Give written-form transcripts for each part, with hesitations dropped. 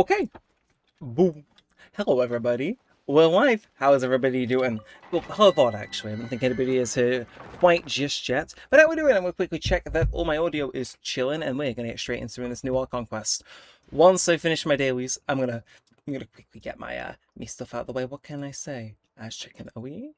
Okay, boom. Hello, everybody. We're live. How is everybody doing? Well, hello, Bod, actually. I don't think anybody is here quite just yet. But how we're doing, I'm going to quickly check that all my audio is chilling, and we're going to get straight into this new Archon Quest. Once I finish my dailies, I'm gonna quickly get my me stuff out of the way. What can I say? I was checking. Are we?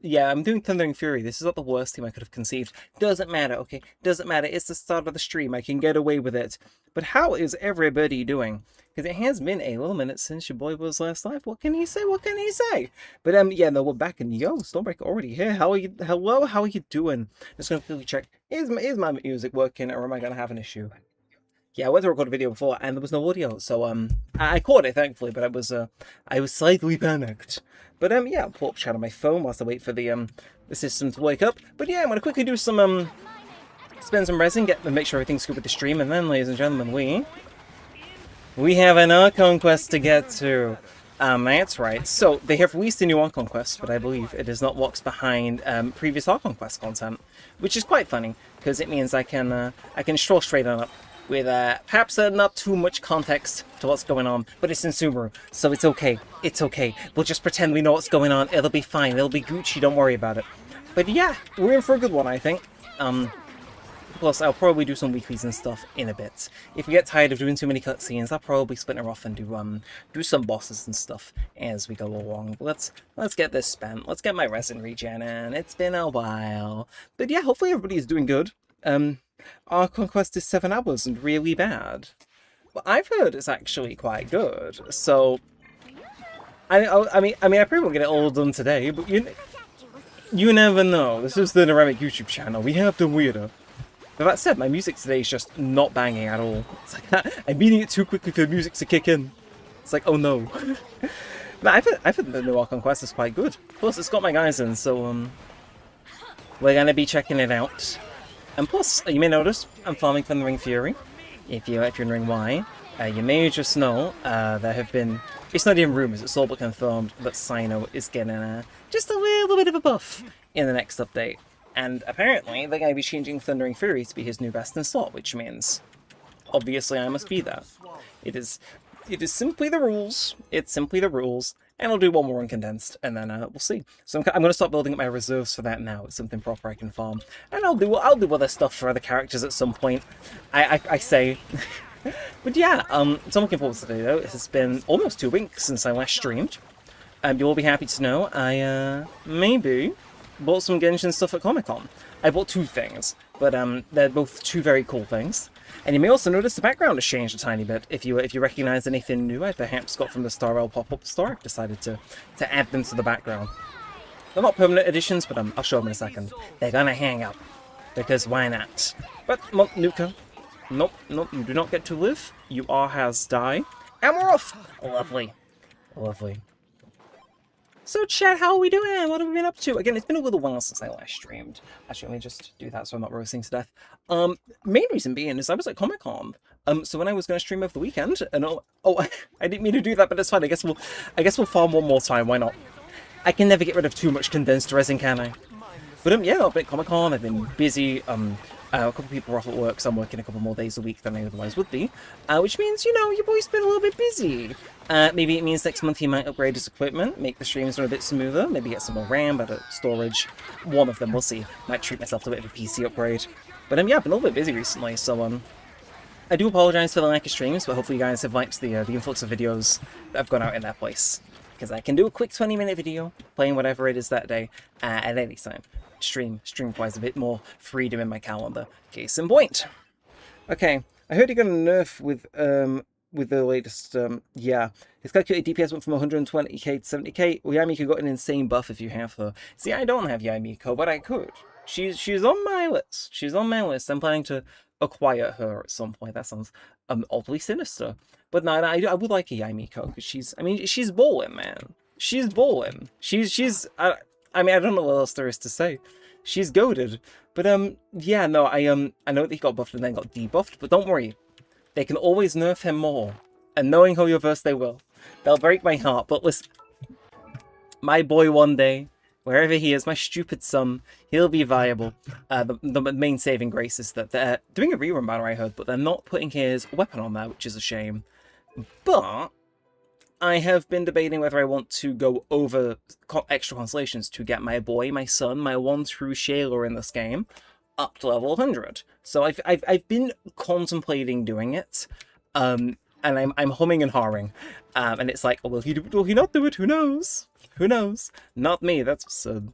Yeah, I'm doing Thundering Fury. This is not the worst team I could have conceived. Doesn't matter, okay? Doesn't matter. It's the start of the stream. I can get away with it. But how is everybody doing? Because it has been a little minute since your boy was last live. What can he say? What can he say? But yeah, no, we're back, and yo, Stormbreaker already here. How are you? Hello, how are you doing? Just gonna quickly check. Is my music working, or am I gonna have an issue? Yeah, I went to record a video before, and there was no audio, so I caught it thankfully, but I was slightly panicked. But yeah, I'll pull up chat on my phone whilst I wait for the system to wake up. But yeah, I'm gonna quickly do some spend some resin, make sure everything's good with the stream, and then, ladies and gentlemen, we have an Archon Quest to get to. That's right. So they have released a new Archon Quest, but I believe it is not what's behind previous Archon Quest content, which is quite funny because it means I can stroll straight on up with perhaps not too much context to what's going on, but it's in Sumeru, so it's okay. It's okay. We'll just pretend we know what's going on. It'll be fine. It'll be Gucci. Don't worry about it. But yeah, we're in for a good one, I think. Plus, I'll probably do some weeklies and stuff in a bit. If we get tired of doing too many cutscenes, I'll probably split her off and do some bosses and stuff as we go along. But let's get this spent. Let's get my resin regen in. It's been a while. But yeah, hopefully everybody's doing good. Archon Quest is 7 hours and really bad. But I've heard it's actually quite good. So I mean, I probably won't get it all done today, but you never know. This is the Neremik YouTube channel. We have done weirder. But that said, my music today is just not banging at all. It's like that. I'm beating it too quickly for the music to kick in. It's like, oh no. But I've heard the new Archon Quest is quite good. Plus, it's got my guys in, so we're gonna be checking it out. And plus, you may notice I'm farming Thundering Fury. If you're wondering why, you may just know there have been. It's not even rumors; it's all but confirmed that Sino is getting just a little bit of a buff in the next update. And apparently, they're going to be changing Thundering Fury to be his new best in slot, which means, obviously, I must be there. It is simply the rules. It's simply the rules. And I'll do one more uncondensed, and then we'll see. So I'm going to start building up my reserves for that now. It's something proper I can farm. And I'll do other stuff for other characters at some point. I say. But yeah, so I'm looking forward to today, though. It has been almost 2 weeks since I last streamed. You will be happy to know I maybe bought some Genshin stuff at Comic-Con. I bought 2 things, but they're both 2 very cool things. And you may also notice the background has changed a tiny bit. If you recognise anything new I perhaps got from the Star Rail pop-up store, I've decided to add them to the background. They're not permanent additions, but I'll show them in a second. They're gonna hang up, because why not? But, Nuka, nope, you do not get to live. You are has die. And we're off! Lovely. Lovely. So chat, how are we doing? What have we been up to? Again, it's been a little while since I last streamed. Actually, let me just do that so I'm not roasting to death. Main reason being is I was at Comic-Con. So when I was going to stream over the weekend, and I didn't mean to do that, but it's fine. I guess we'll farm one more time. Why not? I can never get rid of too much condensed resin, can I? But yeah, I've been at Comic-Con. I've been busy. A couple of people are off at work, so I'm working a couple more days a week than I otherwise would be. Which means, your boy's been a little bit busy. Maybe it means next month he might upgrade his equipment, make the streams run a bit smoother, maybe get some more RAM, better storage. One of them, we'll see. Might treat myself to a bit of a PC upgrade. But yeah, I've been a little bit busy recently, so I do apologise for the lack of streams, but hopefully you guys have liked the influx of videos that have gone out in that place. Because I can do a quick 20-minute video, playing whatever it is that day, at any time. Stream requires a bit more freedom in my calendar. Case in point. Okay, I heard he got a nerf with the latest, yeah. His calculated DPS went from 120k to 70k. Well, Yamiko got an insane buff if you have her. See, I don't have Yamiko, but I could. She's on my list. She's on my list. I'm planning to acquire her at some point. That sounds oddly sinister. But no, I would like a Yamiko, because she's bowling, man. She's bowling. I don't know what else there is to say. She's goated. But, yeah, no, I know that he got buffed and then got debuffed, but don't worry. They can always nerf him more. And knowing hoyoverse, they will. They'll break my heart, but listen. My boy one day, wherever he is, my stupid son, he'll be viable. The main saving grace is that they're doing a rerun banner, I heard, but they're not putting his weapon on there, which is a shame. But I have been debating whether I want to go over extra constellations to get my boy, my son, my one true Shayla in this game up to level 100. So I've been contemplating doing it, and I'm humming and hawing, and it's like, will he not do it? Who knows? Who knows? Not me. That's absurd.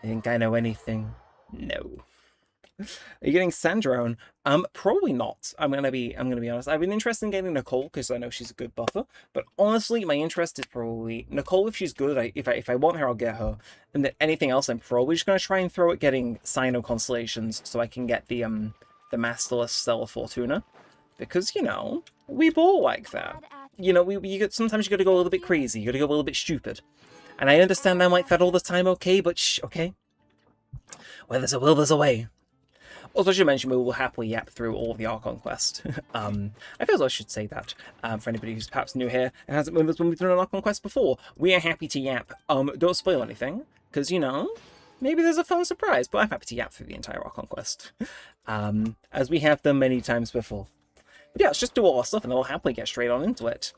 I think I know anything. No. Are you getting Sandrone? Probably not. I'm gonna be honest. I've been interested in getting Nicole because I know she's a good buffer. But honestly, my interest is probably Nicole if she's good. If I want her, I'll get her. And then anything else, I'm probably just gonna try and throw at getting Sino constellations so I can get the Masterless Stellar Fortuna, because you know we ball like that. You know sometimes you gotta go a little bit crazy. You gotta go a little bit stupid. And I understand I'm like that all the time. Okay, but okay. Where there's a will, there's a way. Also, I should mention we will happily yap through all of the Archon Quest. I feel as I should say that for anybody who's perhaps new here and hasn't been with us when we've done an Archon Quest before. We are happy to yap. Don't spoil anything, because, you know, maybe there's a fun surprise, but I'm happy to yap through the entire Archon Quest, as we have done many times before. But yeah, let's just do all our stuff and then we'll happily get straight on into it.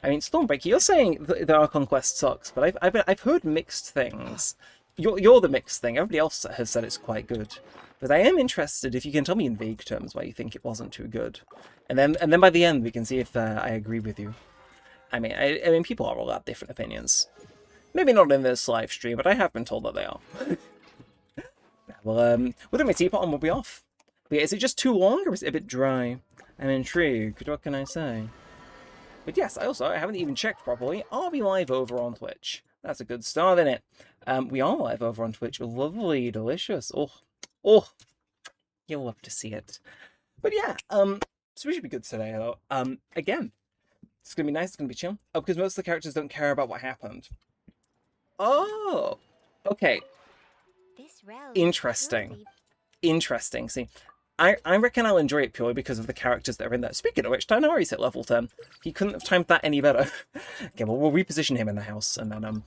I mean, Stormbreaker, you're saying the Archon Quest sucks, but I've heard mixed things. You're the mixed thing. Everybody else has said it's quite good. But I am interested if you can tell me in vague terms why you think it wasn't too good, and then by the end we can see if I agree with you. I mean, people are all have different opinions. Maybe not in this live stream, but I have been told that they are. Well, we'll do my teapot and we'll be off. But yeah, is it just too long or is it a bit dry? I'm intrigued. What can I say? But yes, I haven't even checked properly. Are we live over on Twitch? That's a good start, isn't it? We are live over on Twitch. Lovely, delicious. Oh, you'll love to see it. But yeah, so we should be good today, though. Again, it's gonna be nice, it's gonna be chill. Oh, because most of the characters don't care about what happened. Oh, okay. Interesting. Interesting. See, I reckon I'll enjoy it purely because of the characters that are in there. Speaking of which, Tainari's hit level 10. He couldn't have timed that any better. Okay, well, we'll reposition him in the house, and then,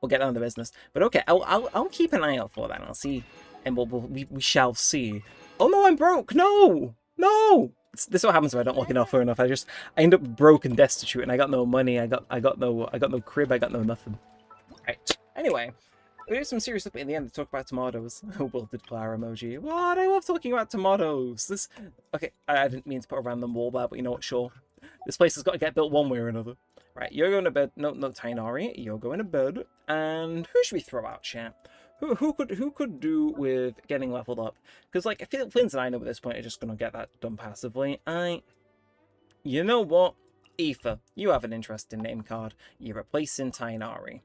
we'll get down to business. But okay, I'll keep an eye out for that, and I'll see. And we shall see. Oh no, I'm broke! No! No! This is what happens if I don't look enough or enough. I end up broke and destitute, and I got no money, I got no crib, I got no nothing. Right. Anyway, we do some serious stuff in the end to talk about tomatoes. Oh, wilted flower emoji. What? I love talking about tomatoes. Okay, I didn't mean to put a random wall there, but you know what, sure. This place has got to get built one way or another. Right, you're going to bed. No, Tainari, you're going to bed. And who should we throw out, chat? Who could do with getting leveled up? Because, like, I feel Flynns and I know at this point are just going to get that done passively. You know what? Aoife, you have an interesting name card. You're replacing Tainari.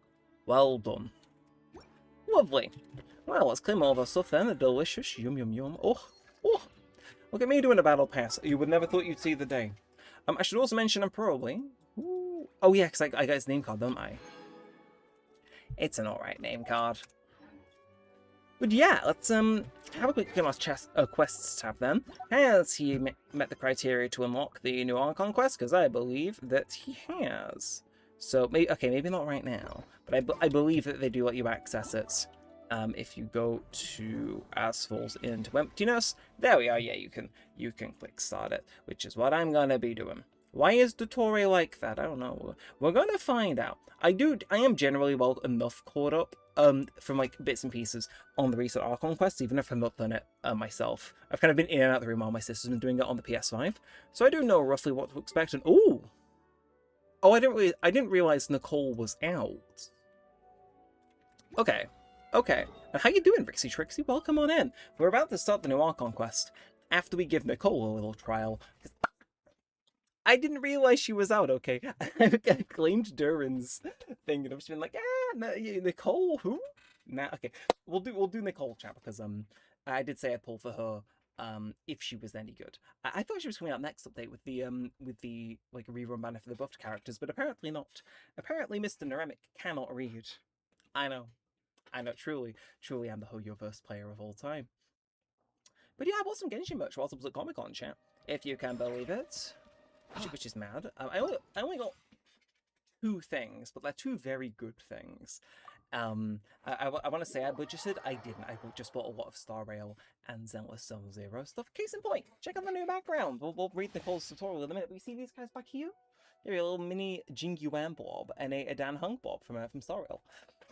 Well done. Lovely. Well, let's claim all of our stuff then. The delicious. Yum, yum, yum. Oh. Look at me doing a battle pass. You would never thought you'd see the day. I should also mention I'm probably... Ooh. Oh, yeah, because I got his name card, don't I? It's an alright name card. But yeah, let's have a quick look at our quests tab then. Has he met the criteria to unlock the new Archon Quest? Because I believe that he has. So, maybe not right now, but I believe that they do let you access it. If you go to As Falls into Emptiness, there we are. Yeah, you can quick start it, which is what I'm gonna be doing. Why is Dottore like that? I don't know. We're gonna find out. I am generally well enough caught up from like bits and pieces on the recent Archon Quest, even if I've not done it myself. I've kind of been in and out of the room while my sister's been doing it on the PS5, so I do know roughly what to expect. And oh, I didn't realize Nicole was out. Okay. Now, how you doing, Rixie Trixie? Welcome on in. We're about to start the new Archon Quest after we give Nicole a little trial. I didn't realize she was out, okay? I claimed Durin's thing, and I've just been like, Nicole, who? Nah, okay. We'll do Nicole, chat, because I did say I'd pull for her if she was any good. I thought she was coming out next update with the like rerun banner for the buffed characters, but apparently not. Apparently Mr. Neremik cannot read. I know, truly I'm the hoyoverse player of all time. But yeah, I bought some Genshin merch whilst I was at Comic-Con, chat, if you can believe it. Which is mad. I only got 2 things, but they're 2 very good things. I want to say I budgeted. I didn't. I just bought a lot of Star Rail and Zenless Zone Zero stuff. Case in point, check out the new background. We'll read Nicole's tutorial in a minute. But you see these guys back here? They're a little mini Jing Yuan blob and a Dan Hung blob from Star Rail.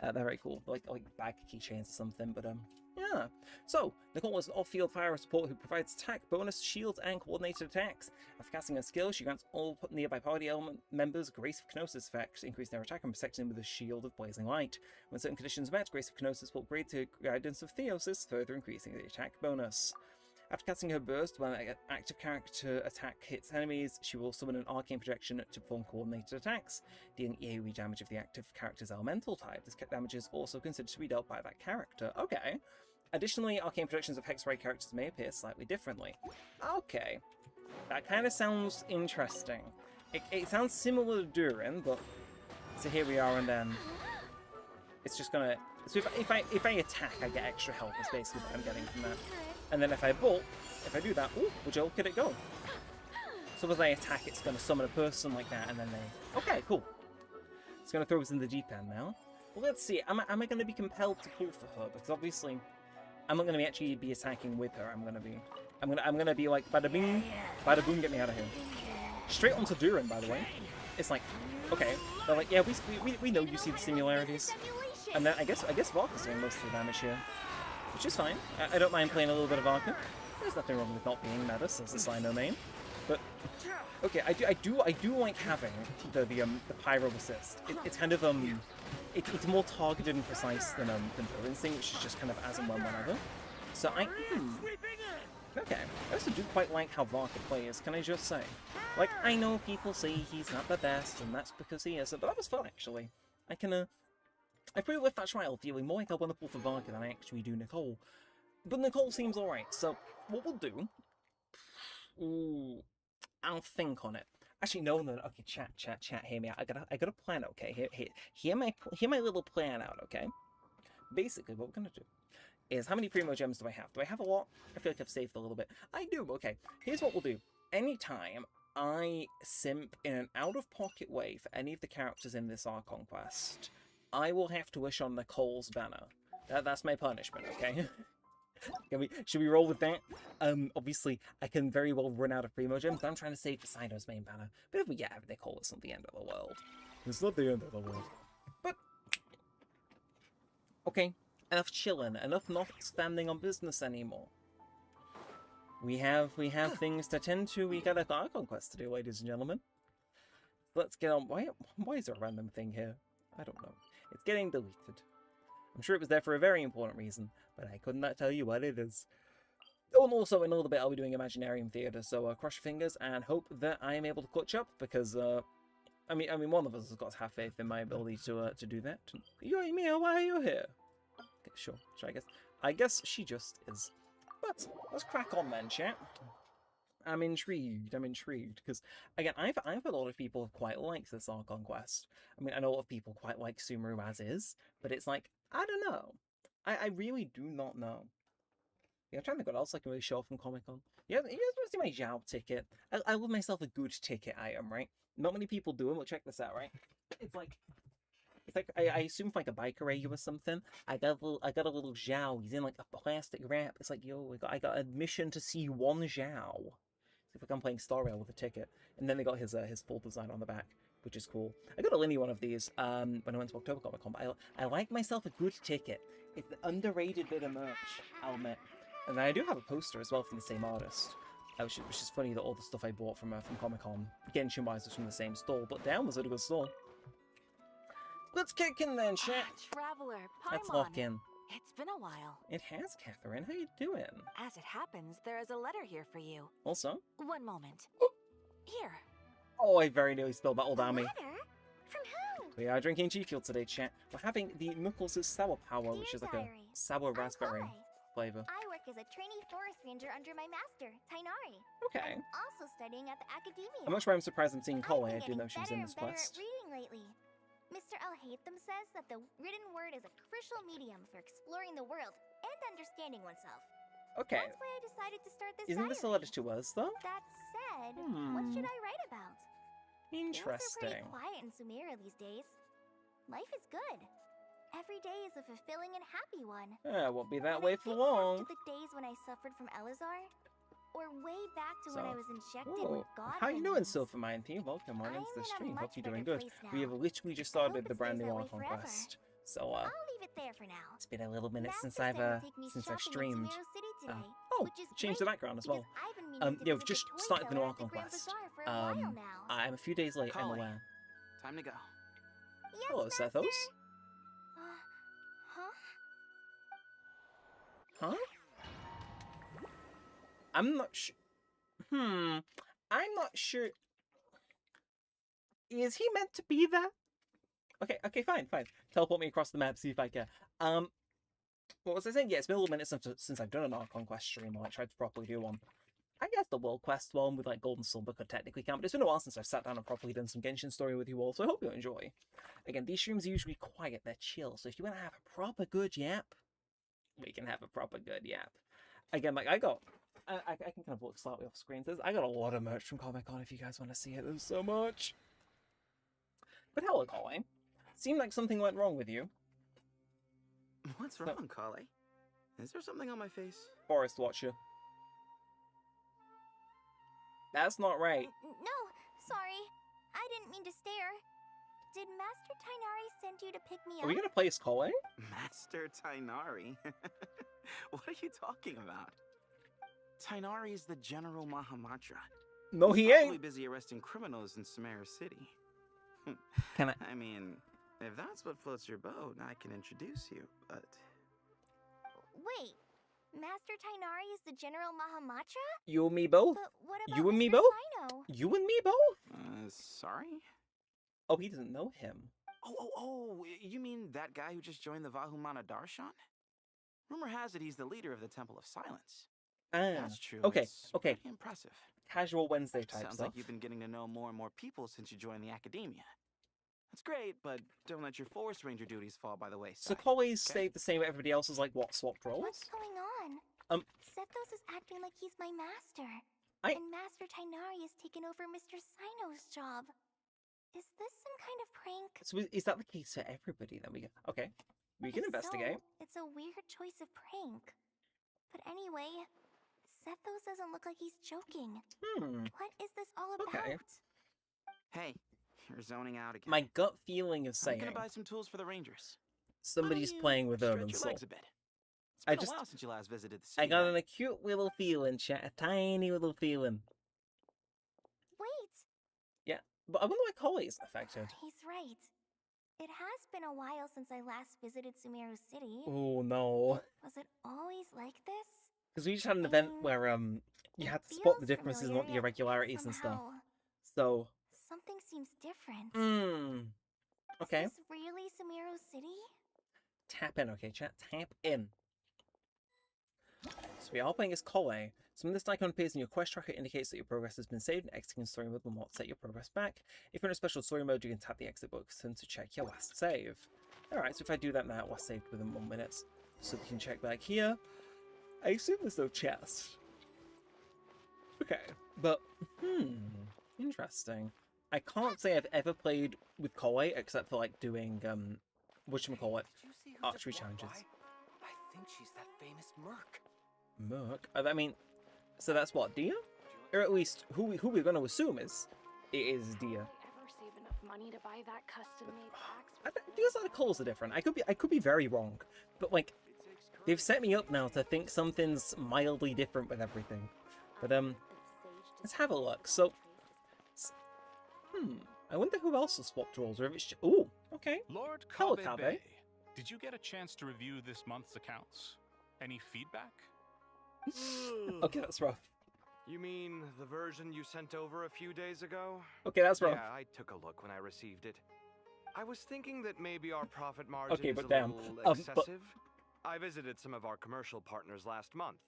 They're very cool, like bag keychains or something. But yeah. So Nicole is an off-field fire support who provides attack, bonus, shields, and coordinated attacks. After casting a skill, she grants all nearby party element members Grace of Kenosis effects, increase their attack and protect them with a shield of blazing light. When certain conditions met, Grace of Kenosis will upgrade to Guidance of Theosis, further increasing the attack bonus. After casting her burst, when an active character attack hits enemies, she will summon an arcane projection to perform coordinated attacks, dealing AoE damage of the active character's elemental type. This damage is also considered to be dealt by that character. Okay. Additionally, arcane projections of Hexray characters may appear slightly differently. Okay. That kind of sounds interesting. It sounds similar to Durin, but... So here we are, and then... It's just gonna... So if I attack, I get extra health, is basically what I'm getting from that. And then if I bolt, if I do that, ooh, which way could it go? So as I attack, it's gonna summon a person like that, and then they... Okay, cool. It's gonna throw us in the deep end now. Well, let's see. Am I gonna be compelled to pull for her? Because obviously... I'm not gonna actually be attacking with her. I'm gonna be like bada bing, bada boom, get me out of here. Straight onto Durin, by the way. It's like, okay, they're like, yeah, we know you see the similarities. And then I guess Varka's doing most of the damage here, which is fine. I don't mind playing a little bit of Varka. There's nothing wrong with not being meta as a Sino main. But okay, I do like having the pyro assist. It's kind of it's more targeted and precise than Durin's thing, which is just kind of as and when whenever. So okay, I also do quite like how Varka plays, can I just say? Like, I know people say he's not the best, and that's because he isn't, but that was fun, actually. I probably left that trial feeling more like I want to pull for Varka than I actually do Nicole. But Nicole seems alright, so what we'll do... Ooh, I'll think on it. Actually, no. Okay, chat, hear me out. I got a plan, okay? Hear my little plan out, okay? Basically, what we're gonna do is, how many Primo Gems do I have? Do I have a lot? I feel like I've saved a little bit. I do, okay. Here's what we'll do. Anytime I simp in an out-of-pocket way for any of the characters in this Archon Quest, I will have to wish on Nicole's banner. That's my punishment, okay? Should we roll with that? Obviously, I can very well run out of Primo Gems, but I'm trying to save for Sino's main banner. But if we get Nicole, it's not the end of the world. It's not the end of the world. But, okay, enough chilling, enough not standing on business anymore. We have things to tend to. We got an Archon Quest to do, ladies and gentlemen. Let's get on. Why is there a random thing here? I don't know. It's getting deleted. I'm sure it was there for a very important reason, but I could not tell you what it is. Oh, and also in a little bit I'll be doing Imaginarium Theatre, so cross your fingers and hope that I am able to catch up, because I mean one of us has got to have faith in my ability to do that. You, Emil, why are you here? Okay, sure, I guess she just is. But let's crack on then, chat. I'm intrigued, because, again, I've heard a lot of people quite like this Archon Quest. I mean, I know a lot of people quite like Sumeru as is, but it's like, I don't know. I really do not know. Yeah, I'm trying to think what else I can really show from Comic-Con. Yeah, you guys want to see my Zhao ticket? I love myself a good ticket item, right? Not many people do them, but check this out, right? It's like I assume for like a bike array or something. I got a little Zhao. He's in like a plastic wrap. It's like, yo, I got admission to see one Zhao. See if I'm playing Star Rail with a ticket. And then they got his full design on the back, which is cool. I got a linear one of these when I went to October Comic Con, but I like myself a good ticket. It's an underrated bit of merch, I'll admit. And then I do have a poster as well from the same artist. Which is funny that all the stuff I bought from Comic Con, Genshin-wise, was from the same store, but damn, was it a good store. Let's kick in then, chat. Traveler, Paimon. Let's lock in. It's been a while. It has, Catherine. How you doing? As it happens, there is a letter here for you. Also? One moment. Here. Oh, I very nearly spilled that all down me. Letter? From who? We are drinking G Fuel today, chat. We're having the Muckles' Sour Power, which is like a sour raspberry flavor. I work as a trainee forest ranger under my master, Tainari. Okay. I'm also studying at the academia. I'm not sure I'm surprised I'm seeing Cole. I do know she was in this quest. Reading lately. Mr. Al-Haytham says that the written word is a crucial medium for exploring the world and understanding oneself. Okay. That's why I decided to start this Isn't this a letter to us, though? That said, what should I write about? Interesting. Things are pretty quiet in Sumeru these days. Life is good. every day is a fulfilling and happy one. Yeah, it won't be that When way I for think long. back to the days when I suffered from Elazar, or way back to when So, I was injected oh, with god how you doing, hormones. Silvermine P? Welcome on I'm into the in a stream. Hope much you're doing better good. place We have now. literally just I hope started it the brand stays new that way Archon forever. Quest. So, I'll leave it there for now. it's been a little minute since Master I've said he'll take me since I've shopping in streamed. Sumeru City today, Oh, which is change the great, background as because well. I've been meaning to Yeah, we've visit just the toy started the new seller at Archon the Grand Quest. Bazaar for a while now. I'm a few days late, I'm Collie. aware. Time to go. Yes, Hello, Master. Sethos. Huh? Huh? I'm not sure. I'm not sure. Is he meant to be there? Okay, fine. Teleport me across the map, see if I can. What was I saying? Yeah, it's been a little minute since I've done an Archon Quest stream, or I tried to properly do one. I guess the World Quest one with like Gold and Silver could technically count, but it's been a while since I've sat down and properly done some Genshin story with you all, so I hope you enjoy. Again, these streams are usually quiet, they're chill, so if you want to have a proper good yap, we can have a proper good yap. Again, like I can kind of look slightly off screen. I got a lot of merch from Comic-Con if you guys want to see it. There's so much. But hello, Colin. Seemed like something went wrong with you. What's wrong, Collie? Is there something on my face? Forest Watcher. That's not right. No, sorry. I didn't mean to stare. Did Master Tainari send you to pick me Are we up? gonna play as Colin? Master Tainari? What are you talking about? Tainari is the General Mahamatra. No, he Probably ain't. busy arresting criminals in Sumeru City. Can I? I mean, if that's what floats your boat, I can introduce you, but... Wait, Master Tainari is the General Mahamatra? You and me both? But what about You and me Mr. both? Sino? You and me both? Sorry? Oh, he doesn't know him. Oh, you mean that guy who just joined the Vahumana Darshan? Rumor has it he's the leader of the Temple of Silence. Ah, That's true. okay, It's okay. Pretty impressive. Casual Wednesday type Sounds stuff. like you've been getting to know more and more people since you joined the academia. That's great, but don't let your Forest Ranger duties fall by the wayside. So Collie's stayed the same with everybody else's, like, what, swapped roles? What's going on? Um, Sethos is acting like he's my master. I- And Master Tainari has taken over Mr. Sino's job. Is this some kind of prank? So is that the case for everybody then? Okay, we can If investigate. So, it's a weird choice of prank. But anyway, Sethos doesn't look like he's joking. What is this all about? Okay. Hey, you're zoning out again. My gut feeling is I'm saying gonna buy some tools for the Rangers. somebody's Why don't you playing with stretch Urban your Soul. legs a bit? It's been I just- a while since you last visited the I city. got right? an acute little feeling, chat. A tiny little feeling. Wait, But I wonder why Collie's affected. he's right. It has been a while since I last visited Sumeru City. Oh no. Was it always like this? Because we just had an event where you It had to spot the feels differences and not the familiar, irregularities and stuff. somehow. So, Something seems different. okay. Is this really Sumeru City? Tap in, okay, chat. Tap in. So we are playing as Collie. So when this icon appears in your quest tracker, it indicates that your progress has been saved, and exiting story mode will not set your progress back. If you're in a special story mode, you can tap the exit button to check your last save. Alright, so if I do that now, last saved within 1 minute. So we can check back here. I assume there's no chest. Okay, but, interesting. I can't say I've ever played with Collie, except for, like, doing, whatchamacallit, Did you see her archery just walk challenges. by? I think she's that famous merc. Merc? I mean, so that's what, Dia? Or at least, who we're going to assume it is Dia. Will I ever save enough money to buy that custom-made axe? Dia's like colors are different. I could be very wrong, but like, they've set me up now to think something's mildly different with everything. But let's have a look. So, I wonder who else has swapped roles, or if it's ooh, okay. Lord Hello, Kabe, Kabe. did you get a chance to review this month's accounts? Any feedback? Okay, that's rough. You mean the version you sent over a few days ago? Okay, that's rough. Yeah, I took a look when I received it. I was thinking that maybe our profit margin Okay, is but a damn. little But- excessive. I visited some of our commercial partners last month.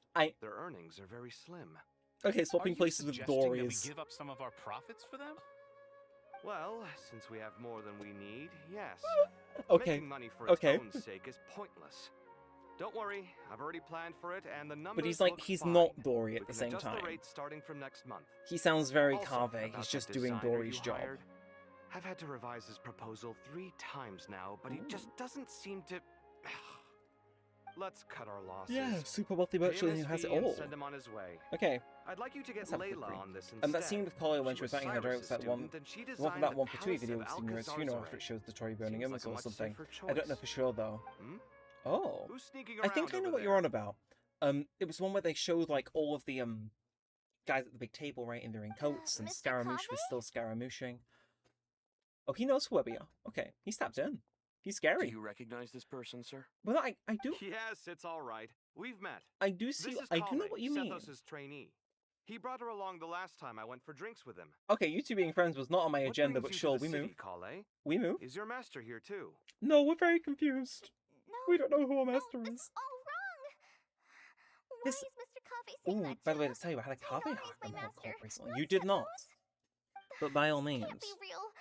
Their earnings are very slim. Okay, Are swapping you places with suggesting Dory that is we give up some of our profits for them? Well, since we have more than we need, yes. okay. Making money for its Okay. own sake is pointless. Don't worry, I've already planned for it, and the numbers But he's like, look he's fine. not Dory We at the can same adjust time. the rates starting from next month. He sounds very Also, Kave. about He's that just doing designer Dory's you job. hired, I've had to revise his proposal 3 times now, but he just doesn't seem to... Let's cut our losses. Yeah, super wealthy merchant who has it all. Send him on his way. Okay. I'd like you to get Let's have a quick Layla read. on this instead. And that scene with Colin when she was writing her Cyrus's jokes, that one, student, and she the one from designed that the 1 for 2 Palace video of with Sumeru's Alcazar's funeral Array. after it shows the Tory burning Seems him like a or much something. safer I don't know choice. for sure though. Hmm? Oh. Who's sneaking I around think I know over what you're there? on about. It was one where they showed like all of the guys at the big table, right, in their coats, and Mr. Scaramouche was Cave? still Scaramouching. Oh, he knows who we are. Okay, he stepped in. He's scary. Do you recognize this person, sir? Well, I do. Yes, it's all right. We've met. I do see. This is I do know Kale, what you mean. Sethos's trainee. He brought her along the last time I went for drinks with him. Okay, you two being friends was not on my What agenda, brings but you to sure, the we city, move. Kale? We move. Is your master here too? No, we're very confused. No. We don't know who our No, master this is. is all wrong. Why This- is Mr. Cave saying Ooh, that? by the way, too? to tell you, I had a Tainari coffee is hack my on the whole master, call recently. not You did not. Sethos. But by all This means, can't be real.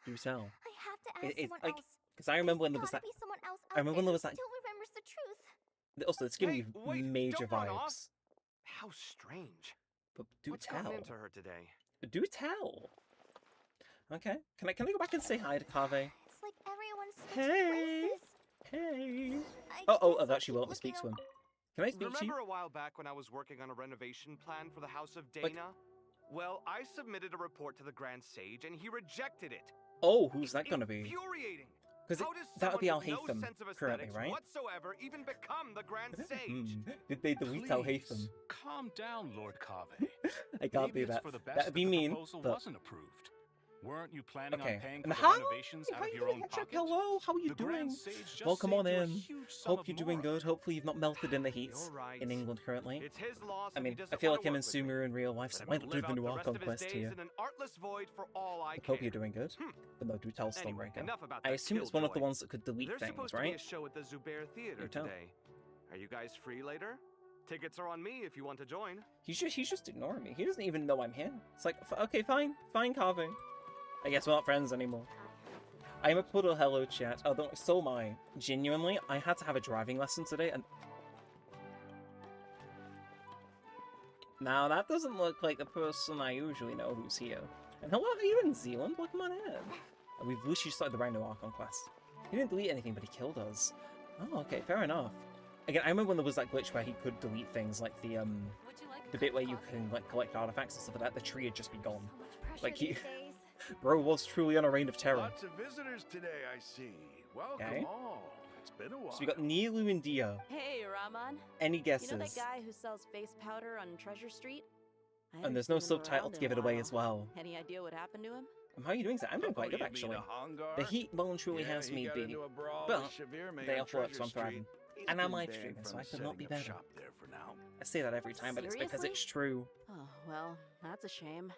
do tell. I have to ask It's someone like, else. because I remember when there was There's that. gotta be someone else I remember out when there there was who that. still remembers the truth. Also, it's giving Hey, me wait, major don't run off. vibes. How strange. But do What's tell. gotten into her today? Do tell. Okay. Can I go back and say hi to Kave? It's like everyone's switched Hey. places. Hey. I Oh, guess I'll that she will keep let me speak to looking him. Can I speak to you? Remember a while back when I was working on a renovation plan for the House of Dana? Well, I submitted a report to the Grand Sage and he rejected it. Oh, who's that gonna be? Infuriating. Because How does that would be Al someone with no Haytham sense of currently, aesthetics right? whatsoever even become the Grand Sage? Did they delete Al Haytham? Please, calm down, Lord Kave. I can't Maybe do it's that. for the best That'd be that mean. the proposal But... wasn't approved. Weren't you planning Okay. on paying And for how? the renovations How out are of you your doing, own Hedgehog? pocket? Hello, how are you The doing? Grand Sage just Welcome saved on you a in. huge sum Hope of you're doing more. good. Hopefully you've not melted in the heat You're right. in England currently. It's his loss. I and he mean, I doesn't feel wanna like him and work with me. Sumeru in real life, so Let I him might do live the out new the rest Archon of his Quest days here. in an artless void for all I I hope care. you're doing good. But no, do tell Anyway, Stormbreaker. enough about I that assume it's one of the killjoy. ones that could delete There's things, supposed to be a right? show at the Zubair Theater You tell. today. Are you guys free later? Tickets are on me if you want to join. He's just ignoring me. He doesn't even know I'm here. It's like, okay, fine, Carving. I guess we're not friends anymore. I'm a puddle, hello chat. Although, so am I. Genuinely, I had to have a driving lesson today, and... Now, that doesn't look like the person I usually know who's here. And hello, are you in Zealand? Welcome on in. And we've literally started the brand new Archon Quest. He didn't delete anything, but he killed us. Oh, okay, fair enough. Again, I remember when there was that glitch where he could delete things, like the bit where you can, like, collect artifacts and stuff like that. The tree had just be gone. So much pressure Like, he... these days. Bro was truly on a reign of terror. Lots of visitors today, I see. Welcome Okay. all. It's been a while. So we got Nilu and Dia. Hey, Rahman. Any guesses? You know that guy who sells face powder on Treasure Street? I And haven't there's no seen him subtitle around to in a give it away while. as well. Any idea what happened to him? How are you doing, Zach? I'm doing quite good, you actually. mean a Hongar? The heat momentarily Yeah, has he me got beat. into a brawl But with Shavir May they on off work, so Treasure I'm thriving. Street. He's And I'm been live banned streaming, so from I could not be setting up better. shop there for now. I say that every time, but it's because Seriously? it's true. Oh, well, that's a shame.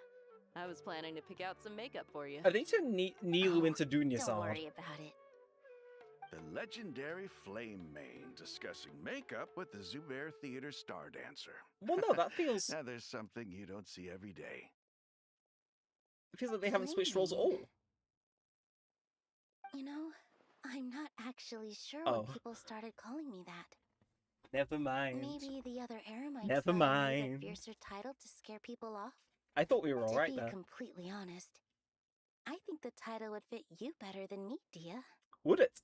I was planning to pick out some makeup for you. Are they turn Nilu into Dunya Don't Sard? worry about it. The legendary Flame Mane discussing makeup with the Zubair Theater star dancer. Well, no, that feels... Now there's something you don't see every day. It feels like they haven't switched roles at all. You know, I'm not actually sure Oh. when people started calling me that. Never mind. Maybe the other Eremites Never thought I needed mind. a fiercer title to scare people off. I thought we were To alright be there. completely honest, I think the title would fit you better than me, Dia. Would it?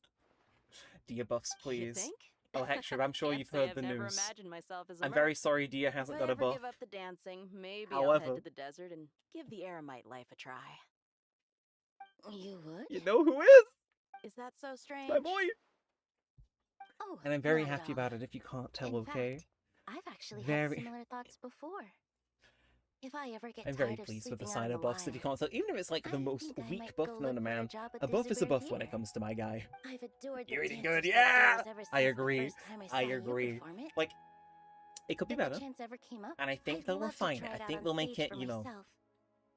Dia buffs, You please. think? Oh, Hector, I'm sure Can't you've say heard I've the never news. imagined myself as a I'm merc. very sorry Dia If hasn't I got a ever buff. give up the dancing, maybe I'll However- head to the desert and give the Eremite life a try. You would? You know who is? Is that so strange? My boy! Oh, And I'm very not at happy all. about it if you can't tell, In okay? fact, I've actually Very- had similar thoughts before. If I ever get I'm tired very of pleased with the sleeping out side on of buffs if you can't tell. Even if it's like the I most think I weak might buff go known to look for a man, job at a the buff is a Zubair buff when it Theater. comes to my guy. I've adored the You're eating dancers good, for yeah! years ever I since agree. The first time I saw I you agree. perform it. Like, it could be If the better, chance ever came up, and I think I'd they'll love to refine try it. I out think on they'll make stage it, for you know, myself.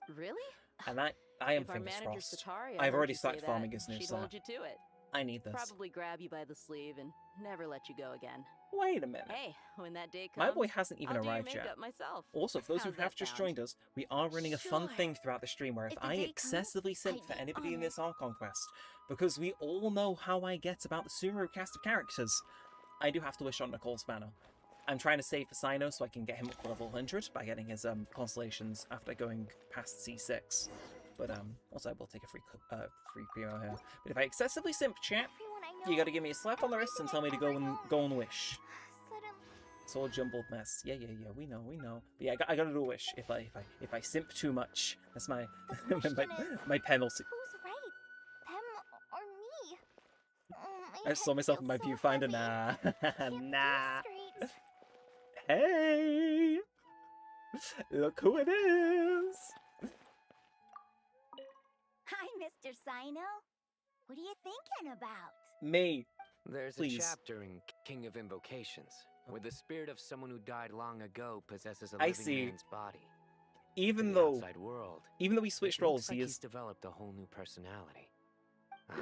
Really? and I am If our fingers manager crossed. Satari I've heard already you say started that, farming his new she'd set. hold you to it. I need this. Probably grab you by the sleeve and never let you go again. Wait a minute. Hey, when that day comes, My boy hasn't even I'll do your arrived yet. makeup myself. Also, for those who How's have that just sound? joined us, we are running a fun Sure. thing throughout the stream where if If the I day comes, excessively simp I'd for be anybody in honored. this Archon Quest, because we all know how I get about the Sumeru cast of characters, I do have to wish on Nicole's banner. I'm trying to save for Sino so I can get him up to level 100 by getting his constellations after going past C6. But also I will take a free primo here. But if I excessively simp chat, Everyone I know you gotta give me a slap on the wrist and tell me to go and wish. suddenly It's all a jumbled mess. Yeah, we know. But yeah, I gotta do a wish if I simp too much. That's my The question my penalty. who's right? Them or me? I saw myself in my viewfinder. Nah, nah. Straight. Hey, look who it is. Hi, Mr. Sino. What are you thinking about? Me. There's Please. a chapter in King of Invocations where the spirit of someone who died long ago possesses a I living see. man's body. Even In the though outside world, we switched it roles, looks like he he's is developed a whole new personality.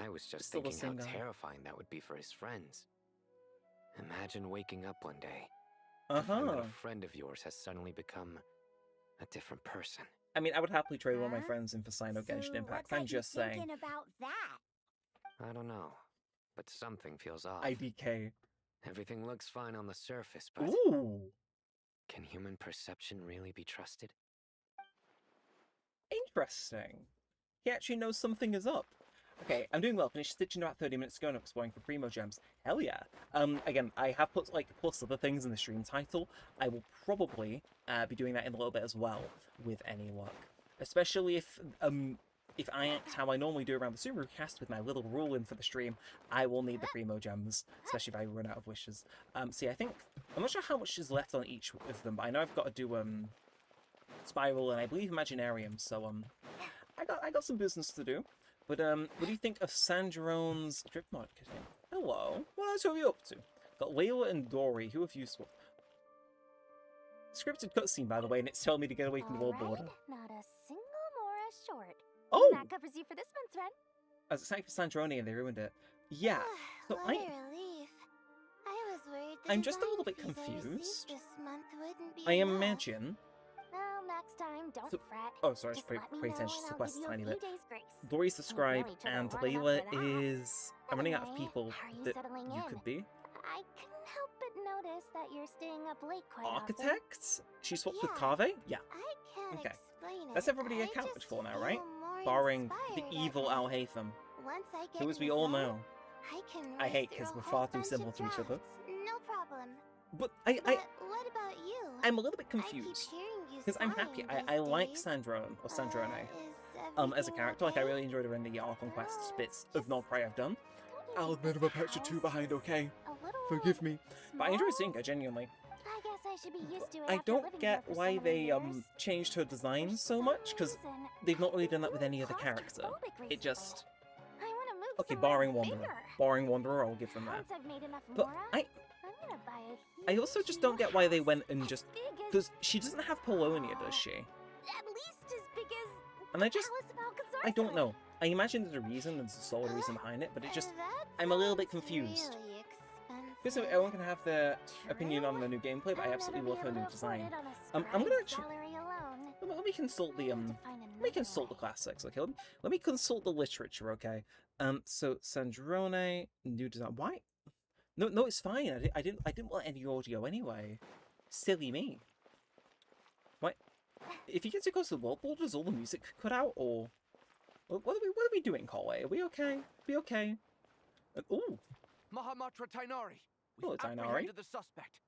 I was just still the thinking how same guy. terrifying that would be for his friends. Imagine waking up one day to find that a friend of yours has suddenly become a different person. I mean, I would happily trade one of my Huh? friends in for Sino Genshin So Impact. what's got I'm you just saying. thinking about that? I don't know, but something feels off. IDK. Everything looks fine on the surface, but Ooh, can human perception really be trusted? interesting. He actually knows something is up. Okay, I'm doing well. Finished stitching about 30 minutes ago and exploring for primo gems. Hell yeah. Again, I have put like plus other things in the stream title. I will probably be doing that in a little bit as well with any luck. Especially if I act how I normally do around the Sumeru cast with my little rule in for the stream, I will need the primo gems, especially if I run out of wishes. See, I think I'm not sure how much is left on each of them, but I know I've got to do Spiral and I believe Imaginarium, so I got some business to do. But what do you think of Sandrone's Drift Mod kitten? Hello. Well, that's what you up to. Got Layla and Dory. Who have you swapped? Scripted cutscene, by the way, and it's telling me to get away from the wall border. Not a single Mora short. Oh! That covers you for this month's run. As it's for Sandrone and they ruined it. Yeah. So What a relief. I was worried the I'm just a little bit design fees I received confused. This month wouldn't be I enough. imagine. Well, next time, don't So- fret. Oh, sorry, Just just let me pay know attention and to the I'll quest give a you tiny few bit. days' grace. Dory's the scribe, really took and a long enough Layla for that. is... I'm running out of Anyway, people how are you that settling you in? could be. I couldn't help but notice that you're staying up late quite often. Architect? She swapped with Yeah. Kave? Yeah. I can't Okay. explain it. That's everybody I accounted just for now, feel right? more Barring the inspired at evil night. Al Hatham. Once I get Who, as in we the all zone, know, I can I race hate through because a we're whole far too bunch similar of to each other. drafts, No problem. But But what about you? I'm a little bit I keep confused. hearing you Because I'm happy. sighing I these like days. Sandrone, or Sandrone. Is As a everything character, like I okay? really enjoyed her in the Archon Quest No, bits it's of non-prey I've done. Don't you I'll think admit I'm this a patch or two house behind, is okay? a little Forgive me. But I enjoy small? seeing her, genuinely. I guess I should be used to it I after don't living get here for why so many they years. changed her design For so some much, because reason, they've not really I've done that with been any other character. claustrophobic It just... recently. I want to move Okay, somewhere barring Wanderer. bigger. Barring Wanderer, I'll give them that. Once I've made enough But Mora, I I'm gonna buy a also huge just don't get why they house went and just... as big as- Because she doesn't have Polonia, does she? At least as big as And I just... Palace of Alcazar. I don't know. I imagine there's a reason, there's a solid reason behind it, but it just... That I'm a little bit sounds confused. really Because expensive. everyone can have their opinion on True. the new gameplay, but I I'll absolutely never love be her able new to afford design. it on a I'm gonna scribe's actually... salary alone. Let me consult the, I have to find Let me another consult the way. classics, okay? Let me consult the literature, okay? So Sandrone, new design. Why? No, it's fine. I didn't want any audio anyway. Silly me. What? If you get too close to the world border, does all the music cut out, or what are we doing, Colway? Are we okay? We okay? Ooh, Mahamatra Tainari. Hello, We've Tainari. apprehended the suspect.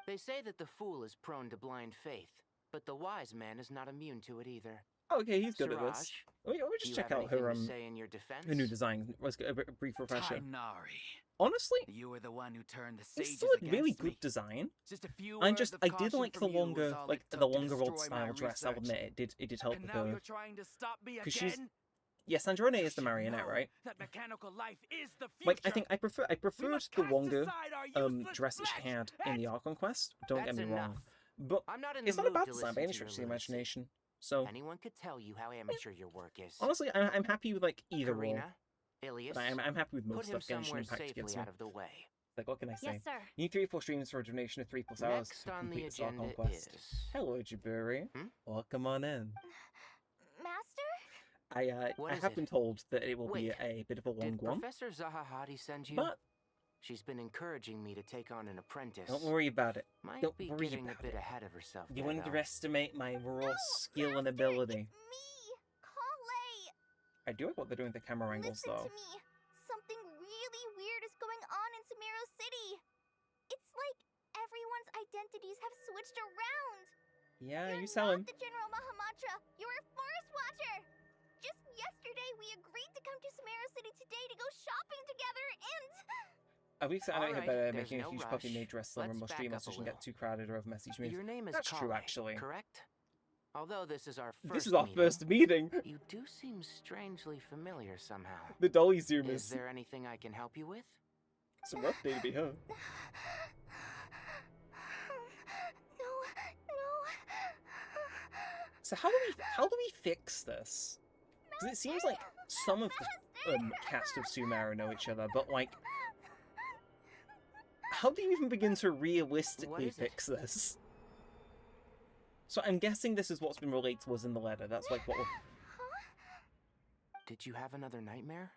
They say that the fool is prone to blind faith, but the wise man is not immune to it either. okay, he's good at Siraj, this. Let me do just you check have out her anything to say in your defense? her new design. Let's get a brief refresher. Tainari, Honestly, you were the one who turned the it's sages still like really against me. good design. Just a few I words just of I did caution like the from you was longer all like it took the to longer old destroy my style dress. I'll research. admit it did help And with now her. you're trying to stop me again? Because she's yes, Sandrone is the You marionette, know right? That mechanical life is the future. Like I think I preferred must the cast longer aside our useless dress that she flesh. had in the Archon Quest. Don't get That's me wrong, enough. but I'm not in it's the not a mood bad to design by listen any to stretch of your the lunacy. imagination. So Anyone could tell you how amateur your work is. honestly, I'm happy with like either Karina, role. Ilias, But I'm happy with put most him stuff Genshin somewhere Impact safely gives me. out of the way. Like what can I say? Yes, sir. You need 3 or 4 streams for a donation of 3+ hours Next to on the complete this Archon agenda Quest. is... Hello, Jaburi. Hmm? Welcome on in. Master? What I is have it? been told that it will be Wait, a bit of a long Did one, Professor Zahahati send you? but She's been encouraging me to take on an apprentice. don't worry about it. Might Don't be worry getting about a bit it. ahead of herself. You there, though. underestimate my raw skill and Master, ability. It's me, Kale. I do like what they're doing with the camera angles, Listen though. to me. Something really weird is going on in Sumeru City. It's like everyone's identities have switched around. Yeah, you You're sell him. not the General Mahamatra. You're a forest watcher. Just yesterday, we agreed to come to Sumeru City today to go shopping together, and I believe I know Alright, better there's making a no huge rush. puppy made dress Let's more back streamers up a so she can get little. too crowded or have message moves. Your name is That's true, Kale, actually. correct? Although this is our first This is our meeting, first meeting. you do seem strangely familiar somehow. The dolly Is zoomers. there anything I can help you with? It's a rough day to be her. no. So how do we fix this? Because it seems like some of the cast of Sumeru know each other, but like, how do you even begin to realistically fix this? So I'm guessing this is what's been relayed to us in the letter. That's like what we're... Did you have another nightmare?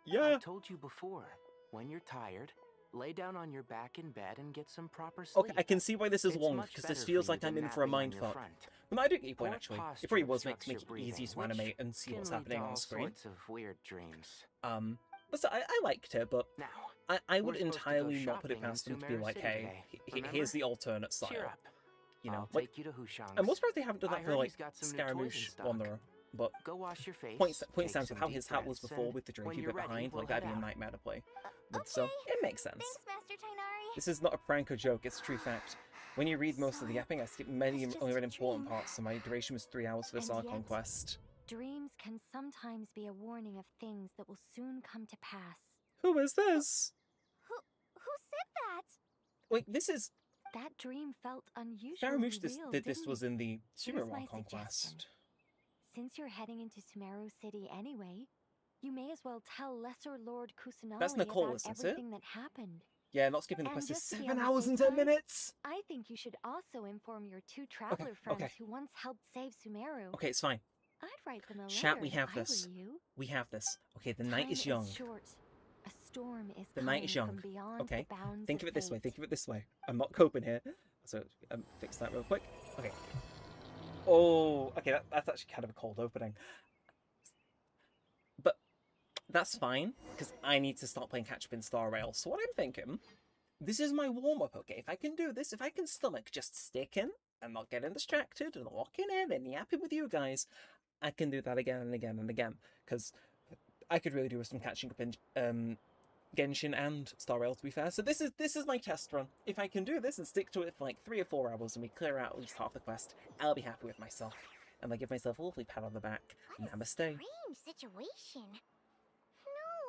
Yeah. I told you before. When you're tired, lay down on your back in bed and get some proper sleep. Okay, I can see why this is It's long, much because this better feels for you like I'm than in for a napping on your mindfuck. front. But I do get your point, Poor actually. It posture probably was obstructs make your it easy breathing, to which animate and see can what's lead happening to on all the screen. sorts of weird dreams. But so I liked it, but Now, I would we're supposed to go entirely not put it shopping in past them to be Sumeru like, City hey, today, here's the remember? alternate style. Cheer up. You know, I'll like, take you to Hushang's. I'm most surprised they haven't done I that for heard like he's got some new toys in Scaramouche stock. Wanderer. But Go wash your face. point take stands some with how deep his hat was breaths, before and with the when drinky you're bit ready, behind, we'll like that'd head be a out. nightmare to play. But so Okay. it makes sense. Thanks, Master Tainari. This is not a prank or joke, it's a true fact. When you read most of the epping, I skipped many it's just only a read important dream. parts, so my duration was 3 hours for this And Archon yet- Quest. Dreams can sometimes be a warning of things that will soon come to pass. Who is this? Who said that? Wait, this is... That dream felt unusually Scaramouche real, did this didn't was it? in the Here's Sumeru my Archon suggestion. Quest. Since you're heading into Sumeru City anyway, you may as well tell Lesser Lord Kusanali That's Nicole, about isn't it? everything that happened. Yeah, not skipping the And quest is just to be 7 on the hours safe and 10 side, minutes! I think you should also inform your two traveler friends okay. who once helped save Sumeru. Okay, it's fine. I'd write them a letter Chat, we if have I were this. you. We have this. Okay, the night Time is young. short. A storm is The coming night is young. from beyond Okay, the bounds think of it this way. fate. Think of it this way. I'm not coping here. So fix that real quick. Okay. Oh, okay. That's actually kind of a cold opening. But that's fine because I need to start playing catch up in Star Rail. So what I'm thinking, this is my warm up. Okay, if I can do this, if I can stomach just sticking and not getting distracted and locking in and yapping with you guys, I can do that again and again and again because I could really do with some catching up in Genshin and Star Rail, to be fair. So this is my test run. If I can do this and stick to it for like 3 or 4 hours and we clear out at least half the quest, I'll be happy with myself. And I give myself a lovely pat on the back. Namaste. Strange situation.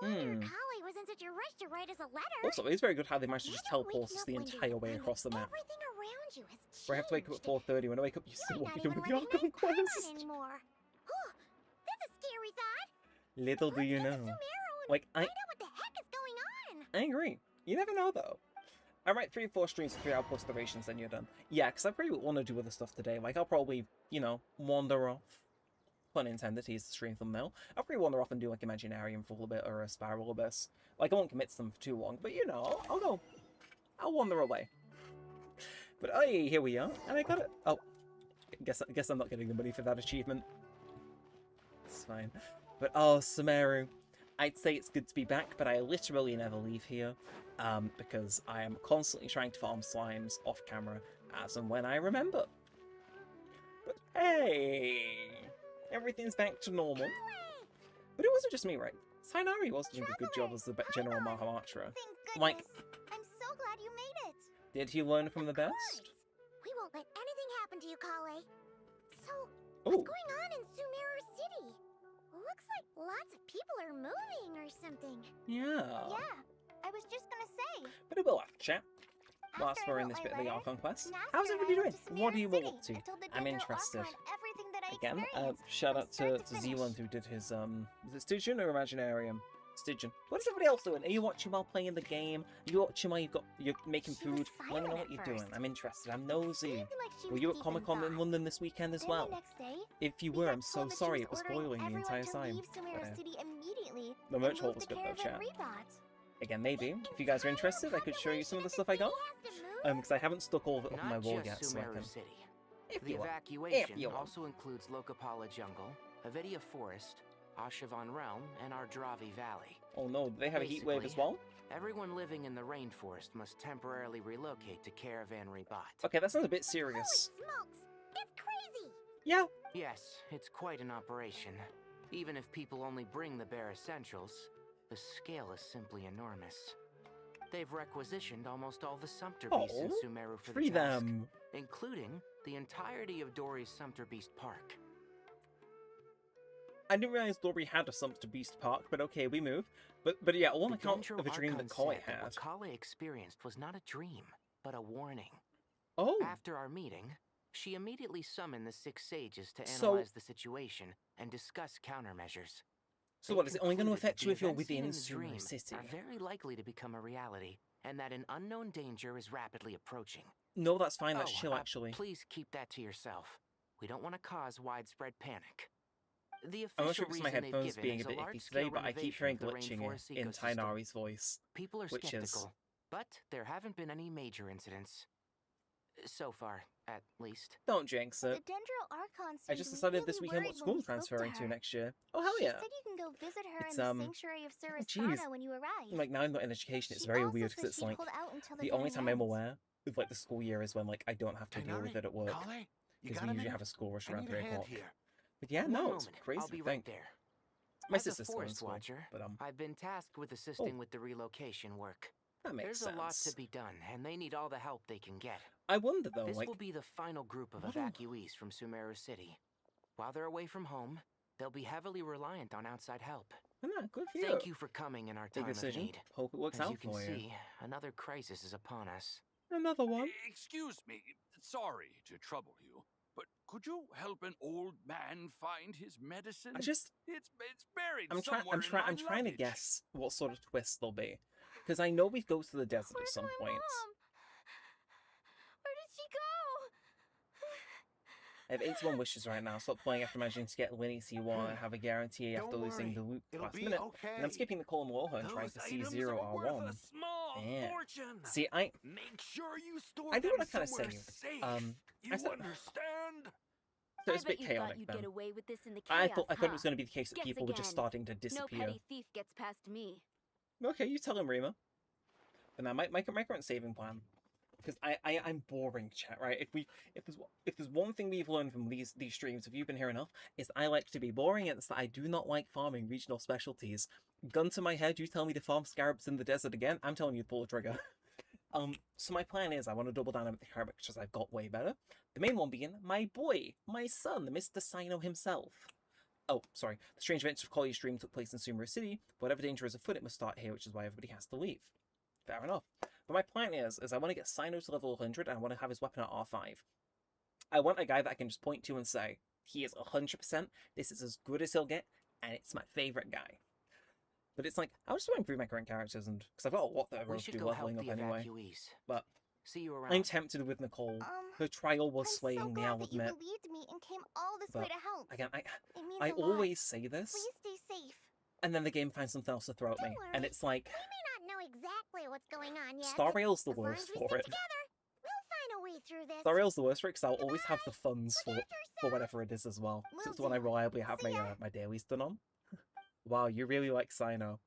No wonder Kali was in such a rush to write us a letter. Also, it's very good how they managed to just Imagine teleport waking us up the one day entire and way finding across the map. Everything around you has changed. Where I have to wake up at 4:30. When I wake up, you're still You're not working even with the ready to Archon make fun Quest. anymore. Oh, that's a scary thought. Little do you Let's get to know. Sumeru and Like, find out what the heck is going on. I agree. You never know, though. I write 3 or 4 streams for 3 hour plus durations, then you're done. Yeah, because I probably want to do other stuff today. Like, I'll probably, you know, wander off. Pun intended, to use the stream thumbnail. I'll probably wander off and do, like, Imaginarium for a little bit, or a Spiral Abyss. Like, I won't commit to them for too long, but, you know, I'll go. I'll wander away. But, oh, yeah, here we are. And I got it. Oh. I guess I'm not getting the money for that achievement. It's fine. But, oh, Sumeru. I'd say it's good to be back, but I literally never leave here, because I am constantly trying to farm slimes off camera, as and when I remember. But hey, everything's back to normal. But it wasn't just me, right? Sainari was doing a good job as the General Mahamatra. Thank Like, goodness. I'm so glad you made it. did he learn from the Of course. best? We won't let anything happen to you, Kale. So, Ooh, what's going on in Sumeru City? Looks like lots of people are moving or something. yeah. Yeah, I was just gonna say. But it will have to chat. Whilst After I we're in wrote this my bit of the letter, Archon Quest, Master how's and I everybody doing? went to What are Sumeru you all City. up to? I told the I'm General interested. Archon everything that I Again, experienced, shout from out start to finish. Zealand who did his, is it Stygian or Imaginarium? Stygian. What is everybody else doing? Are you watching while playing the game? Are you watching while you're making She was food? Let me know silent what at you're doing. first. I'm interested. I'm It nosy. seemed like she Were was you at deep in Comic-Con in thought. London this weekend as Then well? the next day, If you we were, got I'm so told that she sorry was it was ordering spoiling the everyone entire to time. leave Sumeru But, City immediately the and merch move hall was to good though, Caravan chat. Rebot. Again, maybe. If you guys are interested, I could show you some of the stuff I got. Because I haven't stuck all of it up on my Not wall just yet, so I Sumeru can... City. If The you want. evacuation If you want. also includes Lokapala Jungle, Avidia Forest, Ashavan Realm, and Ardravi Valley. Oh no, do they have a heat wave as Basically, well? Everyone living in the rainforest must temporarily relocate to Caravan Ribat. Okay, that sounds a bit serious. Holy smokes! It's crazy! Yeah. Yes, it's quite an operation. Even if people only bring the bare essentials, the scale is simply enormous. They've requisitioned almost all the Sumpter Beasts in Sumeru for free the task, them. including the entirety of Dory's Sumpter Beast Park. I didn't realize Dory had a Sumpter Beast Park, but okay, we move. But yeah, on account of a dream that Kale had. What Kale experienced was not a dream, but a warning. Oh. After our meeting, she immediately summoned the 6 sages to analyze the situation and discuss countermeasures. So what, is it only going to affect you if you're The within events seen in the Sumeru dream City? are very likely to become a reality, and that an unknown danger is rapidly approaching. No, that's fine, that's chill actually. Please keep that to yourself. We don't want to cause widespread panic. The I'm not sure official if it's my reason they've headphones given being is a bit iffy large-scale today, but I keep renovation hearing of the glitching rainforest in ecosystem. Tainari's voice. People are which skeptical, is... but there haven't been any major incidents. So far, at least. Don't jinx it. The Dendro Archon I just decided this weekend what school I'm transferring to next year. Oh, hell yeah. She said you can go visit her It's, in the sanctuary of jeez. Surastana when you arrive. Like, now I'm not in education, it's She very also weird, said because it's she'd like, hold out until the the only very time I'm end. aware of, like, the school year is when, like, I don't have to deal with it at work. Kale, you Because got we a usually minute? have a school rush I around need a 3 hand o'clock. here. But yeah, One no, moment, it's crazy I'll be to right think. there. My As a sister's still in forest school, watcher, but I've been tasked with assisting with the relocation work. that makes There's sense. a lot to be done, and they need all the help they can get. I wonder though, This like, will be the final group of what do- evacuees from Sumeru City. While they're away from home, they'll be heavily reliant on outside help. good for you. Thank you for coming in our Big time of decision. need. Hope it works As out you can for you. see, another crisis is upon us. Another one. Excuse me, sorry to trouble you, but could you help an old man find his medicine? It's buried I'm somewhere trying. in my I'm trying to luggage. guess what sort of twist there'll be, because I know we go to the desert at some point. Where did she go? I have 81 wishes right now. Stop playing after managing to get Winnie C1 and have a guarantee after Don't losing worry, the loot it'll last be minute. okay. And I'm skipping the column Warhol and trying Those to see items 0 are worth R1. a small Yeah. fortune. See, I Make sure you store I do them want to kind of somewhere save. safe. You I said, understand? so it's a I bet bit you chaotic thought you'd then. get away with this in the I chaos, thought it was going to be the case that Guess people were just again. starting to No disappear. petty thief gets past me. Okay, you tell him, Rima. But now, my current saving plan, because I'm boring, chat. Right? If there's one thing we've learned from these streams, if you've been here enough, is that I like to be boring. And it's that I do not like farming regional specialties. Gun to my head, you tell me to farm scarabs in the desert again, I'm telling you to pull the trigger. So my plan is I want to double down on the characters I've got way better. The main one being my boy, my son, Mr. Sino himself. Oh, sorry. The strange events of Collier's dream took place in Sumeru City. Whatever danger is afoot, it must start here, which is why everybody has to leave. Fair enough. But my plan is I want to get Sino to level 100 and I want to have his weapon at R5. I want a guy that I can just point to and say, he is 100%, this is as good as he'll get, and it's my favourite guy. But it's like, I just want to improve my current characters, and because I've got a lot that are We to should do go help leveling the up anyway. evacuees. But See you around. I'm tempted with Nicole. Her trial was I'm slaying so me, glad I'll that you admit. believed me and came all this But way to help. again, It means I a lot. always say this, Please stay safe. and then the game finds something else to throw at me, and it's like, We may not know exactly what's going on yet. Star but Rail's the as long as worst we for stick it. together, we'll find a way through this. Star Rail's the worst for it, because I'll always have the funds for whatever it is as well. So it's the one I reliably have my my dailies done on. Wow, you really like Sino.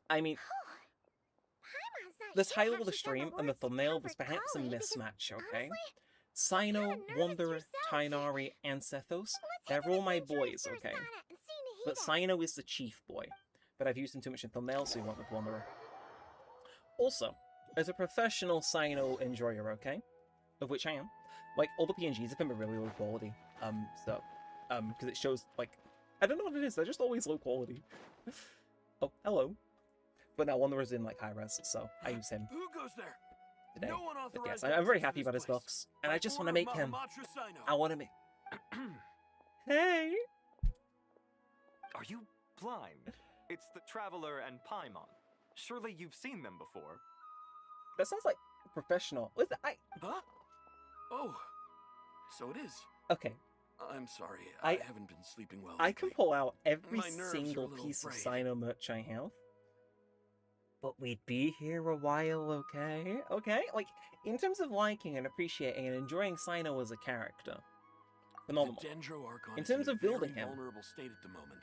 I mean, the title of the stream and the thumbnail was perhaps a mismatch, okay? Sino, Wanderer, Tainari, and Sethos, they're all my boys, okay? But Sino is the chief boy. But I've used him too much in thumbnails, so we went with Wanderer. Also, as a professional Sino enjoyer, okay? Of which I am. Like, all the PNGs have been really low quality. Because it shows, like, I don't know what it is, they're just always low quality. Oh, hello. But now Wanderer's in, like, high res, so I use him Who goes there? today. No one But authorized yes, I'm very access to happy this about his place. books. And I just want to Order make him... Mahamatra Sino. I want to make... Hey! Are you blind? It's the Traveler and Paimon. Surely you've seen them before. That sounds like professional. Listen, Huh? Oh, so it is. Okay, I'm sorry, I I haven't been sleeping well. I can pull out every My nerves are a single little piece of frayed. Sino merch I have. But we'd be here a while, okay? Okay? Like, in terms of liking and appreciating and enjoying Sino as a character, phenomenal. The Dendro Archon In is in terms a of building very him, vulnerable state at the moment.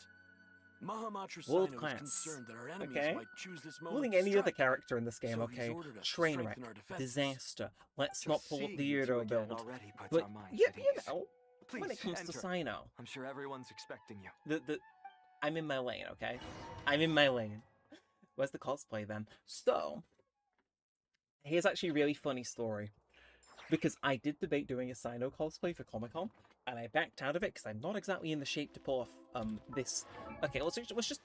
Mahamatra World Sino is class. concerned that our enemies Okay. might choose this moment Ruling to any other strike. character in this game, So he's okay? ordered us to Train wreck, strengthen our defenses. disaster. Let's Just not pull up seeing the you two Euro again build. already puts But our minds you at ease. know, Please, when it comes to enter. Sino, I'm sure everyone's expecting you. I'm in my lane, okay? I'm in my lane. Where's the cosplay then? So, here's actually a really funny story. Because I did debate doing a Sino cosplay for Comic-Con, and I backed out of it because I'm not exactly in the shape to pull off this. Okay, let's just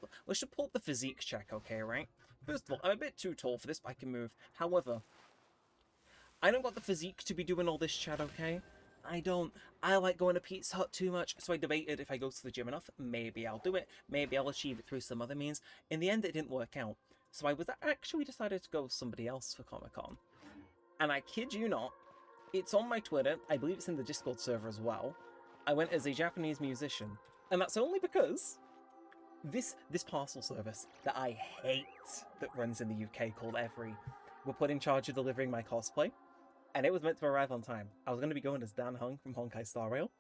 pull up the physique check, okay, right? First of all, I'm a bit too tall for this, but I can move. However, I don't got the physique to be doing all this chat, okay? I don't. I like going to Pizza Hut too much, so I debated if I go to the gym enough, maybe I'll do it. Maybe I'll achieve it through some other means. In the end, it didn't work out. So I was actually decided to go with somebody else for Comic-Con. And I kid you not, it's on my Twitter. I believe it's in the Discord server as well. I went as a Japanese musician. And that's only because this parcel service that I hate that runs in the UK called Every were put in charge of delivering my cosplay. And it was meant to arrive on time. I was going to be going as Dan Hung from Honkai Star Rail.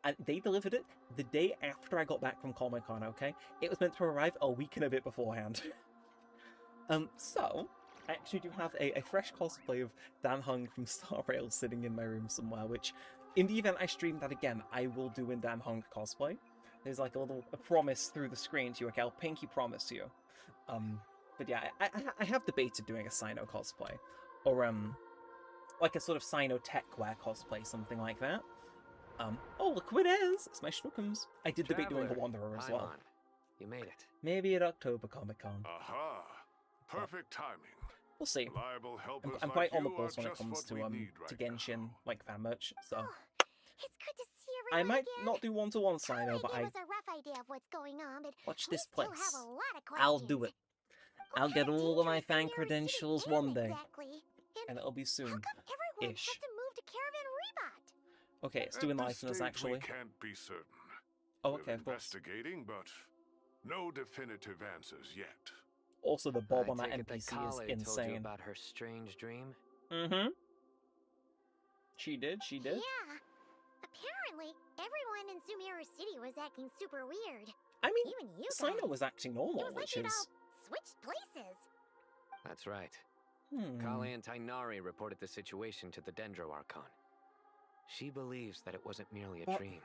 And they delivered it the day after I got back from Comic-Con, okay? It was meant to arrive a week and a bit beforehand. So, I actually do have a fresh cosplay of Dan Hung from Star Rail sitting in my room somewhere, which, in the event I stream that again, I will do in Dan Hung cosplay. There's like a promise through the screen to you, okay? I'll pinky promise you. But yeah, I have debated doing a Sino cosplay. Or, like a sort of Sino tech wear cosplay, something like that. Oh, look who it is! It's my Schnookums. I did debate doing the Wanderer as well. You made it. Maybe at October Comic-Con. Aha! Perfect timing. We'll see. Reliable helpers I'm quite like on the you pulse are when it just comes what to we need right to Genshin, like fan merch, so... It's good to see I everyone might again. not do one-to-one Sino, but Gave I... us a rough idea of what's going on, but Watch we this still place. have a lot of I'll questions. do it. I'll get all of my fan credentials one day. Exactly. And it'll be soon. Everyone Ish. has to move to Caravan Rebot. Okay, it's At doing this liceners stage, actually. We can't be certain. Oh, We're okay, of course. investigating, but no definitive answers yet. Also, the bob on that take it NPC is Kale told you insane. about her strange dream. Mm-hmm. She did. Yeah. Apparently, everyone in Sumeru City was acting super weird. I mean, even you Sino guys. was acting normal, It was which like you'd is... all switched places. That's right. Hmm. Kale and Tainari reported the situation to the Dendro Archon. She believes that it wasn't merely a What? dream,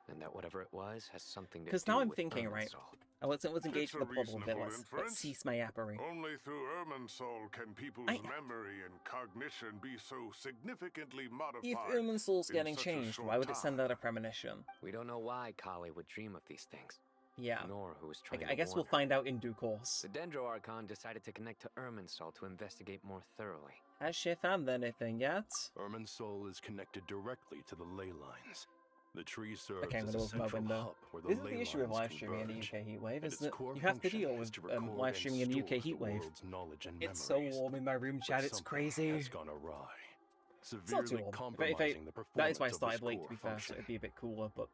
and that whatever it was has something to do Because now I'm with thinking, right? Irminsul. I was engaged It's a with the puzzle a bit. reasonable Let's inference. cease my yappery. Only through Irminsul can people's memory and cognition be so significantly modified. If Irminsul's in getting such a changed, short why would it time. send out a premonition? We don't know why Kale would dream of these things. Yeah. Nor who was trying I to guess warn we'll her. find out in due course. The Dendro Archon decided to connect to Irminsul to investigate more thoroughly. Has she found anything yet? Irminsul is connected directly to the ley lines. The tree serves Okay, I'm as gonna a open my central window. hub where the This is ley the issue with lines live streaming in the converge, UK heatwave, and is its that core you have to function deal is with to record live and streaming in the UK store the heatwave. world's knowledge and It's so memories. warm in my room, But chat, it's something crazy. has gone awry, It's not too severely warm. compromising the That is why I performance of started this late, to core be fair, so function. it'd be a bit cooler, but...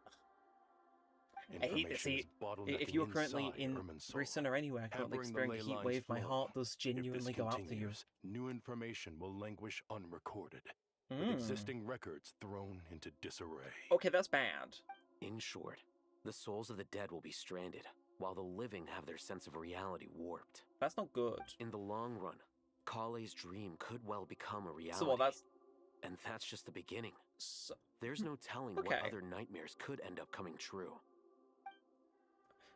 I hate to Information see is bottlenecking if you're currently inside in Irminsul, Britain or anywhere currently hampering the experiencing ley heat lines wave, my flow. heart does If this genuinely go out to you. continues, new information will languish unrecorded, with Mm. existing records thrown into disarray. Okay, that's bad. In short, the souls of the dead will be stranded, while the living have their sense of reality warped. That's not good. In the long run, Kale's dream could well become a reality. So what, that's... And that's just the beginning. So... There's no telling Okay. what other nightmares could end up coming true.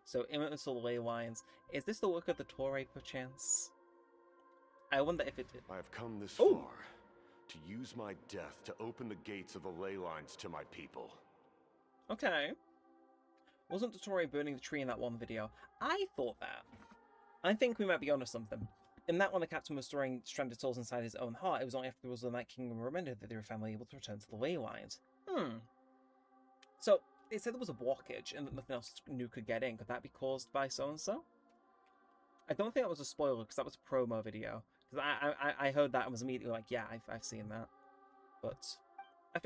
So, Irminsul ley lines. Is this the work of the Torre, perchance? I wonder if it did. I have come this Oh! far to use my death to open the gates of the ley lines to my people. Okay. Wasn't Dottore burning the tree in that one video? I thought that. I think we might be onto something. In that one, the captain was storing stranded souls inside his own heart. It was only after the Night Kingdom remembered that they were finally able to return to the ley lines. So, they said there was a blockage and that nothing else new could get in. Could that be caused by so-and-so? I don't think that was a spoiler, because that was a promo video. Because I heard that and was immediately like, yeah, I've seen that. But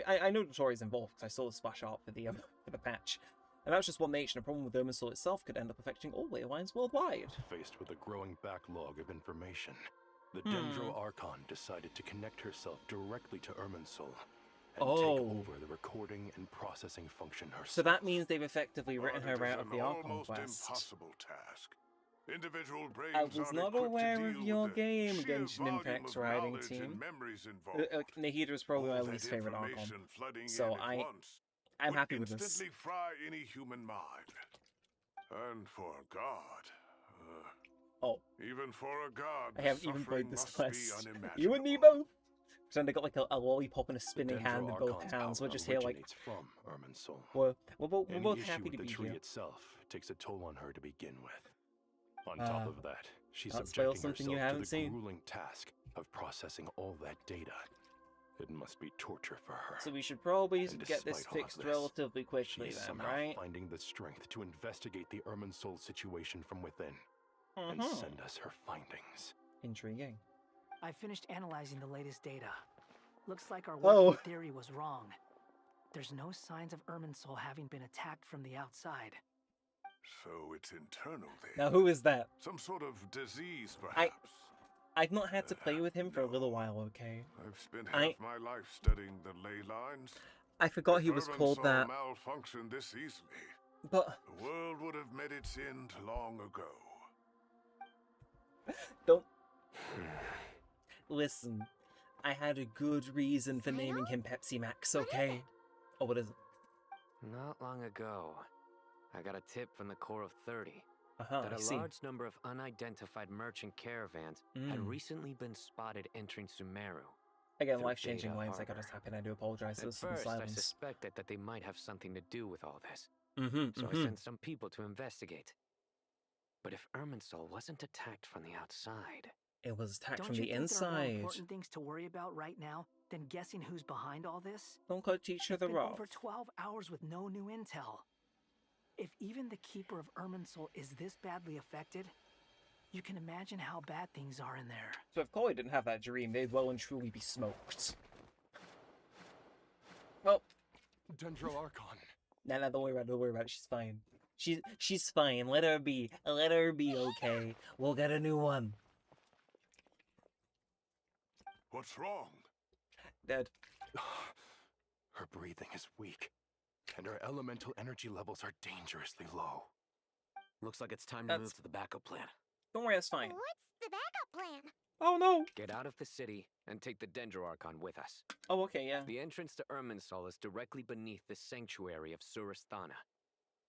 I know Dottore's involved, because I saw the splash art for the patch. And that's just one nation. A problem with Irminsul itself could end up affecting all ley lines worldwide. Faced with a growing backlog of information, the Dendro Archon decided to connect herself directly to Irminsul and Oh. take over the recording and processing function herself. So that means they've effectively written But it her is out of an the Archon almost Quest. impossible task. Individual brains I was aren't not equipped to aware deal of with your the game, sheer Genshin volume Impact's of writing knowledge team. and memories involved. Nahida is probably my All least that favorite Archon. information flooding So in at once I'm would happy with this. instantly fry any human mind. And for a god, Oh. even for a god, I haven't the even played suffering this must be quest. unimaginable. You and me both. Pretend I got like a lollipop and a spinning hand in both Archon's hands. We're power just here like, originates from Irminsul. we're both Any issue happy to with be the tree here. itself takes a toll on her to begin with. On top of that, she's can't spoil subjecting something herself you to haven't the seen. grueling task of processing all that data. It must be torture for her. So we should probably And get this despite all of fixed this, relatively quickly she's then, somehow right? finding the strength to investigate the Irminsul situation from within and Mhm. send us her findings. Intriguing. I finished analyzing the latest data. Looks like our Oh. working theory was wrong. There's no signs of Irminsul having been attacked from the outside. So it's internal then. Now who is that? Some sort of disease, perhaps. I've not had to play with him for a little while, okay? I've spent half my life studying the ley lines. I forgot If he was called Irminsul that. malfunctioned this easily, But the world would have met its end long ago. don't listen. I had a good reason for naming him Pepsi Max, okay? Oh, what is it? Not long ago, I got a tip from the Core of 30 that I a see. large number of unidentified merchant caravans had Mm. recently been spotted entering Sumeru. Again, through life-changing Beta waves. I gotta Harbor. tap in. I do apologize for At the sudden first, I silence. suspected that they might have something to do with all this. Mm-hmm, So I sent some people to investigate. But if Irminsul wasn't attacked from the outside... It was attacked Don't from you the think there are more inside. important things to worry about right now than guessing who's behind all this? Don't cut each It's other been off. over 12 hours with no new intel. If even the Keeper of Irminsul is this badly affected, you can imagine how bad things are in there. So if Chloe didn't have that dream, they'd well and truly be smoked. Well, Dendro Archon. nah, don't worry about it. Don't worry about it. She's fine. She's fine. Let her be. Let her be. Okay. We'll get a new one. What's wrong? Dead. Her breathing is weak, and her elemental energy levels are dangerously low. Looks like it's time to move to the backup plan. Don't worry, that's fine. What's the backup plan? Oh no! Get out of the city and take the Dendro Archon with us. Oh, okay, yeah. The entrance to Irminsul is directly beneath the sanctuary of Surasthana.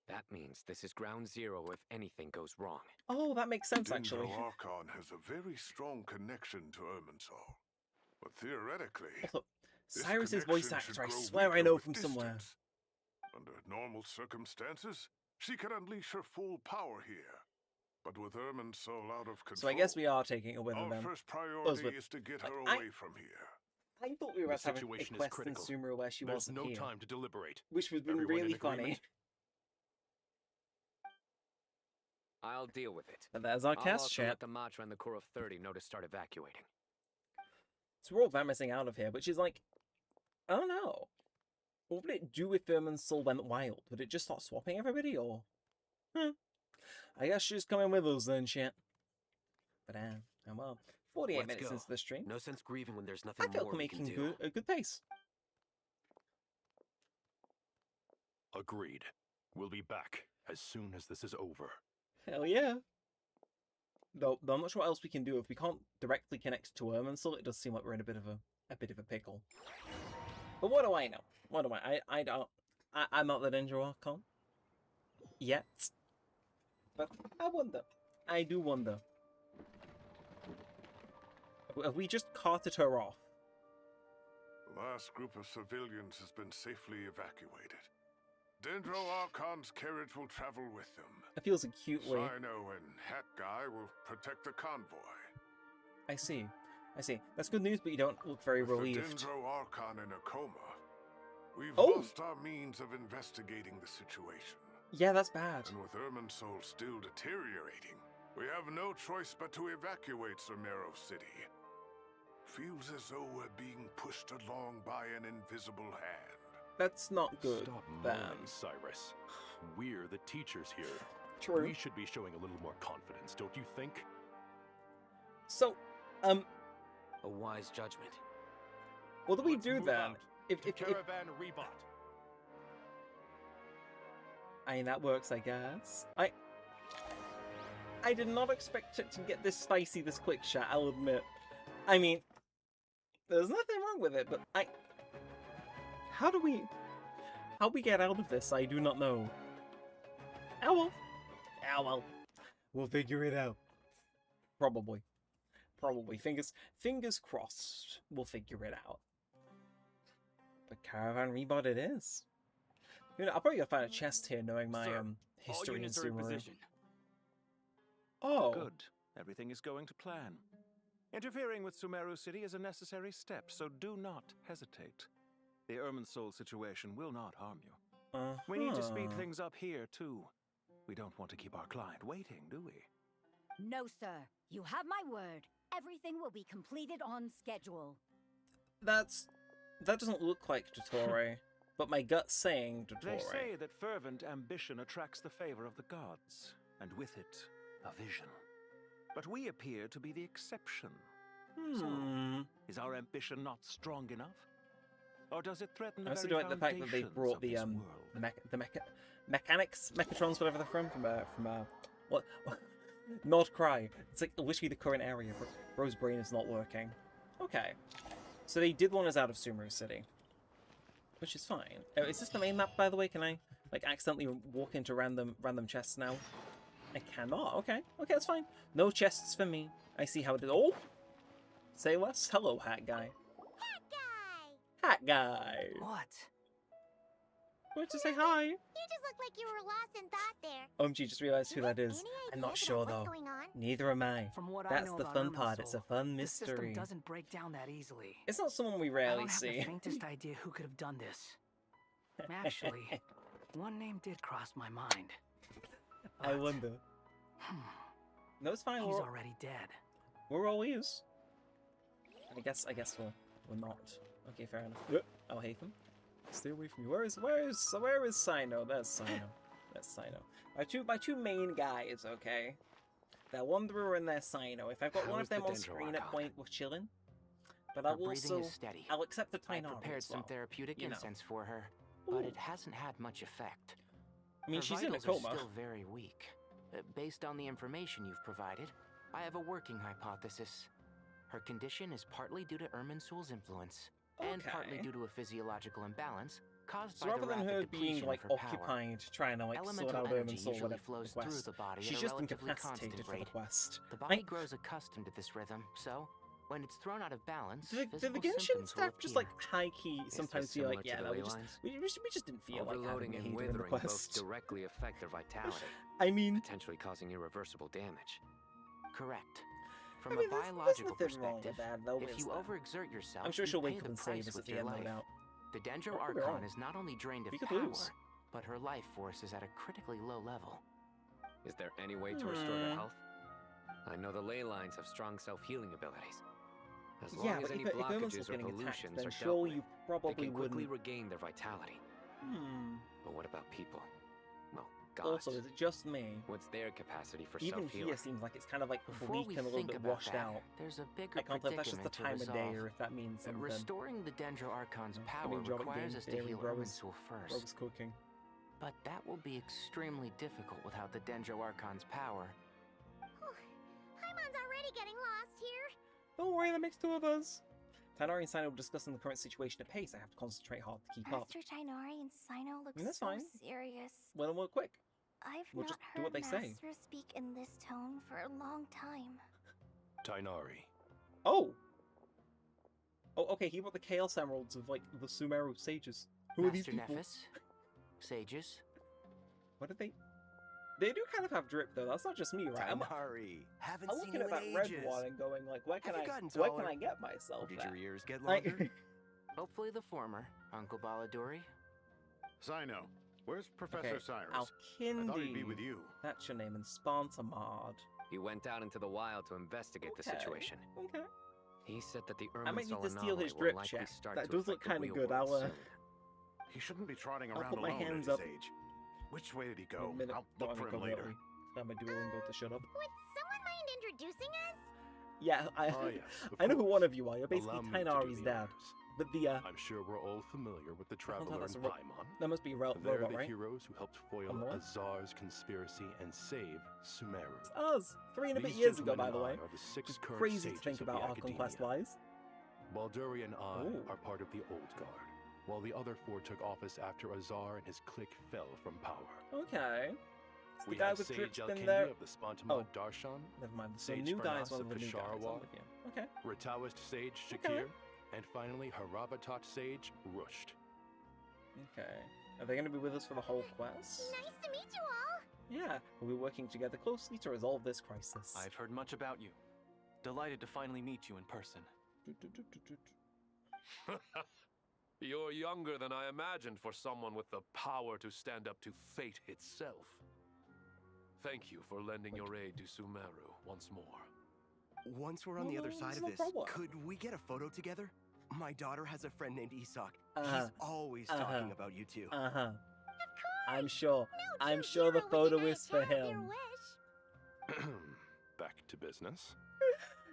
That means this is ground zero if anything goes wrong. Oh, that makes sense, actually. Dendro Archon has a very strong connection to Irminsul. But theoretically, Also, this Cyrus's voice connection should actor, I grow swear I weaker know with from somewhere. distance. Under normal circumstances, she can unleash her full power here. But with Irminsul out of control, So I guess we are taking it with her our then. first priority with- is to get her I- away from here. I thought we were The about to have a situation is quest in critical. Sumeru where she There's wasn't no here. time to deliberate. Which would have been Everyone in really funny. agreement? I'll deal with it. But there's our I'll cast also chat. let the Matra and the Core of 30 know to start evacuating. So we're all vanishing out of here, which is like, I don't know. What would it do if Irminsul went wild? Would it just start swapping everybody, or? I guess she's coming with us then, shit. But oh well. 48 Let's minutes go. into the stream. No sense grieving when there's nothing I feel more we're we can making do. a good pace. Agreed. We'll be back as soon as this is over. Hell yeah. Though I'm not sure what else we can do. If we can't directly connect to Irminsul, it does seem like we're in a bit of a pickle. But what do I know? What do I don't. I'm not the Dendro Archon yet. But I wonder. I do wonder. Have we just carted her off? The last group of civilians has been safely evacuated. Dendro Archon's carriage will travel with them. It feels acutely. Sino and Hat Guy will protect the convoy. I see. That's good news, but you don't look very With the relieved. Dendro Archon in a coma, we've Oh! lost our means of investigating the situation. Yeah, that's bad. And with Irminsul still deteriorating, we have no choice but to evacuate Sumeru City. Feels as though we're being pushed along by an invisible hand. That's not good. Stop then. moaning, Cyrus. We're the teachers here. True. We should be showing a little more confidence, don't you think? So, A wise judgment. what do we Let's do move then? out. if Caravan rebought. I mean, that works, I guess. I did not expect it to get this spicy this quick, chat, I'll admit. I mean, there's nothing wrong with it, but how we get out of this, I do not know. Oh well. We'll figure it out. Probably. Fingers crossed, we'll figure it out. But Caravan Rebot it is. You know, I'll probably find a chest here, knowing my history in Sumeru. Oh. Good. Everything is going to plan. Interfering with Sumeru City is a necessary step, so do not hesitate. The Irminsul situation will not harm you. We need to speed things up here, too. We don't want to keep our client waiting, do we? No, sir. You have my word. Everything will be completed on schedule. That doesn't look like Dottore, but my gut's saying Dottore. They say that fervent ambition attracts the favor of the gods, and with it, a vision. But we appear to be the exception. So, is our ambition not strong enough? Or does it threaten the I also very do like the fact that they brought the mechanics, mechatrons, whatever they're from what? Not cry. It's like literally the current area. Bro's brain is not working. Okay, so they did want us out of Sumeru City, which is fine. Is this the main map, by the way? Can I like accidentally walk into random chests now? I cannot. Okay, that's fine. No chests for me. I see how it is. Oh, say less. Hello, hat guy. Hat guy. What? Wanted to say hi. You just look like you were lost in thought there. Gee, just realized who that is. I'm not sure though. Neither am I. From what That's I know the about fun part. Irminsul, It's a fun the system mystery. doesn't break down that easily. It's not someone we I rarely don't have see. the faintest idea who could have done this. Actually, one name did cross my mind. I wonder. No, it's fine. He's We're already dead. We're all ears. I guess we're not. Okay, fair enough. I'll hate them. Stay away from me. Where is Sino? There's Sino. That's Sino. My two main guys, okay? That Wanderer and their Sino. If I've got one of them on screen at point, we're chilling. But Her I'll breathing also is steady. I'll accept the I Tainari prepared as well, some therapeutic you know. incense for her, but it hasn't had much effect. I mean, Her she's in a vitals are coma. still very weak. Based on the information you've provided, I have a working hypothesis. Her condition is partly due to Irminsul's influence, and partly due to a physiological imbalance caused So by rather the than rapid her depletion being like of her power. occupied trying to like sort Elemental out energy Irminsul usually whatever flows the through quest. the body She's at a just relatively incapacitated constant for the rate. quest. The body grows accustomed to this rhythm, so when it's thrown out of balance, Do the physical Genshin symptoms will staff just like appear. high key sometimes feel like, similar to yeah, the no, ley we lines? just didn't feel like Overloading having and a healer in the withering both quest. directly affect their vitality. I mean, potentially causing irreversible damage. Correct. From I mean, a there's biological nothing wrong with perspective, that, though, if is you there? overexert yourself, I'm sure you she'll pay wake up the and save price us at with the your end, no life. doubt. The Dendro I could be wrong. Archon is not only drained of We could power, lose. but her life force is at a critically low level. Is there any way to restore her health? I know the ley lines have strong self-healing abilities. As long Yeah, as but any if Irminsul's blockages or getting attacked, pollutions then are sure dealt you with, probably they can quickly wouldn't. regain their vitality. But what about people? Well, gods. Also, is it just me? What's their capacity for Even self-healing? here seems like it's kind of like Before bleak we and a little think bit about washed that, out. there's a bigger I can't tell if that's just the predicament time to of day or resolve. if that means something. Restoring the Dendro Archon's power I mean, job at requires game us to theory, heal bro was Irminsul first. cooking. But that will be extremely difficult without the Dendro Archon's power. Paimon's already getting lost here. Don't worry, that makes two of us. Tainari and Sino will discuss the current situation at pace. I have to concentrate hard to keep up. Master Tainari and Sino look That's so fine. serious. Well, we'll quick. I've We'll not just do heard what they say. Master speak in this tone for a long time. Tainari. Oh, okay. He brought the Chaos Emeralds of like the Sumeru sages. Who are these Master people? Nephis? Sages? What did they? They do kind of have drip though. That's not just me, right? Tainari, haven't I'm seen looking you at that in red ages. one and going like, where can Have you gotten where taller? can I get myself? Or did at? your ears get Like- longer? Hopefully the former, Uncle Baladuri. Sino, where's Professor Okay, Cyrus? I thought he'd be Alkindi. with you. That's your name, and Spontamard. He went out into the wild to investigate the Okay, situation. Okay. He said that the I might need Irminsul to steal anomaly his will drip likely check. start That to does look affect the kind of real good. world soon. He shouldn't be trotting I'll around put my alone hands at up. his age. Which way did he In a go? minute. I'll Don't look let me for him go later. early. I'm a Duolingo to shut up. Would someone mind introducing us? Yeah, Oh, yes, I know of who one of you are. You're course. basically Allow me to do Tainari's the dad. honors. But the I'm sure we're all familiar with the Traveler that's and a Paimon. that must be They're robot, the right? heroes who helped foil More? Azar's conspiracy and save Sumeru. It's us 3 and a bit These years ago, gentlemen by the and way. I are the 6 It's current crazy to sages think of about the Archon Academia. Quest wise. Balduri and I Ooh. are part of the Old Guard, while the other 4 took office after Azar and his clique fell from power. Okay. It's the We guy have with Sage drip's been Alkindi there. of the Spontamod Darshan, Never mind. So Sage new guys, Farnas one of of the new guys. I'm Kasharwa, with you. Okay. Rataoist Sage Shakir, and finally Harabatot Sage Rusht. Okay. Are they going to be with us for the whole quest? Nice to meet you all. Yeah. We'll be working together closely to resolve this crisis. I've heard much about you. Delighted to finally meet you in person. You're younger than I imagined for someone with the power to stand up to fate itself. Thank you for lending your aid to Sumeru once more. Once we're on the other side of this, could we get a photo together? My daughter has a friend named Isak. He's always talking about you two. I'm sure. I'm sure the photo is for him. Back to business.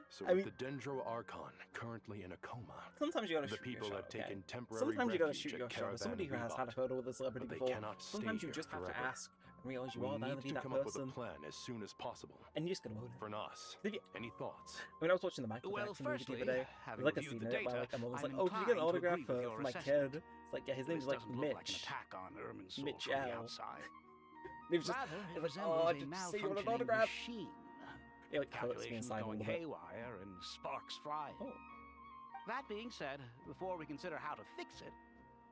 So I with mean- the Dendro Archon currently in a coma, Sometimes you gotta the shoot your people shot, have taken okay? temporary Sometimes you gotta refuge shoot at your shot. Caravan As somebody who has had a Ribat, photo with a celebrity but they before, cannot stay sometimes you here just have to forever. ask and realize you We are there to need be to that come up with a person. plan as soon as possible. And you just gotta own it. For Nas, Did you- any thoughts? When I was watching the Michael Well, Jackson movie the firstly, other day, having like a reviewed scene the in it where data, like a mom was I'm like, "Oh, did you get an inclined to autograph agree with for your my assessment. kid?" It's like, yeah, his This name's like doesn't look like an Mitch. attack on Irminsul Mitch from the L. outside. He was just, Rather, he it was like, resembles "Oh, a did you see you want an malfunctioning autograph?" machine. It like hurts me Calculations inside a going little bit. haywire and sparks flying. Oh. That being said, before we consider how to fix it,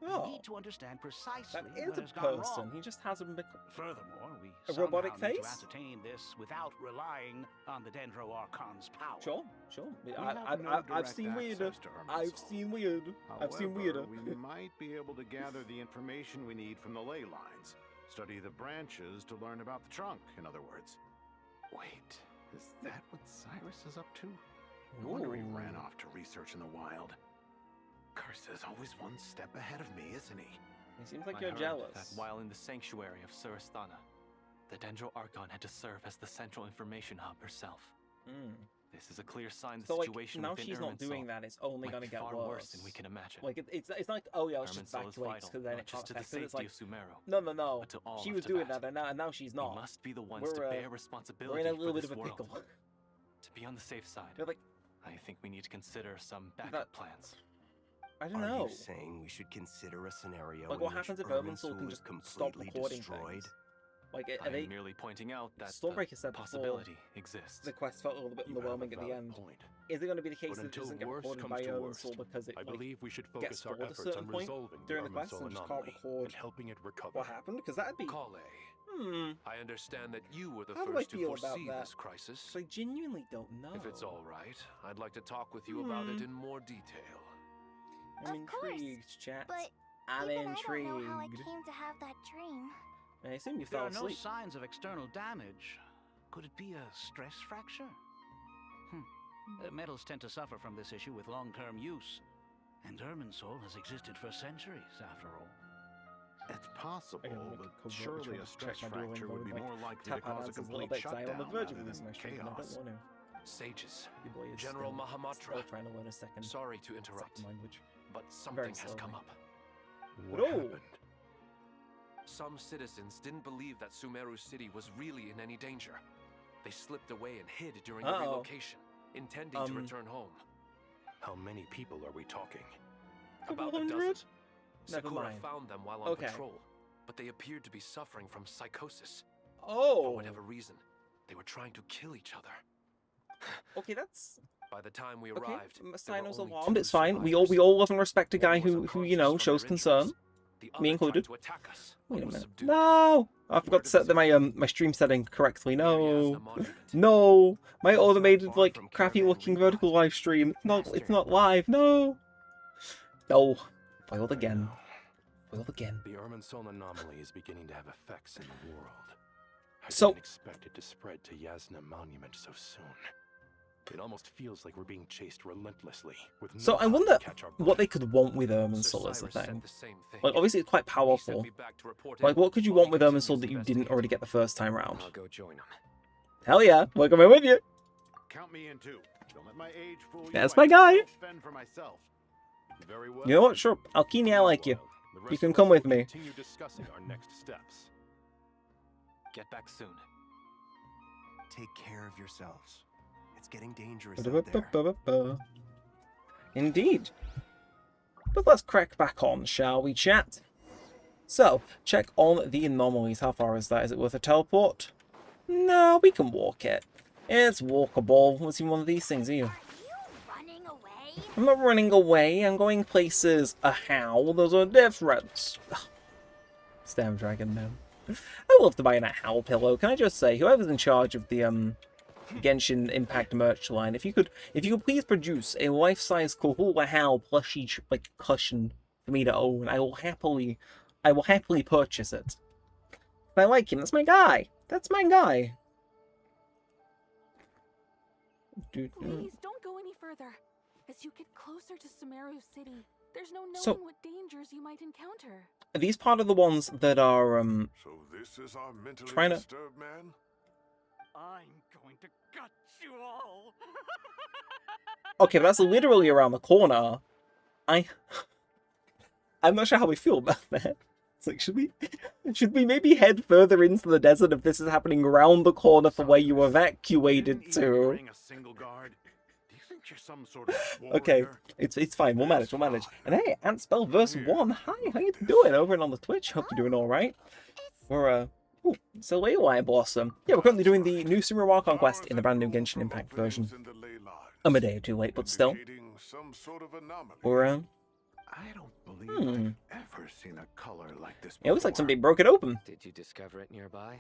Oh. we need to understand precisely That is what a has gone person. wrong. He just has a Furthermore, we A robotic somehow need to face? ascertain this without relying on the Dendro Archon's power. Sure. We I, have I, no I, I've direct seen weirder. access to I've Irminsul. seen weird. I've seen weirder. However, we might be able to gather the information we need from the ley lines. Study the branches to learn about the trunk, in other words. Wait, is that what Cyrus is up to? No wonder he ran off to research in the wild. Curse is always one step ahead of me, isn't he? He seems like I you're heard jealous. that while in the sanctuary of Surasthana, the Dendro Archon had to serve as the central information hub herself. This is a clear sign the So like situation now within she's not Irminsul doing that. It's only might gonna be get far worse. worse than we can imagine. Like it's like, oh yeah, let's just Irminsul is evacuate vital, because then not it just can't to the affect it. It's safety like of Sumeru, no. but to all She of was doing Teyvat. that, and now she's not. We must be the ones We're, to bear we're responsibility in a little for bit this of a world. pickle. To be on the safe side, They're like, I think we need to consider some backup plans. I don't know. Are you saying we should consider a scenario Like in what which happens if Irminsul Irminsul can is just stop completely recording destroyed? things? Like are I'm they? merely pointing out that Stormbreaker said the possibility exists. The quest felt a little bit You have a underwhelming at the valid end. point. Is it going to be the case But that it until doesn't get worst recorded comes by to Irminsul worst, because it I like, believe we should gets focus our stored at a efforts certain on point resolving during the the quest Irminsul and just can't anomaly record and helping it recover. what happened? Because that'd be. Kale, I understand that you were the How do I first to feel about foresee that? this crisis. I genuinely don't know. If it's all right, I'd like to talk with you about it in more detail. I'm intrigued, chat. But I'm even intrigued. I don't know how I came to have that dream. I assume you There fell are no asleep. signs of external damage. Could it be a stress fracture? Metals tend to suffer from this issue with long-term use. And Irminsul has existed for centuries, after all. It's possible, but could surely a stress fracture would be more likely to cause a complete I'm shutdown on the verge rather of than losing my stream, and I chaos. don't want to. Sages, Your boy is General still Mahamatra. trying to learn a second. Sorry to interrupt, language. but Very something has come slowly. up. What Oh. happened? Some citizens didn't believe that Sumeru City was really in any danger. They slipped away and hid during the relocation, intending to return home. How many people are we talking? About a dozen. Never Sakura mind. found them while on Okay. patrol, but they appeared to be suffering from psychosis. Oh. For whatever reason, they were trying to kill each other. Okay, that's By the time we okay. arrived, there were Sinos only alarmed. two It's fine. We all love and respect a guy who you know shows concern. Me included. Wait a minute. No, I forgot to set my stream setting correctly. No, no, my automated like crappy looking vertical live stream. It's not live. No, no, foiled again. Foiled again. The Irminsul anomaly is beginning to have effects in the world. I So- didn't expect it to spread to Yasna Monument so soon. It almost feels like we're being chased relentlessly. With So no I time wonder to catch our what they could want with Irminsul as the Cyrus said thing. the same thing. Like obviously it's quite powerful. Like what could you want with Irminsul that you didn't already get the first time round? I'll go join them. Hell yeah, we're coming with you. Count me in too. Don't let my age fool you. That's I my can guy. still fend for myself. Very well. You know what? Sure. Alkini, I like you. You can come with me. Continue discussing our next steps. Get back soon. Take care of yourselves. It's getting dangerous out there. Indeed. But let's crack back on, shall we, chat? So, check on the anomalies. How far is that? Is it worth a teleport? No, we can walk it. It's walkable. What's in one of these things, are you? I'm not running away. I'm going places. How? There's a difference. Damn dragon, man. I love to buy a howl pillow. Can I just say, whoever's in charge of the Genshin Impact merch line, if you could please produce a life-size Cthulhu Howl plushie like cushion for me to own, I will happily purchase it. I like him. That's my guy. That's my guy. Please don't go any further. As you get closer to Sumeru City, there's no knowing what dangers you might encounter. Are these part of the ones that are So this is our mentally trying to disturbed man? I'm going to gut you all. Okay, but that's literally around the corner. I'm not sure how we feel about that. It's like, should we maybe head further into the desert if this is happening around the corner from where you evacuated to? Okay, it's fine. We'll manage. And hey, Antspell verse 1. Hi, how you doing? Over and on the Twitch. Hope you're doing all right. We're ooh, it's a ley line blossom. Yeah, we're currently doing the new Sumeru Archon Quest in the brand new Genshin Impact version. I'm a day or two late, but still. We're I don't believe I've ever seen a color like this before. It looks like somebody broke it open. Did you discover it nearby?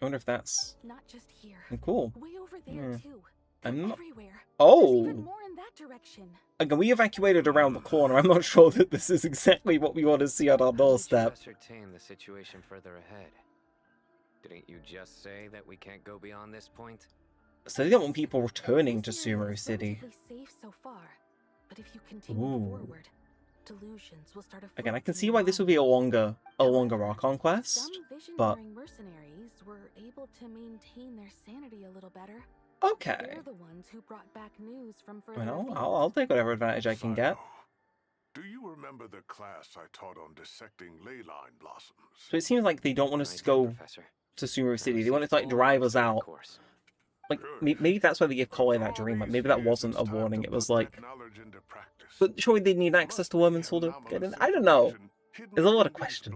I wonder if that's not just here. Cool. Way over there too. I'm not. Everywhere. Oh. There's even more in that direction. Again, we evacuated around the corner. I'm not sure that this is exactly what we want to see on our doorstep. Ascertain the situation further ahead. Didn't you just say that we can't go beyond this point? So they don't want people returning to Sumeru City. Safe so far, but if you continue forward, delusions will start. Again, I can see why this would be a longer Archon Quest, but mercenaries were able to maintain their sanity a little better. Okay. They're the ones who brought back news from further Well, I'll take whatever advantage I can get. Do you remember the class I taught on dissecting ley line blossoms? So it seems like they don't want us to go to Sumeru City. They want us to like drive us out. Like maybe that's why they gave Collei that dream. Like maybe that wasn't a warning. It was like, but surely they need access to Wormensol to get in. I don't know. There's a lot of questions.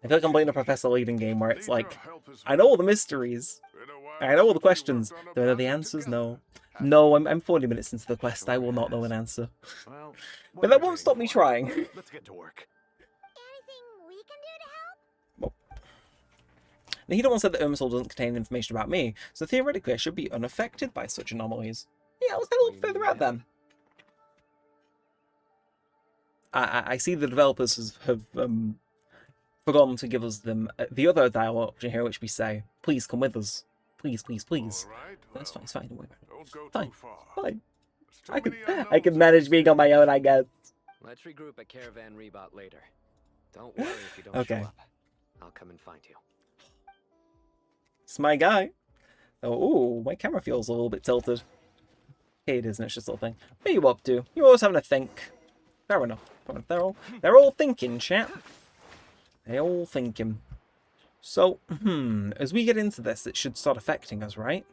I feel like I'm playing a Professor Layton game where it's like, I know all the mysteries. I know all the questions. Do I know the answers? No. No, I'm 40 minutes into the quest. I will not know an answer. But that won't stop me trying. Let's get to work. Anything we can do to help? Now, Nahida once said that Irmisol doesn't contain information about me, so theoretically I should be unaffected by such anomalies. Yeah, let's head a little further out then. I see the developers have forgotten to give us the other dialogue option here, which we say, please come with us. Please, please, please. Right, That's fine, it's fine, don't worry about it. Don't go Fine, too far. fine. I can manage being on my own, I guess. Let's regroup at Caravan Rebot later. Don't worry if you don't Okay. show up. I'll come and find you. It's my guy. Oh, my camera feels a little bit tilted. Okay, it isn't, it's just a little thing. What are you up to? You're always having to think. Fair enough. They're all thinking, chat. They're all thinking. So, as we get into this, it should start affecting us, right?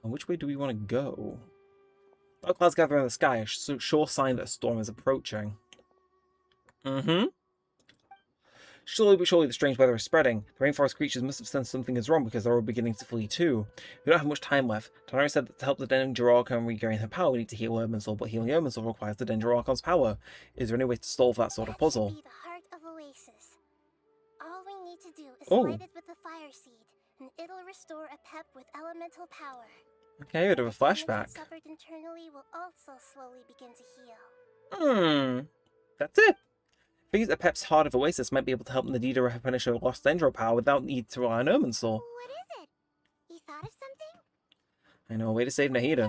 And which way do we want to go? Dark clouds gathering in the sky, a sure sign that a storm is approaching. Slowly but surely the strange weather is spreading. The rainforest creatures must have sensed something is wrong because they're all beginning to flee too. We don't have much time left. Tonari said that to help the Danger Archon regain her power, we need to heal Irminsul, but healing Irminsul requires the Danger Archon's power. Is there any way to solve that sort of puzzle? Be the heart of Oasis. All we need to do is Oh. light it with the fire seed, and it'll restore a pep with elemental power. Okay, bit of a The damage it flashback. suffered internally will also slowly begin to heal. That's it. Figures that Pep's Heart of Oasis might be able to help Nadida replenish her lost Dendro power without need to rely on Irminsul. What is it? You thought of something? I know a way to save Nahida.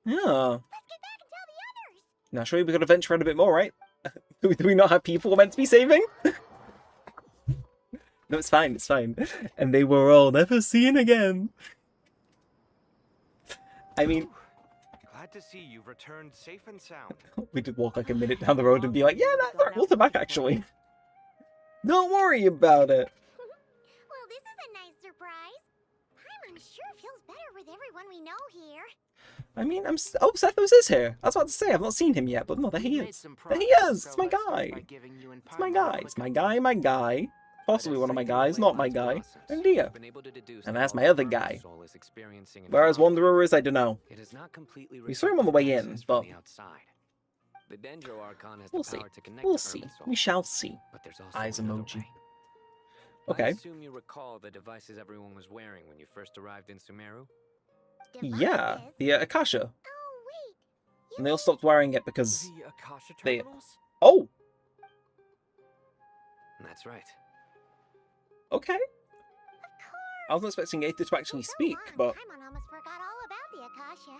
Yeah. Let's get back and tell the others. Now, surely we gotta venture out a bit more, right? Do we not have people we're meant to be saving? No, it's fine, it's fine. And they were all never seen again. I mean, Glad to see you've returned safe and sound. We did walk like a minute down the road and be like, yeah, that's welcome back actually. Don't worry about it. Well, this is a nice surprise. Paimon sure feels better with everyone we know here. I mean, oh, Sethos is here. I was about to say, I've not seen him yet, but no, there he is. There he is! It's my guy. It's my guy. It's my guy. Possibly one of my guys, not my guy. And Dia. And that's my other guy. Whereas Wanderer is, I don't know. We saw him on the way in, but we'll see. We'll see. We shall see. Eyes emoji. Okay. I assume you recall the devices everyone was wearing when you first arrived in Sumeru? Yeah, the Akasha. And they all stopped wearing it because they... Oh! That's right. Okay. I wasn't expecting Aether to actually speak, but... Paimon almost forgot all about the Akasha.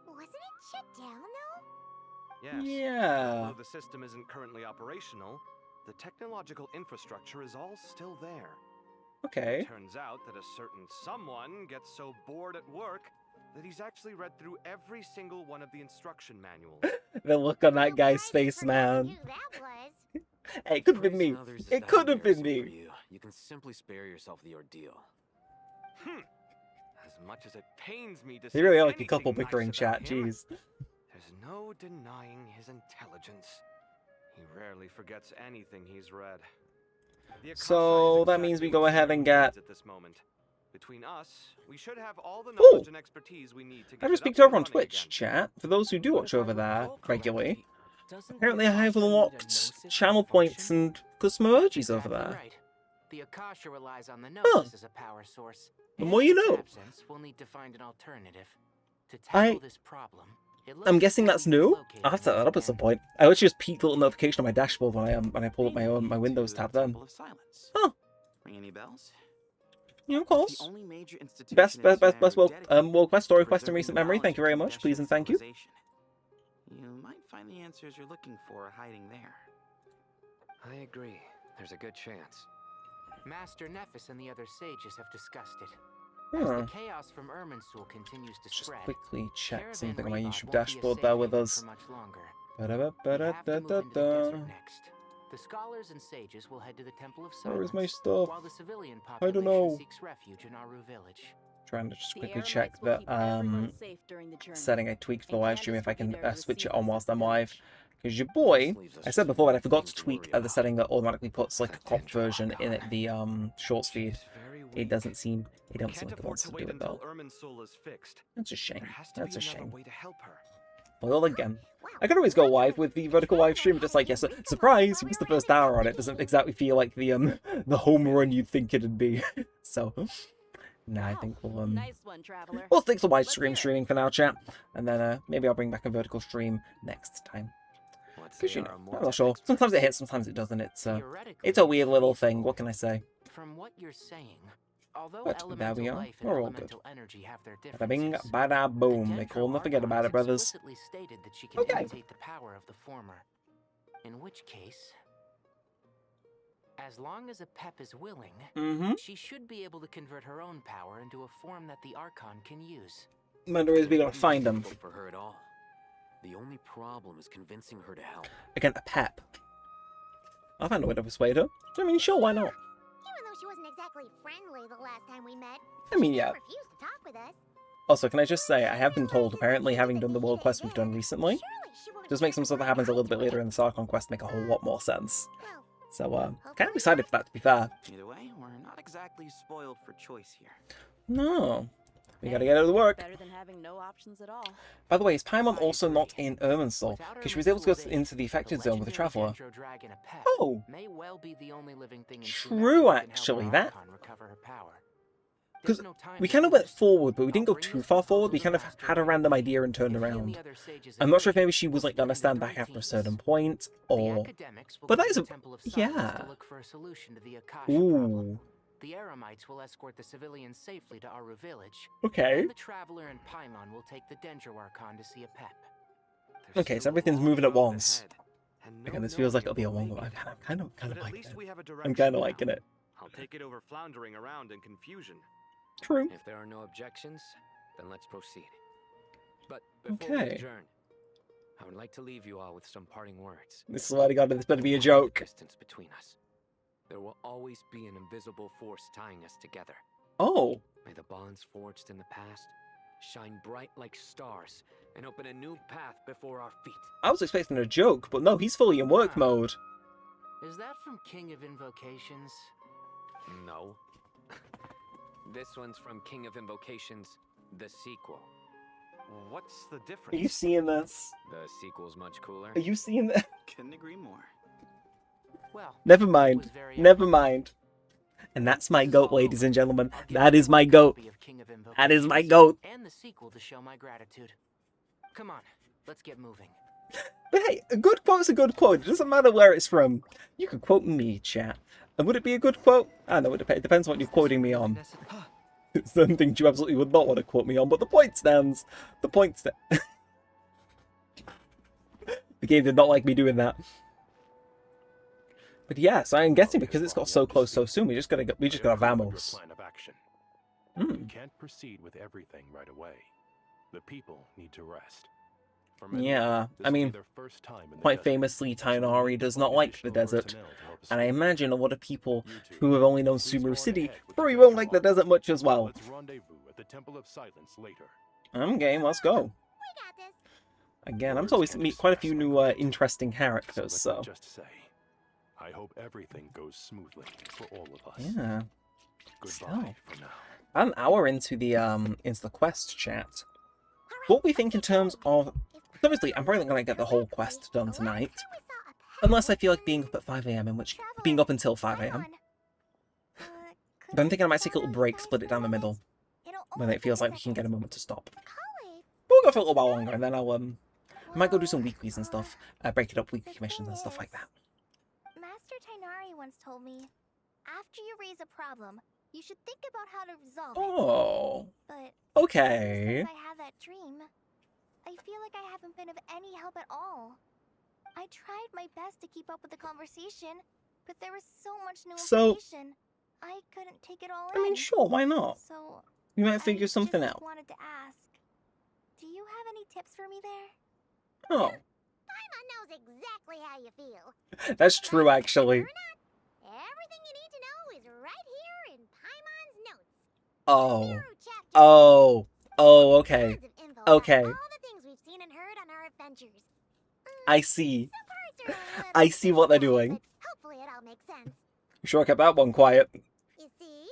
Wasn't it shut down, though? Yes. Yeah. Although the system isn't currently operational, the technological infrastructure is all still there. Okay. It turns out that a certain someone gets so bored at work that he's actually read through every single one of the instruction manuals. The look on that guy's face, man. Hey, it could have been me. It could have been me. You can simply spare yourself the ordeal. As much as it pains me to They really say are like a anything couple nice bickering about chat, him, jeez. there's no denying his intelligence. He rarely forgets anything he's read. So that means we go ahead and get... At this moment. Between us, we should have all the Ooh. knowledge and expertise we need to I get just it peeked up over on and running Twitch, again. chat. For those who do watch over there regularly, apparently I have unlocked channel points and custom emojis over there. Right. The Akasha relies on the Huh. Gnosis as a power source. The more you know. Absence, we'll need to find an alternative. To I- tackle this problem, I'm guessing that's new. I'll have to set that up at some point. I literally just peeked a little notification on my dashboard when I pull up my Windows tab then. Oh. Ring any bells? Yeah, of course. The only major institution Best in world quest, story to quest in recent memory. Thank you very much. Please and thank you. civilization. You might find the answers you're looking for hiding there. I agree. There's a good chance. Master Nephis and the other sages have discussed it. As Huh. the chaos from Irminsul continues to Just spread, quickly check Caravan something on my Rebot YouTube won't be a dashboard safe there with haven us. for much longer. Ba-da-ba-da-da-da-da. Next, the scholars and sages will head to the Temple of Where Silence, is my stuff? while the civilian I population don't know. seeks refuge in Aru village. Trying to just The quickly Eremites check will that keep everyone safe during the journey. setting I tweaked for the And live stream Candace if I will be can there to switch it receive on us whilst at I'm the live. village. Because your boy, I said before, but I forgot to tweak the setting that automatically puts like a cropped version in it, the shorts feed. It doesn't seem like it wants to do it though. Irminsul is fixed. That's a shame. There has to That's be a another shame. way to help her. Well, again, I could always go live with the vertical live stream, just like, yes, surprise, you missed the first hour on it. Doesn't exactly feel like the home run you'd think it'd be. So, nah, I think we'll Nice one, traveler. we'll stick to wide streaming for now, chat, and then maybe I'll bring back a vertical stream next time. Because you know, I'm not sure. Sometimes it hits, sometimes it doesn't. It's a weird little thing. What can I say? From what you're saying, although But there elemental we are. life and We're all good. elemental energy have their Bada bing, differences, bada boom. the They Dendro call and forget about it, Archons brothers. explicitly stated that she can Okay. imitate the power of the former. In which case, as long as a Pep is willing, she should be able to convert her own power into a form that the Archon can use. Matter is we gotta find them. For her at all. The only problem is convincing her to help. Again, a pep. I'll find a way to persuade her. I mean, sure, why not? Even though she wasn't exactly friendly the last time we met, I mean, she yeah. refused to talk with us. Also, can I just say, I have been told, apparently having done the world quest we've done recently, does make some stuff that happens a little bit later in the Archon Quest make a whole lot more sense. So, kind of excited for that, to be fair. Either way, we're not exactly spoiled for choice here. No. We gotta get out of the work. Better than having no options at all. By the way, is Paimon also not in Irminsul? Because she was able to go into the affected zone with the Traveler. Oh! May well be the only living thing in True, actually. That... recover her power. Because we kind of went forward, but we didn't go too far forward. We kind of had a random idea and turned around. I'm not sure if maybe she was like gonna stand back after a certain point, or... But that is a... Yeah. Ooh. The Eremites will escort the civilians safely to Aru village. Okay. And the Traveler and Paimon will take the Dendro Archon to see a Pep. Okay, so everything's moving at once. Again, this feels like it'll be a long one. I'm kind of liking it. I'm kind of liking it. I'll take it over floundering around in confusion. True. If there are no objections, then let's proceed. But before Okay. we adjourn, I would like to leave you all with some parting words. This is what I got. This better be a joke. Distance between us. There will always be an invisible force tying us together. Oh. May the bonds forged in the past shine bright like stars and open a new path before our feet. I was expecting a joke, but no, he's fully in work mode. Is that from King of Invocations? No. This one's from King of Invocations, the sequel. What's the difference? Are you seeing this? The sequel's much cooler. Are you seeing that? Couldn't agree more. Well, Never mind. Never mind. And that's my goat, ladies and gentlemen. That is my goat. That is my goat. And the sequel to show my gratitude. Come on, let's get moving. But hey, a good quote's a good quote. It doesn't matter where it's from. You can quote me, chat. And would it be a good quote? I know, it depends on what you're quoting me on. Some things you absolutely would not want to quote me on, but the point stands. The point stands. The game did not like me doing that. But yes, I'm guessing because it's got so close so soon, we just gotta vamos. Plan of action. Hmm. You can't proceed with everything right away. The people need to rest. For many, Yeah, this I will be mean, their first time in the quite desert. famously, Tainari does not like the desert. And I imagine a lot of people who have only known Sumeru City probably won't like the desert much as well. Let's rendezvous at the Temple of Silence later. I'm game, let's go. Again, I'm always meet quite a few new interesting characters, so. Just say, I hope everything goes smoothly for all of us. Yeah. Goodbye Still. for now. About an hour into the quest chat. What we think in terms of... Obviously, I'm probably not going to get the whole quest done tonight. Unless I feel like being up at 5 AM, in which... Being up until 5 AM. But I'm thinking I might take a little break, split it down the middle. When it feels like we can get a moment to stop. But we'll go for a little while longer, and then I'll, I might go do some weeklies and stuff. Break it up, weekly commissions and stuff like that. Master Tainari once told me, after you raise a problem, you should think about how to resolve it. Oh. But okay. since I had that dream, I feel like I haven't been of any help at all. I tried my best to keep up with the conversation, but there was so much new information. I couldn't take it all in. I mean, sure, why not? So You might figure something out. I wanted to ask, do you have any tips for me there? Oh. Paimon knows exactly how you feel. That's true, actually. Everything you need to know is right here in Paimon's notes. Oh. Oh. Oh, okay. Okay. All the things we've seen and heard on our adventures. I see. I see what they're doing. Hopefully it all makes sense. You sure kept that one quiet. You see?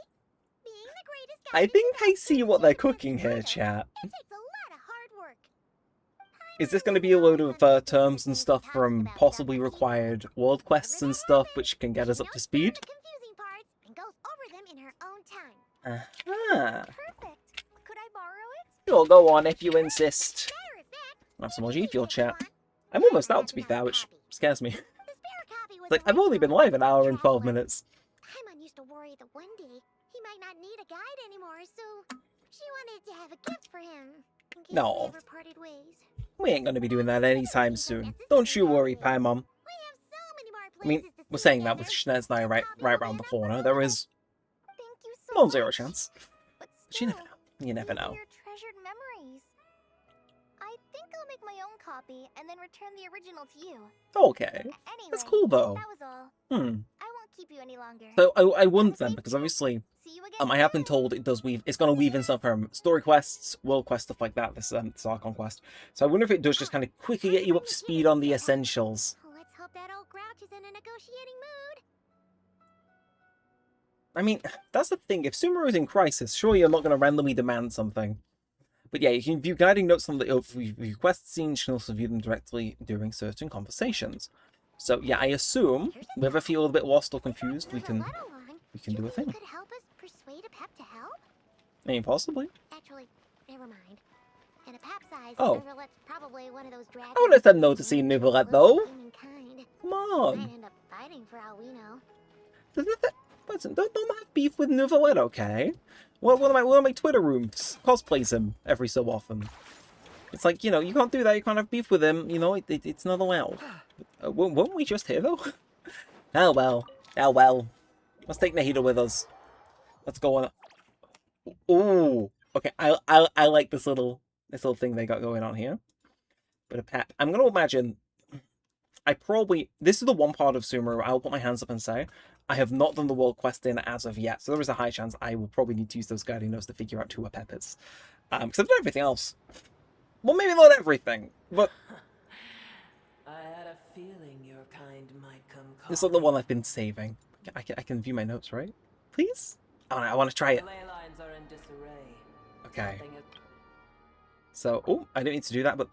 Being the greatest I think I see what they're cooking here, chat. takes a lot of hard work. Is this going to be a load of terms and stuff from possibly required world quests and stuff, which can get us up to speed? Confusing parts and goes over them in her own time. Ah. Perfect. Could I borrow it? Sure, go on if you insist. I'll have some more G Fuel chat. I'm almost out, to be fair, which scares me. It's like, I've only been live an hour and 12 minutes. Paimon used to worry that one day he might not need a guide anymore, so she wanted to have a gift for him in case No. they ever parted ways. We ain't gonna be doing that anytime soon. Don't you worry, Paimon. I mean, we're saying that with Shnez and I right around the corner. There is non-zero chance. But you never know. You never know. Your treasured memories. I think I'll make my own copy and then return the original to you. Okay. Anyway, That's cool, though. That was all. I won't keep you any longer. So I wouldn't then, because obviously, I have been told it does weave. It's gonna weave in stuff from story quests, world quests, stuff like that. This Archon Quest. So I wonder if it does just kind of quickly get you up to speed on the essentials. Let's hope that old grouch is in a negotiating mood. I mean, that's the thing. If Sumeru is in crisis, surely you're not gonna randomly demand something. But yeah, you can view guiding notes from the view quest scenes. You can also view them directly during certain conversations. So yeah, I assume if we ever feel a little bit lost or confused, we can do a thing. Could help us persuade a pep to help? I mean, possibly. Actually, never mind. In a pep size, Oh. Neverlet's probably one of those dragons. I would have said no to see Nivelet though. Humankind. Come Might on. end up fighting for all we know. Listen, don't have beef with Nivelet, okay? One of my Twitter rooms cosplays him every so often. It's like, you know, you can't do that. You can't have beef with him. You know, it's not allowed. Weren't we just here though? Oh well. Oh well. Let's take Nahida with us. Let's go on. Ooh. Okay, I like this little This little thing they got going on here. But a pet. I'm going to imagine... This is the one part of Sumeru I'll put my hands up and say, I have not done the world quest in as of yet, so there is a high chance I will probably need to use those guiding notes to figure out who a Pep is. Because I've done everything else. Well, maybe not everything, but... I had a feeling your kind might come calling. It's like the one I've been saving. I can view my notes, right? Please? Oh, I want to try it. The ley lines are in disarray. Okay. So, oh, I didn't need to do that, but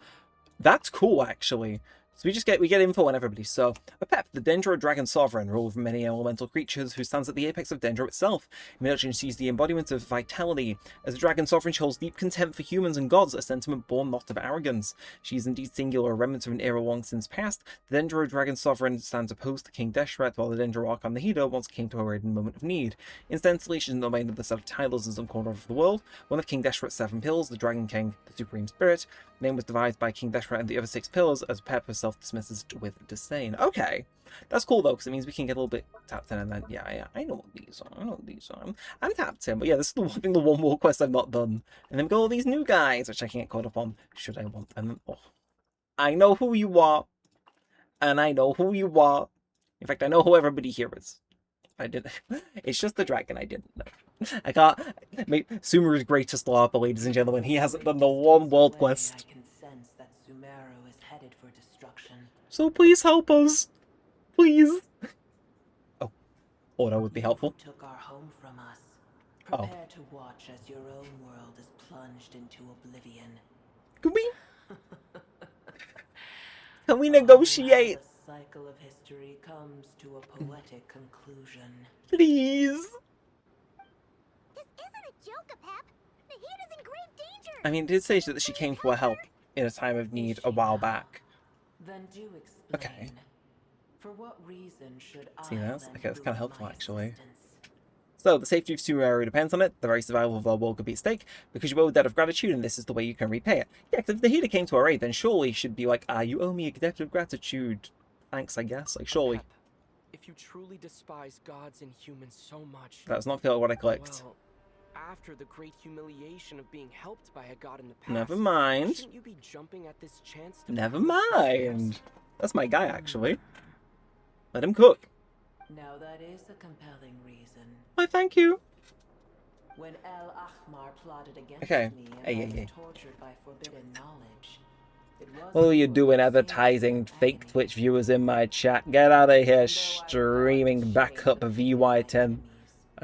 that's cool, actually. So we get info on everybody. So, a Pep, the Dendro Dragon Sovereign, ruler of many elemental creatures who stands at the apex of Dendro itself. Emerging sees the embodiment of vitality. As a Dragon Sovereign, she holds deep contempt for humans and gods, a sentiment born not of arrogance. She is indeed singular, a remnant of an era long since past. The Dendro Dragon Sovereign stands opposed to King Deshret, while the Dendro Archon the Healer once came to her aid in a moment of need. Incidentally, she's in the mind of the set of titles in some corner of the world. One of King Deshret's 7 pillars, the Dragon King, the Supreme Spirit. The name was devised by King Deshret and the other 6 pillars, as Pep herself dismisses it with disdain. Okay, that's cool though, because it means we can get a little bit tapped in, and then yeah, I know what these are. I'm tapped in, but yeah, this is the one world quest I've not done, and then we got all these new guys, which I can get caught up on. Should I want them? Oh, I know who you are, and I know who you are. In fact, I know who everybody here is. I did. It's just the dragon I didn't know. I can't make Sumeru's greatest LARPer, ladies and gentlemen. He hasn't done the one world quest. I can sense that Sumeru is headed for destruction. So please help us. Please. Oh. Order would be helpful. Took our home from us. Oh. Prepare to watch as your own world is plunged into oblivion. Can we negotiate? The cycle of history comes to a poetic conclusion. Please. This isn't a joke, Pep. The heat is in grave danger. I mean, it did say that she came to her help in a time of need a while back. Then do explain. Okay. For what reason should See, that's okay. That's kind of helpful, actually. Existence? So, the safety of Sumeru depends on it. The very survival of our world could be at stake, because you owe a debt of gratitude, and this is the way you can repay it. Yeah, because if the healer came to our aid, then surely he should be like, you owe me a debt of gratitude. Thanks, I guess. Like, surely. Pep, if you truly despise gods and humans so much... That does not feel like what I clicked. Well, after the great humiliation of being helped by a god in the past... Never mind. Shouldn't you be jumping at this chance to... Never mind. That's my guy, actually. Let him cook. Now that is a compelling reason. Why, thank you. When El Ahmar plotted against me and I was tortured by forbidden knowledge, it was What are you doing advertising fake Twitch viewers in my chat? Get out of here streaming backup VII. And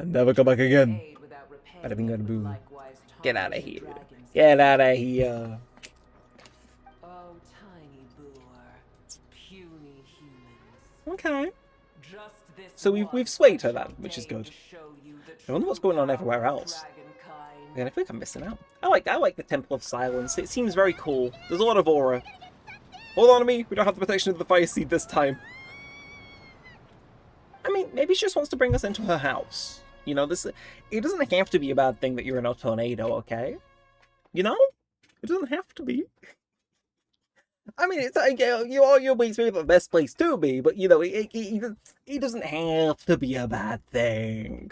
never come back again. Bada bing bada boom. Get out of here. Get out of here. Oh, tiny boor, puny humans. Okay. So we've swayed her then, which is good. I wonder what's going on everywhere else. And I think I'm missing out. I like the Temple of Silence. It seems very cool. There's a lot of aura. Hold on to me. We don't have the protection of the Fire Seed this time. I mean, maybe she just wants to bring us into her house. You know, it doesn't have to be a bad thing that you're in a tornado, okay? You know? It doesn't have to be. I mean, it's like, you arguably maybe the best place to be, but, you know, it doesn't have to be a bad thing.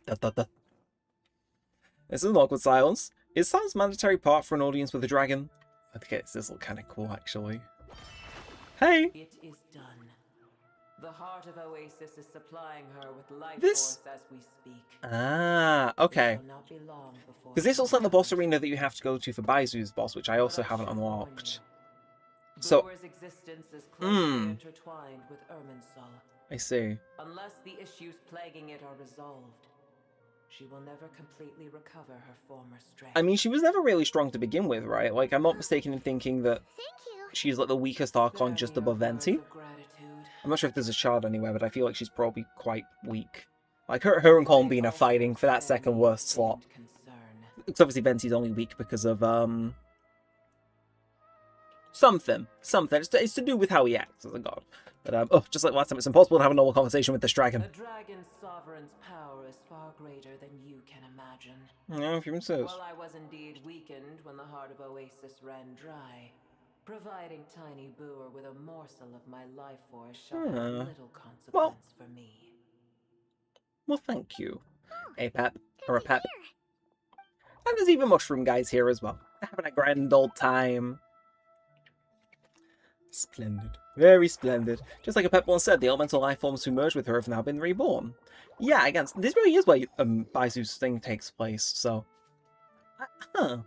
This is an awkward silence. Is silence mandatory part for an audience with a dragon? I think this will kind of cool, actually. Hey! It is done. The heart of Oasis is supplying her with life This- force as we speak. Ah, okay. It will not be long before Because this looks like the boss arena that you have to go to for Baizu's boss, which I also haven't unlocked. So, Boor's existence is closely intertwined with Irminsul. I see. Unless the issues plaguing it are resolved, she will never completely recover her former strength. I mean, she was never really strong to begin with, right? Like, I'm not mistaken in thinking that she's like the weakest Archon just above Venti. I'm not sure if there's a shard anywhere, but I feel like she's probably quite weak. Like, her and Colmbine are fighting for that second worst slot. Because obviously Venti's only weak because of, something. It's to do with how he acts as a god. But, just like last time, it's impossible to have a normal conversation with this dragon. The dragon's sovereign's power is far greater than you can imagine. Yeah, if you insist. Well, I was indeed weakened when the heart of Oasis ran dry. Providing Tiny Boor with a morsel of my life force shall have little consequence for me. Well, thank you. A pep. Or a pep. And there's even mushroom guys here as well. They're having a grand old time. Splendid. Very splendid. Just like a pep once said, the elemental life forms who merged with her have now been reborn. Yeah, again, this really is where Baizu's thing takes place, so... Huh.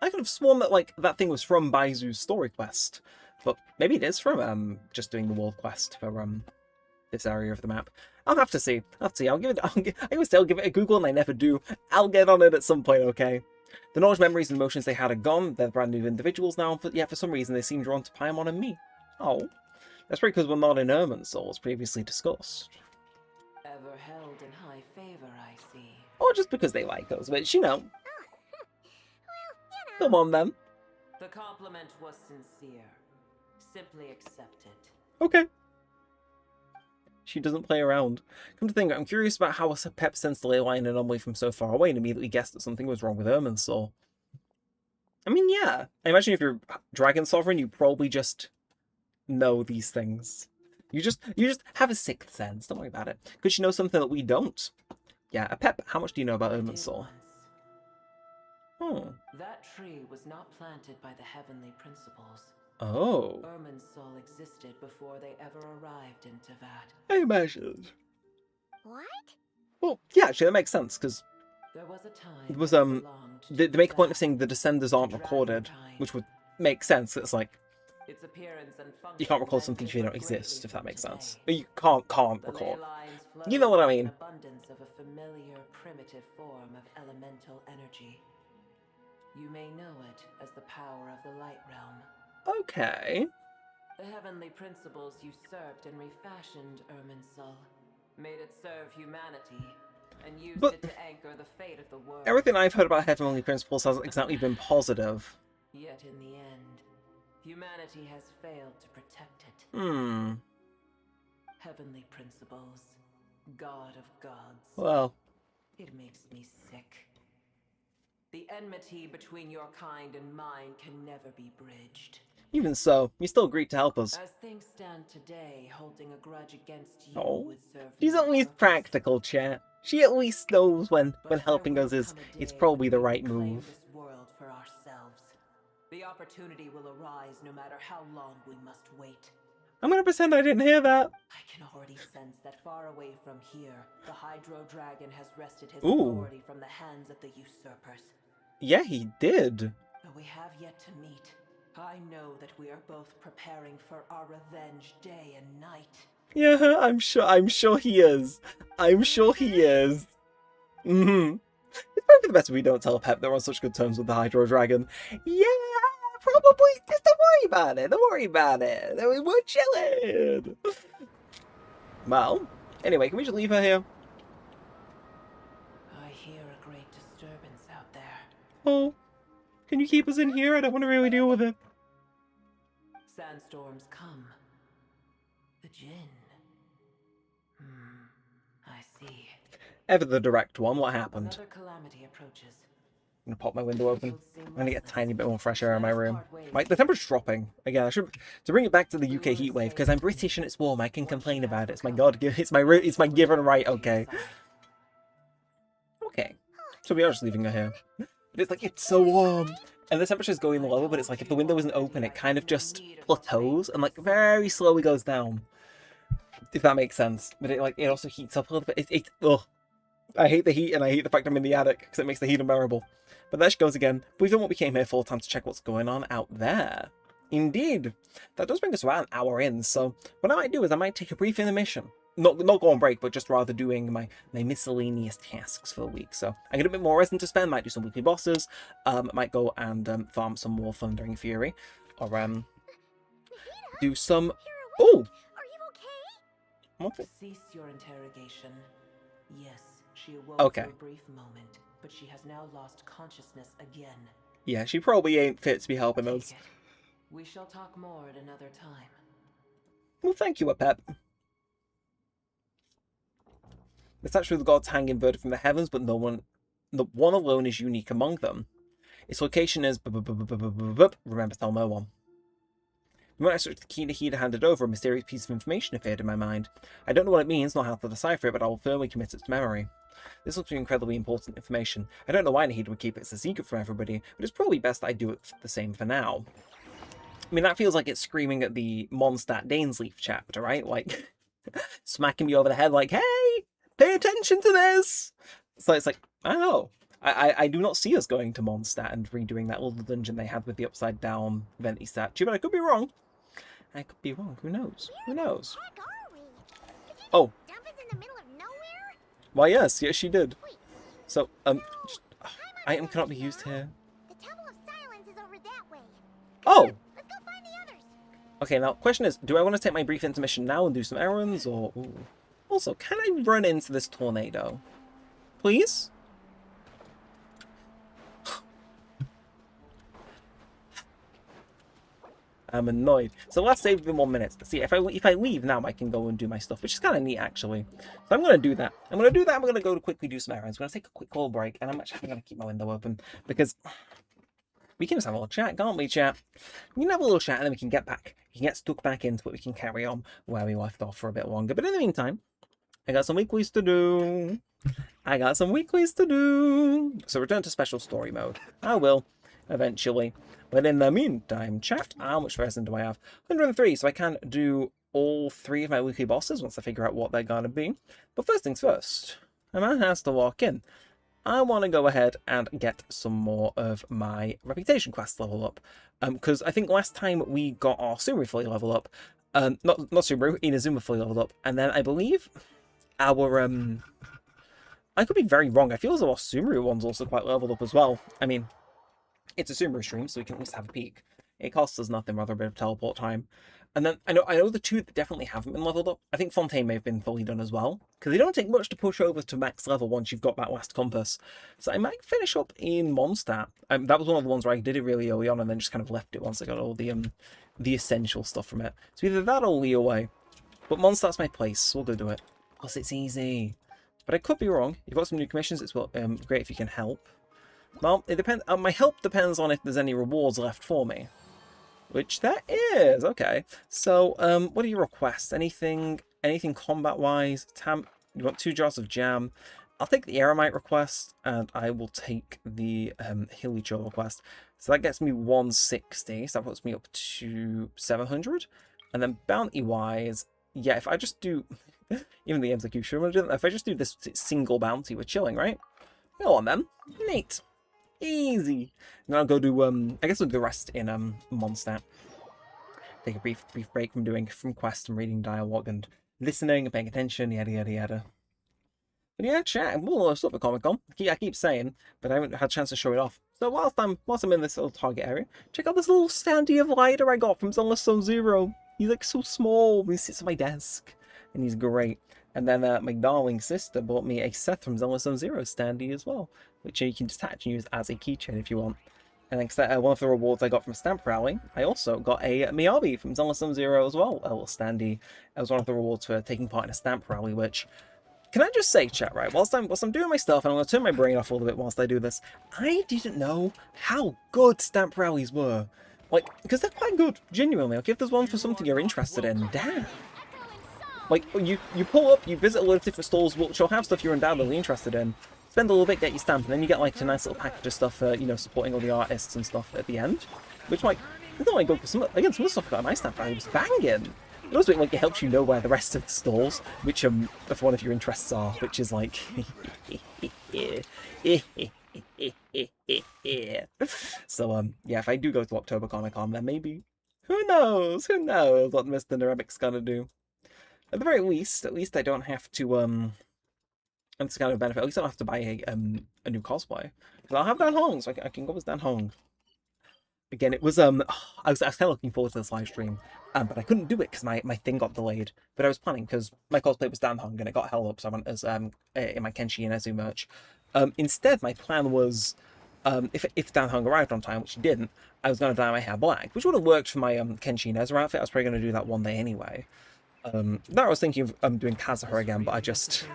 I could have sworn that, like, that thing was from Baizu's story quest. But maybe it is from, just doing the world quest for, this area of the map. I'll have to see. I'll see. I always say I'll give it a Google, and I never do. I'll get on it at some point, okay? The knowledge, memories, and emotions they had are gone. They're brand new individuals now, but yeah, for some reason they seem drawn to Paimon and me. Oh. That's probably because we're not in Irminsul, as previously discussed. Ever held in high favor, I see. Or just because they like us, which, you know. Come on, then. The compliment was sincere. Simply accept it. Okay. She doesn't play around. Come to think, I'm curious about how a pep sensed the ley line anomaly from so far away and immediately guessed that something was wrong with Irminsul. I mean, yeah. I imagine if you're Dragon Sovereign, you probably just know these things. You just have a sixth sense. Don't worry about it. Because she knows something that we don't. Yeah, a pep, how much do you know about Irminsul? That tree was not planted by the heavenly principles. Oh. Irminsul existed before they ever arrived in Teyvat. I imagined. What? Well, yeah, actually, that makes sense, because there was a time it was, they make a point of saying the Descenders aren't recorded, which would make sense. It's like, its appearance and you can't record something if you don't exist, if that makes sense. Or you can't record. You know what I mean? Abundance of a familiar, primitive form of elemental energy. You may know it as the power of the light realm. Okay. The heavenly principles usurped and refashioned Irminsul, made it serve humanity, and used it to anchor the fate of the world. Everything I've heard about heavenly principles hasn't exactly been positive. Yet in the end, humanity has failed to protect it. Heavenly principles, God of gods. Well. It makes me sick. The enmity between your kind and mine can never be bridged. Even so, you still agreed to help us. As things stand today, holding a grudge against you would serve She's at least practical, chat. She at least knows when helping us is probably the right move. This world for ourselves. The opportunity will arise no matter how long we must wait. I'm gonna pretend I didn't hear that. I can already sense that far away from here, the Hydro Dragon has wrested his Ooh. authority from the hands of the usurpers. Yeah, he did. Though we have yet to meet, I know that we are both preparing for our revenge day and night. Yeah, I'm sure he is. I'm sure he is. It's probably the best if we don't tell Pep they're on such good terms with the Hydro Dragon. Yeah, probably. Just don't worry about it. Don't worry about it. We're chilling. Well, anyway, can we just leave her here? I hear a great disturbance out there. Oh, can you keep us in here? I don't want to really deal with it. Sandstorms come. The Jinn. I see. Ever the direct one, what happened? Another calamity approaches. I'm gonna pop my window open. I'm gonna get a tiny bit more fresh air in my room. Like, the temperature's dropping. Again, I should to bring it back to the UK heatwave, because I'm British and it's warm. I can complain about it. It's my it's my given right. Okay. Okay. So we are just leaving her here. But it's like it's so warm, and the temperature's going lower. But it's like if the window isn't open, it kind of just plateaus and like very slowly goes down. If that makes sense. But it also heats up a little bit. Ugh. I hate the heat, and I hate the fact I'm in the attic because it makes the heat unbearable. But there she goes again. We've done what we came here for, time to check what's going on out there. Indeed. That does bring us about an hour in, so what I might do is I might take a brief intermission. Not go on break, but just rather doing my miscellaneous tasks for the week. So I get a bit more resin to spend, might do some weekly bosses, might go and farm some more Thundering Fury, or do some... Oh! Cease your interrogation. Yes, she awoke Okay. for a brief moment, but she has now lost consciousness again. Yeah, she probably ain't fit to be helping us. We shall talk more at another time. Well, thank you, Apep. The statue of the gods hang inverted from the heavens, but the one alone is unique among them. Its location is... Remember, tell no one. When I searched the key to he'd handed over, a mysterious piece of information appeared in my mind. I don't know what it means, nor how to decipher it, but I will firmly commit it to memory. This looks like incredibly important information. I don't know why Nahid would keep it as a secret from everybody, but it's probably best I do it the same for now. I mean, that feels like it's screaming at the Mondstadt Dainsleaf chapter, right? Like, smacking me over the head like, hey, pay attention to this! So it's like, I don't know. I do not see us going to Mondstadt and redoing that little dungeon they had with the upside down Venti statue, but I could be wrong. I could be wrong. Who knows? Who knows? Oh. Why, yes, she did. So, item cannot be used here. Oh! Okay, now, question is, do I want to take my brief intermission now and do some errands, or... Ooh. Also, can I run into this tornado? Please? I'm annoyed. So last save within 1 minute. See, if I leave now, I can go and do my stuff, which is kind of neat, actually. So I'm going to do that. I'm going to go to quickly do some errands. I'm going to take a quick little break, and I'm actually going to keep my window open, because we can just have a little chat, can't we, chat? We can have a little chat, and then we can get back. We can get stuck back into it. We can carry on where we left off for a bit longer. But in the meantime, I got some weeklies to do. So return to special story mode. I will, eventually. But in the meantime, chat, how much resin do I have? 103, so I can do all 3 of my weekly bosses once I figure out what they're going to be. But first things first, a man has to walk in. I want to go ahead and get some more of my reputation quest level up. Because I think last time we got our Sumeru fully level up, not Sumeru, Inazuma fully leveled up, and then I believe our, I could be very wrong, I feel as though our Sumeru one's also quite leveled up as well. I mean, it's a Sumeru stream, so we can at least have a peek. It costs us nothing, rather a bit of teleport time. And then, I know the 2 that definitely haven't been leveled up. I think Fontaine may have been fully done as well, because they don't take much to push over to max level once you've got that last compass. So I might finish up in Mondstadt. That was one of the ones where I did it really early on and then just kind of left it once I got all the essential stuff from it. So either that or Leeway. But Mondstadt's my place, so we'll go do it. Plus it's easy. But I could be wrong. You've got some new commissions, it's great if you can help. Well, it depends. My help depends on if there's any rewards left for me. Which there is. Okay. So, what are your requests? Anything combat-wise? You want 2 jars of jam. I'll take the Eremite request, and I will take the Hilicho request. So that gets me 160. So that puts me up to 700. And then bounty-wise, yeah, if I just do... even the execution, if I just do this single bounty, we're chilling, right? Go on, then. Neat. Easy. And then I'll go do, I guess I'll do the rest in, Mondstadt. Take a brief break from quests and reading dialogue and listening and paying attention, yada yada yada. But yeah, chat, more stuff at Comic-Con. I keep saying, but I haven't had a chance to show it off. So whilst I'm in this little target area, check out this little standee of lighter I got from Zelda Sub-Zero. He's like so small, he sits on my desk, and he's great. And then my darling sister bought me a Seth from Zelda Sub-Zero standee as well, which you can detach and use as a keychain if you want. And then one of the rewards I got from Stamp Rally, I also got a Miyabi from Zelda Sub-Zero as well, a little standee. It was one of the rewards for taking part in a Stamp Rally, which... Can I just say, chat, right, whilst I'm doing my stuff, and I'm going to turn my brain off a little bit whilst I do this, I didn't know how good Stamp Rallies were. Like, because they're quite good, genuinely. Like, if there's one for something you're interested in, damn. Like, you pull up, you visit a lot of different stalls, which will have stuff you're undoubtedly interested in, spend a little bit, get your stamp, and then you get, like, a nice little package of stuff, you know, supporting all the artists and stuff at the end. Which, like, it's not like good, because some of the stuff I got in my stamp rally was banging. It also, like, it helps you know where the rest of the stalls, which, if one of your interests are, which is, like... So, yeah, if I do go to October Comic-Con, then maybe... Who knows what Mr. Neremik's gonna do. At the very least, I don't have to, and it's kind of a benefit, at least I don't have to buy a new cosplay. Because I'll have Dan Hong, so I can go as Dan Hong. Again, it was, I was kind of looking forward to this live stream, but I couldn't do it because my thing got delayed. But I was planning, because my cosplay was Dan Hong, and it got held up, so I went as, in my Kenshi and Ezu merch. Instead, my plan was, if Dan Hong arrived on time, which he didn't, I was going to dye my hair black, which would have worked for my Kenshi and Ezu outfit. I was probably going to do that one day anyway. That I was thinking of doing Kazuha again, but I just...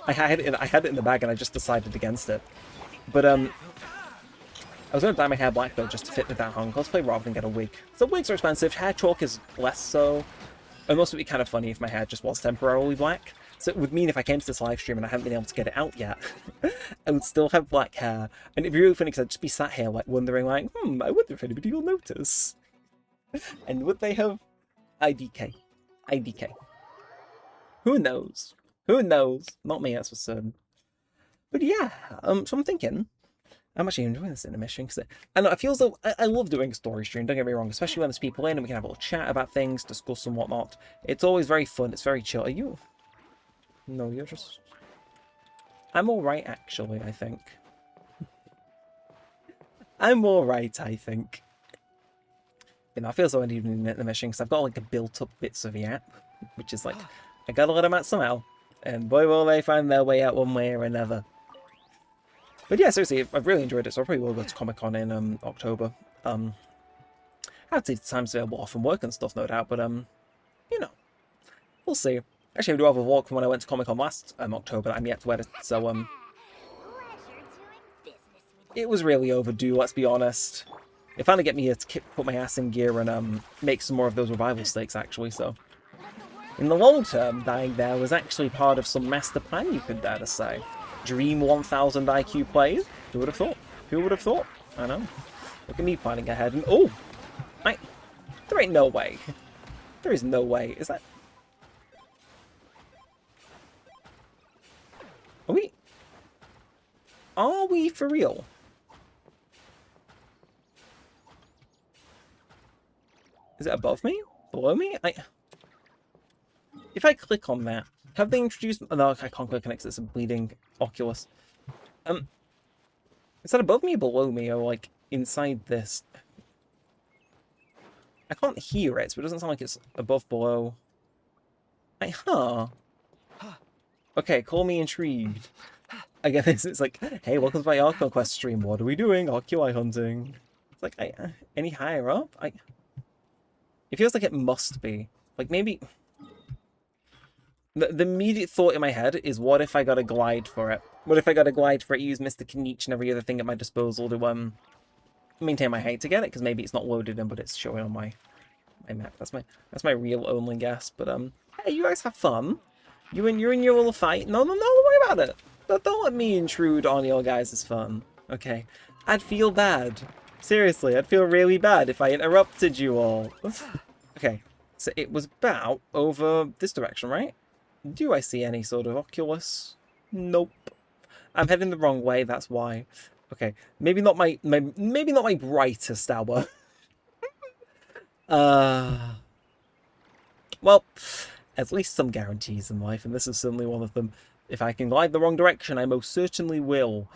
I had it in the bag and I just decided against it. But, I was going to dye my hair black though, just to fit with that hung cosplay rather than get a wig. So wigs are expensive, hair chalk is less so. And also it would be kind of funny if my hair just was temporarily black. So it would mean if I came to this live stream and I haven't been able to get it out yet, I would still have black hair. And it'd be really funny because I'd just be sat here like wondering like, I wonder if anybody will notice. And would they have? IDK. IDK. Who knows? Who knows? Not me, that's for certain. But yeah, so I'm thinking, I'm actually enjoying this intermission because I know it feels though I love doing a story stream. Don't get me wrong, especially when there's people in and we can have a little chat about things, discuss and whatnot. It's always very fun. It's very chill. Are you? No, you're just. I'm all right, actually. I think. I'm all right. I think. You know, I feel so uneven in the mission because I've got like a built-up bits of the app, which is like I gotta let them out somehow, and boy will they find their way out one way or another. But yeah, seriously, I've really enjoyed it, so I probably will go to Comic-Con in October. I'd say the time's available off from work and stuff, no doubt, but you know, we'll see. Actually, I do have a walk from when I went to Comic-Con last October that I'm yet to edit, so it was really overdue, let's be honest. It finally get me here to put my ass in gear and make some more of those revival stakes, actually, so. In the long term, dying there was actually part of some master plan, you could dare to say. Dream 1000 IQ plays? Who would have thought? Who would have thought? I know. Look at me planning ahead and... Oh! There ain't no way. There is no way. Is that... Are we for real? Is it above me? Below me? If I click on that, have they introduced... Oh, no, I can't click on it because it's a bleeding Oculus. Is that above me or below me, or like inside this? I can't hear it, so it doesn't sound like it's above, below. Okay, call me intrigued. Again, it's like, hey, welcome to my Archon Quest stream. What are we doing? RQI hunting. It's like, any higher up? It feels like it must be. Like, maybe... The immediate thought in my head is, what if I got a glide for it? What if I got a glide for it, use Mr. Kniech and every other thing at my disposal to maintain my height to get it? Because maybe it's not loaded in, but it's showing on my map. That's my real only guess. But hey, you guys have fun. You're in your little fight. No, don't worry about it. Don't let me intrude on your guys' fun. Okay, I'd feel bad. Seriously, I'd feel really bad if I interrupted you all. Okay, so it was about over this direction, right? Do I see any sort of Oculus? Nope. I'm heading the wrong way, that's why. Okay, maybe not my brightest hour. Well, at least some guarantees in life, and this is certainly one of them. If I can glide the wrong direction, I most certainly will.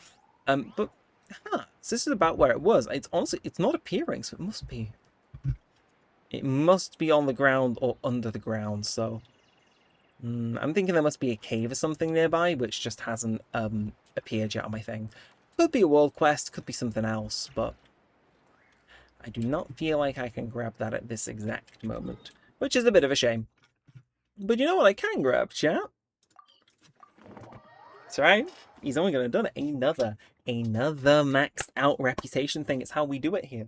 So this is about where it was. It's honestly, it's not appearing, so it must be. It must be on the ground or under the ground, so... I'm thinking there must be a cave or something nearby, which just hasn't appeared yet on my thing. Could be a world quest, could be something else, but... I do not feel like I can grab that at this exact moment, which is a bit of a shame. But you know what I can grab, chat? That's right. He's only going to do another maxed out reputation thing. It's how we do it here.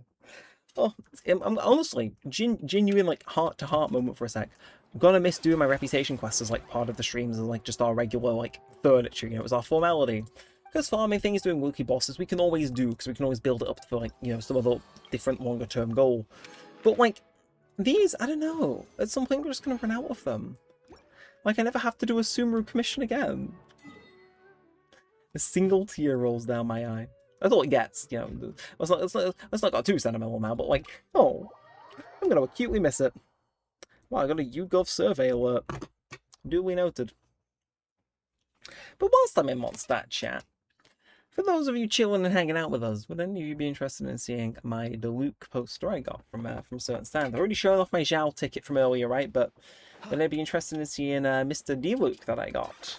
Oh, I'm honestly, genuine, like, heart-to-heart moment for a sec. I'm gonna miss doing my reputation quests as, like, part of the streams as, like, just our regular, like, furniture, you know, it was our formality. Because farming things, doing weekly bosses, we can always do, because we can always build it up for, like, you know, some other different longer-term goal. But, like, these, I don't know, at some point we're just gonna run out of them. Like, I never have to do a Sumeru commission again. A single tear rolls down my eye. That's all it gets, you know. Let's not go too sentimental now, but like, oh, I'm gonna acutely miss it. Wow, I got a YouGov survey alert. Duly noted. But whilst I'm in Mondstadt chat, for those of you chilling and hanging out with us, would any of you be interested in seeing my Deluxe poster I got from certain stands? I've already shown off my Zhao ticket from earlier, right? But would they be interested in seeing Mr. Deluxe that I got?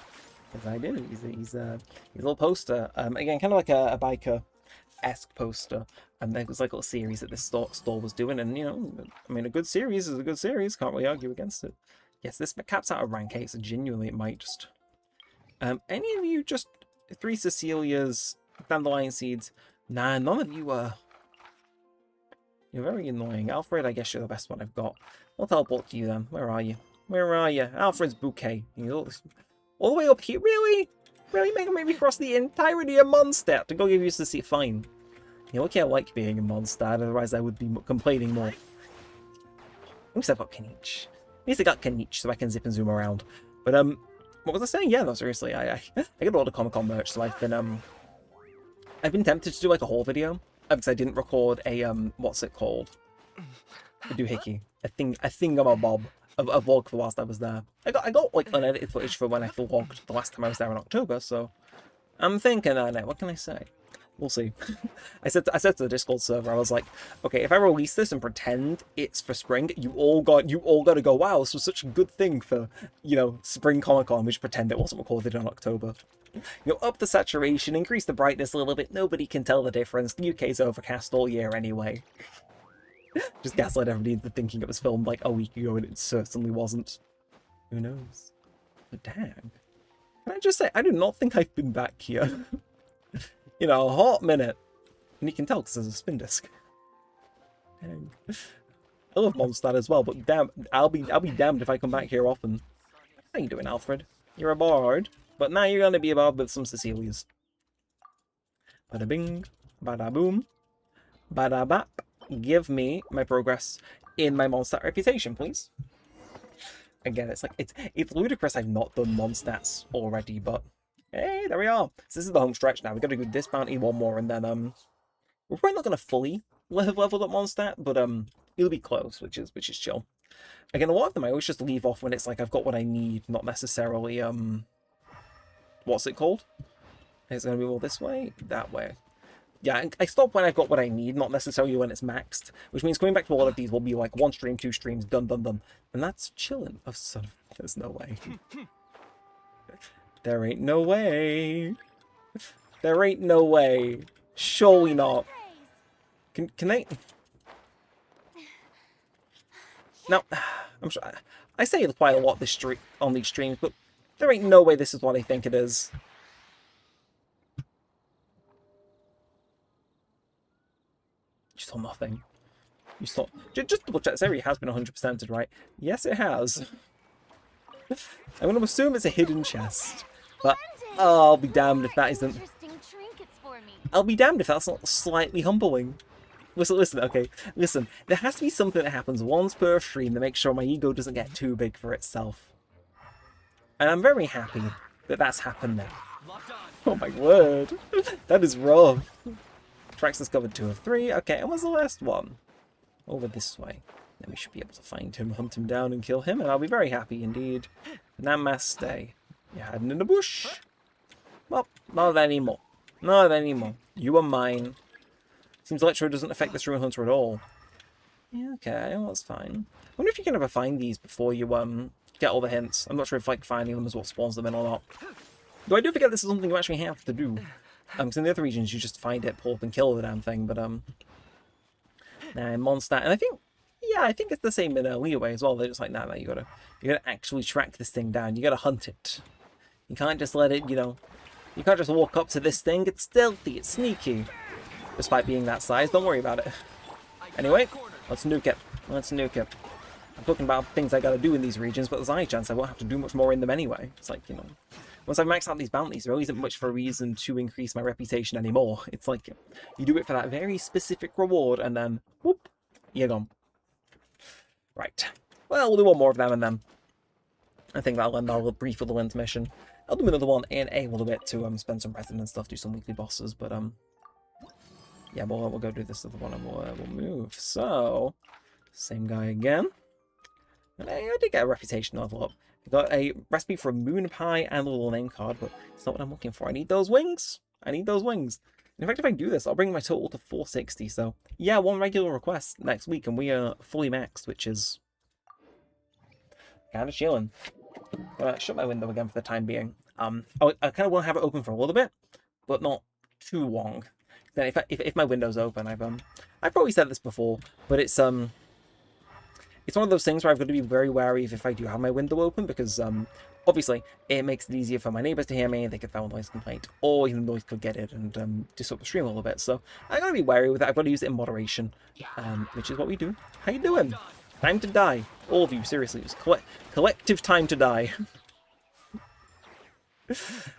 Because I did. He's a little poster. Again, kind of like a biker-esque poster. And there was like a little series that this store was doing. And, you know, I mean, a good series is a good series. Can't really argue against it. Yes, this caps out of rank 8, so genuinely it might just... any of you just... 3 Cecilias, Dandelion Seeds, Nah, none of you are. You're very annoying. Alfred, I guess you're the best one I've got. I'll teleport to you then. Where are you? Where are you? Alfred's bouquet. All the way up here? Really? Really make me cross the entirety of Mondstadt to go give you to see? Fine. You know, okay, I like being in Mondstadt, otherwise I would be complaining more. At least I've got Kanich. At least I got Kanich so I can zip and zoom around. But, what was I saying? Yeah, no, seriously, I get a lot of Comic-Con merch, so I've been tempted to do, like, a haul video. Because I didn't record a, what's it called? A doohickey. A thingamabob. A vlog for whilst I was there. I got like unedited footage for when I vlogged the last time I was there in October, so I'm thinking what can I say? We'll see. I said to the Discord server, I was like, okay, if I release this and pretend it's for spring, you all got to go, wow, this was such a good thing for, you know, spring Comic-Con, which pretend it wasn't recorded in October. You know, up the saturation, increase the brightness a little bit, nobody can tell the difference. The UK's overcast all year anyway. Just gaslight everybody into thinking it was filmed like a week ago, and it certainly wasn't. Who knows? But damn. Can I just say, I do not think I've been back here. You know, a hot minute. And you can tell because there's a spin disc. Dang. I love Mondstadt as well, but damn, I'll be damned if I come back here often. How you doing, Alfred? You're a bard, but now you're gonna be a bard with some Cecilias. Bada bing, bada boom, bada bap. Give me my progress in my Mondstadt reputation, please. Again, it's like it's ludicrous I've not done Mondstats already, but hey, there we are. So this is the home stretch now. We've got to do this bounty, one more, and then we're probably not gonna fully level up Mondstadt, but it'll be close, which is chill. Again, a lot of them I always just leave off when it's like I've got what I need, not necessarily what's it called? It's gonna be more this way, that way. Yeah, I stop when I've got what I need, not necessarily when it's maxed. Which means coming back to all of these will be like 1 stream, 2 streams, done. And that's chilling. Oh, son of... There's no way. There ain't no way. There ain't no way. Surely not. Can they... Now, I'm sure... I say it quite a lot on these streams, but there ain't no way this is what I think it is. You saw nothing. You saw... Just double check. This area has been 100%ed, right? Yes, it has. I'm going to assume it's a hidden chest. But I'll be damned if that isn't... I'll be damned if that's not slightly humbling. Listen, okay. Listen, there has to be something that happens once per stream to make sure my ego doesn't get too big for itself. And I'm very happy that that's happened now. Oh my word. That is rough. Tracks discovered 2 of 3. Okay, and what's the last one? Over this way. Then we should be able to find him, hunt him down, and kill him, and I'll be very happy indeed. Namaste. You're hiding in the bush? Well, not anymore. Not anymore. You are mine. Seems Electro doesn't affect this Ruin Hunter at all. Yeah, okay, well, that's fine. I wonder if you can ever find these before you get all the hints. I'm not sure if like finding them is what spawns them in or not. Though I do forget this is something you actually have to do. Because in the other regions you just find it, pull up and kill the damn thing, but nah, in Mondstadt, and I think it's the same in Leeway as well. They're just like, nah, you gotta actually track this thing down. You gotta hunt it. You can't just let it, you know, you can't just walk up to this thing. It's stealthy, it's sneaky. Despite being that size, don't worry about it. Anyway, let's nuke it. Let's nuke it. I'm talking about things I gotta do in these regions, but there's a high chance I won't have to do much more in them anyway. It's like, you know, once I've maxed out these bounties, there really isn't much for a reason to increase my reputation anymore. It's like, you do it for that very specific reward, and then, whoop, you're gone. Right. Well, we'll do one more of them, and then I think that'll end our brief little intermission. I'll do another one in a little bit to spend some resin and stuff, do some weekly bosses, but yeah, we'll go do this other one, and we'll move. So, same guy again. And I did get a reputation level up. I got a recipe for a moon pie and a little name card, but it's not what I'm looking for. I need those wings. I need those wings. In fact, if I do this, I'll bring my total to 460. So, yeah, 1 regular request next week, and we are fully maxed, which is kind of chilling. Gonna shut my window again for the time being. I kind of want to have it open for a little bit, but not too long. Then if my window's open, I've probably said this before, but it's it's one of those things where I've got to be very wary of if I do have my window open, because obviously it makes it easier for my neighbours to hear me, and they could file a noise complaint, or even the noise could get it and disrupt the stream a little bit. So I've got to be wary with that. I've got to use it in moderation, which is what we do. How you doing? Time to die. All of you, seriously. It was collective time to die.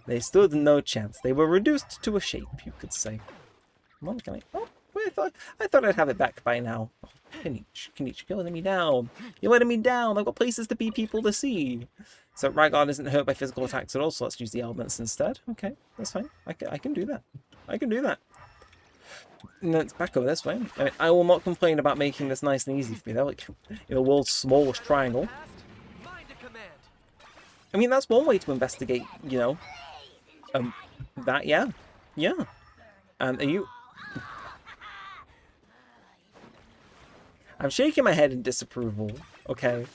They stood no chance. They were reduced to a shape, you could say. Come on, can I... Oh, wait, I thought I'd have it back by now. Oh, Kinich, you're letting me down. You're letting me down. I've got places to be, people to see. So Rygarn isn't hurt by physical attacks at all, so let's use the elements instead. Okay, that's fine. I can do that. I can do that. And then it's back over this way. I mean, I will not complain about making this nice and easy for me. They're like, the world's smallest triangle. I mean, that's one way to investigate, you know. That, yeah. Yeah. And are you... I'm shaking my head in disapproval, okay?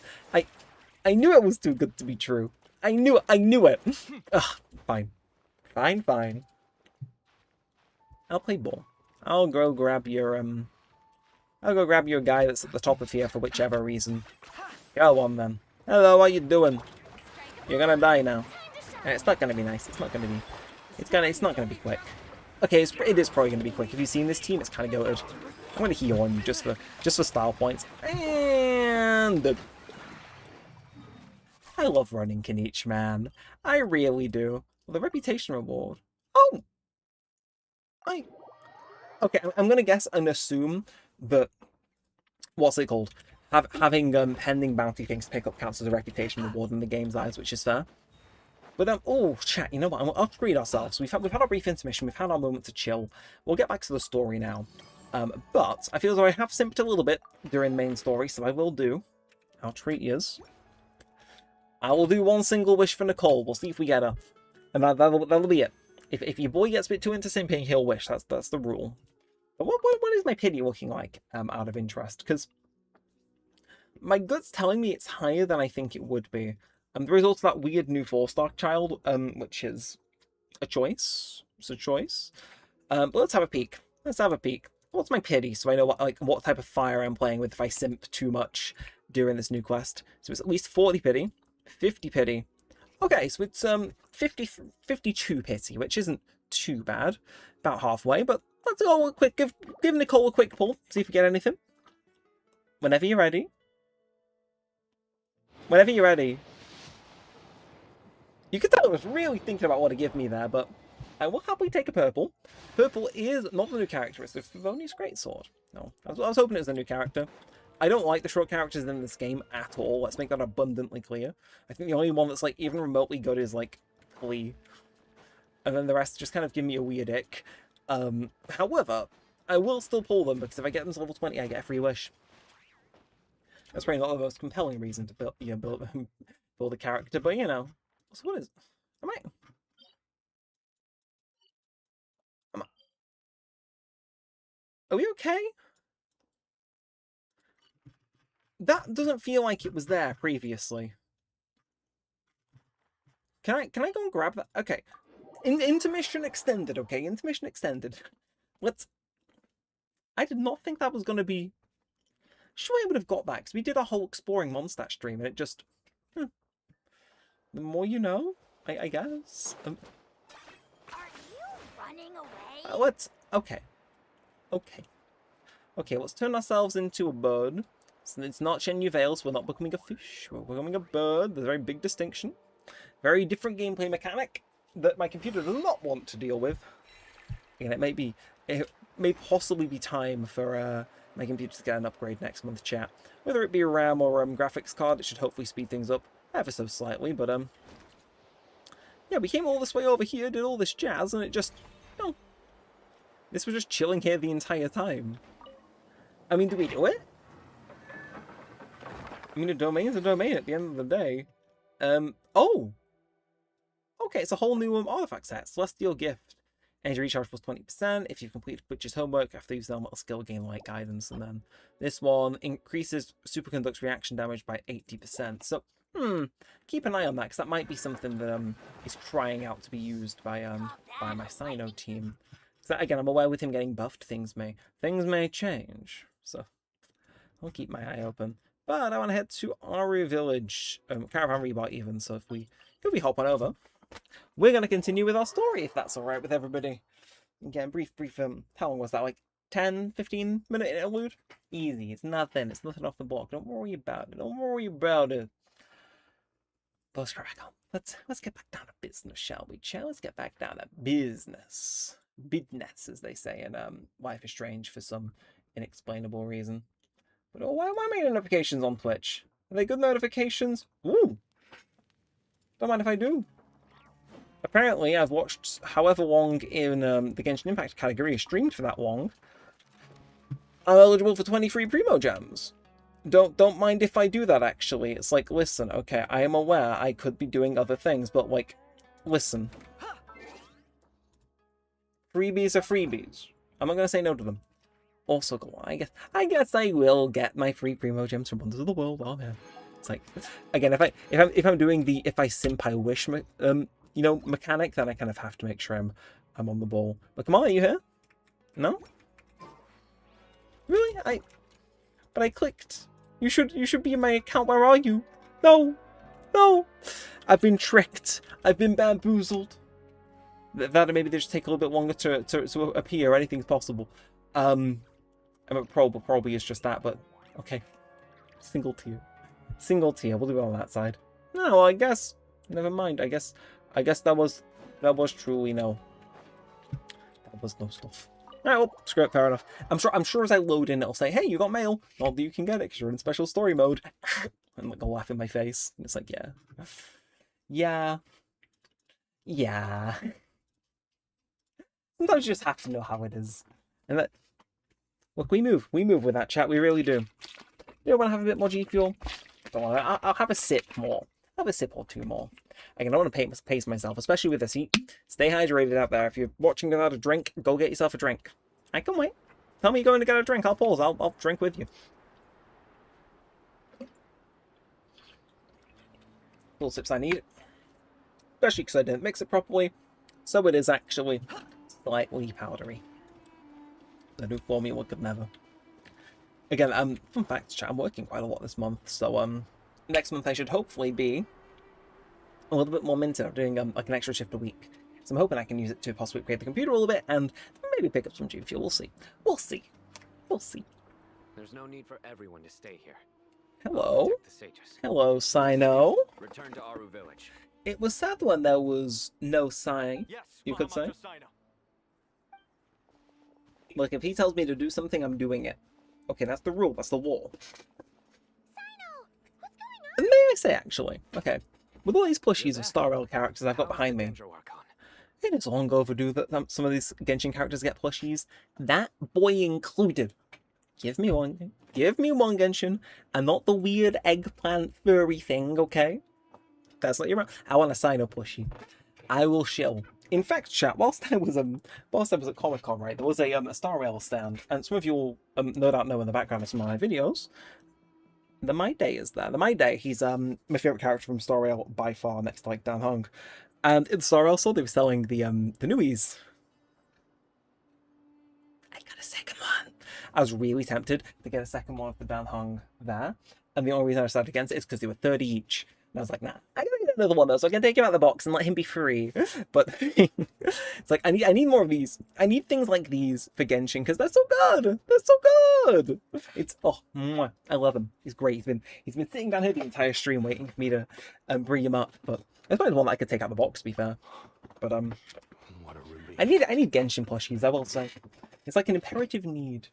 I knew it was too good to be true. I knew it. Ugh, fine. Fine. I'll play ball. I'll go grab your guy that's at the top of here for whichever reason. Go on then. Hello, what you doing? You're gonna die now. It's not gonna be nice. It's not gonna be. It's not gonna be quick. Okay, it is probably gonna be quick. Have you seen this team? It's kind of goated. I'm gonna heal on you just for style points. And I love running Kinich, man. I really do. Well, the reputation reward. Oh. Okay, I'm gonna guess and assume that what's it called? Having pending bounty things pick up counts as a reputation reward in the game's eyes, which is fair. But oh, chat, you know what? I'll treat ourselves. We've had our brief intermission. We've had our moment to chill. We'll get back to the story now. But I feel as though I have simped a little bit during the main story, so I will do. I'll treat yous. I will do one single wish for Nicole. We'll see if we get her, and that'll be it. If your boy gets a bit too into simping, he'll wish. That's the rule. But what is my pity looking like? Out of interest, because my gut's telling me it's higher than I think it would be. The result of that weird new 4-star child, which is a choice. It's a choice. But let's have a peek. What's my pity, so I know what type of fire I'm playing with if I simp too much during this new quest. So it's at least 40 pity, 50 pity. Okay, so it's 52 pity, which isn't too bad. About halfway, but let's go a quick give Nicole a quick pull, see if we get anything. Whenever you're ready. Whenever you're ready. You could tell I was really thinking about what to give me there, but I will happily take a purple. Purple is not the new characteristic of Favoni's Greatsword. No, I was hoping it was a new character. I don't like the short characters in this game at all. Let's make that abundantly clear. I think the only one that's like even remotely good is like Flea. And then the rest just kind of give me a weird ick. However, I will still pull them because if I get them to level 20, I get a free wish. That's probably not the most compelling reason to build a character, but you know. So what is? Are we okay? That doesn't feel like it was there previously. Can I go and grab that? Okay. Intermission extended, okay? Intermission extended. I did not think that was going to be... Sure, I would have got that, because we did a whole exploring Mondstadt stream, and it just... The more you know, I guess. Are you running away? Okay. Okay, let's turn ourselves into a bird. So it's not Shenyu Veil, so we're not becoming a fish. We're becoming a bird. There's a very big distinction. Very different gameplay mechanic that my computer does not want to deal with. And it may possibly be time for my computer to get an upgrade next month, chat. Whether it be a RAM or graphics card, it should hopefully speed things up ever so slightly, but yeah, we came all this way over here, did all this jazz, and it just, you know, this was just chilling here the entire time. I mean, do we do it? I mean, a domain's a domain at the end of the day. Oh! Okay, it's a whole new artifact set. Celestial Gift. Energy recharge plus 20%. If you've completed Witch's homework after you've elemental skill, gain light guidance. And then this one increases superconduct's reaction damage by 80%. So, keep an eye on that, because that might be something that is trying out to be used by my Sino team. So again, I'm aware with him getting buffed, things may change. So I'll keep my eye open. But I want to head to Aru Village, Caravan Rebar even, so if we hop on over, we're going to continue with our story, if that's alright with everybody. Again, brief, how long was that, like 10, 15 minute interlude? Easy, it's nothing off the block, don't worry about it, Let's crack on. Let's get back down to business, shall we, Let's get back down to business. Business, as they say in Life is Strange for some inexplainable reason. But why am I getting notifications on Twitch? Are they good notifications? Ooh! Don't mind if I do. Apparently, I've watched however long in the Genshin Impact category, streamed for that long. I'm eligible for 23 Primo Gems. Don't mind if I do that, actually. It's like, listen, okay, I am aware I could be doing other things, but, like, listen. Freebies are freebies. I'm not going to say no to them. Also, go on, I guess I will get my free Primo Gems from Wonders of the World. Oh, man. It's like, again, if I'm doing the if I simp I wish, you know, mechanic, then I kind of have to make sure I'm on the ball. But come on, are you here? No? Really? But I clicked. You should be in my account. Where are you? No. No. I've been tricked. I've been bamboozled. That maybe they just take a little bit longer to appear. Anything's possible. I mean, probably is just that, but okay. Single tier. We'll do it on that side. No, well, I guess. Never mind. I guess that was truly no. That was no stuff. Alright, well, screw it, fair enough. I'm sure as I load in, it'll say, hey, you got mail. Well, you can get it because you're in special story mode. And like a laugh in my face. And it's like, yeah. Sometimes you just have to know how it is. And that, look, we move with that chat, we really do. You want to have a bit more G Fuel? Don't worry, I'll have a sip more. Have a sip or two more. Again, I don't want to pace myself, especially with this heat. Stay hydrated out there. If you're watching without a drink, go get yourself a drink. I can wait. Tell me you're going to get a drink. I'll pause. I'll drink with you. Little sips I need. Especially because I didn't mix it properly. So it is actually slightly powdery. The new formula could never. Again, fun fact, chat, I'm working quite a lot this month, so next month I should hopefully be a little bit more minted. I'm doing like an extra shift a week. So I'm hoping I can use it to possibly upgrade the computer a little bit and maybe pick up some G Fuel. We'll see. There's no need for everyone to stay here. Hello? Hello, Sino. Return to Aru Village. It was sad when there was no sign, you could say. Look, if he tells me to do something, I'm doing it. Okay, that's the rule. That's the law. And may I say, actually, okay, with all these plushies of Star Rail characters I've got behind me, it is long overdue that some of these Genshin characters get plushies. That boy included. Give me one. Give me one Genshin, and not the weird eggplant furry thing, okay? That's like you're. I want a sign up plushie. I will shill. In fact, chat, whilst I was at Comic-Con, right, there was a Star Rail stand, and some of you will no doubt know in the background of some of my videos, the My Day is there. The My Day, he's my favourite character from Star Rail by far, next to like Dan Hung. And in Star Rail store, they were selling the newies. I got a second one. I was really tempted to get a second one of the Dan Hung there, and the only reason I decided against it is because they were 30 each. And I was like, nah, I gotta get another one though, so I'm gonna take him out of the box and let him be free. But it's like I need more of these. I need things like these for Genshin because they're so good. They're so good. It's I love him. He's great. He's been sitting down here the entire stream waiting for me to bring him up. But it's probably the one that I could take out of the box, to be fair. But what a relief. I need Genshin plushies. I will say, it's like an imperative need.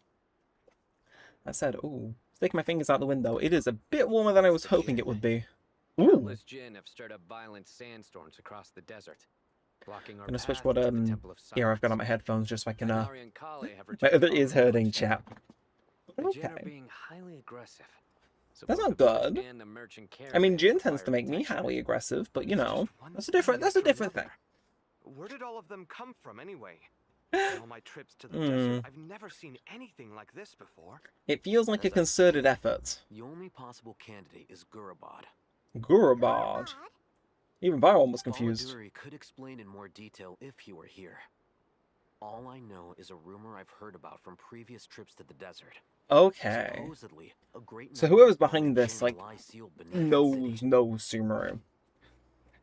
I said, oh, sticking my fingers out the window. It is a bit warmer than I was hoping it would be. Countless Jinn have stirred up violent sandstorms across the desert, blocking our I'm gonna switch path what to the Temple of ear I've got on my headphones just so I can my other ear's hurting, chap. The Jinn are being highly aggressive. That's not good. I mean, Jinn tends to make me highly aggressive, but you know, that's a different thing. Where did all of them come from anyway? In all my trips to the desert, I've never seen anything like this before. It feels like a concerted effort. The only possible candidate is Gurabad. Gurabad? Even Byron was confused. Baladuri could explain in more detail if he were here. All I know is a rumor I've heard about from previous trips to the desert. Okay. Supposedly, a great So number whoever's of behind Roman this, like, lie sealed beneath the city. knows Sumeru.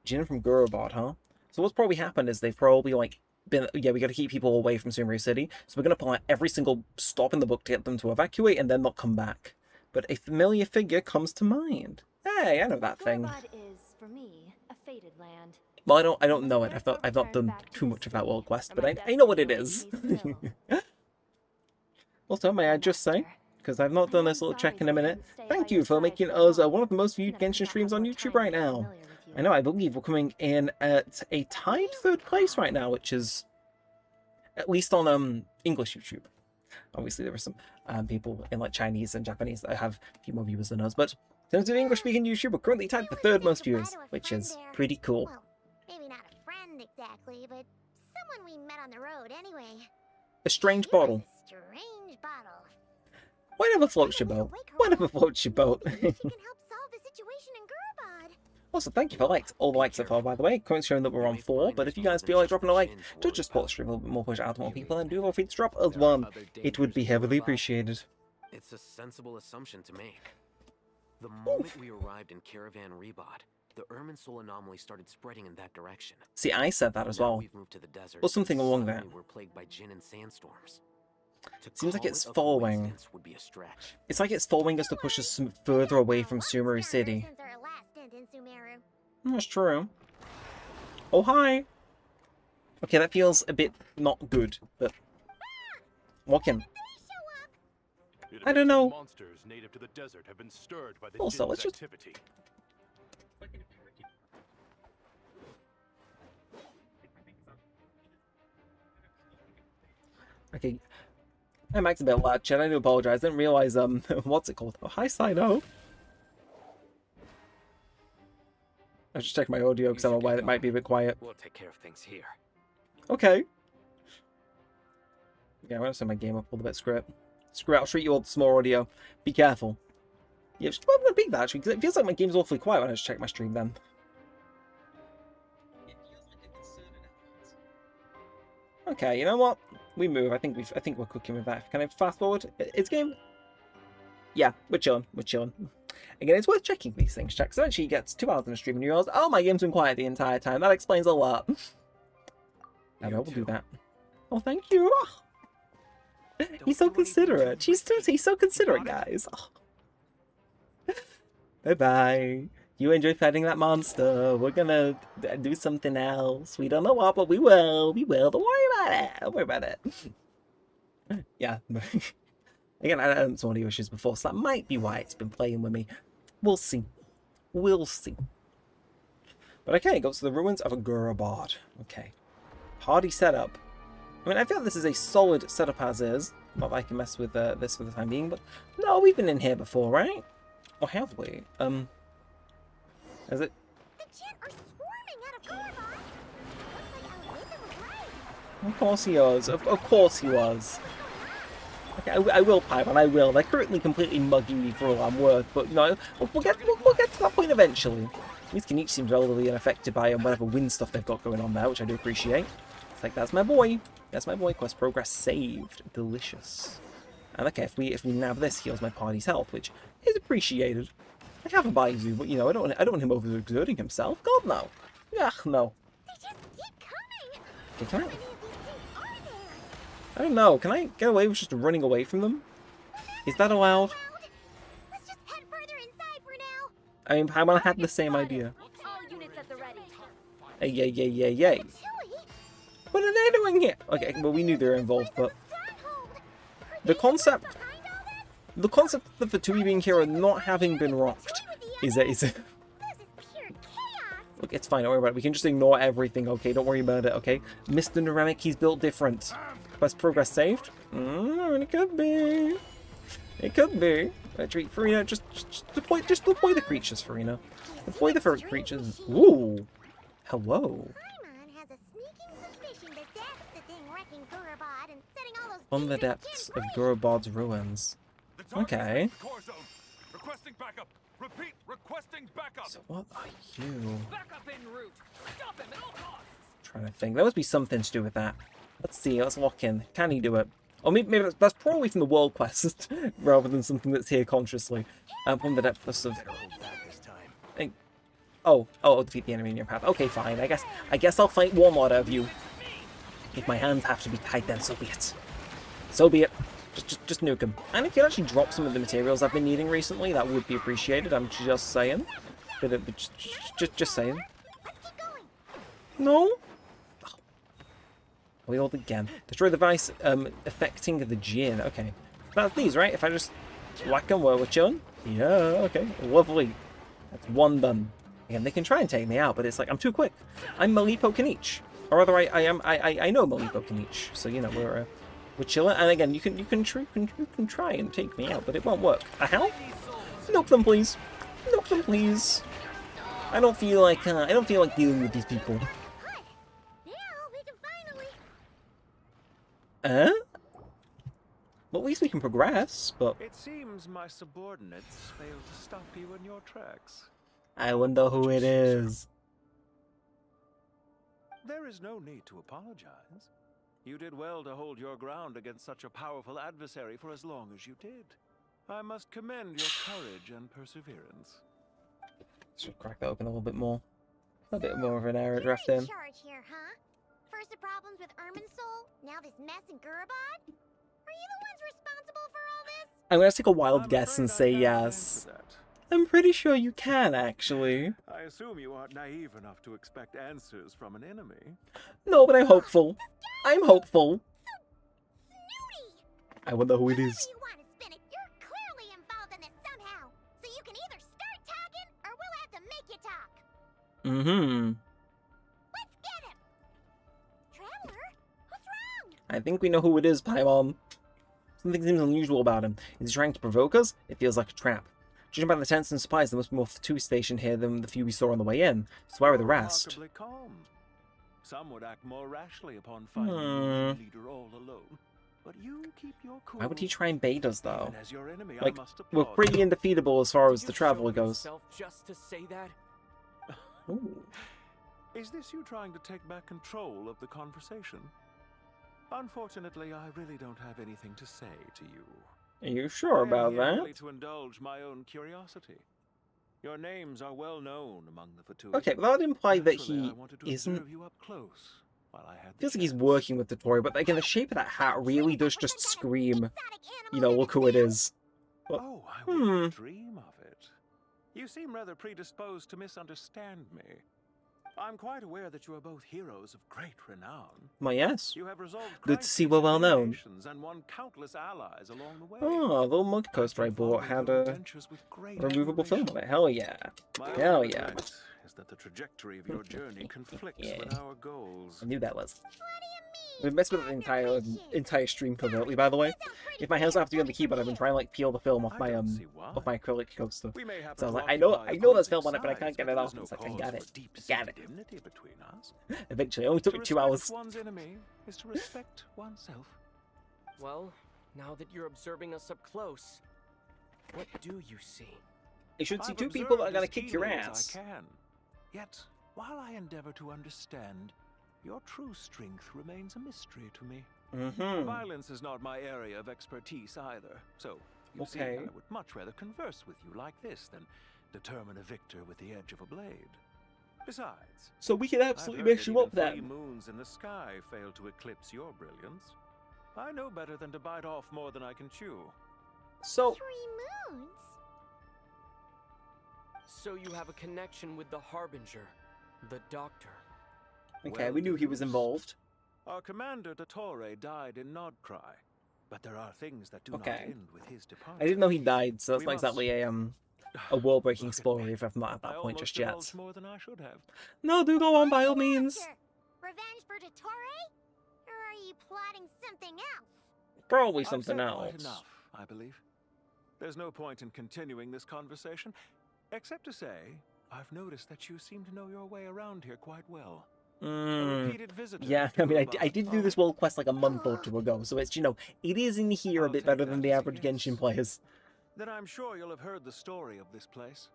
Jin from Gurubad, huh? So what's probably happened is they've probably, like, been, yeah, we got to keep people away from Sumeru City, so we're going to pull out every single stop in the book to get them to evacuate and then not come back. But a familiar figure comes to mind. Hey, I know that thing. Is, for me, a fated land. Well, I don't know it. I've not done too much of that world quest, but I know what it is. Also, may I just say, because I've not done this little check in a minute, thank you for making us one of the most viewed Genshin streams on YouTube right now. I know, I believe we're coming in at a tied 3rd place right now, which is at least on English YouTube. Obviously, there are some people in like Chinese and Japanese that have a few more viewers than us, but in terms of English-speaking YouTube, we're currently tied for 3rd most viewers, which is pretty cool. Well, maybe not a friend exactly, but someone we met on the road anyway. A strange bottle. Strange bottle. Whatever floats your boat. Whatever floats your boat. She can help solve the situation in Gurubad. Also, thank you for all the likes so far, by the way. Currently showing that we're on 4, but if you guys feel like dropping a like to just support the stream a little bit more, push it out to more people, then do feel free to drop us one. It would be heavily appreciated. It's a sensible assumption to make. The moment we arrived in Caravan Rebod, the Irminsul anomaly started spreading in that direction. See, I said that as well. We've moved to the desert, or something along that. We're plagued by Jin and sandstorms. Seems like it's following. It's like it's following us to push us further away from Sumeru City. That's true. Oh, hi! Okay, that feels a bit not good, but... Walk in. I don't know. Monsters native to the desert have been stirred by the also, let's just... activity. Okay. Hi, Max, a bit loud, chat. I do apologize. I didn't realize, what's it called? Oh, hi, Sino. I should check my audio because I'm aware it might be a bit quiet. We'll take care of things here. Okay. Yeah, I'm gonna set my game up a little bit. Screw it. Screw it. I'll treat you all to small audio. Be careful. Yeah, I'm gonna beat that actually because it feels like my game's awfully quiet when I just check my stream then. Okay, you know what? We move. I think we're cooking with that. Can I fast forward? It's game. Yeah, we're chilling. We're chilling. Again, it's worth checking these things, chat, because eventually you get 2 hours in the stream and you realize, oh, my game's been quiet the entire time. That explains a lot. I know, we'll do that. Oh, thank you. He's so considerate. He's so considerate, guys. Oh. Bye-bye. You enjoy fighting that monster. We're gonna do something else. We don't know what, but we will. We will. Don't worry about it. Don't worry about it. Yeah. Again, I had some audio issues before, so that might be why it's been playing with me. We'll see. We'll see. But okay, go to the ruins of a Gurubad. Okay. Hardy setup. I mean, I feel like this is a solid setup as is. Not that I can mess with this for the time being, but no, we've been in here before, right? Or have we? Is it? The Jin are swarming out of Gurubad. Looks like was right. Of course he was. Of course he was. Okay, I will pipe on. I will. They're currently completely mugging me for all I'm worth, but you know, we'll get to that point eventually. At least Kenichi seems relatively unaffected by whatever wind stuff they've got going on there, which I do appreciate. It's like, that's my boy. That's my boy. Quest progress saved. Delicious. And okay, if we nab this, heals my party's health, which is appreciated. I have a Baizu, but you know, I don't want him overexerting himself. God no. Yeah, no. They just keep coming. Okay, can I don't know. Can I get away with just running away from them? Is that allowed? Let's just head further inside for now. I mean, Paimon had the same idea. All units at the ready. Hey, yay. What are they doing here? Okay, well, we knew they were involved, but the concept of the Fatui being here and not having been rocked is a look, it's fine. Don't worry about it. We can just ignore everything. Okay, don't worry about it. Okay, Mr. Neremik, he's built different. Quest progress saved. It could be. It could be. Retreat, Farina. Just deploy the creatures, Farina. Deploy the first creatures. Ooh. Hello. On the depths of Gurubad's ruins. Okay. Requesting backup. Repeat, requesting backup. So what are you? Backup en route. Stop him at all costs. Trying to think. There must be something to do with that. Let's see, let's lock in. Can he do it? Or maybe that's probably from the world quest, rather than something that's here consciously. From the depths of... Oh, defeat the enemy in your path. Okay, fine. I guess I'll fight Warlord out of you. If my hands have to be tied, then so be it. So be it. Just nuke him. And if you actually drop some of the materials I've been needing recently, that would be appreciated. I'm just saying. Just saying. No? Oh. Wheeled again. Destroy the device affecting the Jinn. Okay. That's these, right? If I just whack them while we're chilling? Yeah, okay. Lovely. That's one done. Again, they can try and take me out, but it's like, I'm too quick. I'm Malipo Kanich. Or rather, I know Malipo Kanich. So, you know, we're chilling. And again, you can try and take me out, but it won't work. How? Nope them, please. Nope them, please. I don't feel like dealing with these people. Well, at least we can progress, but... It seems my subordinates failed to stop you in your tracks. I wonder who it is. There is no need to apologize. You did well to hold your ground against such a powerful adversary for as long as you did. I must commend your courage and perseverance. Should crack that open a little bit more. A bit more of an error draft in. Charge here, huh? First the problems with Irminsul, now this mess in Gurabad? Are you the ones responsible for all this? I'm gonna take a wild guess and say yes. I'm pretty sure you can, actually. I assume you aren't naive enough to expect answers from an enemy. No, but I'm hopeful. I'm hopeful. I wonder who it is. You want to spin it. You're clearly involved in this somehow. So you can either start talking, or we'll have to make you talk. Mm-hmm. Let's get him! Traveler? What's wrong? I think we know who it is, Paimon. Something seems unusual about him. Is he trying to provoke us? It feels like a trap. Judging by the tents and supplies, there must be more to his station here than the few we saw on the way in. So where are the rest? Remarkably calm. Some would act more rashly upon finding the leader all alone. But you keep your cool. Why would he try and bait us, though? As your enemy, Like, we're pretty undefeatable as far as the traveler goes. Just to say that? Ooh. Is this you trying to take back control of the conversation? Unfortunately, I really don't have anything to say to you. Are you sure about I am that? only to indulge my own curiosity. Your names are well known among the Fatui. Okay, but that would imply that he isn't... Feels like he's working with the Tory, but again, the shape of that hat really does just scream, you know, look who it is. But, Oh, I wouldn't dream of it. You seem rather predisposed to misunderstand me. I'm quite aware that you are both heroes of great renown. Why, yes. You have resolved Good to see we're well known. and won countless allies along the way. Oh, the little monkey coaster I bought had a removable film on it. Hell yeah. Hell yeah. Is that the trajectory of your journey conflicts with our goals? I knew that was. We've messed with the entire stream covertly, by the way. If my hands don't have to be on the keyboard, I've been trying to like peel the film off my acrylic coaster. So I was like, I know there's film on it, but I can't get it off. It's like, I got it. Eventually, it only took me 2 hours. One's enemy is to respect oneself. Well, now that you're observing us up close, what do you see? You should see two people that are gonna kick your ass. Yet, while I endeavor to understand, your true strength remains a mystery to me. Violence is not my area of expertise either, so you see, I would much rather converse with you like this than determine a victor with the edge of a blade. Besides, so we can absolutely mess you up then. 3 moons in the sky fail to eclipse your brilliance. I know better than to bite off more than I can chew. So 3 moons? So you have a connection with the Harbinger, the Doctor. Okay, Well we knew he was involved. Our commander, Dottore, died in Nodcry, but there are things that do not end with his departure. I didn't know he died, so that's We not exactly a world-breaking spoiler if I'm not at that I point almost just yet. divulged more than I should have. No, do go on by all means. Revenge for Dottore? Or are you plotting something else? Probably I've something said quite else. enough, I believe. There's no point in continuing this conversation, except to say, I've noticed that you seem to know your way around here quite well. A repeated visitor Yeah, to I mean, Gurabad. I did do this world quest like a month or 2 ago, so it's, you know, it is in here a bit better than the average Genshin players. Then I'm sure you'll have heard the story of this place.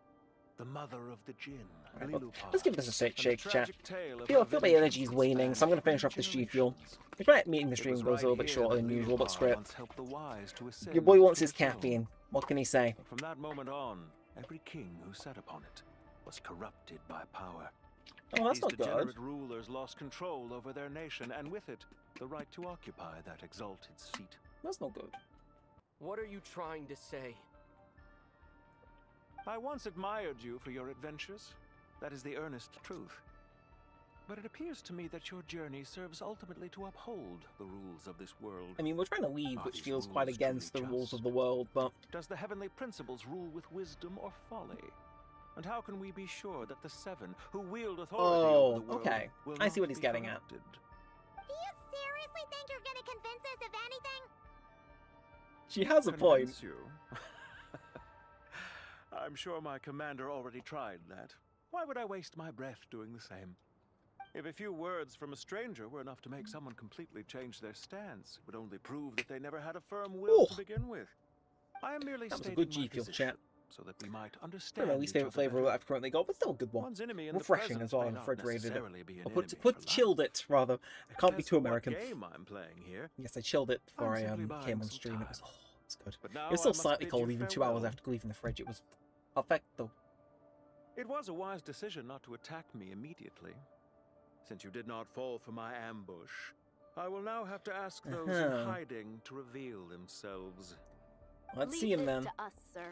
the mother of the Jinn, Right, let's give this a shake, chat. I feel my energy is waning, so I'm going to finish off this G Fuel. It's right, meeting the stream goes a little bit shorter than usual, but screw it. Your boy wants his caffeine. What can he say? From that moment on, every king who sat upon it was corrupted by power. Oh, that's not good. These degenerate rulers lost control over their nation, and with it, the right to occupy that exalted seat. That's not good. What are you trying to say? I once admired you for your adventures. That is the earnest truth. But it appears to me that your journey serves ultimately to uphold the rules of this world. I mean, we're trying to leave, which feels quite against the rules of the world, but... Does the heavenly principles rule with wisdom or folly? And how can we be sure that the Seven, who wield authority over the world, okay. I see what he's getting at. Do you seriously think you're gonna convince us of anything? She has a point. You? I'm sure my commander already tried that. Why would I waste my breath doing the same? If a few words from a stranger were enough to make someone completely change their stance, it would only prove that they never had a firm will to begin with. I am merely stating my G Fuel chat. So that we might understand. My least favorite flavor I've currently got, but still a good one. Refreshing as well, and refrigerated it. Or chilled it, rather. I can't be too American. I'm playing here. Yes, I chilled it before I came on stream. It was, it's good. It was still slightly cold even 2 hours after leaving the fridge. It was perfecto. It was a wise decision not to attack me immediately. Since you did not fall for my ambush, I will now have to ask those in hiding to reveal themselves. Let's see him then. To us, sir.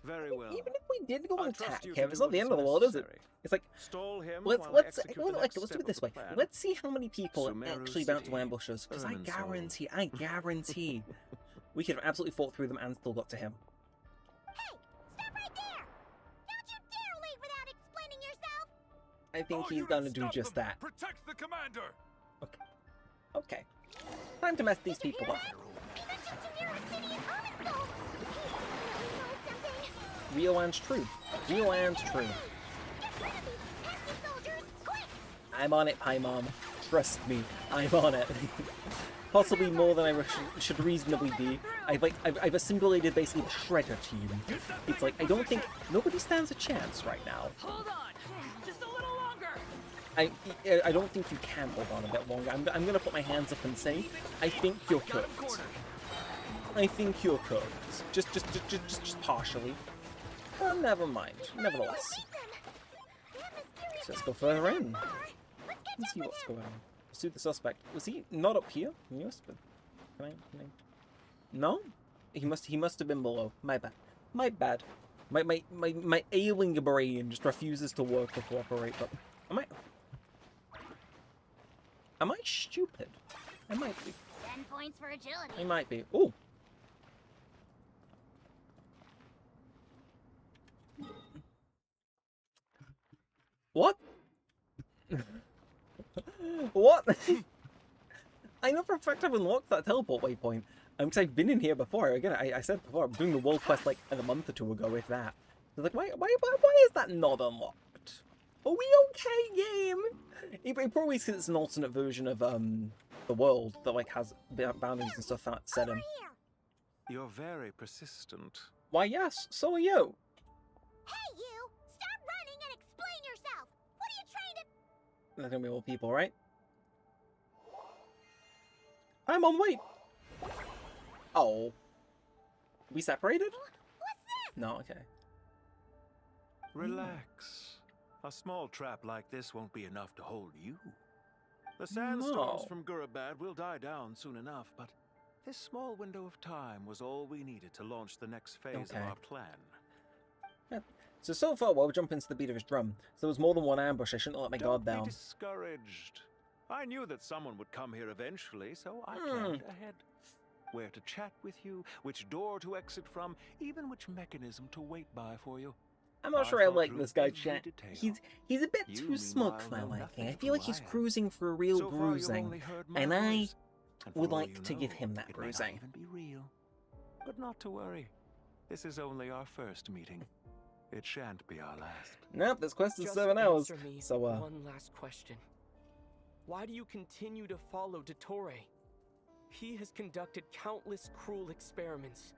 Very well. Even if we did go and attack him, it's not the end of the world, is it? It's like, let's do it this way. Let's see how many people actually bound to ambush us, because I guarantee, we could have absolutely fought through them and still got to him. Hey, stop right there! Don't you dare leave without explaining yourself! I think he's gonna do just that. Protect the commander. Okay. Time to mess these people up. Real and true. Real and true. I'm on it, Pie Mom. Trust me, I'm on it. Possibly more than I should reasonably be. I've assimilated basically the Shredder team. It's like, I don't think... Nobody stands a chance right now. Hold on! Just a little longer! I don't think you can hold on a bit longer. I'm gonna put my hands up and say, I think you're cooked. I think you're cooked. Just partially. Well, never mind. Nevertheless. So let's go further in. Let's see what's going on. Pursue the suspect. Was he not up here? He must have been. Can I? No? He must have been below. My bad. My bad. My ailing brain just refuses to work or cooperate, but am I stupid? I might be. 10 points for agility. I might be. Ooh. What? What? I know for a fact I've unlocked that teleport waypoint. Because I've been in here before. Again, I said before, I'm doing the world quest like a month or two ago with that. I was like, why is that not unlocked? Are we okay, game? It probably is because it's an alternate version of the world that like has boundaries and stuff that set in. You're very persistent. Why, yes, so are you. Hey, you! Stop running and explain yourself! What are you trying to... There's gonna be more people, right? I'm on wait! Oh. We separated? What's this? No, okay. Relax. A small trap like this won't be enough to hold you. The sandstorms from Gurabad will die down soon enough, but this small window of time was all we needed to launch the next phase of our plan. Yeah. So far, while we jump into the beat of his drum, so there was more than one ambush. I shouldn't have let my guard down. Don't be discouraged. I knew that someone would come here eventually, so I planned ahead. Where to chat with you, which door to exit from, even which mechanism to wait by for you. I'm not sure I like this guy, chat. He's a bit too smug for my liking. I feel like he's cruising for a real bruising, and I would like to give him that bruising. Even be real. But not to worry. This is only our first meeting. It shan't be our last. Nope, this quest is Just 7 hours. answer me So one last question. Why do you continue to follow Dottore? He has conducted countless cruel experiments.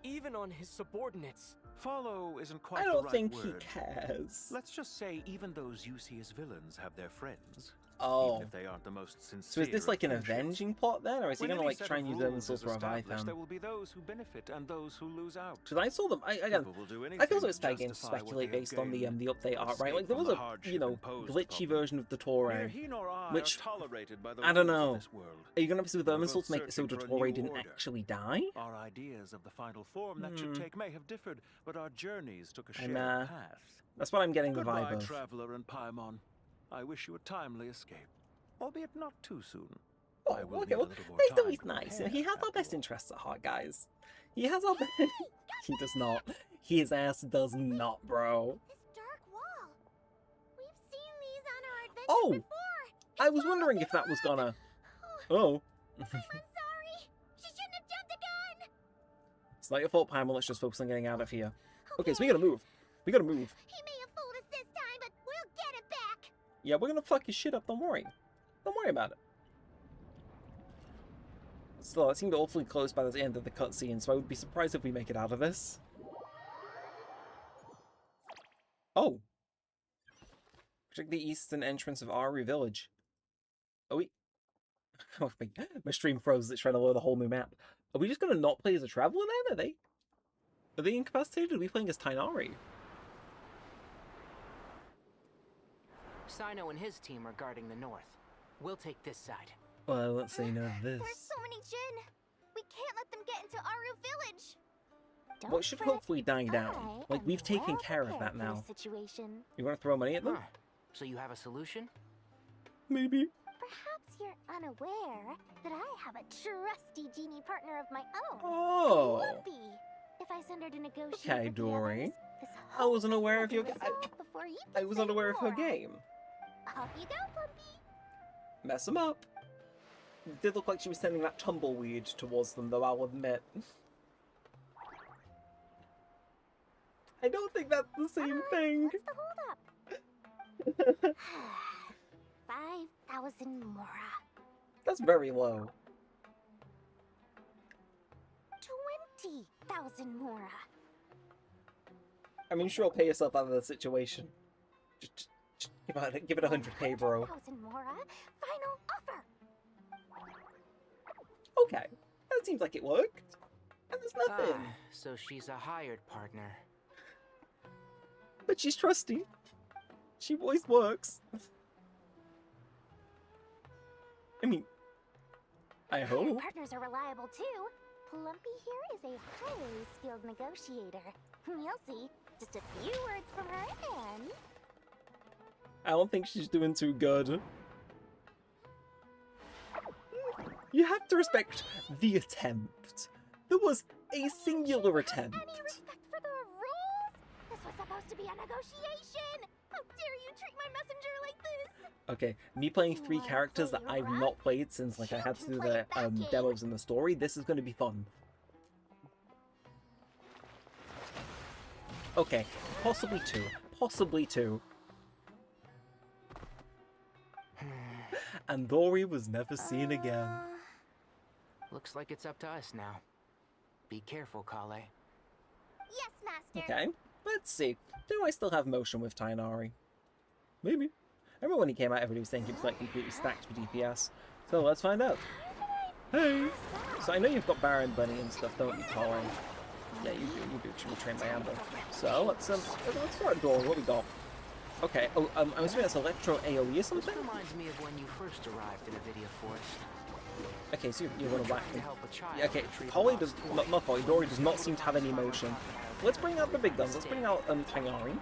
even on his subordinates. Follow isn't quite I the don't right think word. he cares. Let's just say even those you see as villains have their friends. Oh. Even if they aren't the most sincere. So is this like an of friendships. avenging plot then, or is he When gonna any like set try of and use rules Irminsul is to revive established, them? there will be those who benefit and those who lose out. Because I saw them. Again, People will do I anything feel so it's to again justify what speculate they have based on the gained. update art, right? Escape Like there from was the a hardship imposed glitchy upon version of the Torre, Neither he nor I which are tolerated by the I don't rules of know. this world. Are you gonna have to with We're Irminsul both to make it so searching the for a Torre new didn't order. actually die? Our ideas of the final form that should take may have differed, but our journeys took a shared And path. that's what I'm getting the Goodbye, vibe of. traveler and Paimon. I wish you a timely escape, albeit not too soon. Oh, I will okay, need well, a little more he's time always to nice. prepare, He has our best interests at heart, guys. He has our best. He does not. His ass does not, bro. Dark wall. We've seen these on our adventure Oh! before. I was wondering if that was gonna. Oh. I'm sorry. She shouldn't have jumped the gun. It's not your fault, Paimon. Let's just focus on getting out of here. Okay, so we gotta move. We gotta move. He may have fooled us this time, but we'll get it back. Yeah, we're gonna fuck his shit up. Don't worry. Don't worry about it. Still, it seemed awfully close by the end of the cutscene, so I would be surprised if we make it out of this. Oh. Protect the eastern entrance of Aru Village. Are we... Oh, my stream froze. It's trying to load a whole new map. Are we just gonna not play as a traveler then? Are they incapacitated? Are we playing as Tighnari? Sino and his team are guarding the north. We'll take this side. Well, let's say no of this. There's so many Jin. We can't let them get into Aru Village. What should hopefully die down. Like, we've taken care of that now. Situation. You want to throw money at them? Huh. So you have a solution? Maybe. Perhaps you're unaware that I have a trusty genie partner of my own. Oh. Lumpy. If I send her to negotiate Okay, with the Dory. others, this I whole wasn't aware of thing your... will be resolved before you I can was say unaware of her more. game. Off you go, Plumpy. Mess them up. It did look like she was sending that tumbleweed towards them, though, I'll admit. I don't think that's the same thing. What's the holdup? 5,000 mora. That's very low. 20,000 mora. I mean, sure, pay yourself out of the situation. Just give it 100k, bro. 1,000 mora. Final offer. Okay, that seems like it worked. And there's nothing. So she's a hired partner. But she's trusty. She always works. I mean, I hope. Partners are reliable too. Plumpy here is a highly skilled negotiator. You'll see. Just a few words from her and... I don't think she's doing too good. You have to respect the attempt. There was a singular attempt. Any respect for the rules? This was supposed to be a negotiation. How dare you treat my messenger like this? Okay, me playing 3 characters that I've not played since like I had to do the demos in the story, this is going to be fun. Okay, possibly 2. Possibly 2. And Dory was never seen again. Looks like it's up to us now. Be careful, Kale. Yes, Master. Okay, let's see. Do I still have motion with Tighnari? Maybe. I remember when he came out, everybody was saying he was like completely stacked for DPS. So let's find out. Hey! So I know you've got Baron Bunny and stuff, don't you, Colin? Yeah, you do. Should be trained by Amber. So let's start Dory. What we got? Okay. Oh, I'm assuming that's Electro AoE or something. This reminds me of when you first arrived in Avidia Forest. Okay, so you're gonna whack them. Help a child Yeah, okay, retrieve Polly a does lost not Polly. Dory does not seem to have any motion. Let's bring out the big guns. Let's bring out Tighnari.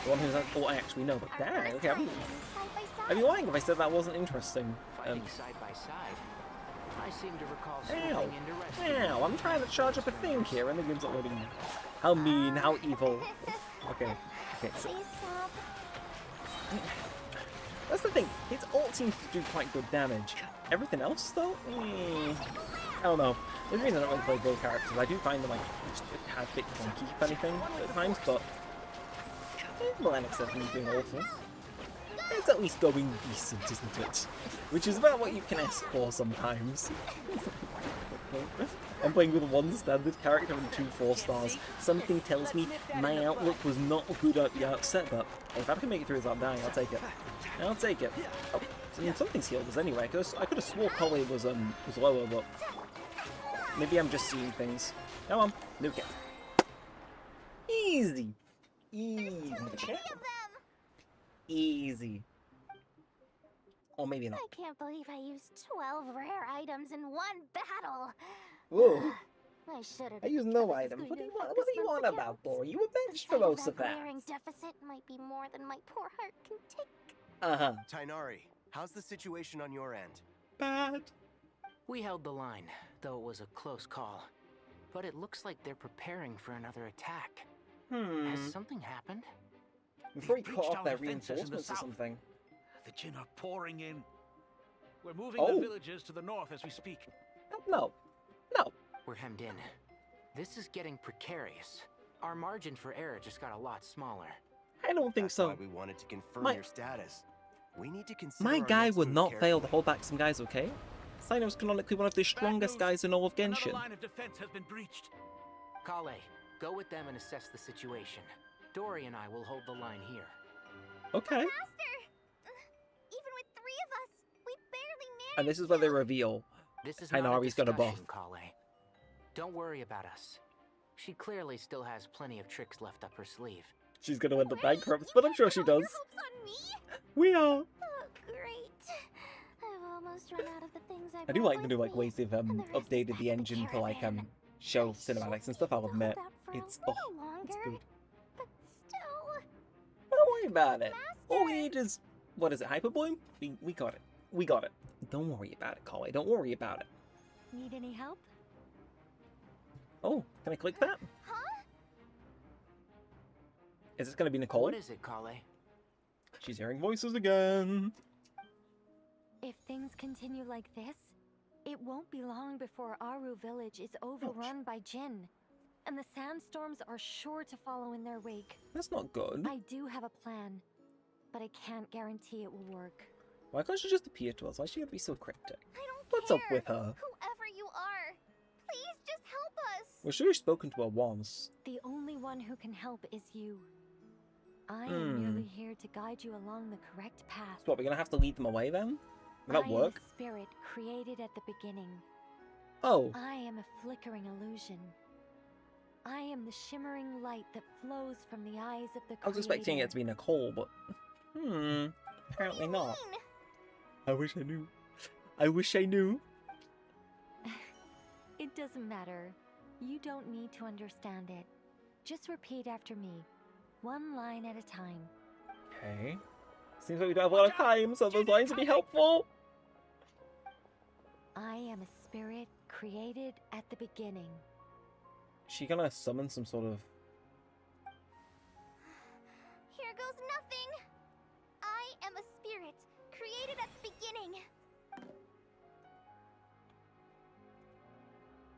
The one who's like, oh, I actually know, but dang, okay. I'd be lying if I said that wasn't interesting. Fighting side by side. I seem to recall swooping into rescue. Ow, I'm trying to charge up a thing here and the game's not letting me. How mean, how evil. Okay, so... That's the thing, its ult seems to do quite good damage. Everything else, though? I don't know. There's a reason I don't really play gold characters. I do find them, like, just a bit clunky, if anything, at times, but... Melanic isn't doing awful. It's at least going decent, isn't it? Which is about what you can ask for sometimes. I'm playing with one standard character and 2 4-stars. Something tells me my outlook was not good at the outset, but if I can make it through without dying, I'll take it. I'll take it. Oh, I mean, something's healed us anyway. I could have swore Collie was lower, but maybe I'm just seeing things. Come on, nuke it. Easy. Easy. Easy. Or maybe not. I can't believe I used 12 rare items in one battle. Whoa. I should have. I used no items. What do you want about, Dory? You were benched for most of that. Glaring deficit might be more than my poor heart can take. Uh-huh. Tainari, how's the situation on your end? Bad. We held the line, though it was a close call. But it looks like they're preparing for another attack. Has something happened? Before he cut off their reinforcements or something. The Jin are pouring in. We're moving the villages to the north as we speak. No. No. We're hemmed in. This is getting precarious. Our margin for error just got a lot smaller. I don't think so. That's why we wanted to confirm your status. We need to consider my guy would not fail to hold back some guys, okay? Sino's canonically one of the strongest guys in all of Genshin. Another line of defense has been breached. Kale, go with them and assess the situation. Dory and I will hold the line here. Okay. Even with 3 of us, we barely managed. And this is where they reveal Tainari's gonna buff. Kale. Don't worry about us. She clearly still has plenty of tricks left up her sleeve. She's gonna end up bankrupt, but I'm sure she does. We are. Oh, great. I've almost run out of the things I do like the new ways they've updated the engine to show cinematics and stuff. I'll admit, it's good. But still. Don't worry about it. All we need is what is it? Hyper Bloom? We got it. We got it. Don't worry about it, Kale. Don't worry about it. Need any help? Oh, can I click that? Huh? Is this gonna be Nicole? What is it, Kale? She's hearing voices again. If things continue like this, it won't be long before Aru village is overrun by Jin. And the sandstorms are sure to follow in their wake. That's not good. I do have a plan, but I can't guarantee it will work. Why can't she just appear to us? Why is she gonna be so cryptic? I don't What's care. up with her? Whoever you are, please just help us. Well, she was spoken to her once. The only one who can help is you. I am merely here to guide you along the correct path. So what, we're gonna have to lead them away then? Will that work? I am a spirit created at the beginning. Oh. I am a flickering illusion. I am the shimmering light that flows from the eyes of the Creator. I was expecting it to be Nicole, but apparently not. I wish I knew. I wish I knew. It doesn't matter. You don't need to understand it. Just repeat after me. One line at a time. Okay. Seems like we don't have a lot of time, so those lines would be helpful. I am a spirit created at the beginning. Is she gonna summon some sort of... Here goes nothing. I am a spirit created at the beginning.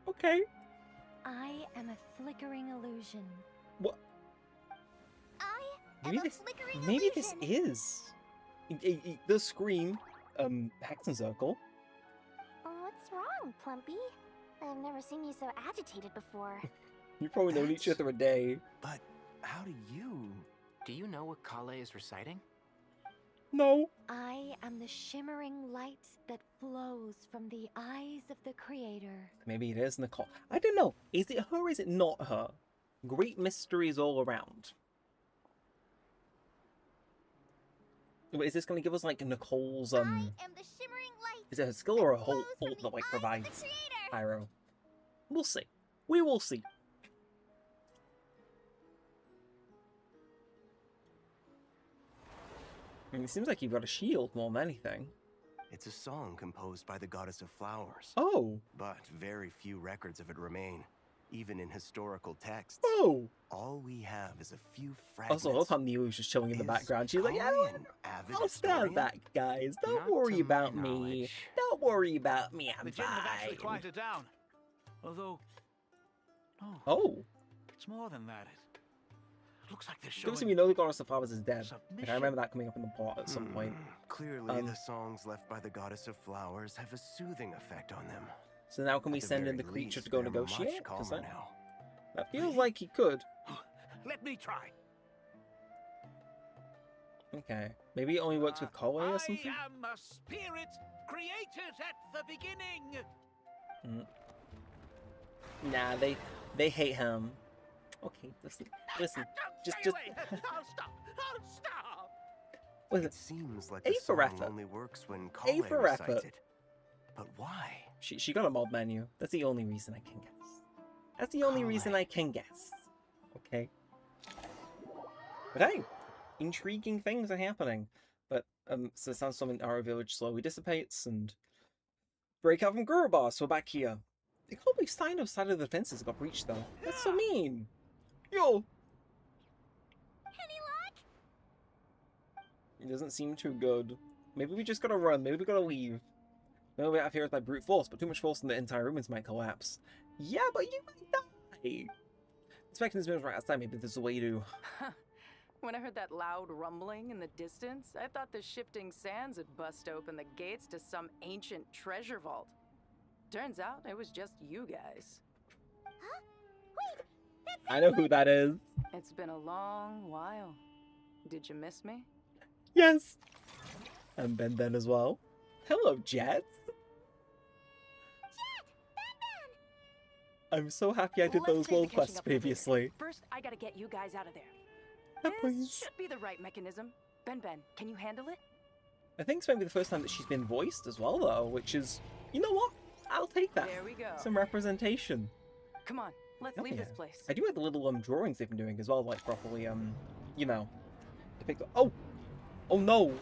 Okay. I am a flickering illusion. What? I Maybe this is the scream, Hexen Circle. What's wrong, Plumpy? I've never seen you so agitated before. You've probably known each other a day. But how do you? Do you know what Kale is reciting? No. I am the shimmering light that flows from the eyes of the Creator. Maybe it is Nicole. I don't know. Is it her or is it not her? Great mysteries all around. Wait, is this going to give us like Nicole's I am the shimmering light. Is it a skill or a whole ult that like provides pyro? We'll see. We will see. I mean, it seems like you've got a shield more than anything. It's a song composed by the goddess of flowers. Oh. But very few records of it remain, even in historical texts. Oh. All we have is a few fragments. Also, I love how Neo was just chilling in the background. She's like, yeah, I'll stand back, guys. Don't worry about me. Don't worry about me. I'm the Jinn have actually fine. quieted down. Although, Oh. it's more than that. It looks like they're Obviously, showing. we know the goddess of flowers is dead. Like, I remember that coming up in the plot at some point. Clearly, the songs left by the goddess of flowers have a soothing effect on them. So now can we send in the creature to go negotiate? Because that feels like he could. Let me try. Okay. Maybe it only works with Koei or something? I am a spirit created at the beginning. Nah, they hate him. Okay, listen. Just. I'll stop. I'll stop. It seems like the song only works when Koei recites it. But why? She got a mod menu. That's the only reason I can guess. That's the only reason I can guess. Okay. But hey, intriguing things are happening. But so Sandstorm in our village slowly dissipates and break out from Gurubar, so we're back here. They can't believe Steino's side of the fences got breached though. That's so mean. Yo. Any luck? It doesn't seem too good. Maybe we just gotta run. Maybe we gotta leave. Maybe we out here by brute force, but too much force and the entire ruins might collapse. Yeah, but you might die. This mechanism is right outside. Maybe there's a way to. When I heard that loud rumbling in the distance, I thought the shifting sands had bust open the gates to some ancient treasure vault. Turns out it was just you guys. Huh? Wait, that's I know who that is. It's been a long while. Did you miss me? Yes. And Ben Ben as well. Hello, Jet. I'm so happy I did those world quests previously. First, I gotta get you guys out of there. Yeah, This please. should be the right mechanism. Ben, can you handle it? I think it's maybe the first time that she's been voiced as well, though, which is, you know what? I'll take that. There we go. Some representation. Come on, let's leave this place. I do like the little drawings they've been doing as well, like properly you know, depict. Oh no!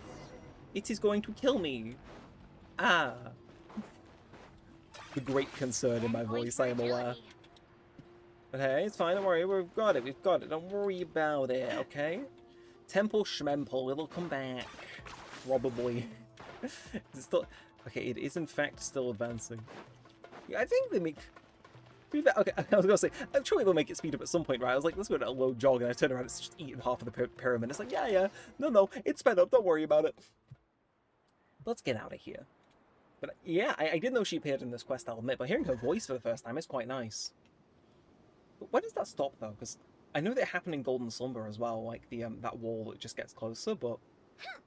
It is going to kill me. Ah. The great concern in my voice, I am aware. But hey, it's fine, don't worry, we've got it, don't worry about it, okay? Temple Schmemple, it'll come back. Probably. It's still... Okay, it is in fact still advancing. Yeah, I think they make... Okay, I was gonna say, I'm sure they'll make it speed up at some point, right? I was like, let's go to a low jog, and I turn around, it's just eating half of the pyramid. It's like, yeah, no, it's sped up, don't worry about it. Let's get out of here. But yeah, I didn't know she appeared in this quest, I'll admit, but hearing her voice for the first time is quite nice. But where does that stop, though? Because I know that it happened in Golden Slumber as well, like the that wall that just gets closer, but... Huh.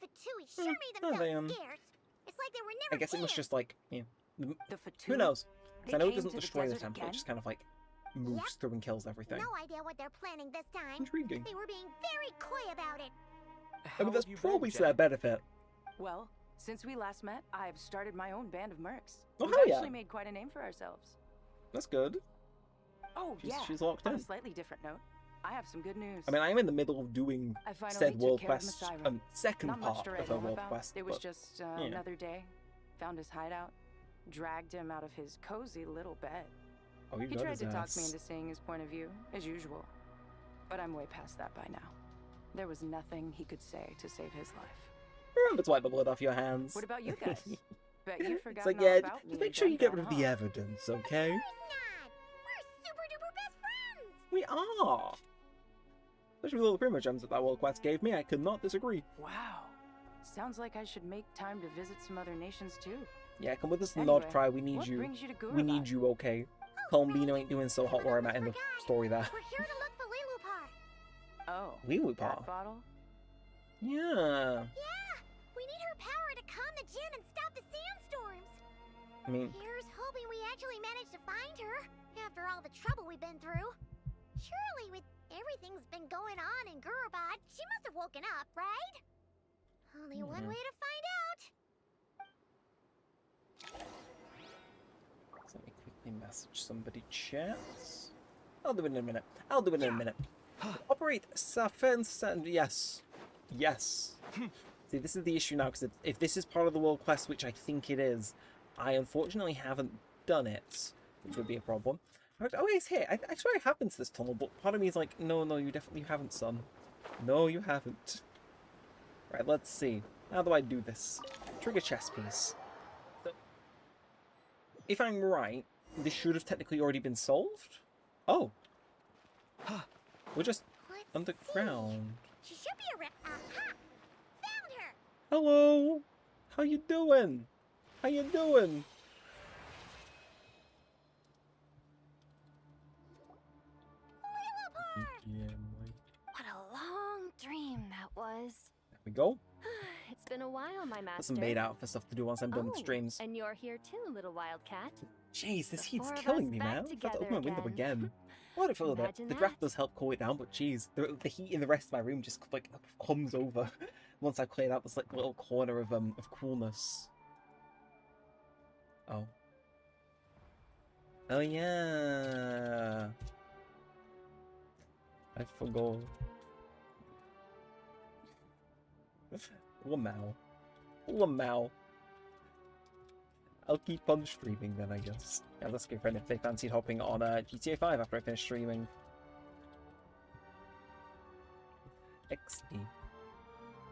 Those Fatui sure made themselves scarce. It's like they were never I guess it must just, like, you know, the Fatui? who knows? Because I know it doesn't came to the destroy the desert temple, again? it just kind of, like, moves through and kills everything. No idea what they're planning this time. Intriguing. They were being very coy about it. I mean, that's probably to their benefit. Well, since we last met, I've started my own band of mercs. Oh, We've hell yeah. actually made quite a name for ourselves. That's good. Oh, She's locked On in. a slightly different note, I have some good news. I mean, I'm in the middle of doing I finally said took world care of quest, Messiah. second Not much part to of write her home world about. quest. It was but, just yeah. another day. Found his hideout, dragged him out of his cozy little bed. Oh, you He got tried his to talk ass. me into seeing his point of view, as usual. But I'm way past that by now. There was nothing he could say to save his life. Remember to wipe the blood off your hands. What about you guys? Bet you've It's forgotten like, yeah, all about me. just make sure you get rid of the evidence, okay? Super duper best friends. We are. Especially with all the primo gems that world quest gave me, I could not disagree. Wow. Sounds like I should make time to visit some other nations too. Yeah, come with us, Anyway, Nod Cry. We need what you. brings you to We Gurubad? need you, okay? Columbino ain't doing so hot where I'm at in the story there. We're here to look for Lilupar. Oh. Lilupar? That bottle? Yeah. Yeah, we need her power to calm the djinn and stop the sandstorms. I mean, Here's hoping we actually managed to find her after all the trouble we've been through. Surely, with everything's been going on in Gurubad, she must have woken up, right? Only one way to find out. let me quickly message somebody, chats. I'll do it in a minute. I'll do it in a minute. Operate Safen's and yes. Yes. See, this is the issue now, because if this is part of the world quest, which I think it is, I unfortunately haven't done it, which would be a problem. Oh, he's here. I swear I have been to this tunnel, but part of me is like, no, you definitely haven't, son. No, you haven't. Right, let's see. How do I do this? Trigger chess piece. So, if I'm right, this should have technically already been solved? Oh. We're just underground. She should be around. Aha! Found her! Hello! How you doing? How you doing? was. There we go. It's been a while, my master. Got some maid out for stuff to do once I'm done with the streams. And you're here too, little wildcat. Jeez, this heat's killing me, man. I have to open my window again. What if a little bit? The draft does help cool it down, but jeez, the heat in the rest of my room just like comes over once I've cleared out this like little corner of coolness. Oh. Oh yeah. I forgot. Lamau. Lamau. I'll keep on streaming then, I guess. Yeah, let's go friend if they fancied hopping on GTA 5 after I finish streaming. XD.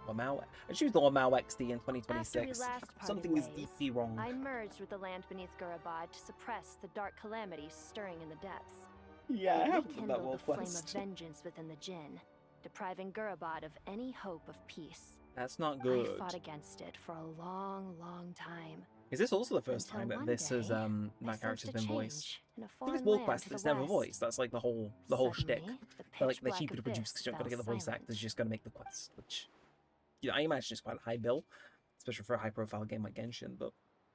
Lamau. I choose the Lamau XD in 2026. Something is deeply wrong. I merged with the land beneath Gurabad to suppress the dark calamities stirring in the depths. Yeah, I have done that the well flame of vengeance within the Jinn, depriving Gurabad of any hope of peace. That's not good. I fought against it for a long, long time. Is this also the first time that this has my character's been voiced? Because War Quest, it's never voiced. That's like the whole shtick. They're like they're cheaper to produce because you don't got to get the voice actors. You just got to make the quest, which I imagine is quite a high bill, especially for a high-profile game like Genshin. But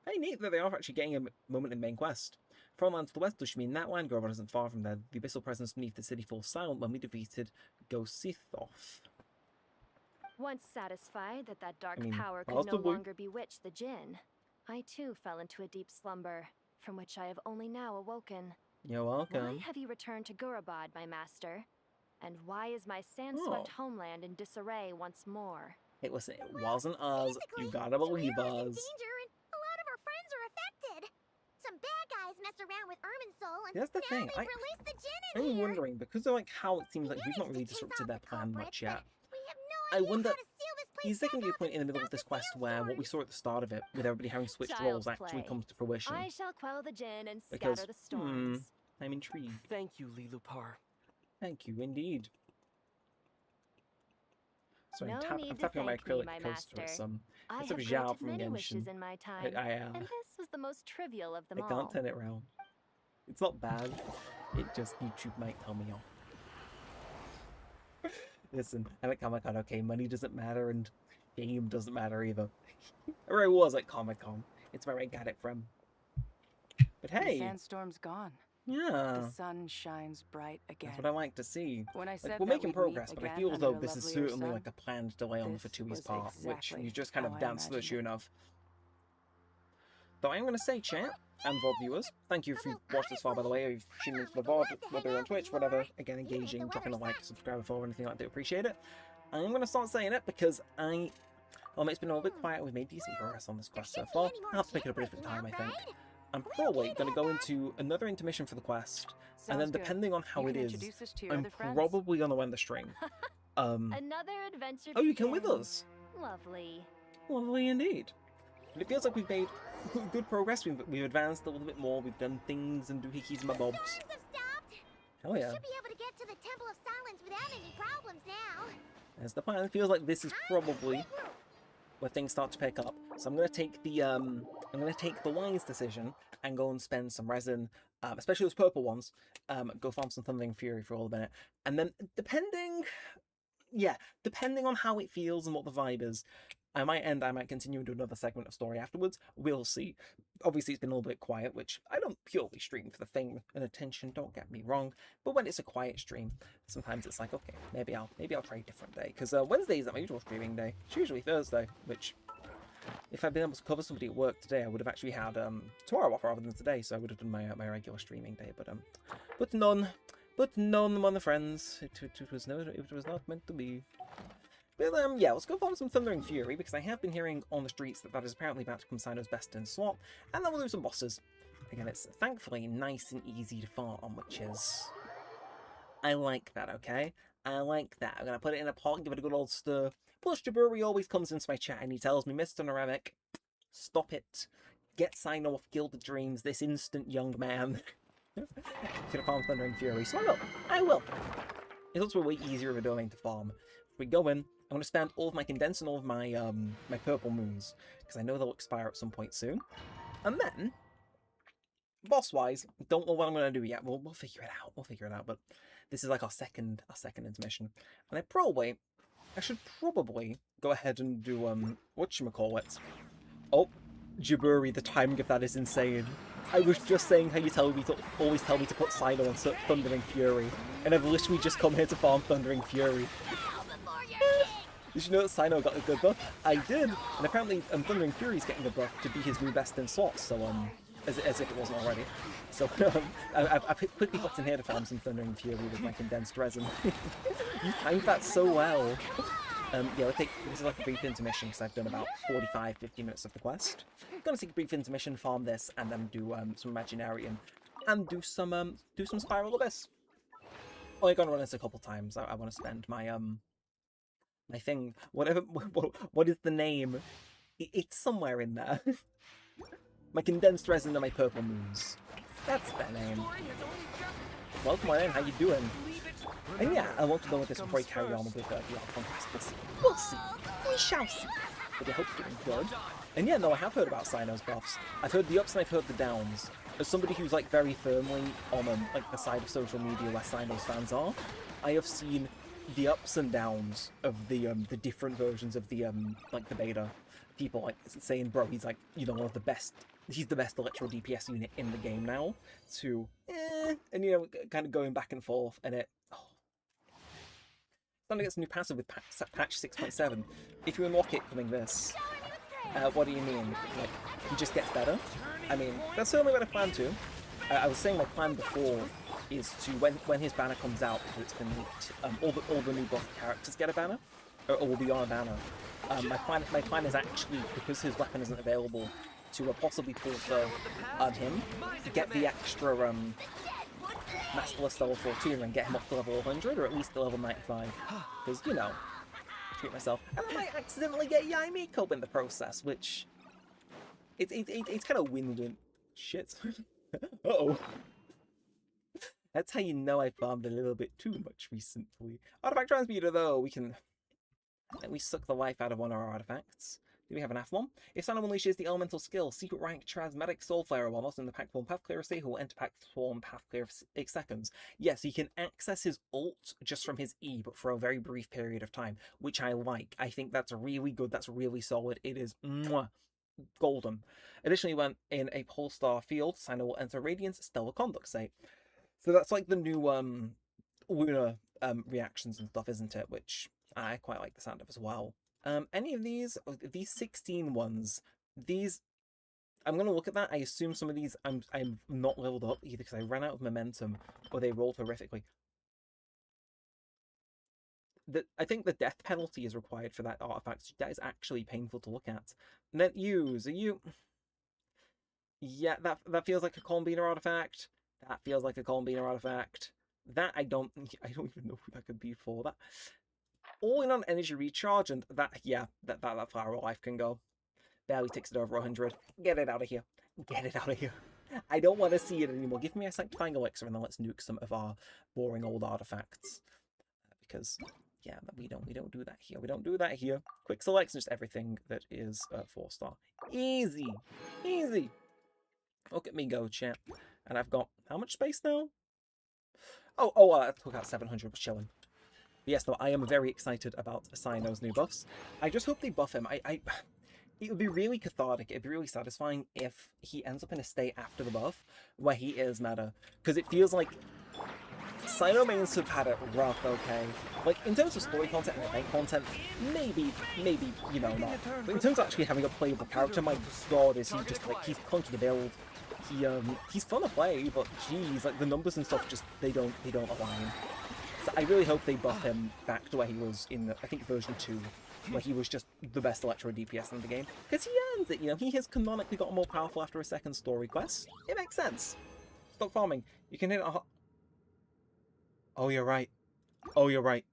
hey, neat that they are actually getting a moment in main quest. From land to the west, does mean that land Gurabad isn't far from there. The abyssal presence beneath the city falls silent when we defeated Gosithoth. Once satisfied that dark power could no longer bewitch the Jinn, I too fell into a deep slumber, from which I have only now awoken. You're welcome. Why have you returned to Gurabad, my master? And why is my sand-swept homeland in disarray once more? It wasn't us. You gotta believe us. Danger and a lot of our friends are affected. Some bad guys messed around with Irminsul and that's the now thing. they've released the Jinn in I'm here. wondering, because of like how it seems like we've not really disrupted their plan much yet. I wonder, is there going to be a point in the middle of this quest where what we saw at the start of it, with everybody having switched roles, actually comes to fruition? I shall quell the Jinn and because, scatter the storms. I'm intrigued. Thank you, Lilupar. Thank you, indeed. So no I'm tapping on my acrylic coaster. It's a Zhao from Genshin. In my time, and this was the most trivial of them all. I can't turn it around. It's not bad. It just YouTube might tell me off. Listen, I'm at Comic-Con, okay, money doesn't matter and fame doesn't matter either. Or I was at Comic-Con. It's where I got it from. But hey! The sandstorm's gone. Yeah. The sun shines bright again. That's what I like to see. When I said like, we're making progress, but I feel as though this is certainly like a planned delay on Fatui's part, which you just kind of dance to the tune of. Though I'm going to say, chat, and VOD viewers, thank you if you've watched this far, by the way, or you've tuned into the VOD, whether on Twitch, whatever, again, engaging, dropping a like, subscribe, follow, anything like that, appreciate it. I'm going to start saying it because it's been a little bit quiet, we've made decent progress on this quest so far. I'll have to pick it up a different time, I think. I'm probably going to go into another intermission for the quest, and then depending on how it is, I'm probably going to end the stream. Another adventure. Oh, you can with us? Lovely. Lovely indeed. But it feels like we've made good progress. We've advanced a little bit more. We've done things and doohickeys and bobs. Hell yeah. We should be able to get to the Temple of Silence without any problems now. That's the plan. It feels like this is probably where things start to pick up. So I'm gonna take the wise decision and go and spend some resin, especially those purple ones. Go farm some Thundering Fury for all a minute, and then depending on how it feels and what the vibe is, I might continue and do another segment of story afterwards. We'll see. Obviously, it's been a little bit quiet, which I don't purely stream for the fame and attention, don't get me wrong. But when it's a quiet stream, sometimes it's like, okay, maybe I'll try a different day. Because Wednesday isn't my usual streaming day. It's usually Thursday, which, if I'd been able to cover somebody at work today, I would have actually had tomorrow off rather than today, so I would have done my regular streaming day. But none, my friends. It was not meant to be. But yeah, let's go farm some Thundering Fury, because I have been hearing on the streets that is apparently about to become Sino's best in slot, and then we'll do some bosses. Again, it's thankfully nice and easy to farm, which is... I like that, okay? I like that. I'm going to put it in a pot and give it a good old stir. Plus, Jaburi always comes into my chat and he tells me, Mr. Neremik, stop it. Get Sino off Gilded Dreams, this instant young man. Gonna farm Thundering Fury, so I will. It's also a way easier of a domain to farm. If we go in, I'm going to spend all of my condense and all of my my purple moons, because I know they'll expire at some point soon. And then, boss-wise, don't know what I'm going to do yet. We'll figure it out. We'll figure it out. But this is like our second intermission, and I probably I should probably go ahead and do, whatchamacallit. Oh, Jaburi, the timing of that is insane. I was just saying how you always tell me to put Sino on Thundering Fury, and I've literally just come here to farm Thundering Fury. Did you know that Sino got a good buff? I did, and apparently Thundering Fury's getting a buff to be his new best in slots, so, as if it wasn't already. So, I've quickly popped in here to farm some Thundering Fury with my condensed resin. You timed that so well. Yeah, this is like a brief intermission because I've done about 45-50 minutes of the quest. I'm gonna take a brief intermission, farm this, and then do some Imaginarium, and do some Spiral Abyss. Only gonna run this a couple times. I want to spend my my thing, whatever. What is the name? It's somewhere in there. My condensed resin and my purple moons. That's their name. Welcome on in. How you doing? And yeah, I want to go with this before I carry on with the Archon Quest. We'll see. We shall see. But I hope you're doing good. And yeah, no, I have heard about Sino's buffs. I've heard the ups and I've heard the downs. As somebody who's like very firmly on like the side of social media where Sino's fans are, I have seen the ups and downs of the different versions of the like the beta. People like saying, bro, he's like, you know, one of the best. He's the best electro DPS unit in the game now. To and you know, kind of going back and forth, and it. Something gets a new passive with patch 6.7. If you unlock it coming this, what do you mean? Like, he just gets better? I mean, that's certainly what I plan to. I was saying my plan before is to, when his banner comes out, because it's been leaked, all the new buff characters get a banner, or will be on a banner. My plan is actually, because his weapon isn't available, to possibly pull for him, to get the extra Masterless level 14 and get him up to level 100, or at least to level 95. Because, you know, treat myself. And I might accidentally get Yaimiko in the process, which... It's kind of win-win. Shit. Uh-oh. That's how you know I farmed a little bit too much recently. Artifact Transmuter, though, we can... Let me suck the life out of one of our artifacts. Do we have an F1? If Sino unleashes the elemental skill, Secret Rank Transmatic Soul Flare while not in the Pact Form Path Clearer state, who will enter Pact Form Path Clearer for 6 seconds. Yes, he can access his ult just from his E, but for a very brief period of time, which I like. I think that's really good, that's really solid. It is golden. Additionally, when in a Polestar field, Sino will enter Radiance Stellar Conduct state. So that's like the new Luna reactions and stuff, isn't it? Which I quite like the sound of as well. Any of these 16 ones, these, I'm going to look at that. I assume some of these I'm not leveled up either because I ran out of momentum or they rolled horrifically. I think the death penalty is required for that artifact. That is actually painful to look at. Net use, are you... Yeah, that feels like a Colmbina artifact. That feels like a Colmbina artifact. That I don't even know who that could be for. That... All in on energy recharge, and that flower of life can go. Barely takes it over 100. Get it out of here. Get it out of here. I don't want to see it anymore. Give me a sanctifying elixir, and then let's nuke some of our boring old artifacts. Because, yeah, we don't do that here. We don't do that here. Quick selects just everything that is 4-star. Easy. Easy. Look at me go, chat. And I've got how much space now? I took out 700. Was chilling. But yes, though, I am very excited about Sino's new buffs. I just hope they buff him. It would be really cathartic, it'd be really satisfying if he ends up in a state after the buff where he is meta. Because it feels like Sino mains have had it rough, okay? Like, in terms of story content and event content, maybe, you know, not. But in terms of actually having a playable character, my god, is he just, like, he's clunky to build. He's fun to play, but geez, like, the numbers and stuff just, they don't align. So I really hope they buff him back to where he was in, I think, version 2, where he was just the best electro DPS in the game. Because he earns it, you know, he has canonically gotten more powerful after a second story quest. It makes sense. Stop farming. You can hit a... Oh, you're right. Oh, you're right.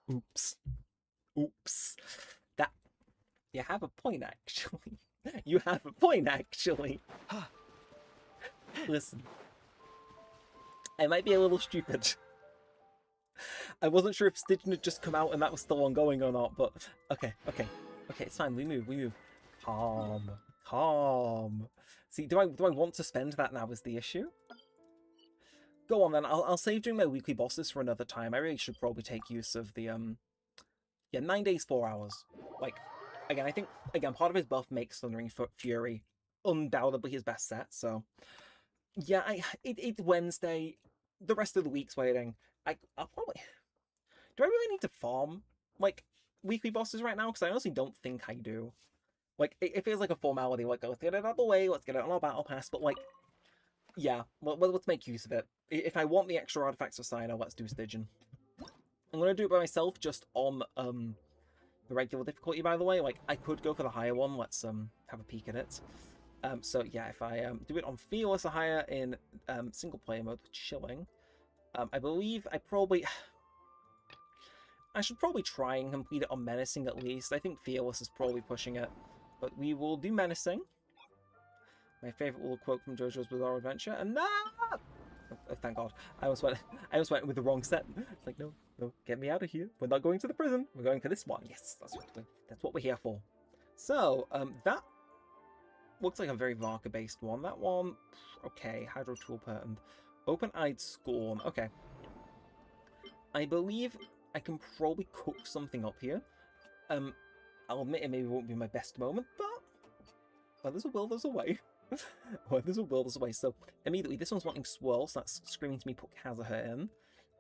Oops. Oops. That... You have a point, actually. You have a point, actually. Listen. I might be a little stupid. I wasn't sure if Stygian had just come out and that was still ongoing or not, but... Okay, it's fine, we move. Calm. See, do I want to spend that now is the issue? go on then. I'll save doing my weekly bosses for another time. I really should probably take use of the, yeah, 9 days, 4 hours. Like, again, I think, again, part of his buff makes Thundering Fury undoubtedly his best set, so... Yeah, it's Wednesday. The rest of the week's waiting. I'll probably... Do I really need to farm, like, weekly bosses right now? Because I honestly don't think I do. Like, it feels like a formality. Like, let's get it out of the way, let's get it on our battle pass, but, like... Yeah, well, let's make use of it. If I want the extra artifacts for Sino, let's do Stygian. I'm going to do it by myself, just on, the regular difficulty, by the way. Like, I could go for the higher one. Let's, have a peek at it. So, yeah, if I, do it on Fearless or higher in, single player mode with Chilling, I believe I should probably try and complete it on Menacing at least. I think Fearless is probably pushing it. But we will do Menacing. My favourite little quote from JoJo's Bizarre Adventure, and oh, thank God. I almost went with the wrong set. It's like, no, get me out of here. We're not going to the prison. We're going for this one. Yes, that's what we're here for. So, that looks like a very Varka-based one. That one, okay, Hydro Tool Pattern. Open-Eyed Scorn, okay. I believe I can probably cook something up here. I'll admit it maybe won't be my best moment, but well, there's a will, there's a way. Well, there's a will, there's a way. So, immediately, this one's wanting Swirl, so that's screaming to me put Kazuha in.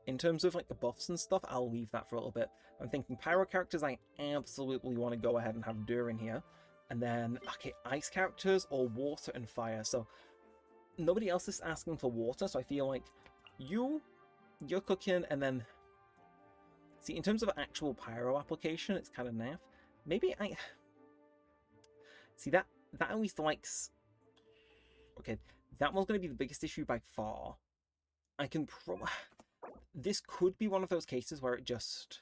In terms of, like, the buffs and stuff, I'll leave that for a little bit. I'm thinking Pyro characters, I absolutely want to go ahead and have Dur in here. And then, okay, Ice characters or Water and Fire. So, nobody else is asking for Water, so I feel like you're cooking, and then... See, in terms of actual Pyro application, it's kind of naff. Maybe I... See, that at least likes... Okay, that one's going to be the biggest issue by far. I can This could be one of those cases where it just...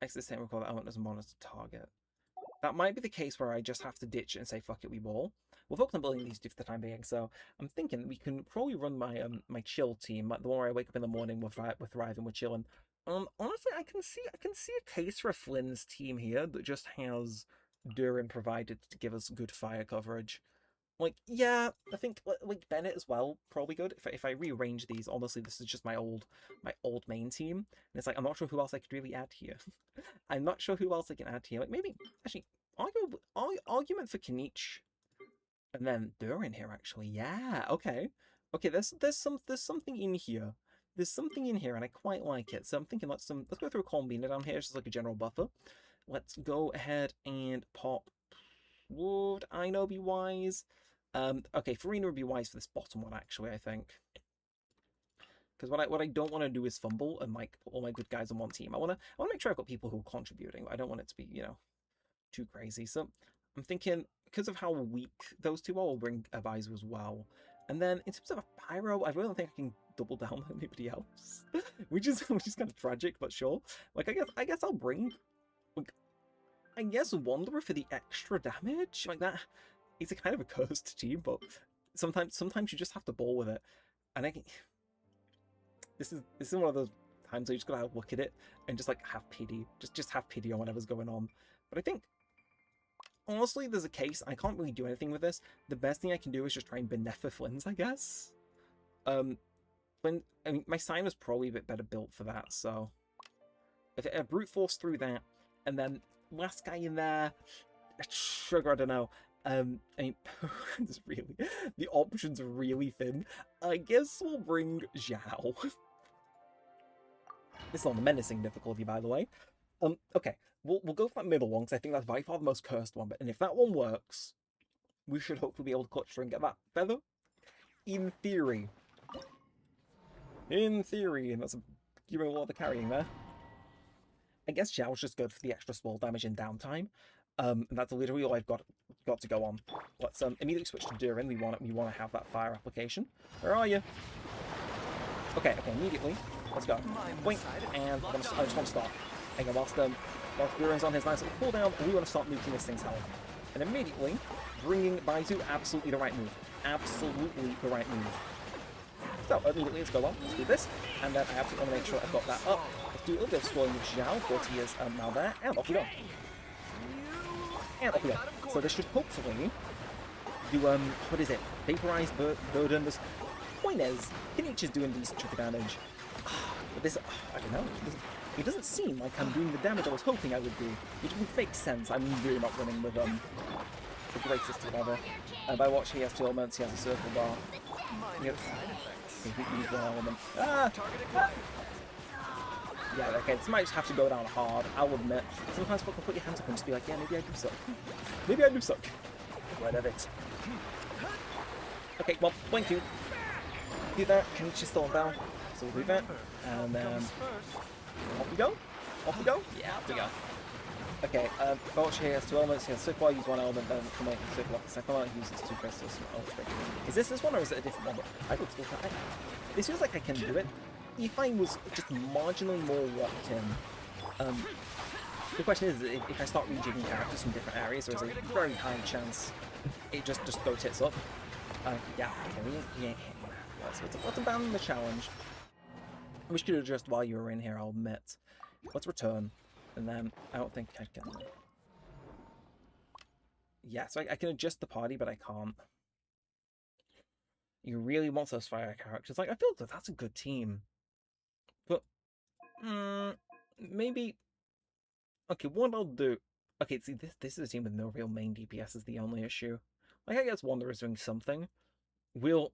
Exit the same recall that element doesn't monitor target. That might be the case where I just have to ditch it and say, fuck it, we ball. We'll focus on building these two for the time being, so I'm thinking we can probably run my my chill team, the one where I wake up in the morning with Thrive and we're chilling. Honestly, I can see a case for a Flynn's team here that just has Durin provided to give us good fire coverage. Like, yeah, I think like Bennett as well, probably good. If I rearrange these, honestly, this is just my old main team, and it's like I'm not sure who else I could really add here. I'm not sure who else I can add here. Like maybe actually argument for Kinich, and then Durin here actually. Yeah, okay. There's something in here. There's something in here, and I quite like it. So I'm thinking let's go through a Combina down here, just like a general buffer. Let's go ahead and pop. Would I know be wise? Okay, Farina would be wise for this bottom one actually, I think. Because what I don't want to do is fumble and like put all my good guys on one team. I want to make sure I've got people who are contributing. But I don't want it to be, you know, too crazy. So I'm thinking because of how weak those two are, we'll bring Abizu as well. And then in terms of a Pyro, I really don't think I can double down on anybody else, which is kind of tragic, but sure. Like I guess I'll bring, like, I guess Wanderer for the extra damage. Like that, it's a kind of a cursed team, but sometimes you just have to ball with it. And this is one of those times where you just gotta look at it and just like have pity, just have pity on whatever's going on. But I think honestly, there's a case I can't really do anything with this. The best thing I can do is just try and Benefa Flynn's, I guess. Flynn, I mean, my sign was probably a bit better built for that, so if I brute force through that, and then last guy in there, sugar, I don't know. I mean, the options are really thin. I guess we'll bring Zhao. This is on the menacing difficulty, by the way. Okay, we'll go for that middle one, because I think that's by far the most cursed one, and if that one works, we should hopefully be able to clutch through and get that feather. In theory. And that's giving a lot of the carrying there. I guess Zhao's just good for the extra small damage in downtime. And that's literally all I've got to go on. Let's immediately switch to Durin. We want to have that fire application. Where are you? Okay, immediately. Let's go. Blink, and I just want to start. Hang on, whilst Durin's on his nice little cooldown, we want to start nuking this thing's health. And immediately, bringing Baizu, absolutely the right move. Absolutely the right move. So, immediately, let's go on. Let's do this. And then I absolutely want to make sure I've got that up. Let's do a little bit of swirling with Zhao. Of course, he is now there. And off we go. And off we go. So this should hopefully do, what is it? Vaporized burden. The point is, Kinich is doing decent chunk of damage. But this, I don't know. It doesn't seem like I'm doing the damage I was hoping I would do. Which would make sense. I'm really not winning with, the greatest together. By watching, he has 2 elements, he has a circle bar. Yep. He's 1 element. Yeah, okay, this might just have to go down hard, I'll admit. Sometimes people can put your hands up and just be like, yeah, maybe I do suck. Maybe I do suck. Rid of it. Okay, well, thank you. Do that, Kenichi's still down. So we'll do that. And off we go. Off we go? Yeah, off we go. Okay, Belch here has 2 elements, he has circle, I use 1 element, then come out and circle off the second one, he uses 2 crystals. Is this one or is it a different one? I could still try. This feels like I can do it. If I was just marginally more locked in. The question is, if I start rejigging characters from different areas, there's a very high chance it just go tits up. Yeah, okay, so let's abandon the challenge. I wish you could adjust while you were in here, I'll admit. Let's return. And then, I don't think I can... Yeah, so I can adjust the party, but I can't. You really want those fire characters. Like, I feel that that's a good team. But, maybe... Okay, what I'll do... Okay, see, this is a team with no real main DPS is the only issue. Like, I guess Wanderer's doing something. We'll...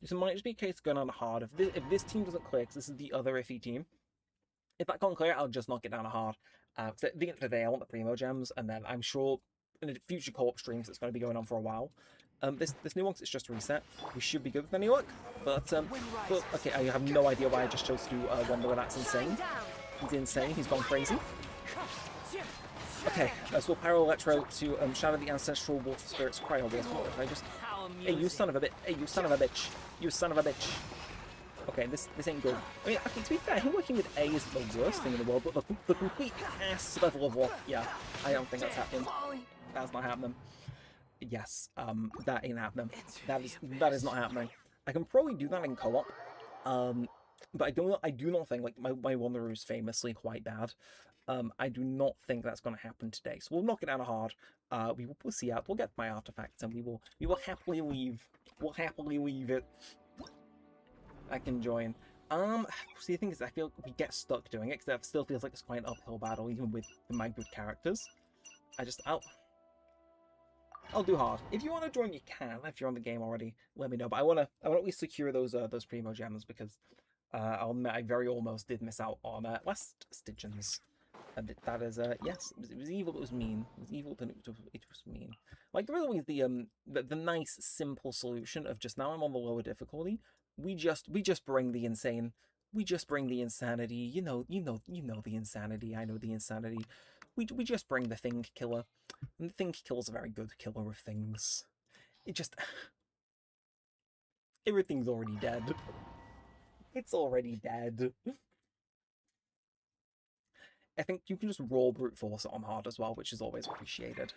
This might just be a case of going on hard. If this team doesn't clear, because this is the other iffy team, if that can't clear, I'll just knock it down hard. Because at the end of the day, I want the Primo Gems, and then I'm sure in the future co-op streams it's going to be going on for a while. This new one, it's just a reset. We should be good with any luck. But okay, I have no idea why I just chose to do Wanderer. That's insane. He's insane. He's gone crazy. Okay, so we'll Pyro Electro to shatter the ancestral water spirits cryo waste. What if I just... Hey, you son of a bitch. Hey, you son of a bitch. You son of a bitch. Okay, this ain't good. I mean, okay, to be fair, him working with A is the worst thing in the world, but the complete ass level of what? Yeah, I don't think that's happening. That's not happening. Yes, that ain't happening. That is not happening. I can probably do that in co-op, but I do not think, like, my Wanderer is famously quite bad. I do not think that's going to happen today. So we'll knock it out hard. We will pussy out. We'll get my artifacts, and we will happily leave. We'll happily leave it. I can join. See, the thing is, I feel we get stuck doing it, because that still feels like it's quite an uphill battle, even with my good characters. I'll do hard. If you want to join, you can. If you're on the game already, let me know. But I want to at least secure those Primo Gems, because I'll admit I very almost did miss out on last Stitchins. And that is, yes, it was evil, it was mean. It was evil, and it was mean. Like, there was always the nice, simple solution of just, now I'm on the lower difficulty, we just bring the insane. We just bring the insanity. You know the insanity. I know the insanity. We just bring the Thing Killer. And the Thing Killer's a very good killer of things. It just... Everything's already dead. It's already dead. I think you can just raw brute force it on hard as well, which is always appreciated.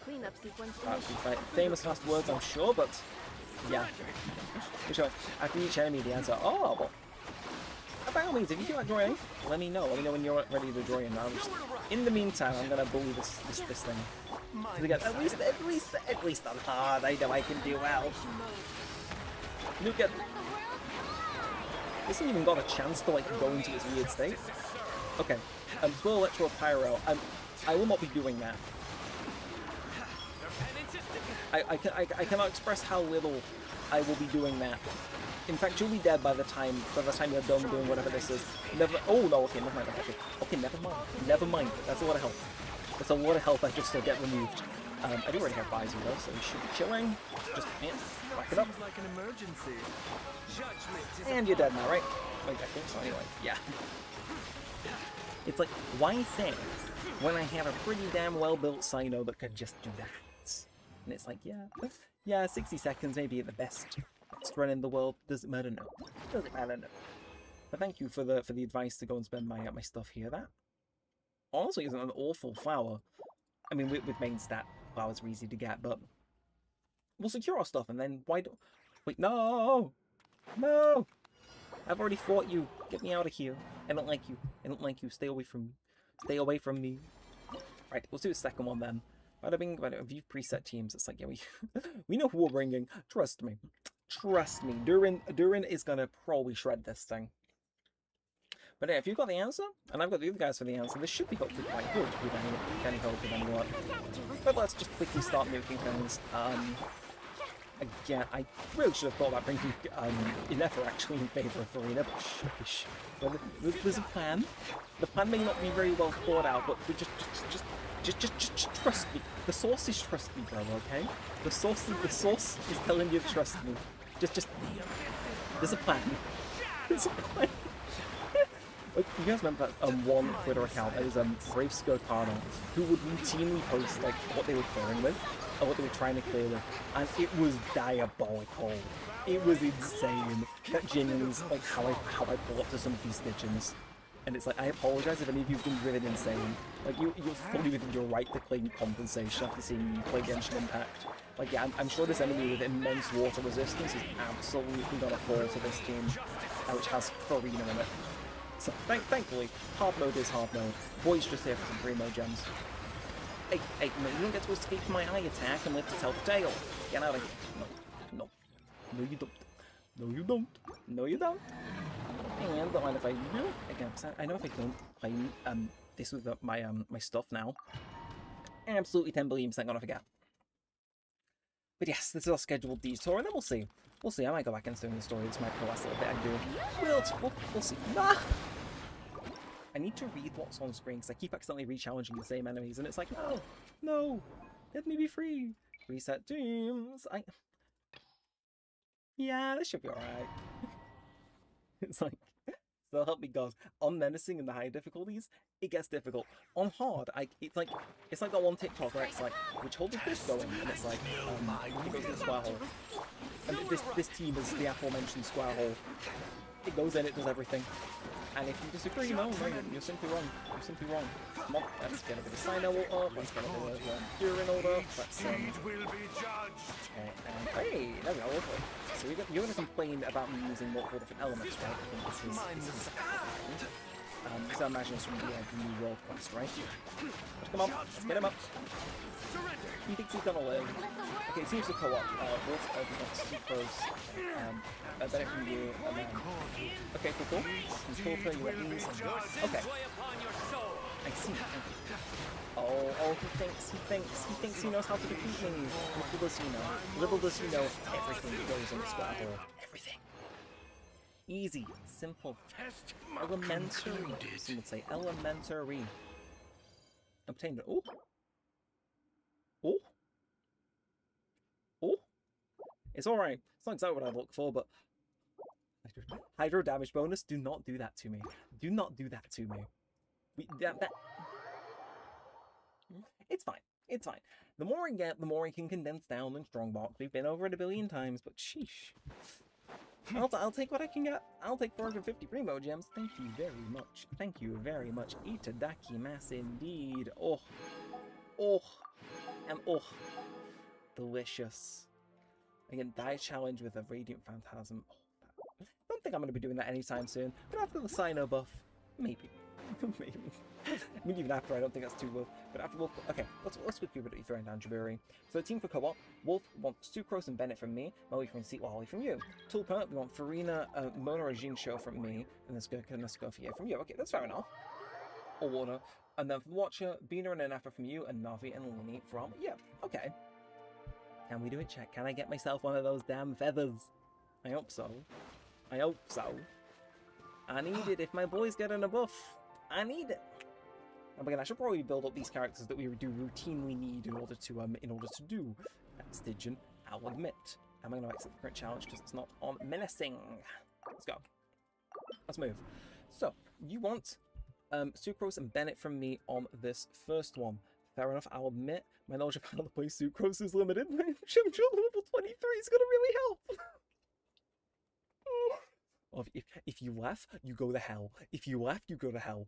Cleanup sequence. Famous last words, I'm sure, but yeah. Sure. After each enemy, the answer. Oh, well. By all means, if you feel like joining, let me know. Let me know when you're ready to join. In the meantime, I'm gonna bully this thing. Again, at least on hard. I know I can do well. Look at. This hasn't even got a chance to like go into its weird state. Okay, Swirl Electro Pyro. I will not be doing that. I cannot express how little I will be doing that. In fact, you'll be dead by the time you're done doing whatever this is. Oh no, okay, never mind. Okay, never mind. Never mind. That's a lot of health. That's a lot of health I just still get removed. I do already have Visor though, so we should be chilling. Just whack it up. Like an emergency. And you're dead now, right? Like, I think so anyway. Yeah. It's like, why think when I have a pretty damn well-built Sino that could just do that? And it's like, yeah, 60 seconds maybe at the best run in the world. Does it matter? No. Does it matter? No. But thank you for the advice to go and spend my my stuff here. That honestly isn't an awful flower. I mean, with main stat, flowers are easy to get, but we'll secure our stuff, and then why don't... Wait, no! No! I've already fought you. Get me out of here. I don't like you. I don't like you. Stay away from me. Stay away from me. Right, we'll do the second one then. Bada bing, bada view preset teams. It's like, yeah, we know who we're bringing. Trust me. Trust me. Durin is gonna probably shred this thing. But yeah, if you've got the answer, and I've got the other guys for the answer, this should be hopefully quite good with any hope of any luck. But let's just quickly start nuking things. Again, I really should have thought about bringing Inefer actually in favour of Farina, but there's a plan. The plan may not be very well thought out, but just trust me. The source is trust me, bro. Okay? The source is telling you to trust me. Just there's a plan. There's a plan. Like, you guys remember that one Twitter account that was Brave Skirkana, who would routinely post like what they were clearing with, or what they were trying to clear with, and it was diabolical. It was insane. That genuinely is like how I pull up to some of these stitchings. And it's like, I apologize if any of you have been driven insane. Like, you're fully within your right to claim compensation after seeing you play Genshin Impact. Like, yeah, I'm sure this enemy with immense water resistance is absolutely gonna fall to this team, which has Farina in it. So, thankfully, hard mode is hard mode. Boy's just here for some primo gems. Hey, no, you don't get to escape my eye attack and live to tell the tale. Get out of here. No, you don't. No, you don't. No, you don't. And don't mind if I do. Again, I know if I don't play this with my stuff now, I'm absolutely 10 billion % gonna forget. But yes, this is our scheduled detour, and then we'll see. We'll see. I might go back and doing the story. This might progress a little bit. I do. We'll see. Ah! I need to read what's on screen because I keep accidentally re-challenging the same enemies, and it's like, no, let me be free. Reset teams. Yeah, this should be alright. It's like, so help me God. On menacing and the higher difficulties, it gets difficult. On hard, it's like that one TikTok where it's like, which hole is this going? And it's like, it goes in the square hole. And this team is the aforementioned square hole. It goes in, it does everything. And if you disagree, no, you're simply wrong. You're simply wrong. Come on, let's get a bit of Sino up, let's get a bit of Durin up, let's hey, there we go, lovely. So you're going to complain about me using multiple different elements, right? I think this is so I imagine it's from the new world quest, right? Come on, let's get him up. He thinks he's gonna live. Okay, it seems to co-op. Wolf, we got Sucrose, better from you, and then... Okay, cool. Control play, you want these. Okay. I see. Oh, he thinks he knows how to defeat me. Little does he know. Little does he know everything goes in the square hole. Everything. Easy, simple, elementary. Some would say elementary. Obtained it. Oh. It's alright. It's not exactly what I look for, but hydro damage bonus. Do not do that to me. Do not do that to me. It's fine. It's fine. The more I get, the more I can condense down in Strongbox. We've been over it a billion times, but sheesh. I'll take what I can get. I'll take 450 primo gems. Thank you very much. Thank you very much. Itadakimasu indeed. Oh. And delicious. Again, die challenge with a Radiant Phantasm. I don't think I'm going to be doing that anytime soon. But after the Sino buff, maybe. Maybe. I mean, even after, I don't think that's too low. But after Wolf, okay, let's quickly throw in down Jaburi. So, team for co-op, Wolf wants Sucrose and Bennett from me, Molly from Seat Wally from you. Tulpa, we want Farina, Mona or Jingsho from me, and then Skofia from you. Okay, that's fair enough. Or Water. And then for the Watcher, Bina and Enafa from you, and Navi and Lini from you. Okay. Can we do it, chat? Can I get myself one of those damn feathers? I hope so. I hope so. I need it if my boy's getting a buff. I need it. And again, I should probably build up these characters that we do routinely need in order to do that Stygian, I'll admit. Am I going to accept the current challenge because it's not on menacing? Let's go. Let's move. So, you want Sucrose and Bennett from me on this first one. Fair enough, I'll admit, my knowledge of how to play Sucrose is limited. Chimchil level 23 is going to really help. If you laugh, you go to hell. If you laugh, you go to hell.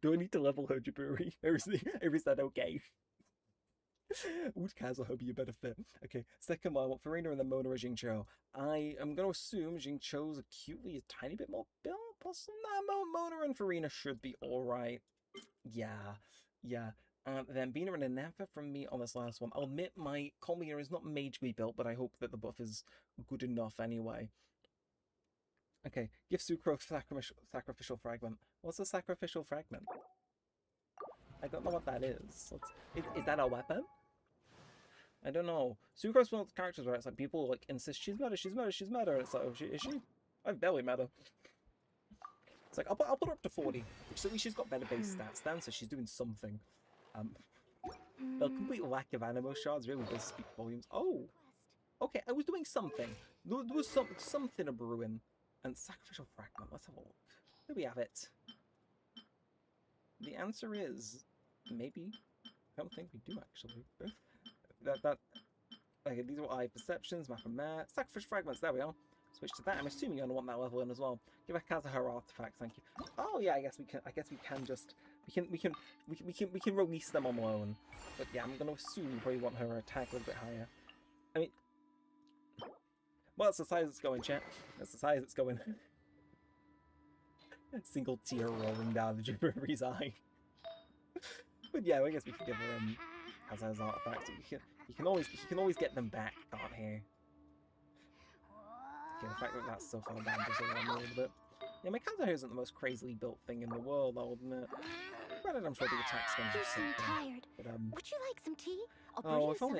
Do I need to level her, Jaburi? Or is that okay? Would Kazuha be a better fit? Okay, second one, I want Farina and then Mona or Jingcho. I am going to assume Jingcho's acutely a tiny bit more built. Nah, Mona and Farina should be alright. Yeah. Then Bina and Nefa from me on this last one. I'll admit my Colmir is not majorly built, but I hope that the buff is good enough anyway. Okay, give Sucrose sacrificial fragment. What's a sacrificial fragment? I don't know what that is. Is that a weapon? I don't know. Sucrose one of the characters where it's like people like insist she's meta. It's like, oh, is she? I've barely met her. It's like I'll put her up to 40, which at least she's got better base stats then, so she's doing something. The complete lack of animo shards really does speak volumes. Oh, okay, I was doing something. There was something a brewing. And sacrificial fragment. Let's have a look. There we have it. The answer is maybe. I don't think we do actually. Okay, these are eye perceptions, map and mare. Sacrificial fragments. There we are. Switch to that. I'm assuming you're gonna want that level in as well. Give a Kazuha artifact. Thank you. Oh yeah, I guess we can just we can release them on loan. But yeah, I'm gonna assume you probably want her attack a little bit higher. I mean. Well, that's the size it's going, chat. That's the size it's going. Single tear rolling down the Jibberry's eye. But yeah, I guess we can give her Kazuha's artifacts. You can always get them back, can't he? Okay, the fact that that's so far down does alarm me a little bit. Yeah, my Kazuha isn't the most crazily built thing in the world, I'll admit. Granted, I'm sure the attack's going to be You seem tired. But, would you like some tea? I'll brew you some.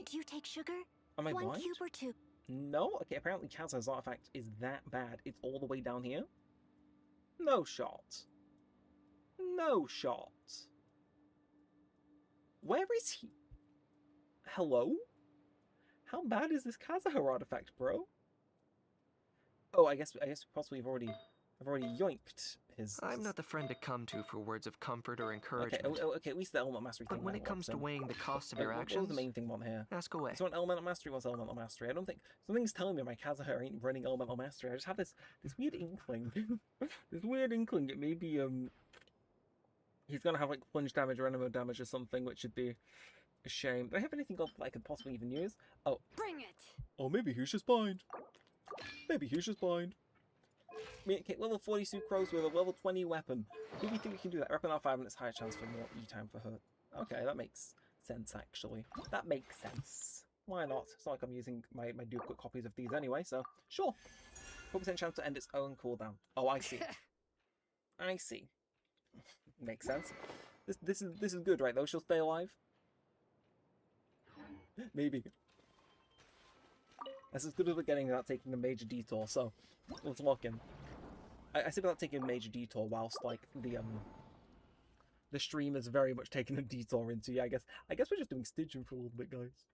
Do you take sugar? Am I 1 blind? cube or 2? No? Okay, apparently Kazuha's artifact is that bad. It's all the way down here? No shot. No shot. Where is he? Hello? How bad is this Kazuha artifact, bro? Oh, I guess possibly I've already yoinked his. I'm not the friend to come to for words of comfort or encouragement. Okay, at least the elemental mastery thing. But when it comes to weighing the cost of your actions, what's the main thing on here? Ask away. So an elemental mastery wants elemental mastery. I don't think something's telling me my Kazuha ain't running elemental mastery. I just have this weird inkling. This weird inkling. It may be he's gonna have like plunge damage or animo damage or something, which would be a shame. Do I have anything else that I could possibly even use? Oh, bring it. Oh, maybe he's just blind. Maybe he's just blind. Okay, level 40 Sucrose with a level 20 weapon. Do we think we can do that? Weapon R5 and it's higher chance for more E-time for her. Okay, that makes sense, actually. That makes sense. Why not? It's not like I'm using my duplicate copies of these anyway, so sure. 4% chance to end its own cooldown. Oh, I see. I see. Makes sense. This is good, right, though? She'll stay alive? Maybe. That's as good as we're getting without taking a major detour, so let's lock in. I say without taking a major detour, whilst like the stream is very much taking a detour into. Yeah, I guess we're just doing stitching for a little bit, guys.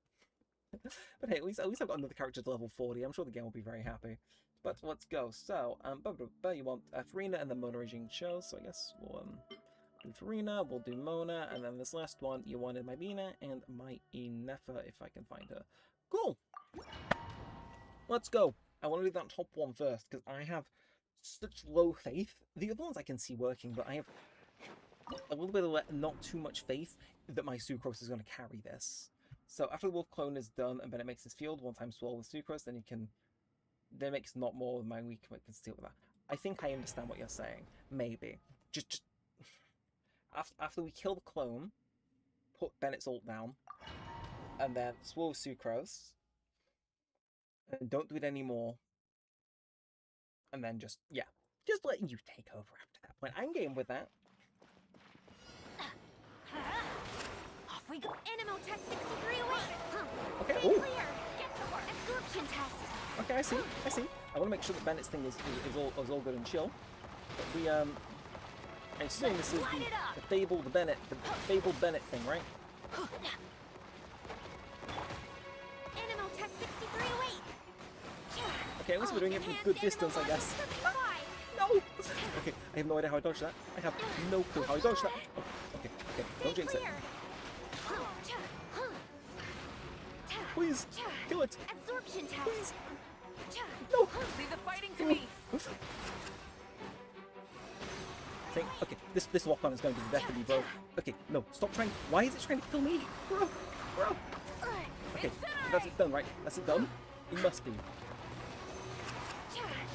But hey, at least I've got another character to level 40. I'm sure the game will be very happy. But let's go. So you want Farina and then Mona Regine shows. So I guess we'll do Farina, we'll do Mona, and then this last one you wanted my Bina and my Inefa if I can find her. Cool. Let's go. I want to do that top one first, because I have such low faith. The other ones I can see working, but I have a little bit of not too much faith that my Sucrose is going to carry this. So after the Wolf Clone is done and Bennett makes his field, 1 time swirl with Sucrose, then then makes not more of my weak can steal with that. I think I understand what you're saying. Maybe. Just after we kill the clone, put Bennett's ult down, and then swirl with Sucrose. And don't do it anymore. And then just letting you take over after that point. I'm game with that. Off we go. Animo test 63 away. Okay. Stay clear. Get the absorption test. Okay, I see. I want to make sure that Bennett's thing is all good and chill. But I assume this is the fabled Bennett thing, right? Animo test 63 away. Okay, at least we're doing it from a good distance, I guess. No! Okay, I have no idea how I dodged that. I have no clue how I dodged that. Oh, okay, don't jinx it. Please, kill it. Absorption test. Please. No. Leave the fighting to me. Okay, this lock-on is going to be definitely broke. Okay, no, stop trying. Why is it trying to kill me? Bro. Okay, that's it done, right? That's it done? It must be.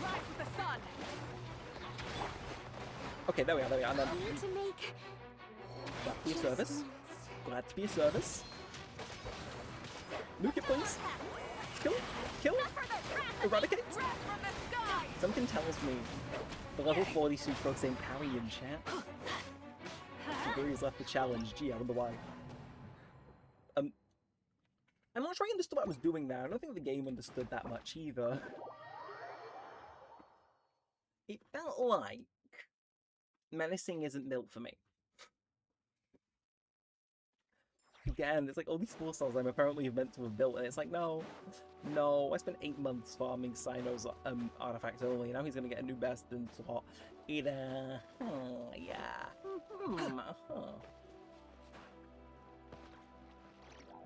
Rise with the sun. Okay, there we are. And then... I need to make Glad to be of service. Glad to be of service. Nuke it, please. Kill it. Kill it. Eradicate. Something tells me the level 40 Sucro saying parry in chat. He's left the challenge. Gee, I wonder why. I'm not sure I understood what I was doing there. I don't think the game understood that much either. It felt like menacing isn't built for me. Again, it's like all these 4 stars I'm apparently meant to have built, and it's like, no, I spent 8 months farming Sino's artifact only, and now he's gonna get a new best in slot. Yeah.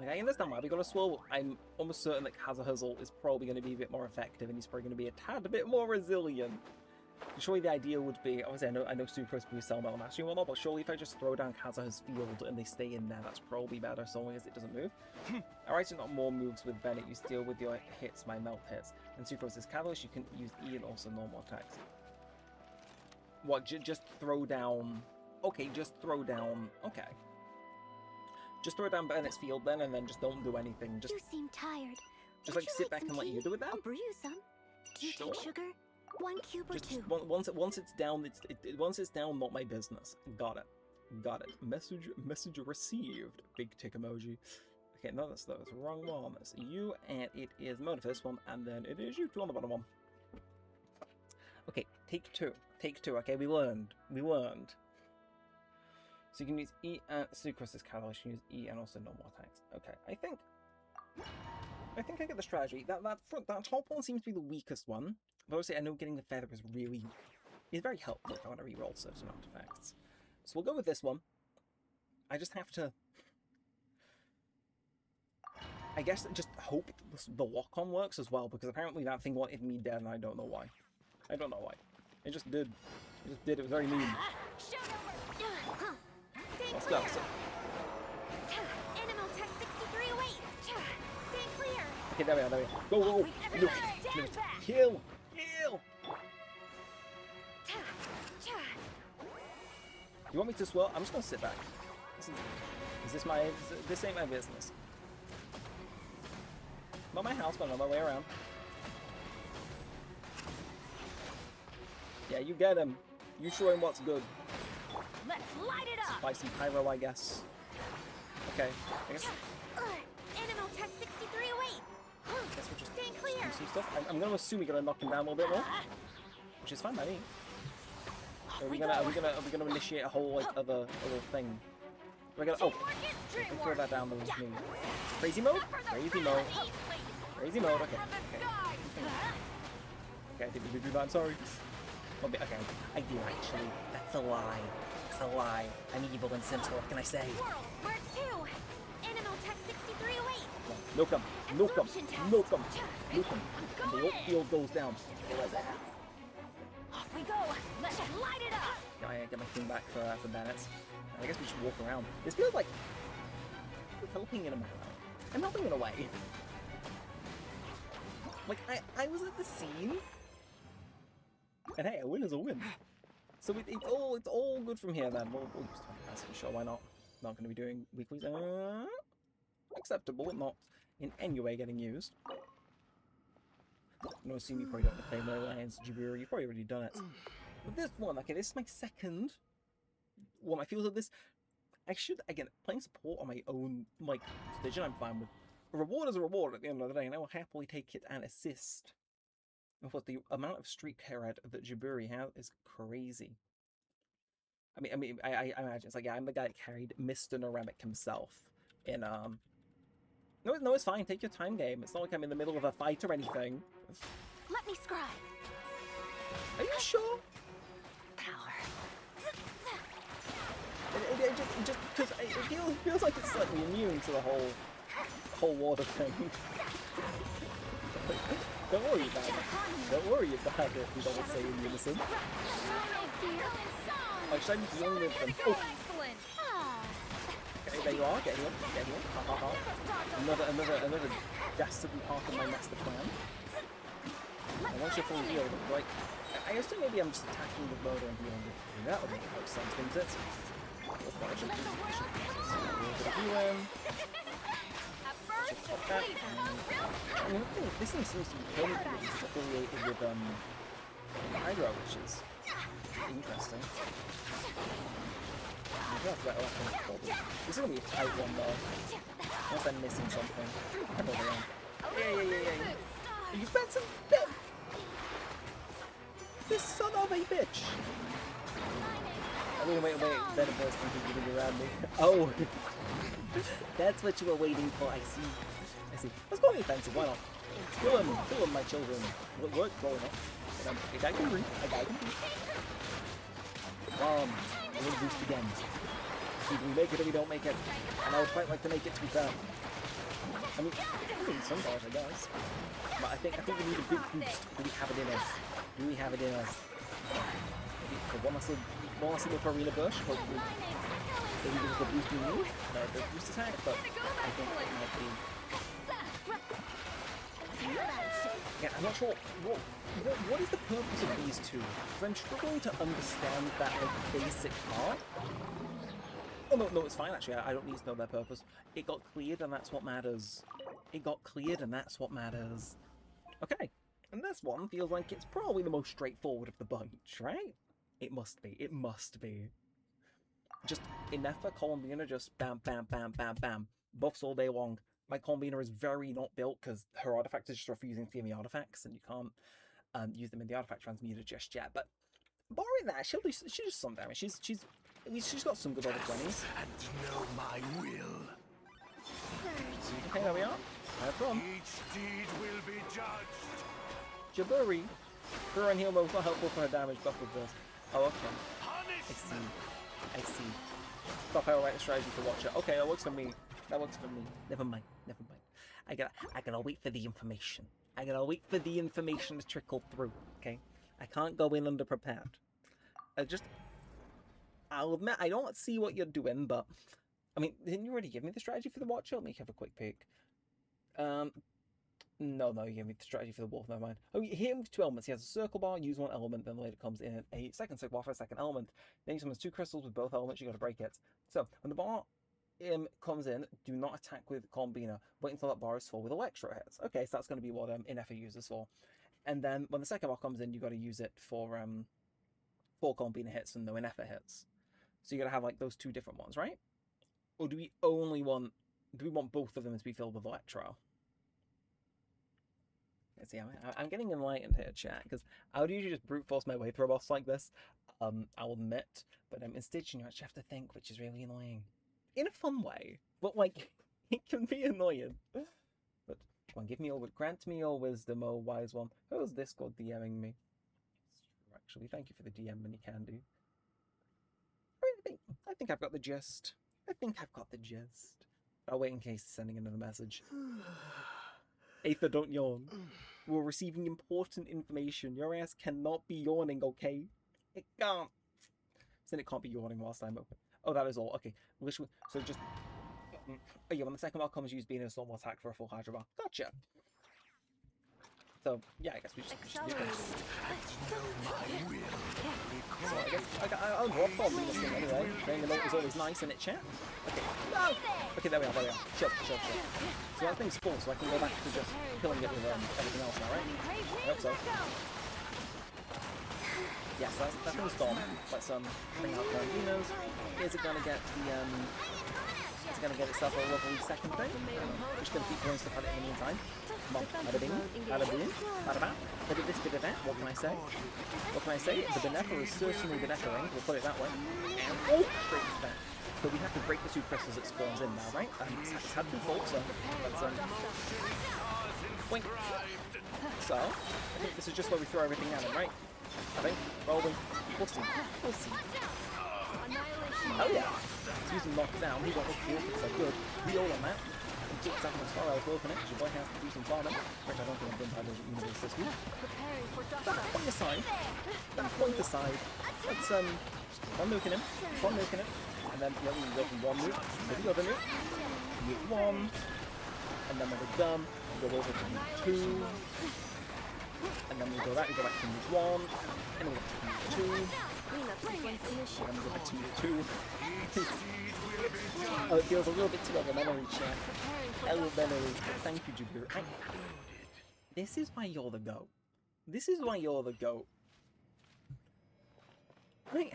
Like, I understand why we got a swirl. I'm almost certain that Kazuha's is probably going to be a bit more effective, and he's probably going to be a tad bit more resilient. Surely the idea would be, obviously I know Sucro's boost cell metal mastery and whatnot, but surely if I just throw down Kazuha's field and they stay in there, that's probably better, so long as it doesn't move. Alright, so not more moves with Bennett, you steal with your hits, my melt hits. And Sucro's is Catalyst, you can use E and also normal attacks. What, just throw down... Okay, just throw down... Okay. Just throw down Bennett's field then, and then just don't do anything. Just, you seem tired. Just like sit back and let you do it then? I'll brew you some. Do you take sugar? 1 cube or 2? Once it's down, once it's down, not my business. Got it. Message received. Big tick emoji. Okay, no, that's the wrong one. That's you, and it is Mona for this one, and then it is you two on the bottom one. Okay, take two. Okay, we learned. So you can use E and Sucrose as Catalyst, you can use E and also normal attacks. Okay, I think I get the strategy. That top one seems to be the weakest one. But obviously I know getting the feather is very helpful if I want to reroll certain artifacts. So we'll go with this one. I just have to, I guess, just hope the lock-on works as well, because apparently that thing wanted me dead and I don't know why. It just did. It was very mean. Let's go. Animal tech 6308. Stay clear. Okay, there we are. Go. No. Kill. You want me to swirl? I'm just gonna sit back. This ain't my business. Not my house, but on my way around. Yeah, you get him. You show him what's good. Let's light it up. Spicy pyro, I guess. Okay. I guess Animal tech 6308. we'll just stay clear. Do some stuff. I'm gonna assume we're gonna knock him down a little bit more, which is fine by me. Are we gonna initiate a whole like other thing? We're gonna throw that down. That was me. Crazy mode. Okay. Okay, I didn't do that. I'm sorry. Okay, I do actually. That's a lie. I'm evil and sinister. What can I say? Mark 2. Animal tech 6308. Nuke him. And the old field goes down. Off we go. Let's light it up. I get my thing back for Bennett. I guess we should walk around. This feels like I'm helping in a manner. I'm helping in a way. Like I was at the scene, and hey, a win is a win. So it's all good from here then. We'll use 20 pass for sure. Why not? Not going to be doing weeklies. Acceptable, not in any way getting used. No, assume you probably don't play more Lions Jiburu. You've probably already done it. But this one, okay, this is my second one. I feel that this, I should, again, playing support on my own, like, station, I'm fine with. A reward is a reward at the end of the day, and I will happily take it and assist. Of course, the amount of street carrot that Jiburi has is crazy. I mean, I imagine it's like, yeah, I'm the guy that carried Mr. Neremik himself in, No, it's fine. Take your time, game. It's not like I'm in the middle of a fight or anything. Let me scribe. Are you sure? Power. It just because it feels like it's slightly immune to the whole water thing. Don't worry about it. Don't worry about it. We don't say in unison. Oh, should I be dealing with them? Oh. Okay, there you are. Get here. Another dastardly part of my master plan. And once you're fully healed, right? I assume maybe I'm just attacking with murder and healing. That would make most sense, wouldn't it? them. I mean, this thing seems to be affiliated with Hydro, which is interesting. This is gonna be a tight one though. Unless I'm missing something. I know they are. Yeah. You spent some bit. This son of a bitch. Wait. Better burst than people around me. Oh. That's what you were waiting for. I see. Let's go on the offensive. Why not? Kill him, my children. What growing up? A guy can breathe. A little boost again. See if we make it or we don't make it. And I would quite like to make it, to be fair. I mean some bars, I guess. But I think we need a big boost. Do we have it in us? Maybe one last little arena bush, hopefully. Maybe give us the boost we need. No, the boost attack, but I think it might be. Yeah, I'm not sure what is the purpose of these two? Because I'm struggling to understand that basic part. Oh no, it's fine actually. I don't need to know their purpose. It got cleared and that's what matters. Okay, and this one feels like it's probably the most straightforward of the bunch, right? It must be. Just Inefa, Columbina, just bam. Buffs all day long. My Columbina is very not built because her artifact is just refusing to give me artifacts, and you can't use them in the artifact transmuter just yet. But barring that, she'll do some damage. She's got some good level 20s. And know my will. Okay, there we are. Have fun. Each deed will be judged. Jaburi. Her and heal mode not helpful for her damage buff with this. Oh, okay. I see. Stop, I will write a strategy to watch it. Okay, that works for me. Never mind. I gotta wait for the information. To trickle through, okay? I can't go in underprepared. I'll admit, I don't see what you're doing, but... I mean, didn't you already give me the strategy for the watcher? Let me have a quick peek. No, you gave me the strategy for the wolf, never mind. Oh, you hit him with 2 elements. He has a circle bar, use 1 element, then later comes in a second circle bar for a second element. Then he summons 2 crystals with both elements, you gotta break it. So, when the bar comes in, do not attack with Columbina. Wait until that bar is full with Electro hits. Okay, so that's gonna be what Inefa uses for. And then, when the second bar comes in, you gotta use it for 4 Columbina hits and no Inefa hits. So you gotta have, like, those 2 different ones, right? Or do we want both of them to be filled with Electro? See, I'm getting enlightened here, chat, because I would usually just brute force my way through a boss like this, I'll admit, but in Stitching you actually have to think, which is really annoying. In a fun way, but, like, it can be annoying. But, come on, grant me your wisdom, oh wise one. Who's this god DMing me? Actually, thank you for the DM, Mini Candy. I think I've got the gist. I'll wait in case he's sending another message. Aether, don't yawn. We're receiving important information. Your ass cannot be yawning, okay? It can't. Then it can't be yawning whilst I'm open. Oh, that is all. Okay. So just... Oh yeah, when the second bar comes, use being a normal attack for a full Hydra bar. Gotcha. So, yeah, I guess we just do this. So I guess I'll drop on this thing anyway. Saying the note is always nice, and it chat. Okay. No! Okay, there we are. Sure. So that thing's full, so I can go back to just killing it with everything else now, right? I hope so. Yes, that thing's gone. Let's bring out Columbina's. Is it gonna get the Is it gonna get itself a lovely second thing? We're just gonna keep throwing stuff at it in the meantime. Come on, bada bing, bada bang. Look at this bit of that. What can I say? The Benefer is certainly Benefering, we'll put it that way. And straight to that. So we have to break the 2 crystals it spawns in now, right? It's had 2 faults, so let's wink. So I think this is just where we throw everything at him, right? I think. Rolling. We'll see. Oh yeah. It's using knockdown. He got hooked here, so good. We all on that. Keep that on Star Elf open it, because your boy has to do some farming. Which I don't think I've done by the universe this week. Point aside. Let's one nuking him. And then we go from 1 nuke to the other nuke. Nuke 1. And then when we're done, we go over to nuke 2. And then we go back to nuke 1. And then we go to nuke 2. And then we go back to nuke 2. Oh, it feels a little bit too elementary, chat. Elementary. Thank you, Jabir. This is why you're the GOAT. This is why you're the GOAT. I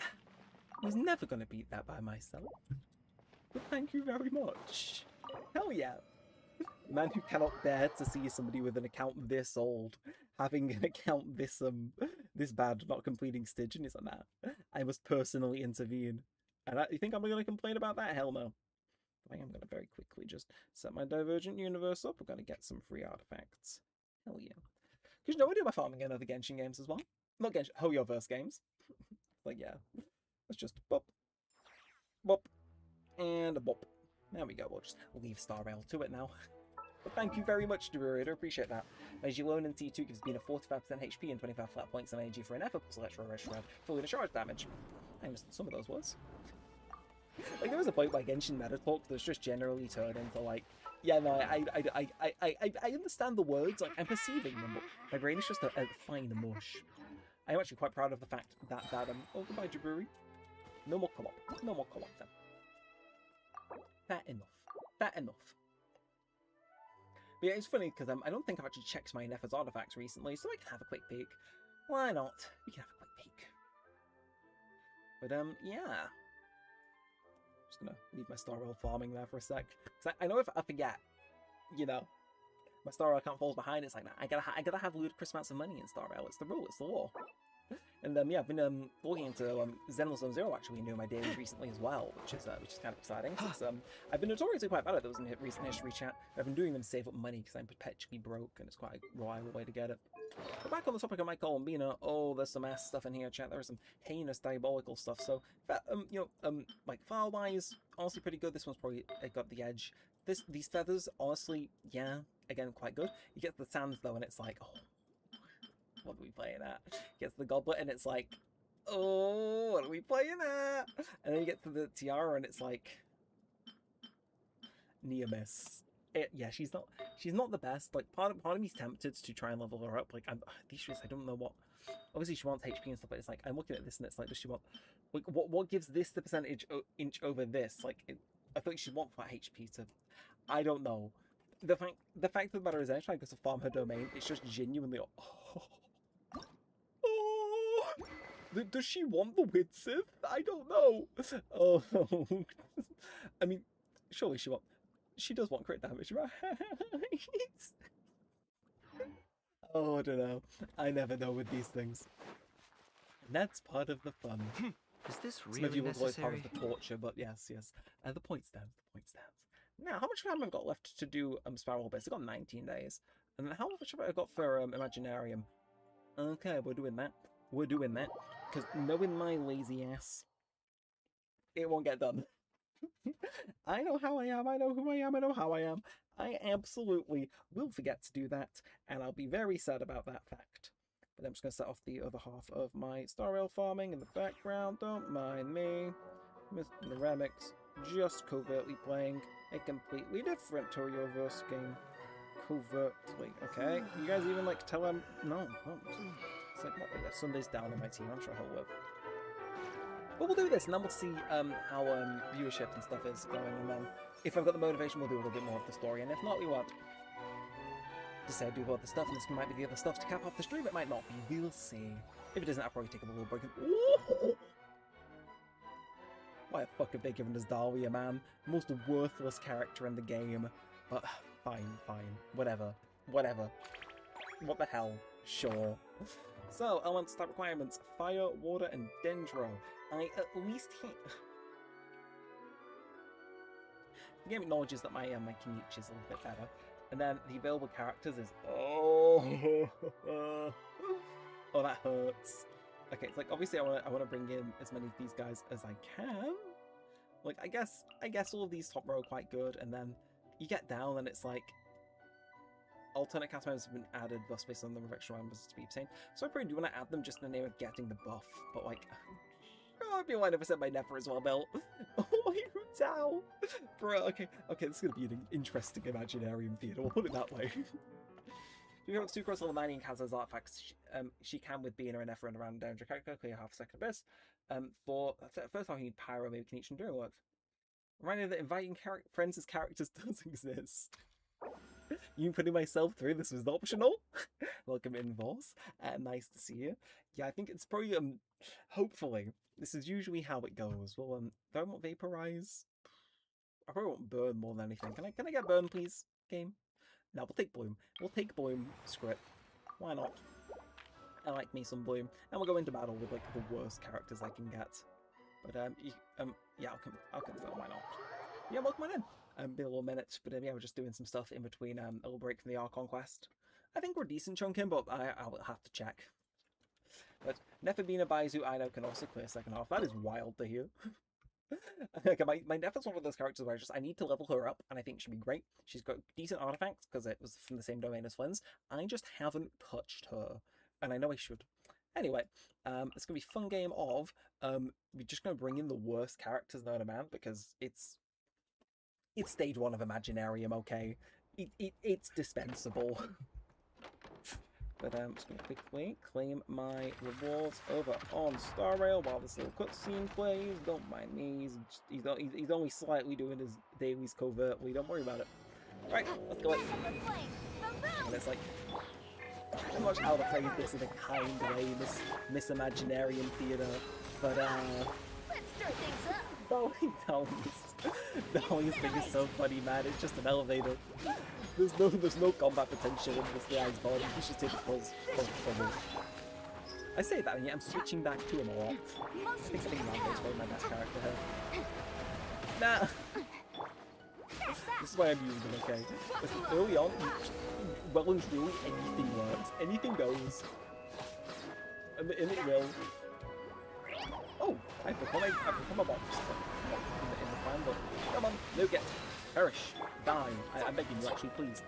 was never going to beat that by myself. But thank you very much. Hell yeah. The man who cannot bear to see somebody with an account this old having an account this this bad, not completing Stitch, and he's like, nah, I must personally intervene. And you think I'm going to complain about that? Hell no. I am going to very quickly just set my Divergent Universe up. We're going to get some free artifacts. Hell yeah. Because you know, I do my farming in other Genshin games as well. Not Genshin, hoyoverse games. Like, yeah. Let's just bop, bop, and a bop. There we go. We'll just leave Star Rail to it now. But thank you very much, Dorito. Appreciate that. As you learn in T2 gives Bean a 45% HP and 25 flat points of energy for an effort plus electro red shred, fully to charge damage. I missed some of those words. Like, there was a point where Genshin meta talk that's just generally turned into like, yeah, no, I understand the words, like, I'm perceiving them, but my brain is just a fine mush. I'm actually quite proud of the fact that, oh, goodbye, Jaburi. No more co-op. No more co-op then. That enough. That enough. But yeah, it's funny because I don't think I've actually checked my Neffer's artifacts recently, so I can have a quick peek. Why not? We can have a quick peek. But, yeah. Just gonna leave my Star Rail farming there for a sec. Because I know if I forget, you know, my Star Rail account falls behind, it's like, nah, I gotta have ludicrous amounts of money in Star Rail. It's the rule, it's the law. And yeah, I've been looking into Xenoblade Zero actually doing my dailies recently as well, which is kind of exciting. Since I've been notoriously quite bad at those in recent history chat. I've been doing them to save up money because I'm perpetually broke, and it's quite a reliable way to get it. But back on the topic of my Columbina, oh, there's some ass stuff in here, chat. There's some heinous, diabolical stuff. So, you know, like file-wise, honestly pretty good. This one's probably got the edge. These feathers, honestly, yeah, again, quite good. You get the sands though, and it's like, oh. What are we playing at? Gets the goblet and it's like, oh, what are we playing at? And then you get to the tiara and it's like, near miss. Yeah, she's not the best. Like part of me's tempted to try and level her up. Like the issue is I don't know what. Obviously she wants HP and stuff, but it's like I'm looking at this and it's like, does she want like what gives this the percentage inch over this? Like I thought she'd want flat HP to. I don't know. The fact of the matter is, anytime I go to farm her domain, it's just genuinely. Does she want the Widsith? I don't know. Oh, I mean, surely she does want crit damage, right? Oh, I don't know. I never know with these things. That's part of the fun. Is this Some really of you will avoid part necessary? of the torture, but yes. The point stands. The point stands. Now, how much time have I got left to do Spiral Base? I've got 19 days. And how much have I got for Imaginarium? Okay, we're doing that. We're doing that. Because knowing my lazy ass, it won't get done. I know how I am, I know who I am, I know how I am. I absolutely will forget to do that, and I'll be very sad about that fact. But I'm just going to set off the other half of my Star Rail farming in the background. Don't mind me. Mr. Neremik's just covertly playing a completely different hoyoverse game. Covertly. Okay, you guys even like tell him? No. It's like, what, yeah, Sunday's down on my team, I'm sure he'll live. But we'll do this, and then we'll see how viewership and stuff is going, and then if I've got the motivation, we'll do a little bit more of the story, and if not, we won't. Just say I do other stuff, and this might be the other stuff to cap off the stream, it might not be, we'll see. If it doesn't, I'll probably take a little break and... Ooh! Why the fuck have they given us Dahlia, man? Most worthless character in the game. But, fine. Whatever. What the hell? Sure. So, elemental stat requirements: fire, water, and dendro. I at least hit. The game acknowledges that my Kenichi is a little bit better, and then the available characters is oh that hurts. Okay, it's like obviously I want to bring in as many of these guys as I can. Like I guess all of these top row are quite good, and then you get down and it's like. Alternate cast members have been added, thus based on the extra members to be obtained. So I probably do want to add them just in the name of getting the buff. But like, I'd be lying if I said my Nefer as well, Bill. Oh my Rutao! Bro, okay, this is going to be an interesting Imaginarium theater, we'll put it that way. If you have Sucrose level 90 and Kaz's artifacts, she can with being or an Nefer and around danger character, clear half a second abyss. For first off, you need Pyro, maybe Kenichi and During works. Reminder that inviting friends as characters does exist. You putting myself through this was optional. Welcome in, Voss. Nice to see you. Yeah, I think it's probably hopefully this is usually how it goes. Well, do I want vaporize? I probably want burn more than anything. Can I get burn, please, game? No, we'll take bloom. We'll take bloom. Script. Why not? I like me some bloom, and we'll go into battle with like the worst characters I can get. But yeah, I'll confirm. Why not? Yeah, welcome on in. Been a little minute, but yeah, we're just doing some stuff in between. A little break from the Archon Quest. I think we're decent chunking, but I'll have to check. But Nefabina Baizu Aino can also clear second half. That is wild to hear. Okay, my Nef is one of those characters where I need to level her up, and I think she'd be great. She's got decent artifacts because it was from the same domain as Flynn's. I just haven't touched her, and I know I should. Anyway, it's gonna be a fun game of we're just gonna bring in the worst characters known to man because it's stage 1 of Imaginarium, okay? It's dispensable. But I'm just going to quickly claim my rewards over on Star Rail while this little cutscene plays. Don't mind me, he's only slightly doing his dailies covertly, don't worry about it. Right, let's go. And it's like, I'm not sure how to phrase this in a kind way, Miss Imaginarium Theatre, but let's stir things up. Dolly's thing is so funny, man. It's just an elevator. There's no combat potential in this guy's body. He should take pulls. I say that, and yet I'm switching back to him a lot. I think Mango's probably my best character here. Nah. This is why I'm using him, okay? Listen, early on, well and truly, anything works. Anything goes. And it will. Oh, I've become a monster in the plan, but come on, no get. Perish. Die. I'm begging you, actually, please,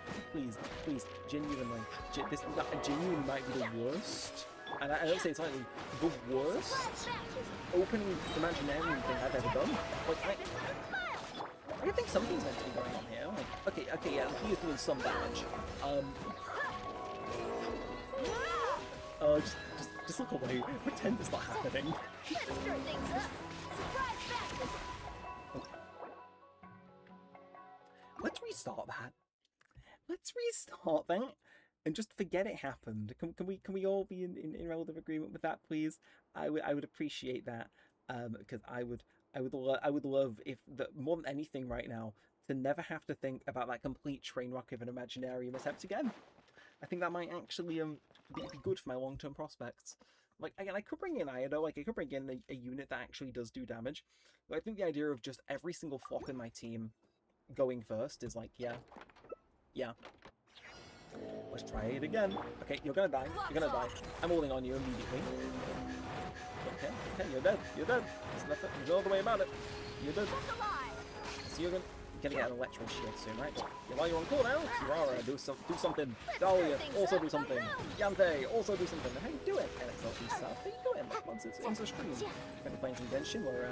genuinely. This genuinely might be the worst, and I don't say it's likely, the worst opening Imaginarium thing I've ever done. Like, I think something's meant to be going on here. Like, okay, yeah, he is doing some damage. Just look away. Pretend it's not happening. Let's stir things up. Surprise back. Let's restart that. Let's restart that and just forget it happened. Can we all be in relative agreement with that, please? I would appreciate that because I would love if more than anything right now to never have to think about that complete train wreck of an Imaginarium attempt again. I think that might actually be good for my long-term prospects. Like, again, I could bring in Ido, like I could bring in a unit that actually does do damage. But I think the idea of just every single flop in my team going first is like, yeah. Let's try it again. Okay, you're gonna die. I'm holding on you immediately. Okay, you're dead. There's nothing, there's no other way about it. You're dead. So you're gonna get an electro shield soon, right? Yeah, while you're on cooldown, Kirara, do something. Dahlia, also do something. Yante, also do something. How you doing? NXLP stuff. How you doing? Once it's into stream. We're gonna be playing some Genshin. We're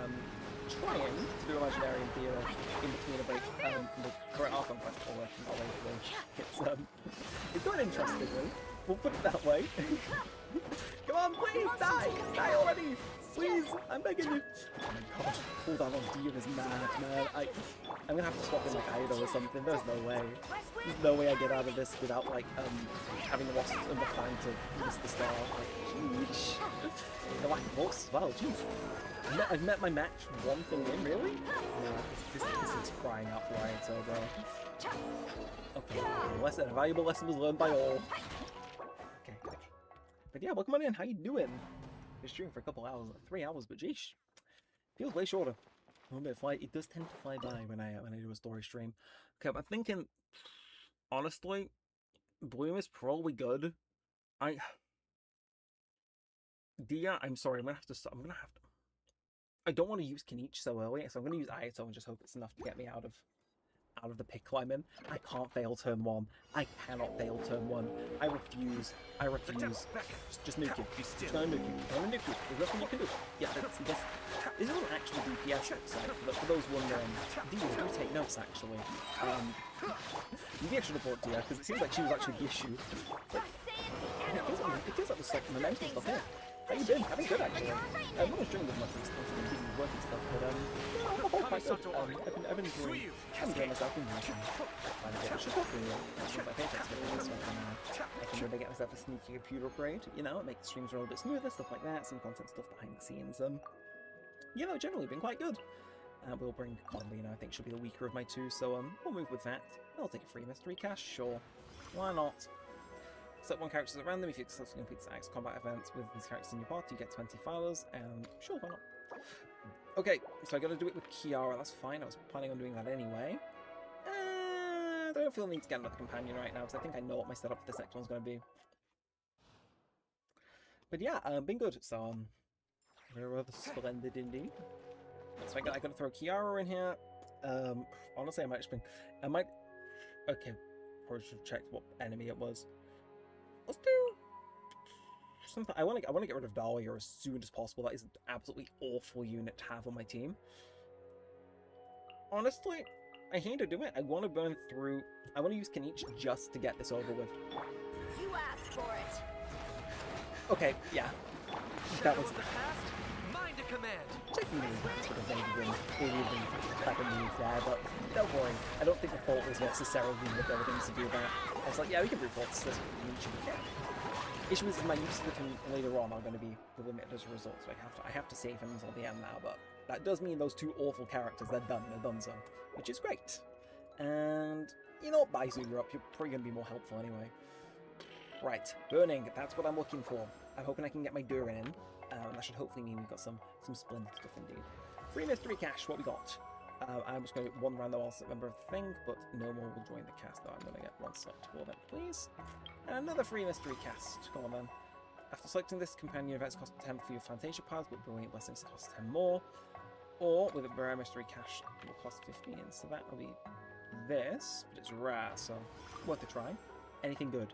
trying to do Imaginarium Theatre in between a break from the current Archon Quest we're working our way through. It's going interestingly. We'll put it that way. Come on, please, die! Die already! Please, I'm begging you. Oh my god, cooldown on Dia is mad, man. I'm gonna have to swap in like Ido or something. There's no way. There's no way I get out of this without like having lost enough time to miss the star. Like, jeez. The lack of books as well, jeez. I've met my match one thing in, really? No, this is crying out for Rioto, bro. Okay, a valuable lesson was learned by all. Okay. But yeah, welcome on in, how you doing? Been streaming for a couple hours, 3 hours, but geesh. Feels way shorter. A little bit it does tend to fly by when I do a story stream. Okay, but I'm thinking, honestly, Bloom is probably good. Dia, I'm sorry, I'm gonna have to. I don't want to use Kenichi so early, so I'm going to use Ayato and just hope it's enough to get me out of pickle I'm in. I can't fail turn 1. I cannot fail turn 1. I refuse. Just nuke you. Just gonna nuke you. There's nothing you can do. Yeah, this isn't actually DPS, so for those wondering, Dia, do take notes actually. You actually report Dia, because it seems like she was actually the issue. But it feels like there's like momentum stuff here. How you been? I've been good actually. I'm not streaming as much recently, working stuff, but on the whole, quite good. I've been enjoying myself in here. I should hopefully that's one of my favorites with this one. I can really get myself a sneaky computer upgrade, you know, make the streams run a little bit smoother, stuff like that, some content stuff behind the scenes. You know, generally been quite good. We'll bring Conley, you know, I think she'll be the weaker of my two, so we'll move with that. I'll take a free mystery cache, sure. Why not? Select one character at random. If you successfully complete the Axe combat events with these characters in your party, you get 20 followers, and sure, why not? Okay, so I gotta do it with Kiara, that's fine, I was planning on doing that anyway. I don't feel the need to get another companion right now, because I think I know what my setup for this next one's gonna be. But yeah, been good, so very rather splendid indeed. So I gotta throw Kiara in here. Honestly, I might okay, probably should have checked what enemy it was. Let's do something. I want to get rid of Dahlia as soon as possible. That is an absolutely awful unit to have on my team. Honestly, I hate to do it. I want to burn through. I want to use Kenichi just to get this over with. You asked for it. Okay, yeah. That was. Mind a command. Technically, that's what maybe even back in the there, but don't worry. I don't think the fault was necessarily the abilities to do that. I was like, yeah, we can brute force this Kenichi. Issue is my use of him later on are going to be limited as a result, so I have to save him until the end now, but that does mean those two awful characters, they're done so, which is great. And, you know what, Baizu, you're up, you're probably going to be more helpful anyway. Right, burning, that's what I'm looking for. I'm hoping I can get my Durin in, that should hopefully mean we've got some splendid stuff indeed. Free mystery cache, what we got? I'm just going to get one random alternate member of the thing, but no more will join the cast, though I'm going to get one select for them, please. And another free mystery cast. Come on then. After selecting this, companion events cost 10 for your Fantasia paths, but Brilliant Blessings cost 10 more. Or with a rare mystery cache, it will cost 15. So that will be this, but it's rare, so worth a try. Anything good.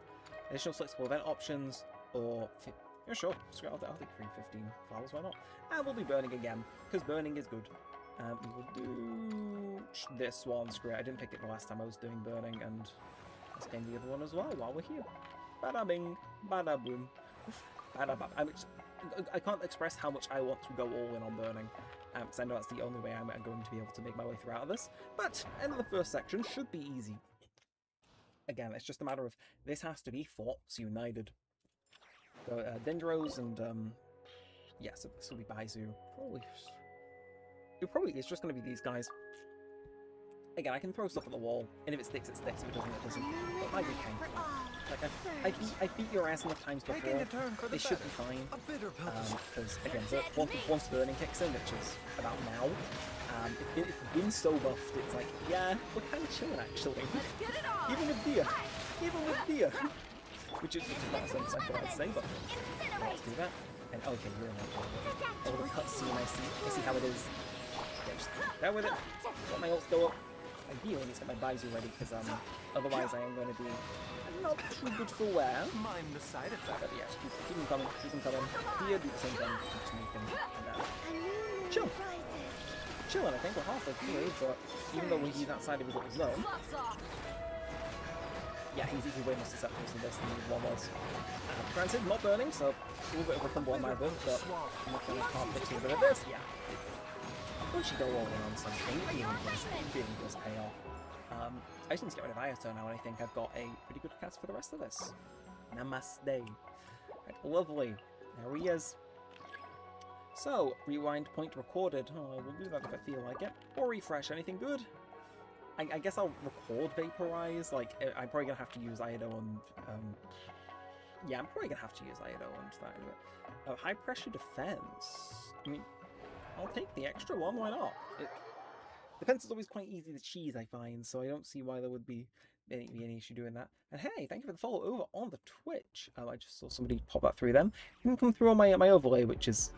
Additional selectable event options, or yeah, sure. Screw it, I'll take free 15 flowers, why not? And we'll do burning again, because burning is good. We will do this one. Screw it, I didn't pick it the last time I was doing burning, and let's game the other one as well while we're here. Bada bing, bada boom, bada bam. I can't express how much I want to go all in on burning, because I know that's the only way I'm going to be able to make my way through out of this. But end of the first section should be easy. Again, it's just a matter of this has to be thoughts united. So Dendros and yeah, so this will be Baizu. It's just going to be these guys. Again, I can throw stuff at the wall, and if it sticks, it sticks. If it doesn't, it doesn't. But maybe can. Like I beat your ass enough times before. They should be fine. Because again, so once burning kicks in, which is about now, it's been so buffed. It's like, yeah, we're kind of chilling actually. Even with Dia, which is not a sentence I thought I'd say, but let's do that. And okay, you're in that. Oh, the cutscene, I see how it is. Yeah, just bear with it. Let my ults go up. Ideally, I need to get my Baizu ready, because otherwise I am going to be not too good for wear. Mind the side effect. But yeah, keep them coming, Dia, do the same thing. Just make them chill. Chilling, I think we're halfway through, but even though he's outside of his little zone, yeah, he's way more susceptible to this than the one was. Granted, not burning, so a little bit of a fumble on my bit, but I'm not going to can't fix a little bit of this. Yeah. Once you go all in on something, it really does pay off. I just need to get rid of Ayato now, and I think I've got a pretty good cast for the rest of this. Namaste. Right, lovely. There he is. So, rewind point recorded. Oh, we'll do that if I feel like it. Or refresh, anything good? I guess I'll record Vaporize. Like, I'm probably going to have to use Ayato and... yeah, I'm probably going to have to use Ayato and that. High pressure defense. I mean, I'll take the extra one, why not? Defense is always quite easy to cheese, I find, so I don't see why there would be any issue doing that. And hey, thank you for the follow over on the Twitch. I just saw somebody pop that through them. You can come through on my overlay, which is...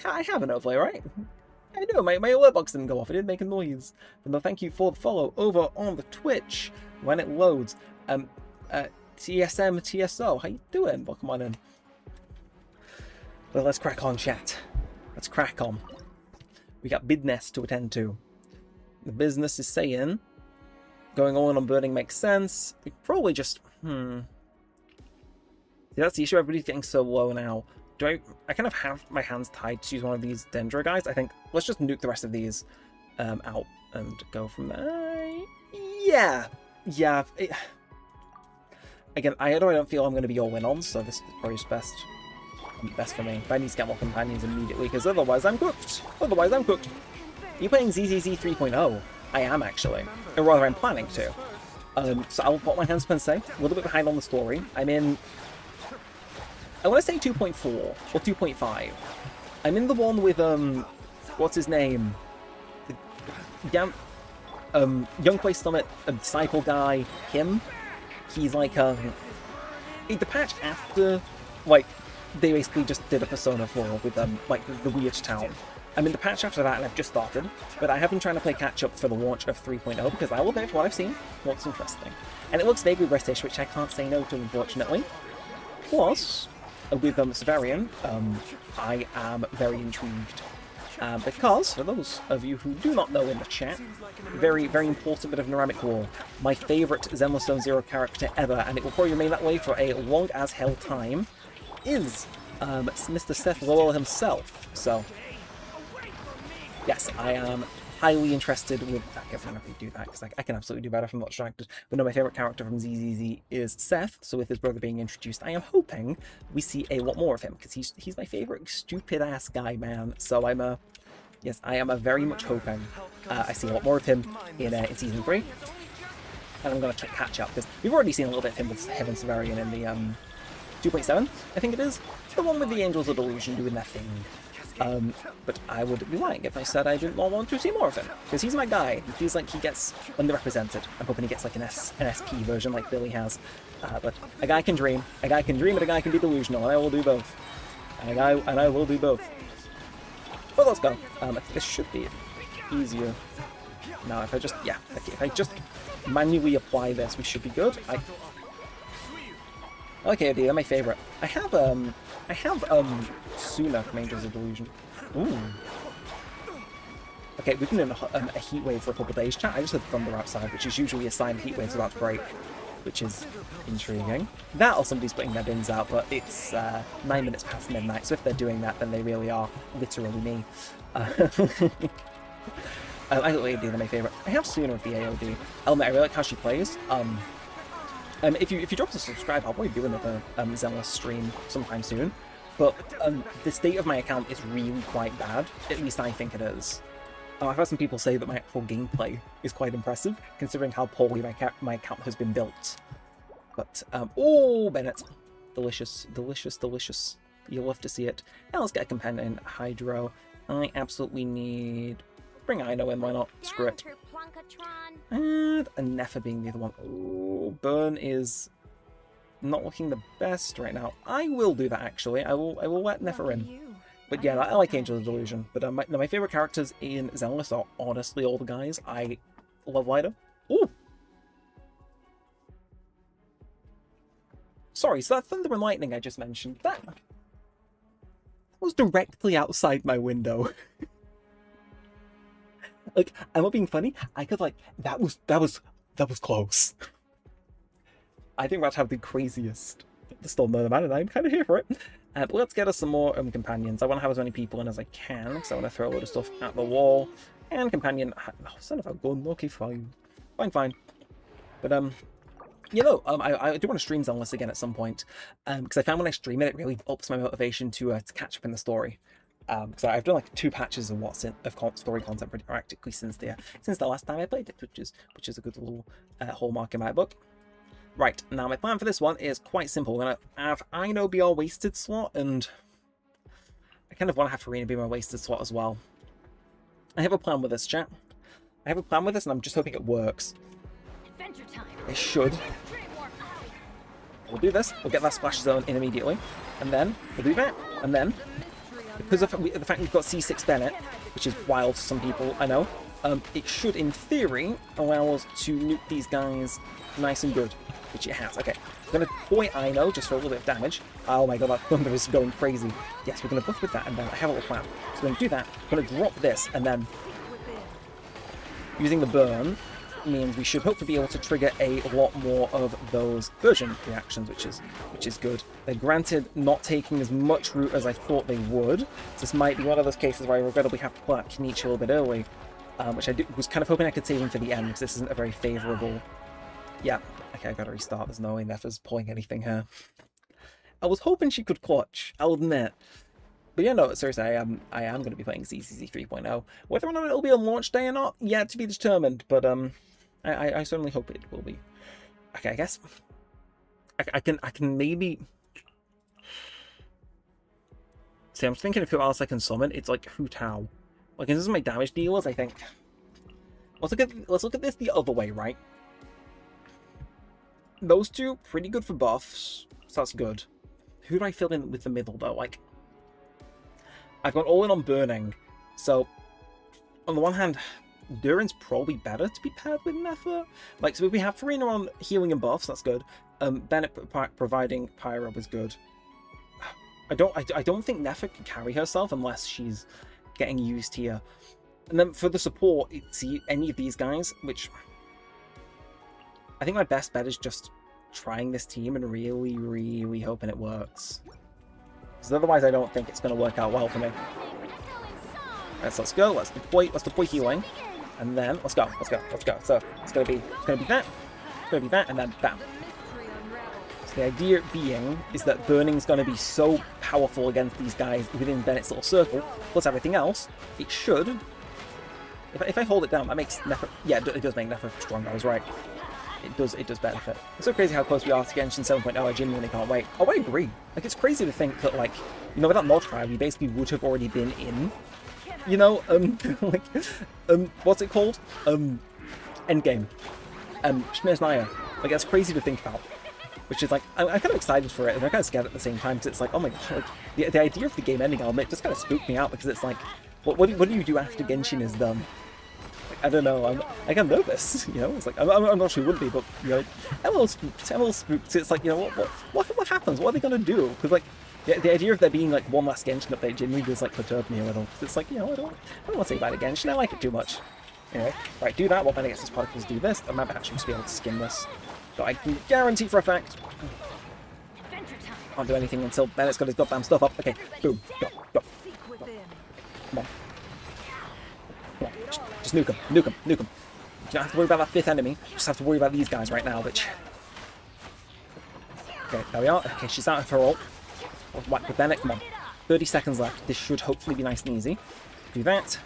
I have an overlay, right? I do, my alert box didn't go off, it didn't make a noise. But no, thank you for the follow over on the Twitch when it loads. TSM, TSO, how you doing? Welcome on in. Well, let's crack on, chat. Let's crack on. We got business to attend to. The business is saying going all in on burning makes sense. We probably just... See, that's the issue. Everybody's getting so low now. I kind of have my hands tied to use one of these Dendra guys. I think let's just nuke the rest of these out and go from there. Yeah. Again, I don't feel I'm going to be all in on, so this is probably just best for me. But I need to get more companions immediately, because otherwise I'm cooked. Are you playing ZZZ 3.0? I am, actually. Or rather, I'm planning to. So I'll put my hands up and say, a little bit behind on the story. I'm in... I want to say 2.4 or 2.5. I'm in the one with, what's his name? Young Play Summit, a disciple guy, him. He's like, the patch after, like, they basically just did a Persona 4 with, like, the weird town. I'm in the patch after that, and I've just started, but I have been trying to play catch-up for the launch of 3.0, because I will bet for what I've seen, looks interesting. And it looks vaguely British, which I can't say no to, unfortunately. Plus, with Severian, I am very intrigued. Because, for those of you who do not know in the chat, very, very important bit of Neremik lore, my favourite Zenless Zone Zero character ever, and it will probably remain that way for a long as hell time, is Mr. Seth Lowell himself. So, yes, I am highly interested with... I can't really do that, because I can absolutely do better if I'm not distracted. But no, my favourite character from ZZZ is Seth, so with his brother being introduced, I am hoping we see a lot more of him, because he's my favourite stupid-ass guy, man. So I'm yes, I am very much hoping I see a lot more of him in Season 3. And I'm going to catch up, because we've already seen a little bit of him with Heaven Severian in the 2.7, I think it is. The one with the Angels of Delusion doing their thing. But I would be lying if I said I didn't want to see more of him, because he's my guy. He feels like he gets underrepresented. I'm hoping he gets like an SP version like Billy has. But a guy can dream. A guy can dream and a guy can be delusional, and I will do both. And I will do both. But let's go. This should be easier. Now, if I just manually apply this, we should be good. Okay, they're my favorite. I have Suna from Angels of Delusion. Ooh. Okay, we've been in a heat wave for a couple of days, chat. I just had thunder outside, which is usually a sign heat waves about to break, which is intriguing. That or somebody's putting their bins out, but it's 9 minutes past midnight, so if they're doing that, then they really are literally me. I think they're my favorite. I have Suna with the AOD. I really like how she plays. If you drop us a subscribe, I'll probably do another Zenless stream sometime soon. But the state of my account is really quite bad. At least I think it is. I've heard some people say that my actual gameplay is quite impressive, considering how poorly my account has been built. But, oh, Bennett. Delicious, delicious, delicious. You'll love to see it. Now let's get a companion, Hydro. I absolutely need... Bring Ino in, why not? Screw it. And Nefa being the other one. Oh, Burn is not looking the best right now. I will do that, actually. I will let Nefa in. But yeah, I like Angel of Delusion. But my favorite characters in Zenless are honestly all the guys. I love Lido. Ooh! Sorry, so that thunder and lightning I just mentioned, that was directly outside my window. Like, I'm not being funny. I could that was close. I think we're about to have the craziest storm of the man, and I'm kind of here for it. But let's get us some more companions. I want to have as many people in as I can, because I want to throw a lot of stuff at the wall. And companion, oh, son of a gun. Okay, fine, fine. But you know, I do want to stream Zenless again at some point, because I found when I stream it, it really ups my motivation to catch up in the story. Because I've done like 2 patches of story content practically since the last time I played it, which is a good little hallmark in my book. Right, now my plan for this one is quite simple. We're gonna have Ino be our wasted slot, and I kind of want to have Farina be my wasted slot as well. I have a plan with this, chat. I have a plan with this, and I'm just hoping it works. It should. We'll do this. We'll get that splash zone in immediately, and then we'll do that, and then. Because of the fact we've got C6 Bennett, which is wild to some people, I know, it should, in theory, allow us to nuke these guys nice and good, which it has. Okay, we're going to boy Ino just for a little bit of damage. Oh my god, that thunder is going crazy. Yes, we're going to buff with that, and then I have a little plan. So we're going to do that, we're going to drop this, and then, using the burn, means we should hopefully be able to trigger a lot more of those version reactions, which is good. They're granted not taking as much root as I thought they would. This might be one of those cases where I regrettably have to pull out Kenichi a little bit early, which I was kind of hoping I could save him for the end, because this isn't a very favourable... Yeah, okay, I gotta restart. There's no way Nefa's pulling anything here. I was hoping she could clutch, I'll admit. But yeah, no, seriously, I am going to be playing ZCZ 3.0. Whether or not it'll be on launch day or not, yet to be determined. But I certainly hope it will be. Okay, I guess I can maybe. See, I'm thinking of who else I can summon. It's like Hu Tao. Like in terms of my damage dealers, I think. Let's look at this the other way, right? Those two pretty good for buffs, so that's good. Who do I fill in with the middle though? Like, I've gone all in on burning, so on the one hand, Durin's probably better to be paired with Nefa. Like, so if we have Farina on healing and buffs, that's good. Bennett providing Pyro is good. I don't think Nefa can carry herself unless she's getting used here. And then for the support, it's any of these guys, which I think my best bet is just trying this team and really, really hoping it works. Because otherwise I don't think it's going to work out well for me. Let's go. Let's deploy healing. And then let's go. So it's gonna be that, and then bam. So the idea being is that burning's gonna be so powerful against these guys within Bennett's little circle, plus everything else, it should. If I hold it down, that makes Nefa, yeah, it does make Nefa stronger, I was right. It does benefit. It's so crazy how close we are to Genshin 7.0, I genuinely can't wait. Oh, I agree. Like, it's crazy to think that, like, you know, without mod trial, we basically would have already been in, you know, like, what's it called? Endgame. Shmir's Naya. Like, that's crazy to think about. Which is, like, I'm kind of excited for it, and I'm kind of scared at the same time, because it's like, oh my god, like, the idea of the game ending, I'll admit, just kind of spooked me out, because it's like, what do you do after Genshin is done? I don't know, I get nervous, you know, it's like, I'm not sure it would be, but, you know, I'm a little spooked, it's like, you know, what happens, what are they gonna do? Because, like, the idea of there being, like, one last Genshin update genuinely does, like, perturb me a little, because it's like, you know, I don't want to say bad Genshin, I like it too much. Anyway, right, do that, while Bennett gets his particles, do this, I might actually just be able to skim this. So I can guarantee for a fact, can't do anything until Bennett's got his goddamn stuff up. Okay, boom, go. Come on. Just nuke him. You don't have to worry about that fifth enemy. You just have to worry about these guys right now, which... Okay, there we are. Okay, she's out of her ult. Whack with Bennett, come on. 30 seconds left. This should hopefully be nice and easy. Do that.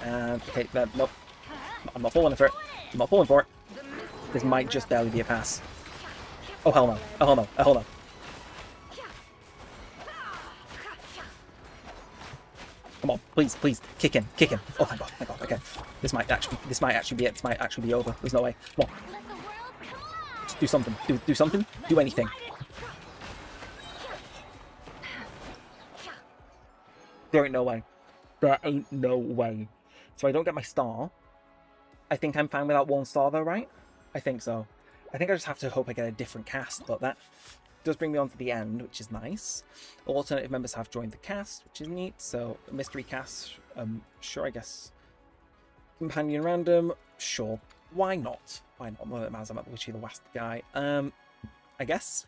And, okay, nope. I'm not falling for it. This might just barely be a pass. Oh, hell no. Come on, please, kick in. Oh my god, okay. This might actually be it. This might actually be over. There's no way. Come on. Just do something. Do something. Do anything. There ain't no way. So I don't get my star. I think I'm fine without one star though, right? I think so. I think I just have to hope I get a different cast, but that does bring me on to the end, which is nice. Alternative members have joined the cast, which is neat. So mystery cast, sure, I guess. Companion random, sure. Why not? Well, it matters. I'm literally the last guy. I guess.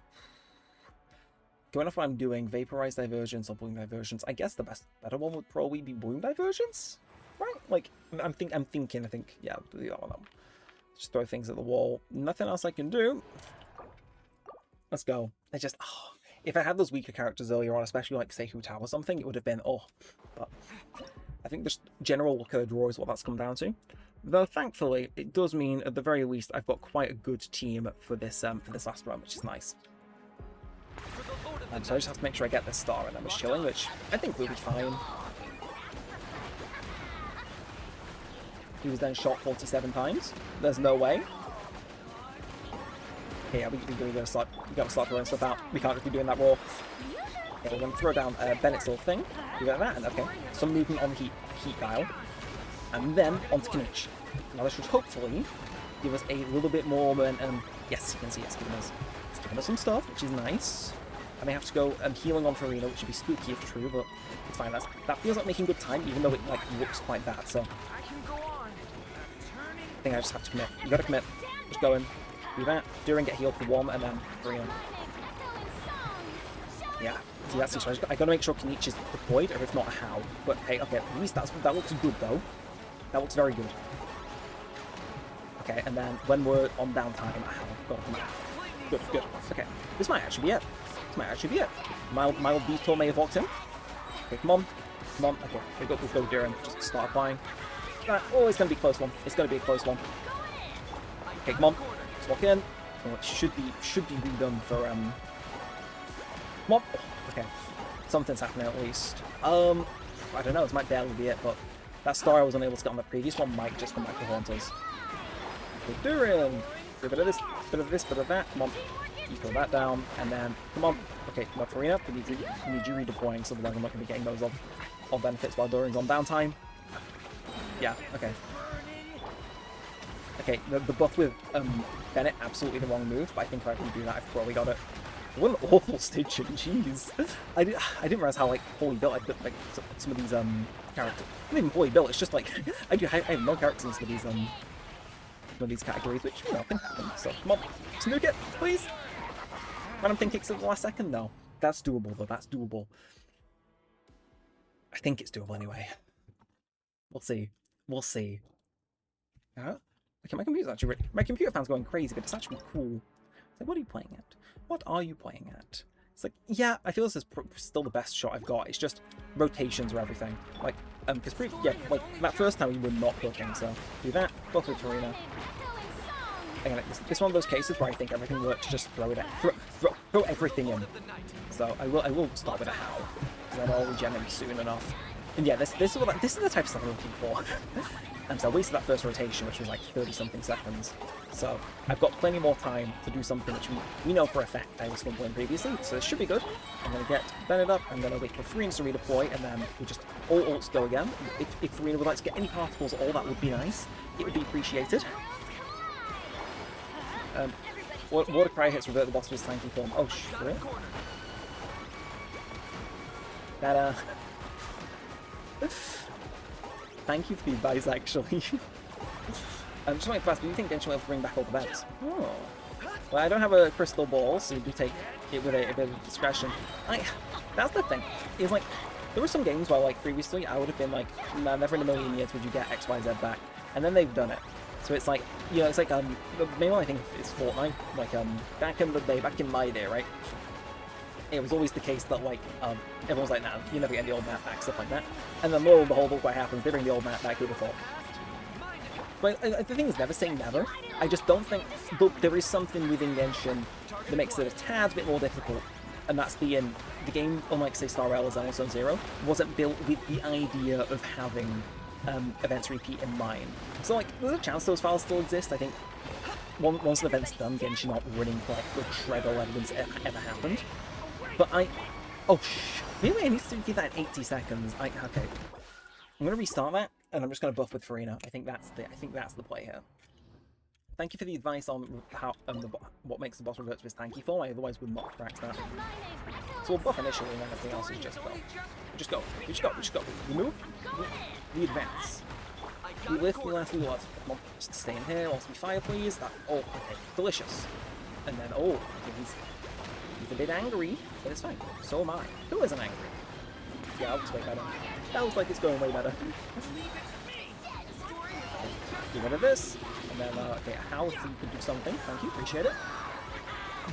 Going off what I'm doing, vaporize divergence or bloom divergence. I guess the better one would probably be bloom divergence, right? Like I'm thinking. I think yeah, I'll do that one. Just throw things at the wall. Nothing else I can do. Let's go. I just, if I had those weaker characters earlier on, especially like say Hu Tao or something, it would have been But I think just general look at the draw is what that's come down to. Though thankfully, it does mean at the very least I've got quite a good team for this last run, which is nice. And so I just have to make sure I get this star and then we're chilling, which I think will be fine. He was then shot 47 times. There's no way. Okay, yeah, we gotta start throwing stuff out. We can't just be doing that raw. Okay, we're gonna throw down Bennett's little thing. Do that, and okay. Some movement on the heat dial. And then onto Kenichi. Now this should hopefully give us a little bit more momentum. Yes, you can see it's giving us some stuff, which is nice. I may have to go healing on Farina, which would be spooky if true, but it's fine. That feels like making good time, even though it like looks quite bad. So I think I just have to commit. You gotta commit. Just go in. Do that. During get healed for 1, and then 3 in. Yeah. See, that's the issue. I gotta make sure Kenichi is deployed, or if not, how. But hey, okay, at least that looks good, though. That looks very good. Okay, and then when we're on downtime, how? Gotta come out. Good, good. Okay, this might actually be it. This might actually be it. Mild detour may have walked in. Okay, come on. Come on. Okay, we'll go Durin. Just start applying. Oh, it's gonna be a close one. It's gonna be a close one. Okay, come on. Let's walk in. Oh, it should be redone for Come on. Okay. Something's happening at least. I don't know, this might barely be it, but that star I was unable to get on the previous one might just come back to haunt us. Okay, Durin! A bit of this, bit of this, bit of that. Come on. You throw that down, and then come on. Okay, come on, Farina. We need you redeploying, so otherwise I'm not going to be getting those on benefits while Durin's on downtime. Yeah, okay. Okay, the buff with Bennett, absolutely the wrong move, but I think if I redo that, I've probably got it. What an awful stitching, jeez. I didn't realize how, like, poorly built I built, like, some of these, characters. Not even poorly built, it's just, like, I have no characters in some of these categories, which, you know, can happen. So, come on, snook it, please! Random thing kicks at the last second? No. That's doable, though, that's doable. I think it's doable anyway. We'll see. We'll see. Okay, my computer fan's going crazy, but it's actually cool. It's like, what are you playing at? What are you playing at? It's like, yeah, I feel this is still the best shot I've got. It's just rotations are everything. Like, because like that first time we were not cooking, so do that. Go through Farina. Again, it's one of those cases where I think everything works. Just throw it, throw everything in. So I will start with a how, because then I'll regenerate soon enough. And yeah, this is the type of stuff I'm looking for. And so I wasted that first rotation, which was like 30-something seconds. So I've got plenty more time to do something which we know for a fact I was fumbling previously, so it should be good. I'm going to get Bennett up, I'm going to wait for Farina to redeploy, and then we just all ults go again. If Farina would like to get any particles at all, that would be nice. It would be appreciated. Water Cry hits revert the boss of his tanky form. Oh, sure. That, Thank you for the advice, actually. I'm just waiting to ask, do you think Genshin will ever bring back all the beds? Oh. Well, I don't have a crystal ball, so you do take it with a bit of discretion. That's the thing. It's like, there were some games where, like, previously I would have been like, nah, never in a million years would you get XYZ back. And then they've done it. So it's like, you know, it's like, the main one I think is Fortnite. Like, back in the day, back in my day, right? It was always the case that, like, everyone's like, nah, you never get the old map back, stuff like that. And then lo and behold, look what happens, they bring the old map back, who'd have thought? But the thing is, never say never. I just don't think, look, there is something within Genshin that makes it a tad bit more difficult. And that's being, the game, unlike, say, Star Rail or Zone Zero, wasn't built with the idea of having events repeat in mind. So, like, there's a chance those files still exist. I think once an event's done, Genshin not running for, like, the shred or evidence ever happened. But maybe I need to do that in 80 seconds. Okay. I'm gonna restart that, and I'm just gonna buff with Farina. I think that's the play here. Thank you for the advice on how what makes the boss revert to his tanky form. I otherwise would not have cracked that. So we'll buff initially, and then everything else is just go. We just go. We move. We advance. We lift. We left. We left. Come on, just stay in here whilst we fire, please. Okay, delicious. And then okay, he's a bit angry, but it's fine. So am I. Who isn't angry? Yeah, that looks way better. That looks like it's going way better. Get rid of this. And then, okay, how you could do something. Thank you, appreciate it.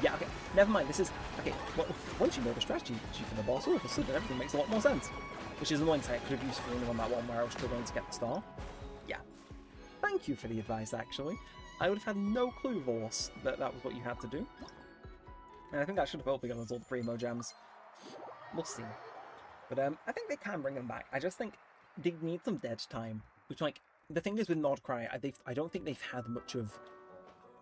Yeah, okay, never mind. This is, okay, well, once you know the strategy for the boss, all of a sudden everything makes a lot more sense. Which is annoying to say I could have used Farina on that one where I was struggling to get the star. Yeah. Thank you for the advice, actually. I would have had no clue, Vorse, that was what you had to do. And I think that should have hopefully given us all the primo gems. We'll see. But I think they can bring them back. I just think they need some dead time. Which, like, the thing is with Nordcry, I don't think they've had much of...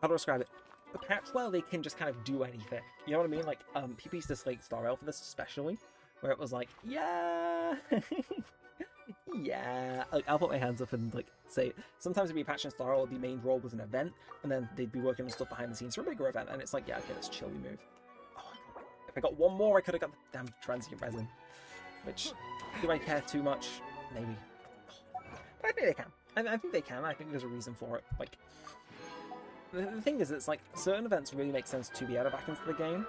How do I describe it? A patch where they can just kind of do anything. You know what I mean? Like, people used to slate Star Rail for this especially. Where it was like, yeah... yeah... I'll put my hands up and, like, say... Sometimes it'd be a patch in Star Rail, the main role was an event. And then they'd be working on stuff behind the scenes for a bigger event. And it's like, yeah, okay, let's chill, we move. If I got one more, I could have got the damn transient resin. Which, do I care too much? Maybe. But I think they can. I think they can. I think there's a reason for it. Like, the thing is, it's like certain events really make sense to be added back into the game.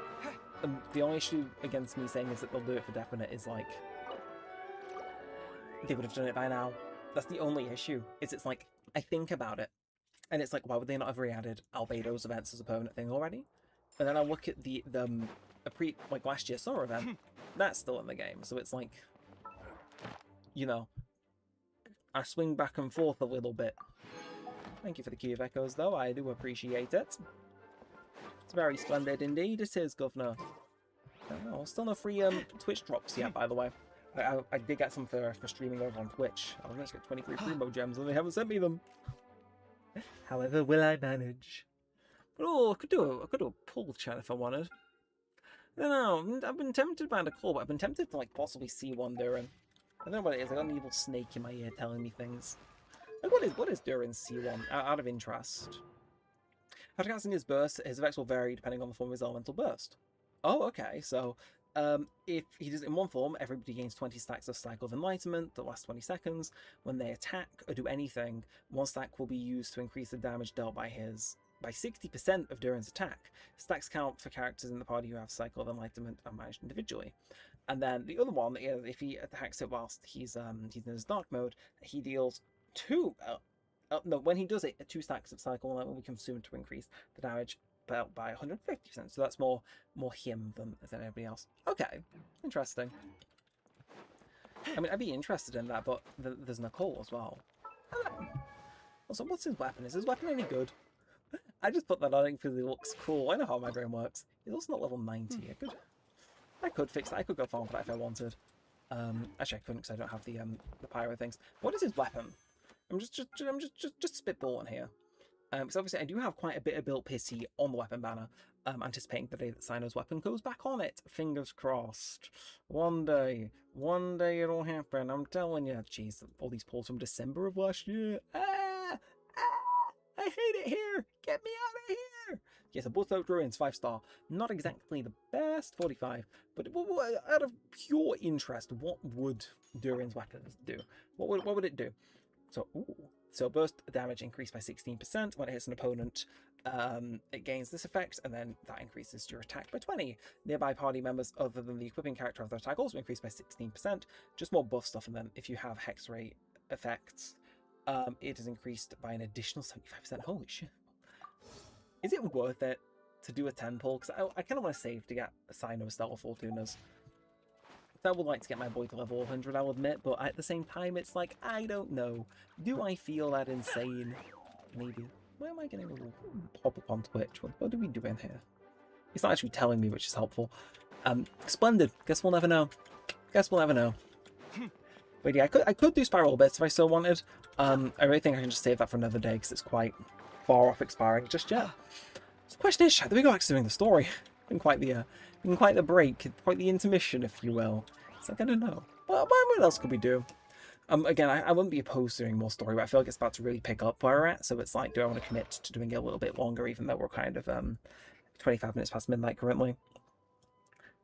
And the only issue against me saying is that they'll do it for definite is like they would have done it by now. That's the only issue. It's like I think about it, and it's like, why would they not have re-added Albedo's events as a permanent thing already? And then I look at the like last year's summer event, that's still in the game. So it's like, you know, I swing back and forth a little bit. Thank you for the key of echoes, though. I do appreciate it. It's very splendid indeed. It is, Governor. Oh, still no free Twitch drops yet, by the way. I did get some for streaming over on Twitch. I was going to get 23 Primo gems, and they haven't sent me them. However, will I manage? But oh, I could do a pull chat if I wanted. I don't know. I've been tempted by the call, but I've been tempted to like possibly see one Durin. I don't know what it is. I got an evil snake in my ear telling me things. Like, what is Durin's C1? Out of interest. After casting his burst, his effects will vary depending on the form of his elemental burst. Oh, okay. So, if he does it in one form, everybody gains 20 stacks of Cycle of Enlightenment that lasts 20 seconds. When they attack or do anything, one stack will be used to increase the damage dealt by 60% of Durin's attack. Stacks count for characters in the party who have Cycle of Enlightenment and managed individually. And then the other one, if he attacks it whilst he's in his dark mode, he deals when he does it, 2 stacks of Cycle of Enlightenment will be consumed to increase the damage by 150%. So that's more him than anybody else. Okay, interesting. I mean, I'd be interested in that, but there's Nicole as well. Also, what's his weapon? Is his weapon any good? I just put that on because it looks cool. I know how my brain works. He's also not level 90. I could fix that. I could go farm for that if I wanted. Actually, I couldn't because I don't have the pyro things. What is his weapon? I'm just spitballing here. Because obviously I do have quite a bit of built pity on the weapon banner. Anticipating the day that Sino's weapon goes back on it. Fingers crossed. One day it'll happen. I'm telling you. Jeez, all these polls from December of last year. I hate it here. Get me out of here. Yes, a Bullthroat Ruins 5-star. Not exactly the best 45, but out of pure interest, what would Durin's weapons do? What would it do? So burst damage increased by 16%. When it hits an opponent, it gains this effect, and then that increases your attack by 20. Nearby party members other than the equipping character of their attack also increased by 16%. Just more buff stuff, and then if you have hex ray effects, it is increased by an additional 75%. Holy shit. Is it worth it to do a 10 pull? Because I kind of want to save to get a Sino Stellar Fortunas. I would like to get my boy to level 100, I'll admit, but at the same time, it's like, I don't know. Do I feel that insane? Maybe. Why am I getting a little pop-up on Twitch? What are we doing here? It's not actually telling me, which is helpful. Splendid. Guess we'll never know. But yeah, I could do Spiral Bits if I still wanted. I really think I can just save that for another day, because it's quite far off expiring just yet. So the question is, do we go back to doing the story? Been quite the break, quite the intermission, if you will. It's like, I don't know. What else could we do? Again, I wouldn't be opposed to doing more story, but I feel like it's about to really pick up where we're at, so it's like, do I want to commit to doing it a little bit longer, even though we're kind of 25 minutes past midnight currently?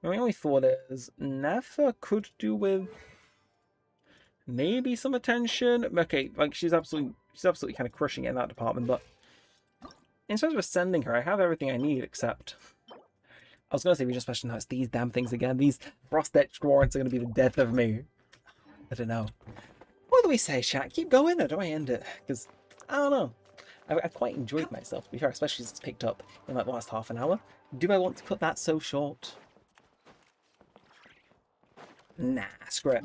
My only thought is, Nefa could do with maybe some attention. Okay, like she's absolutely kind of crushing it in that department, but in terms of ascending her, I have everything I need except... I was going to say regional special notes, these damn things again. These frost etched warrants are going to be the death of me. I don't know. What do we say, chat? Keep going, or do I end it? Because, I don't know. I quite enjoyed myself, to be fair, especially as it's picked up in like the last half an hour. Do I want to cut that so short? Nah, screw it.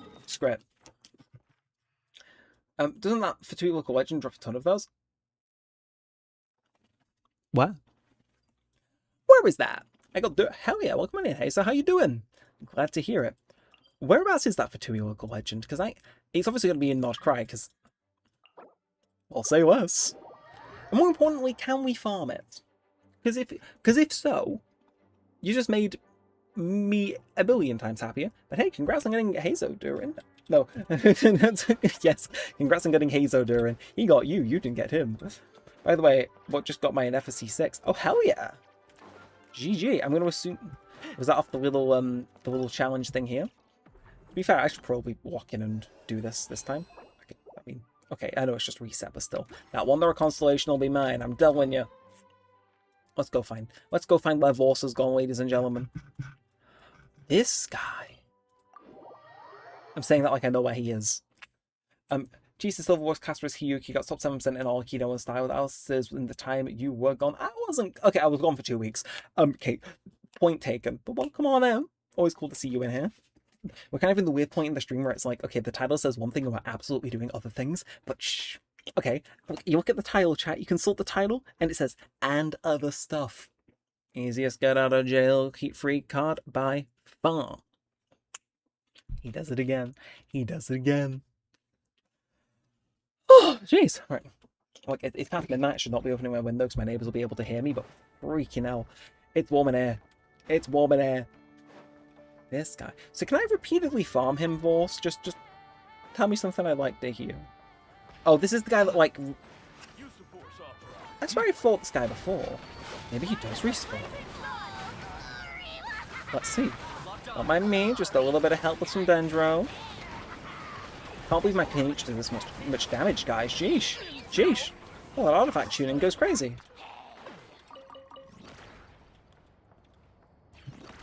Doesn't that Fatui Local Legend drop a ton of those? What? Where is that? I got hell yeah, welcome in. Hey, so how you doing? I'm glad to hear it. Whereabouts is that Fatui Local Legend? Because it's obviously going to be in Nod Cry, because I'll say less. And more importantly, can we farm it? Because if so, you just made me a billion times happier. But hey, congrats on getting Hazo Durin. No, yes, congrats on getting Hazo Durin. He got you didn't get him. By the way, what just got my FSC 6? Oh hell yeah! GG. I'm going to assume... Was that off the little challenge thing here? To be fair, I should probably walk in and do this time. I mean, Okay, I know it's just reset, but still. That Wanderer Constellation will be mine, I'm telling you. Let's go find where Vorse has gone, ladies and gentlemen. This guy. I'm saying that like I know where he is. Jesus Silverworks caster is Hiyuki, got top 7% in all Kido and style. What else is in the time you were gone? I wasn't. Okay, I was gone for 2 weeks. Okay, point taken. But well, come on now. Always cool to see you in here. We're kind of in the weird point in the stream where it's like, okay, the title says one thing and we're absolutely doing other things, but shh. Okay, you look at the title, chat, you consult the title, and it says, and other stuff. Easiest get out of jail, keep free card by far. He does it again. He does it again. Oh, jeez. Right. Like, it's past midnight, I should not be opening my window because my neighbours will be able to hear me, but freaking hell. It's warm in air. It's warm in air. This guy. So can I repeatedly farm him, Vorse? Just tell me something I'd like to hear. Oh, this is the guy that, like... I swear I fought this guy before. Maybe he does respawn. Let's see. Not mind me, just a little bit of help with some Dendro. Can't believe my Peach did this much damage, guys. Sheesh. Sheesh. Well, that artifact tuning goes crazy.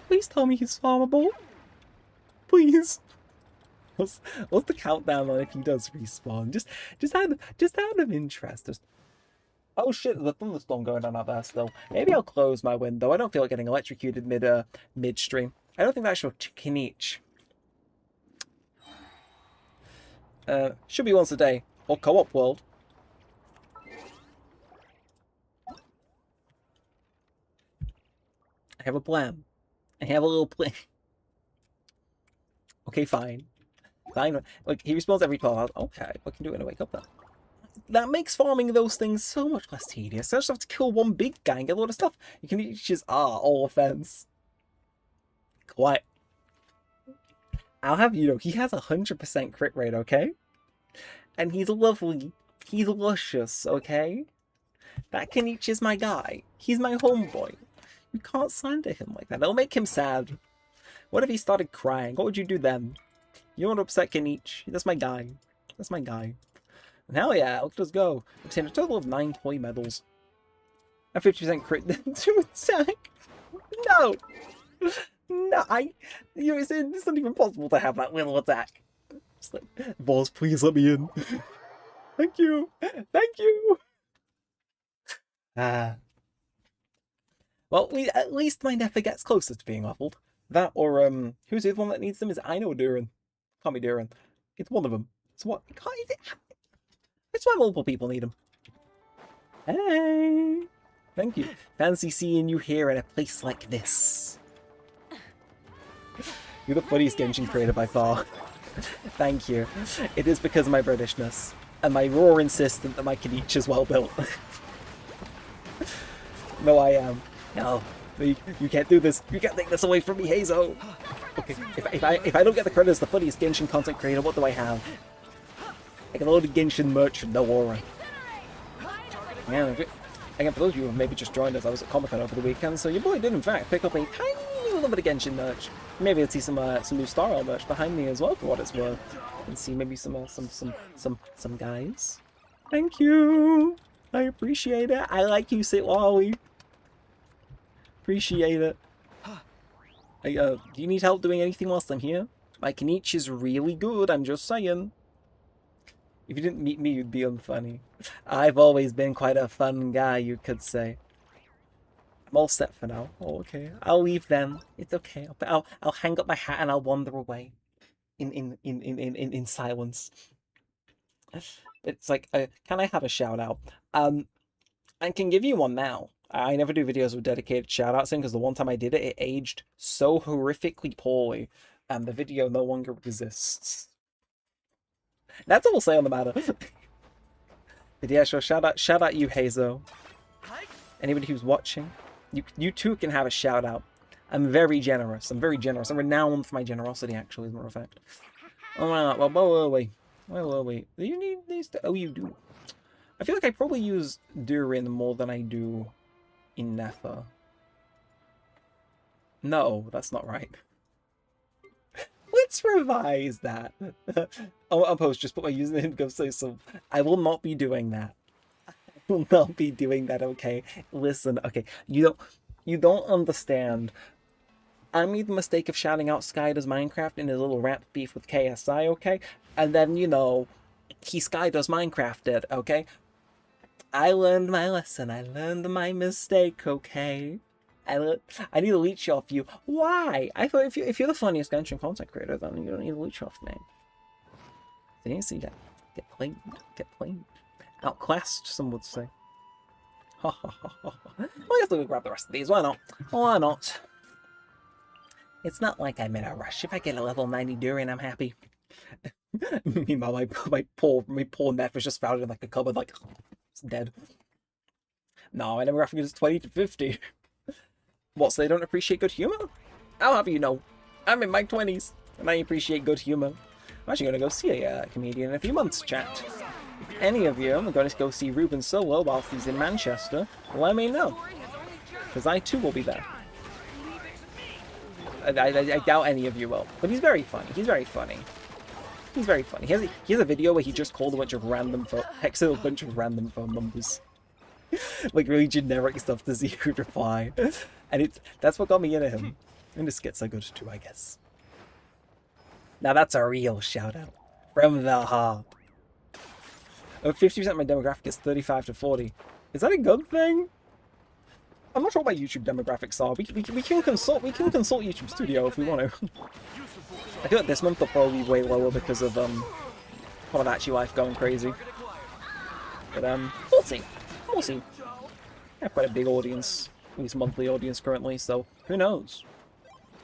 Please tell me he's farmable. Please. What's the countdown on if he does respawn? Just out of interest. Oh shit, there's a thunderstorm going on out there still. Maybe I'll close my window. I don't feel like getting electrocuted mid-stream. I don't think that's your Kinich. Should be once a day. Or co-op world. I have a plan. I have a little plan. Okay, fine. Fine. Like, he respawns every 12 hours. Okay, what can do when I wake up then? That makes farming those things so much less tedious. I just have to kill one big guy and get a lot of stuff. You can just, all offense. Quiet. I'll have you know, he has 100% crit rate, okay? And he's lovely. He's luscious, okay? That Kinich is my guy. He's my homeboy. You can't slander him like that. It'll make him sad. What if he started crying? What would you do then? You don't want to upset Kinich. That's my guy. That's my guy. And hell yeah, let's just go. I've obtained a total of 9 toy medals. A 50% crit to attack. No! No, it's not even possible to have that little attack. Just like, boss, please let me in. Thank you. Thank you. Well, at least my Nefer gets closer to being leveled. That or, who's the other one that needs them? Is I know Duran. Can't be Duran. It's one of them. It's what? It's why multiple people need them. Hey! Thank you. Fancy seeing you here in a place like this. You're the funniest Genshin creator by far. Thank you. It is because of my Britishness. And my raw insistence that my Kinich is well built. No, I am. No. You can't do this. You can't take this away from me, Hazo. Okay, if I don't get the credit as the funniest Genshin content creator, what do I have? I get a load of Genshin merch and no aura. Yeah, again, for those of you who maybe just joined us, I was at Comic-Con over the weekend, so your boy did in fact pick up a tiny little bit of Genshin merch. Maybe you'll see some new Star Rail merch behind me as well, for what it's worth. And see maybe some guys. Thank you. I appreciate it. I like you, Sit Lolly. Appreciate it. Do you need help doing anything whilst I'm here? My Kinich is really good, I'm just saying. If you didn't meet me, you'd be unfunny. I've always been quite a fun guy, you could say. I'm all set for now. Oh, okay. I'll leave then. It's okay. I'll hang up my hat and I'll wander away. In silence. It's like, can I have a shout out? I can give you one now. I never do videos with dedicated shout-outs in because the one time I did it, it aged so horrifically poorly, and the video no longer exists. That's all I'll say on the matter. But yeah, sure, shout out you, Hazo. Anybody who's watching, you too can have a shout-out. I'm very generous. I'm renowned for my generosity, actually, as a matter of fact. Oh, well, where were we? Do you need these? Oh, you do. I feel like I probably use Durin more than I do in Nefer. No, that's not right. Let's revise that. I'll post, just put my username, go say some. I will not be doing that. I will not be doing that, okay? Listen, okay, you don't understand. I made the mistake of shouting out Sky Does Minecraft in his little rap beef with KSI, okay? And then, you know, he Sky Does Minecrafted, okay? I learned my lesson. I learned my mistake, okay? I need to leech off you. Why? I thought if you're the funniest Genshin content creator, then you don't need to leech off me. See that? Get played. Get played. Outclassed, some would say. Ha ha ha ha. Well, I guess we'll grab the rest of these. Why not? Why not? It's not like I'm in a rush. If I get a level 90 Durian, I'm happy. Meanwhile, my poor Neff was just found in like a cupboard, like it's dead. No, my demographic is 20 to 50. What, so they don't appreciate good humor? I'll have you know, I'm in my 20s, and I appreciate good humor. I'm actually going to go see a comedian in a few months, chat. If any of you are going to go see Ruben Solo whilst he's in Manchester, let me know. Because I too will be there. I doubt any of you will. But he's very funny. He's very funny. He's very funny. He has a video where he just called a bunch of random phone numbers. Like really generic stuff to see who would reply. And that's what got me into him. And the skits are good too, I guess. Now that's a real shout out. From the heart. 50% of my demographic is 35 to 40. Is that a good thing? I'm not sure what my YouTube demographics are. We can consult YouTube Studio if we want to. I feel like this month will probably be way lower because of Tomodachi life going crazy. But we'll see. We'll see. I have quite a big audience, at least monthly audience currently, so who knows?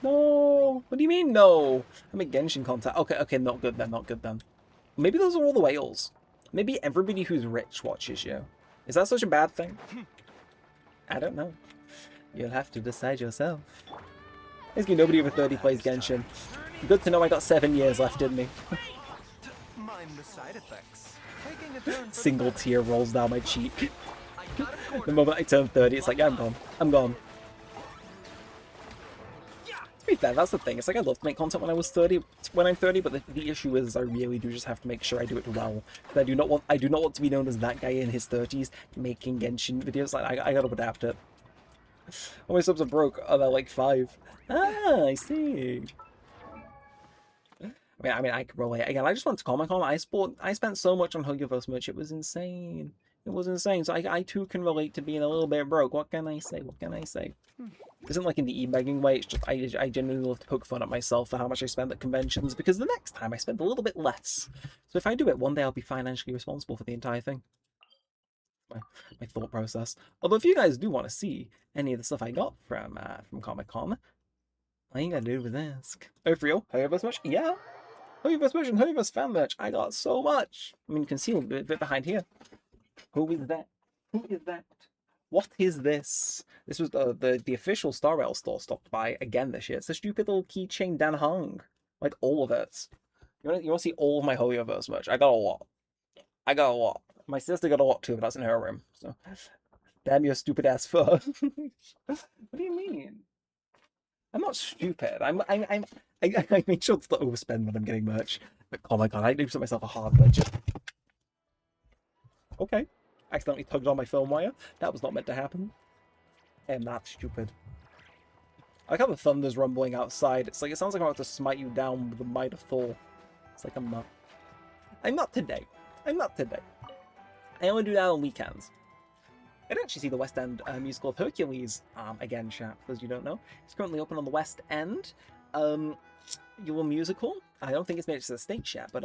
No! What do you mean no? I make Genshin content. Okay, not good then, not good then. Maybe those are all the whales. Maybe everybody who's rich watches you. Is that such a bad thing? I don't know. You'll have to decide yourself. Basically, nobody over 30 plays Genshin. Good to know I got 7 years left in me. Mind the side effects. Single tear rolls down my cheek. The moment I turn 30, it's like, yeah, I'm gone. I'm gone. To be fair, that's the thing. It's like I love to make content when I'm 30, but the issue is I really do just have to make sure I do it well. I do not want to be known as that guy in his 30s making Genshin videos. Like I gotta adapt it. All my subs are broke. Oh, they're like 5. Ah, I see. I mean, I can relate. Again, I just went to Comic-Con. I spent so much on hoyoverse merch. It was insane. It was insane. So I too can relate to being a little bit broke. What can I say? What can I say? It isn't like in the e-begging way. It's just I genuinely love to poke fun at myself for how much I spend at conventions, because the next time I spend a little bit less. So if I do it, one day I'll be financially responsible for the entire thing. My thought process. Although if you guys do want to see any of the stuff I got from Comic-Con, all you gotta do is ask. Oh, for real? Hoyoverse merch? Yeah. Hoyoverse merch and Hoyoverse fan merch. I got so much. I mean, you can see a bit behind here. Who is that? Who is that? What is this? This was the official Star Rail store stopped by again this year. It's a stupid little keychain Dan Hong. Like all of it. You want to see all of my Hoyoverse merch? I got a lot. I got a lot. My sister got a lot too, but that's in her room. So, damn your stupid ass fur. What do you mean? I'm not stupid. I make sure to overspend when I'm getting merch. But oh my god, I do set myself a hard budget. Okay. Accidentally tugged on my film wire. That was not meant to happen. I am not stupid. I like how the thunder's rumbling outside. It's like, it sounds like I'm about to smite you down with the might of Thor. It's like, I'm not. I'm not today. I'm not today. I only do that on weekends. I did actually see the West End musical of Hercules again, chat, for those you don't know. It's currently open on the West End. Your musical. I don't think it's made it to the States yet, but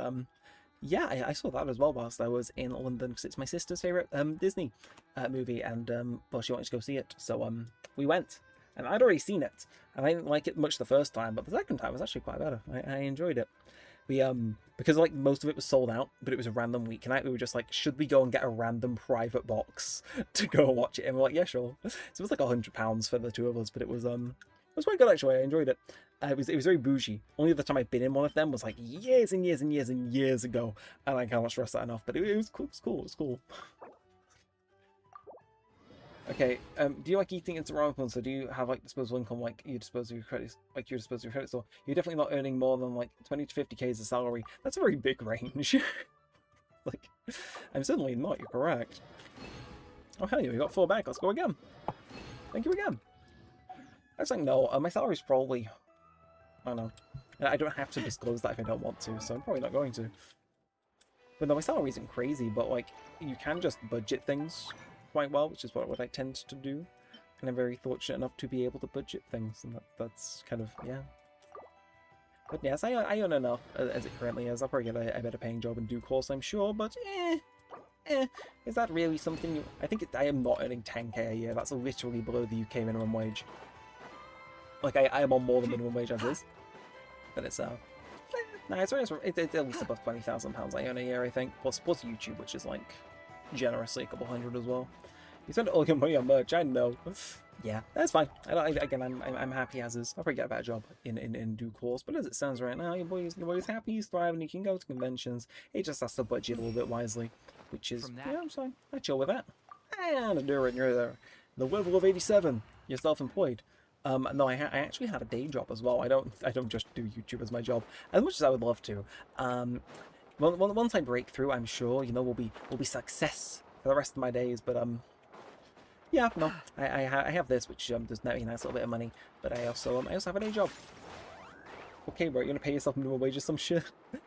yeah, I saw that as well whilst I was in London, because it's my sister's favourite Disney movie, and well, she wanted to go see it, so we went. And I'd already seen it, and I didn't like it much the first time, but the second time was actually quite better. I enjoyed it. We because like most of it was sold out, but it was a random weeknight. We were just like, should we go and get a random private box to go watch it? And we're like, yeah, sure. So it was like £100 for the two of us, but it was quite good actually. I enjoyed it. It was very bougie. Only the time I've been in one of them was like years and years and years and years ago, and I can't stress that enough. But it was cool. It was cool. Okay, do you like eating instant ramen fun? So do you have like disposable income like you dispose of your credits, like you dispose of your credit store? You're definitely not earning more than like 20 to 50k as a salary. That's a very big range. Like, I'm certainly not, you're correct. Oh hell yeah, we got 4 back, let's go again. Thank you again. Actually, no, my salary's probably, I don't know. I don't have to disclose that if I don't want to, so I'm probably not going to. But no, my salary isn't crazy, but like, you can just budget things quite well, which is what I tend to do. And I'm very fortunate enough to be able to budget things, and that's kind of, yeah. But yes, I earn enough as it currently is. I'll probably get a better paying job in due course, I'm sure, but is that really something you... I think I am not earning 10k a year. That's literally below the UK minimum wage. Like, I am on more than minimum wage as is. But it's, nah, it's at least above £20,000 I earn a year, I think. Plus YouTube, which is, like, generously a couple hundred as well. You spend all your money on merch, I know. Yeah, that's fine. Again, I'm happy as is. I'll probably get a better job in due course. But as it stands right now, your boy's happy, he's thriving, he can go to conventions. He just has to budget a little bit wisely, which is, yeah, I'm fine. I chill with that. And you're there. The level of 87. You're self-employed. No, I actually had a day job as well. I don't just do YouTube as my job, as much as I would love to. Once I break through, I'm sure, you know, we'll be success for the rest of my days. But yeah, no, I have this, which does net me a nice little bit of money. But I also have a day job. Okay, bro, you're gonna pay yourself minimum wage or some shit.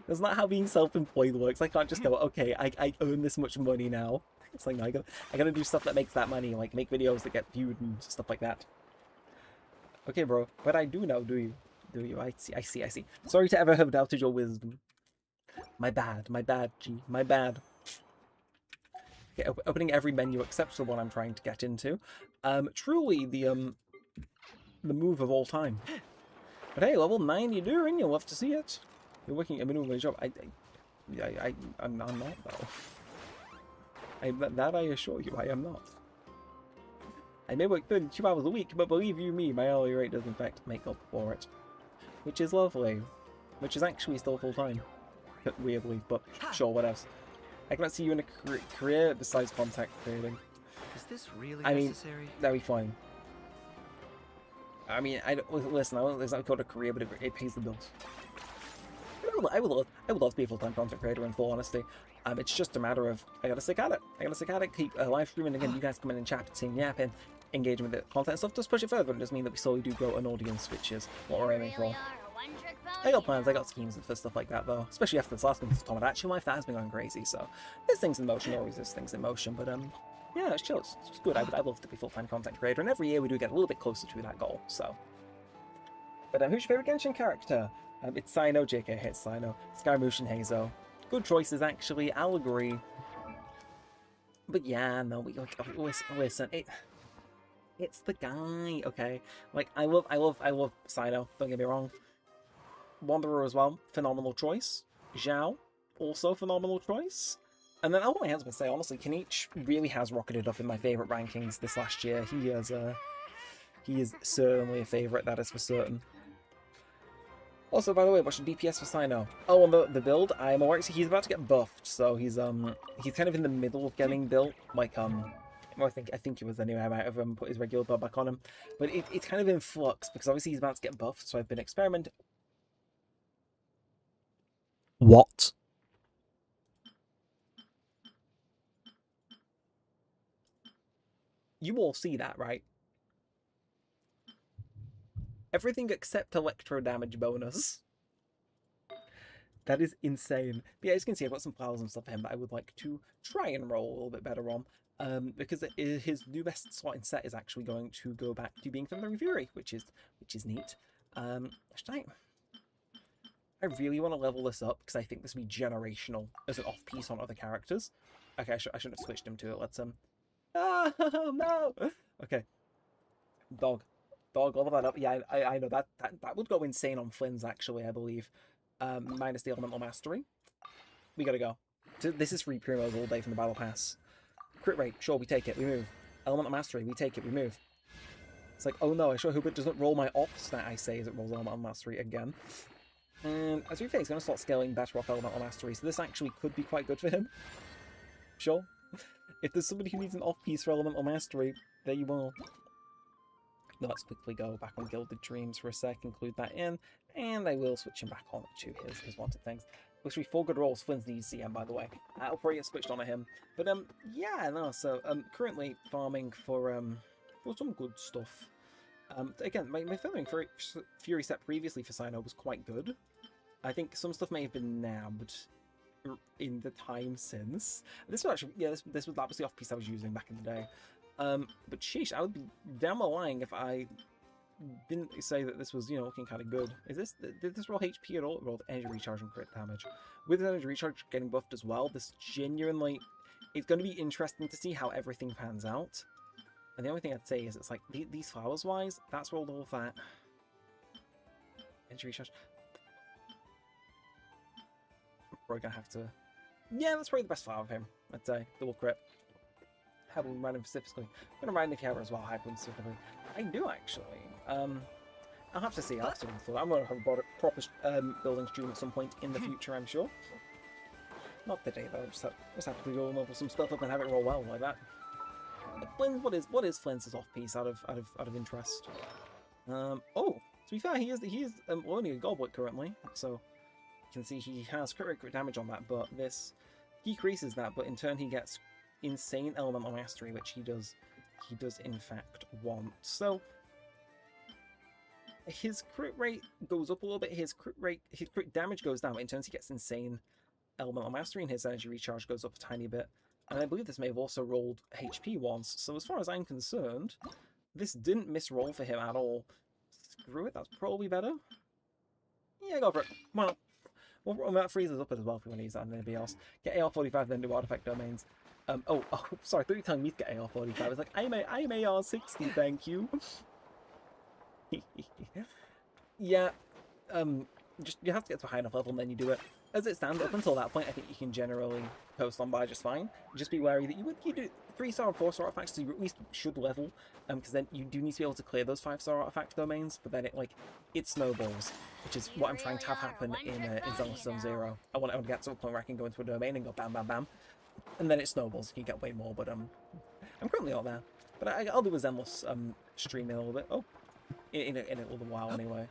That's not how being self-employed works. I can't just go, okay, I earn this much money now. It's like, no, I gotta do stuff that makes that money, like make videos that get viewed and stuff like that. Okay, bro, but I do know, do you? Do you? I see. Sorry to ever have doubted your wisdom. My bad, G, my bad. Okay, opening every menu except the one I'm trying to get into. Truly the move of all time. But hey, level 9 you're doing, you'll love to see it. You're working a minimum wage job. I'm not though. That I assure you, I am not. I may work 32 hours a week, but believe you me, my hourly rate does in fact make up for it. Which is lovely. Which is actually still full-time. Weirdly, but sure, what else? I cannot see you in a career besides contact creating. Is this really necessary? I mean, that'd be fine. I mean, listen, I don't know it's not called a career, but it pays the bills. I would love to be a full-time content creator, in full honesty. It's just a matter of, I gotta stick at it. Keep live streaming again. You guys come in and chat, team yapping, engaging with the content and stuff. Just push it further, and just mean that we slowly do grow an audience, which is what we're aiming for. I got plans, I got schemes for stuff like that, though. Especially after this last one with Tomodachi life, that has been going crazy. So there's things in motion, always there's things in motion, but yeah, it's chill. It's good. I'd love to be full-time content creator, and every year we do get a little bit closer to that goal. So, but who's your favorite Genshin character? It's Sino, JK, it's Sino. Scaramouche and Hazo. Good choices, actually. I'll agree. But yeah, no, listen. It's the guy, okay? Like I love Sino. Don't get me wrong. Wanderer as well, phenomenal choice. Zhao, also phenomenal choice. And then I'll put my hands up and say, honestly, Kenichi really has rocketed up in my favourite rankings this last year. He is certainly a favourite, that is for certain. Also, by the way, what's the DPS for Sino? Oh, on the build, I'm aware he's about to get buffed, so he's kind of in the middle of getting built. Like well, I think it was anyway. I might have put his regular build back on him, but it's kind of in flux because obviously he's about to get buffed. So I've been experimenting. What? You all see that, right? Everything except electro damage bonus. That is insane. But yeah, as you can see, I've got some files and stuff for him that I would like to try and roll a little bit better on. Because his new best slot in set is actually going to go back to being Thundering Fury, which is neat. I really want to level this up because I think this would be generational as an off-piece on other characters. Okay, I shouldn't have switched him to it. Let's oh no! Okay. Dog, level that up. Yeah, I know that would go insane on Flynn's actually, I believe. Minus the Elemental Mastery. We gotta go. This is free primos all day from the Battle Pass. Crit rate, sure, we take it, we move. Elemental Mastery, we take it, we move. It's like, oh no, I sure hope it doesn't roll my ops that I say as it rolls Elemental Mastery again. And as we say, he's going to start scaling better off Elemental Mastery, so this actually could be quite good for him. Sure. If there's somebody who needs an off-piece for Elemental Mastery, there you are. Now let's quickly go back on Gilded Dreams for a sec, include that in, and I will switch him back on to his wanted things. Looks to be 4 good rolls. Flynn's the ECM, by the way. I'll probably get switched on to him. But yeah, no. So currently farming for some good stuff. Again, my Feathering Fury set previously for Sino was quite good. I think some stuff may have been nabbed in the time since. This was actually, yeah, that was the off piece I was using back in the day. But sheesh, I would be damn well lying if I didn't say that this was, you know, looking kind of good. Did this roll HP at all? It rolled energy recharge and crit damage. With energy recharge getting buffed as well, this genuinely, it's going to be interesting to see how everything pans out. And the only thing I'd say is it's like, these flowers-wise, that's rolled all of that. Energy recharge. We're going to have to... Yeah, that's probably the best flower of him, I'd say. Double crit. Hyperwind random specifically. I'm going to random Fiora as well, Hyperwind specifically. I do, actually. I'll have to see. I'm going to have a proper building stream at some point in the future, I'm sure. Not today, though. Just have to go and level some stuff up and have it roll well like that. Flynn's, what is Flynn's off-piece out of interest? Oh, to be fair, he is only a goblet currently, so you can see he has crit damage on that, but this decreases that, but in turn he gets insane elemental mastery, which he does in fact want. So his crit rate goes up a little bit, his crit damage goes down, but in turn he gets insane elemental mastery, and his energy recharge goes up a tiny bit. And I believe this may have also rolled HP once, so as far as I'm concerned, this didn't misroll for him at all. Screw it, that's probably better. Yeah, go for it. Well, that freezes up as well if we want to use that on anybody else. Get AR-45, then do artifact domains. Sorry, I thought you were telling me to get AR-45. I was like, I'm AR-60, thank you. Yeah, just you have to get to a high enough level and then you do it. As it stands, up until that point, I think you can generally coast on by just fine. Just be wary that you do 3-star and 4-star artifacts, so you at least should level, because then you do need to be able to clear those 5-star artifact domains, but then it snowballs, which is what I'm trying to have happen in Zelda Zone Zero. I want to get to a point where I can go into a domain and go bam, bam, bam, and then it snowballs. You can get way more, but I'm currently not there. But I'll do a Zenless stream in a little bit. Oh, in a little while anyway.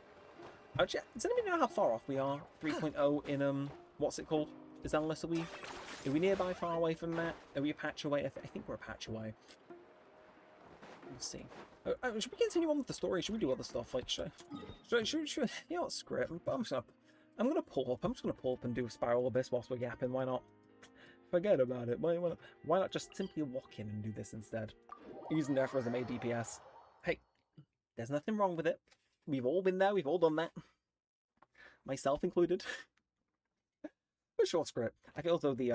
Actually, does anybody know how far off we are? 3.0 in, what's it called? Is Zenless, are we nearby, far away from that? Are we a patch away? I think we're a patch away. Let's see. Should we continue on with the story? Should we do other stuff? Like, should you know what, screw it. I'm gonna pull up. I'm just gonna pull up and do Spiral Abyss whilst we're yapping. Why not? Forget about it. Why not just simply walk in and do this instead? Using Nerf as a made DPS. Hey, there's nothing wrong with it. We've all been there, we've all done that. Myself included. But short script. I feel as though the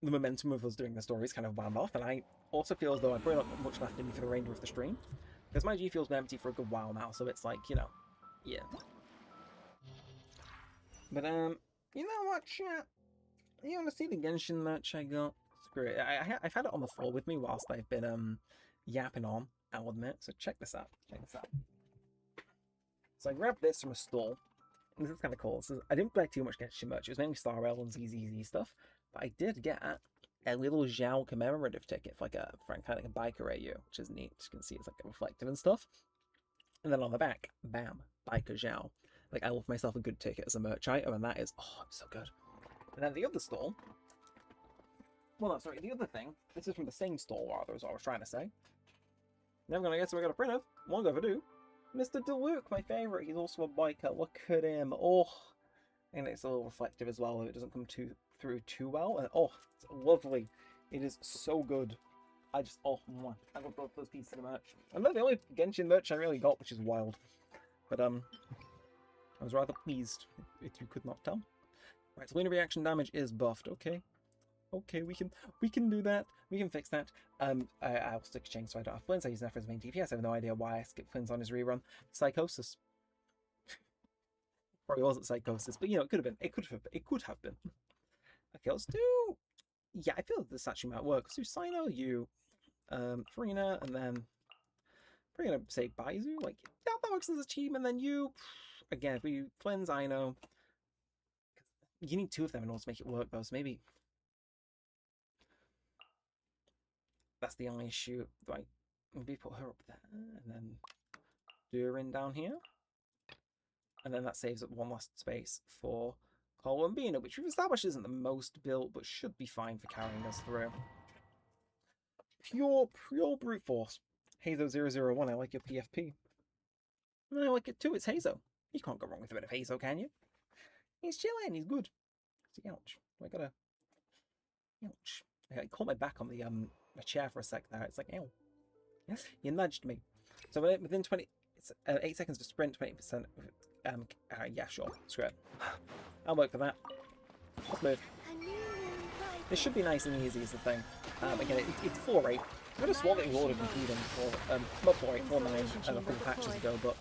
momentum of us doing the story is kind of wound off, and I also feel as though I've probably not got much left in me for the remainder of the stream. Because my G feels been empty for a good while now, so it's like, you know, yeah. But, you know what, chat? You want to see the Genshin merch I got? Screw it. I've had it on the floor with me whilst I've been, yapping on, I'll admit. So check this out. Check this out. So I grabbed this from a stall. This is kind of cool. So I didn't buy too much Genshin merch. It was mainly Star Rail and ZZZ stuff. But I did get a little Zhao commemorative ticket for kind of like a biker AU, which is neat. As you can see, it's like reflective and stuff. And then on the back, bam, biker Zhao. Like, I love myself a good ticket as a merch item, and that is, oh, it's so good. And then the other stall, well, no, sorry, the other thing, this is from the same stall, rather, is what I was trying to say. Never gonna guess what I got a print of. One go for do. Mr. DeLuke, my favourite. He's also a biker. Look at him. Oh, and it's a little reflective as well. It doesn't come through too well. And oh, it's lovely. It is so good. I just, oh, I love both those pieces of merch. And they're the only Genshin merch I really got, which is wild. But I was rather pleased, if you could not tell. Right, so lunar reaction damage is buffed. Okay. Okay, we can do that. We can fix that. I'll stick Chang so I don't have Flynn's. I use Nephra as main DPS. I have no idea why I skipped Flynn's on his rerun. Psychosis. Probably wasn't Psychosis, but you know, it could have been. It could have been. Okay, let's do. Yeah, I feel that this actually might work. Let's do Sino, you, Farina, and then we're gonna say Baizu. Like, yeah, that works as a team, and then you. Again, if we Flynn's, I know. You need two of them in order to make it work, though. So maybe. That's the only issue. Right. maybe put her up there, and then Durin down here. And then that saves up one last space for Columbina, which we've established isn't the most built, but should be fine for carrying us through. Pure brute force. Hazo001, I like your PFP. I like it too, it's Hazo. You can't go wrong with a bit of Hazo, can you? He's chilling, he's good. See, ouch. I gotta... Ouch. I caught my back on the my chair for a sec there. It's like, ow. Yes, you nudged me. So within 20... It's 8 seconds to sprint, 20%... yeah, sure. Screw it. I'll work for that. Let's move. This should be nice and easy is the thing. Again, it's 4-8. I just swallowed the order competing for, not 4-8, 4-9 a couple of patches ago, but,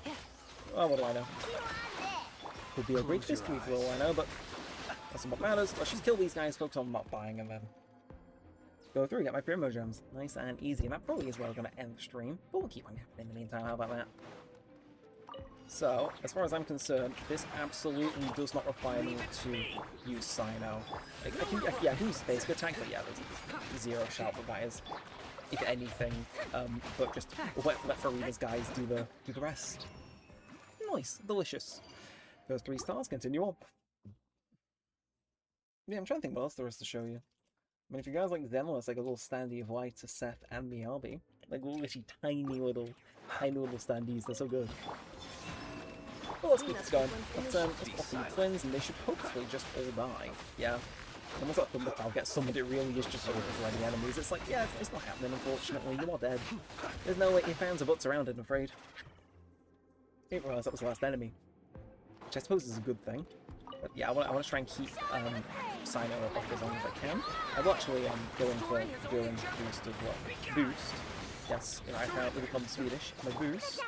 well, what do I know? Could be a great history for all I know, but that's what matters. Let's just kill these guys, focus on not buying, and then go through, get my Primo Gems. Nice and easy, and that probably is where we're going to end the stream, but we'll keep on happening in the meantime, how about that? So, as far as I'm concerned, this absolutely does not require me to use Sino. I can use Space Attack, but yeah, there's zero shout for that is, if anything, but just let Farina's guys do the rest. Nice, delicious. First 3 stars, continue on. Yeah, I'm trying to think what else there is to show you. I mean, if you guys like Zenless, like a little standee of light to Seth and Miyabi, like literally tiny little standees, they're so good. Well, let's keep this going. Let's pop these twins, and they should hopefully just all die. Yeah. And once that Thunder Cloud gets summoned, it really is just overflowing enemies. It's like, yeah, it's not happening, unfortunately. You are dead. There's no ifs, ands, or buts around it, I'm afraid. I didn't realise that was the last enemy. Which I suppose is a good thing. But yeah, I want to try and keep Sino up as long as I can. I will actually go in for Durin's boost as well. Boost. Yes, you know, I can't really become Swedish. My boost.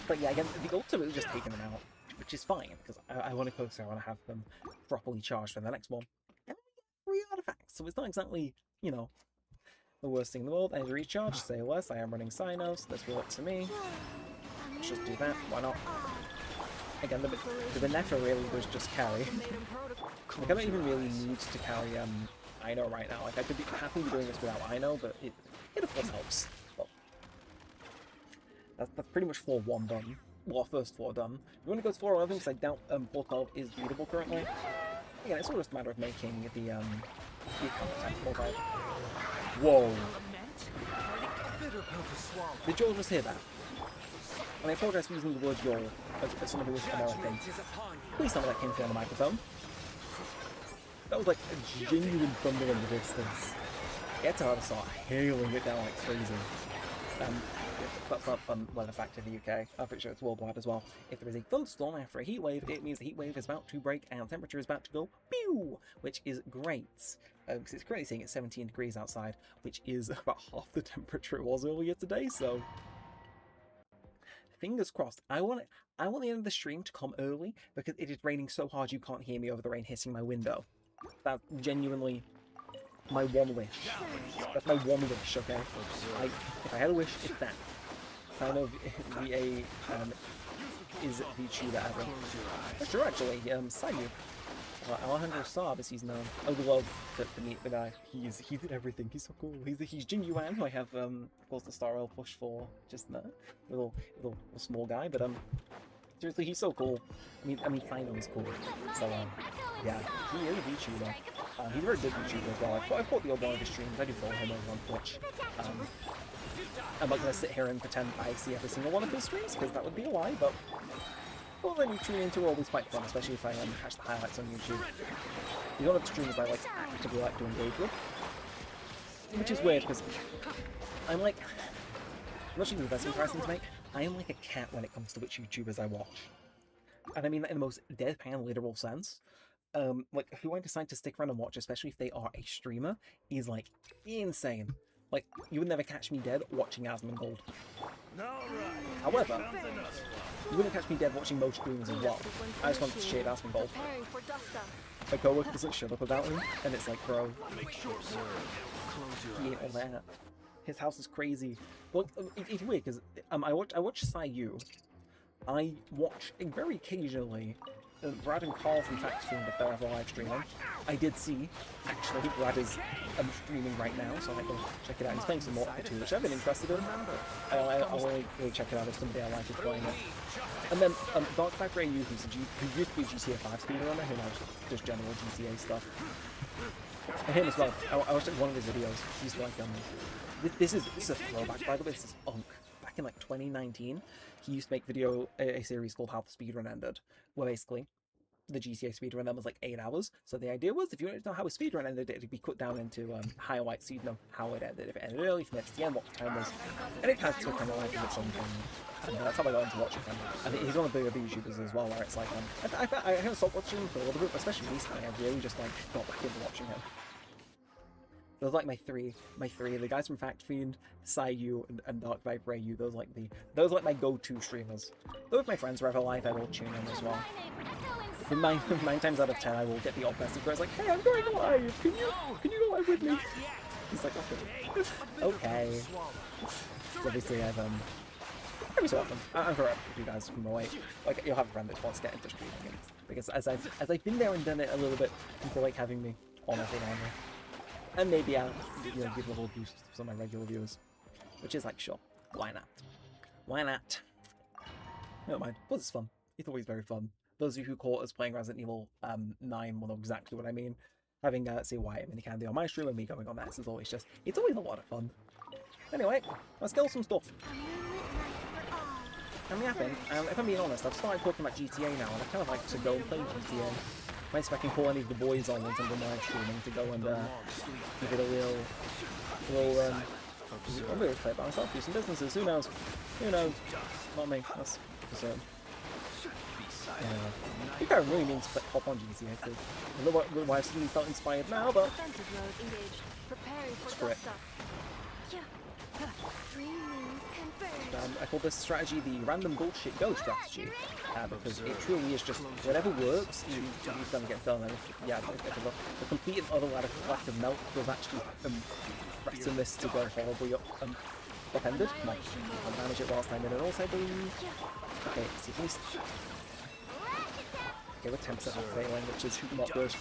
But yeah, again, the ultimate is just taking them out, which is fine, because I want to coax, I want to have them properly charged for the next one. And we get 3 artifacts, so it's not exactly, you know, the worst thing in the world. Energy recharge, say less, I am running Sino, so this will work to me. Let's just do that, why not? Again, the Benefa really was just carry. Like, I don't even really need to carry Ino right now. Like, I could be happily doing this without Ino, but it of course helps. Well, that's pretty much 4-1 done. Well, first 4 done. You want to go to 4-11 because I doubt 4-12 is beatable currently. Again, it's all just a matter of making the contact more right. Whoa! Did Joel just hear that? And I apologize for using the word Joel as someone who is American. Please tell me that came through on the microphone. That was like a genuine thunder in the distance. It's hard to start hailing it down like crazy. That's not fun weather fact in the UK. I'm pretty sure it's worldwide as well. If there is a thunderstorm after a heatwave, it means the heatwave is about to break and temperature is about to go pew, which is great. Because it's currently saying it's 17 degrees outside, which is about half the temperature it was earlier today, so fingers crossed. I want the end of the stream to come early because it is raining so hard you can't hear me over the rain hitting my window. That's genuinely my one wish. That's my one wish, okay? If I had a wish, it's that. Sign of VA is the tutor ever. That's true, actually. Sayu. Alejandro Saab, as he's known. I would love to meet the guy. He did everything. He's so cool. He's Jin Yuan, who I have, of course, the Star Rail push for just now. Little small guy, but seriously, he's so cool. I mean, Fino is cool. So yeah, he is a VTuber. He's a very good VTuber as well. I've caught the old one of his streams. I do follow him over on Twitch. I'm not gonna sit here and pretend I see every single one of his streams because that would be a lie, but all that you tune into are always quite fun, especially if I catch the highlights on YouTube. He's one of the streamers I actively like to engage with, which is weird because I'm like, I'm not sure the best comparison to make. I am like a cat when it comes to which YouTubers I watch, and I mean that in the most deadpan literal sense. Like who I decide to stick around and watch, especially if they are a streamer, is like insane. Like, you would never catch me dead watching Asmongold. However, you wouldn't catch me dead watching most streamers as well. I just want to shade Asmongold. My coworker doesn't shut up about him, and it's like, bro, he ain't all that. His house is crazy. Well, it's weird, because I watch Sayu. I watch very occasionally Brad and Carl from Fact Fiend, if they're ever live streaming. I did see, actually, Brad is streaming right now, so I might go check it out. He's playing some more too, which I've been interested in. I'll only really check it out if somebody I like is playing it. And then Dark Factor AU, who used to be a GTA 5 speedrunner, who now just general GTA stuff. And him as well. I watched one of his videos. He's like, this is a throwback, by the way. This is Unk. Back in like 2019, he used to make a series called How the Speedrun Ended, where basically the GTA speedrun then was like 8 hours. So the idea was, if you wanted to know how a speedrun ended, it'd be cut down into highlights, so you'd know how it ended. If it ended early, from the end, what the time was, and it kind of took on a life of its own thing. And that's how I got into watching him. And he's one of the bigger YouTubers as well, where it's like, I haven't stopped watching him for a little bit, especially recently. I really just like got back into watching him. Those are like my three, the guys from Fact Fiend, Sayu, and Dark Viper AU. Those are like my go-to streamers. Though if my friends are ever live, I will tune in as well. For 9 times out of 10, I will get the odd message where it's like, hey, I'm going live. Can you go live with me? He's like, okay. Okay. So obviously I've every so often I'm correct if you guys can relate. Like you'll have a friend that wants to get into streaming, and because as I've been there and done it a little bit, people like having me on every now and then. And maybe I'll give a little boost to some of my regular viewers. Which is like, sure, why not? Why not? Never mind. Plus it's fun. It's always very fun. Those of you who caught us playing Resident Evil 9 will know exactly what I mean. Having say Wyatt Mini Candy on my stream and me going on theirs is always just, it's always a lot of fun. Anyway, let's kill some stuff. I'm yapping. If I'm being honest, I've started talking about GTA now, and I kind of like to go and play GTA. Might see if I can call any of the boys on once I'm done live streaming to go and give it a real run. I'll be able to play it by myself, do some businesses, who knows? Who knows? Not me, that's for certain. I think I really mean to hop on GTA, I don't know why I suddenly felt inspired now, but screw it. I call this strategy the random bullshit go strategy, because it truly is just whatever works, you're gonna get done. And if the complete and utter lack of melt was actually pressing this to go horribly upended. I'll manage it whilst I'm in it also, I believe. Okay, so at least. Okay, we're 10% off failing, which is not good.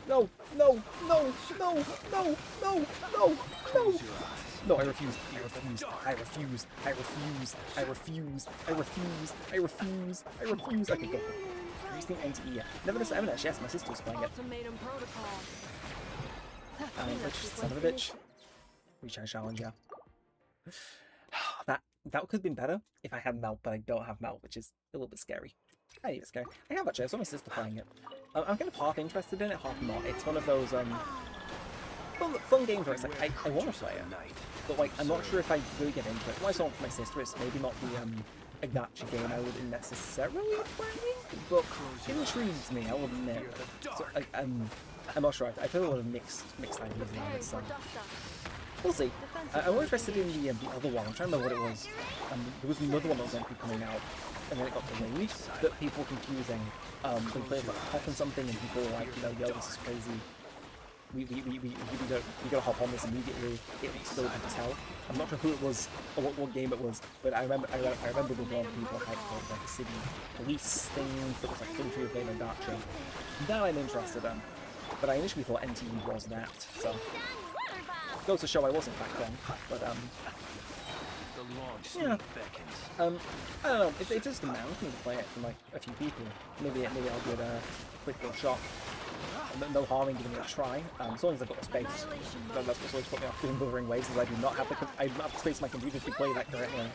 No, no, no, no, no, no, no, no! No, I refuse, I refuse, I refuse, I refuse, I refuse, I refuse, I refuse, I refuse. Okay, go. Using NTE yet. Never this evidence, yes, my sister was playing it. Son of a bitch. Recharge challenge, yeah. That could have been better if I had melt, but I don't have melt, which is a little bit scary. I need it scary. I have actually, I saw my sister playing it. I'm kind of half interested in it, half not. It's one of those fun games where it's like I want to play it, but like I'm not sure if I really get into it. What I saw for my sister is maybe not the a gacha game I wouldn't necessarily play, but it intrigues me, I will admit. So I'm not sure. I've heard a lot of mixed ideas around it, so we'll see. I'm more interested in the other one. I'm trying to remember what it was. There was another one that was going to be coming out, and then it got delayed. That people were confusing. They played like hop on something, and people were like, yo, this is crazy. We gotta hop on this immediately. It looks so good to tell. I'm not sure who it was or what game it was, but I remember with a lot of people hyped for like a city police thing that was like fully free to play in a gacha. That I'm interested in, but I initially thought NTE was that. So goes to show I was in fact wrong. But yeah. I don't know. It's just demand for me to play it from like a few people. Maybe I'll give it a quick little shot. No harm in giving it a try. As long as I've got the space. That's what's always put me off doing Wuthering Waves, is I do not have the space on my computer to play that correctly.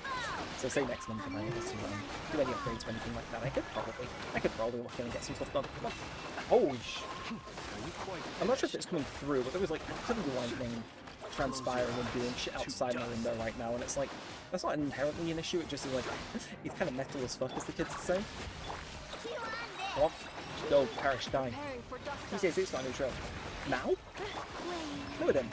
So say next month if I need to do any upgrades or anything like that, I could probably look in and get some stuff done. Holy sh! I'm not sure if it's coming through, but there was like incredibly lightning transpiring and doing shit outside my window right now, and it's like that's not inherently an issue. It just is like it's kind of metal as fuck, as the kids say. What? Go, perish, die. He says it's not a new show. Now? No, it didn't.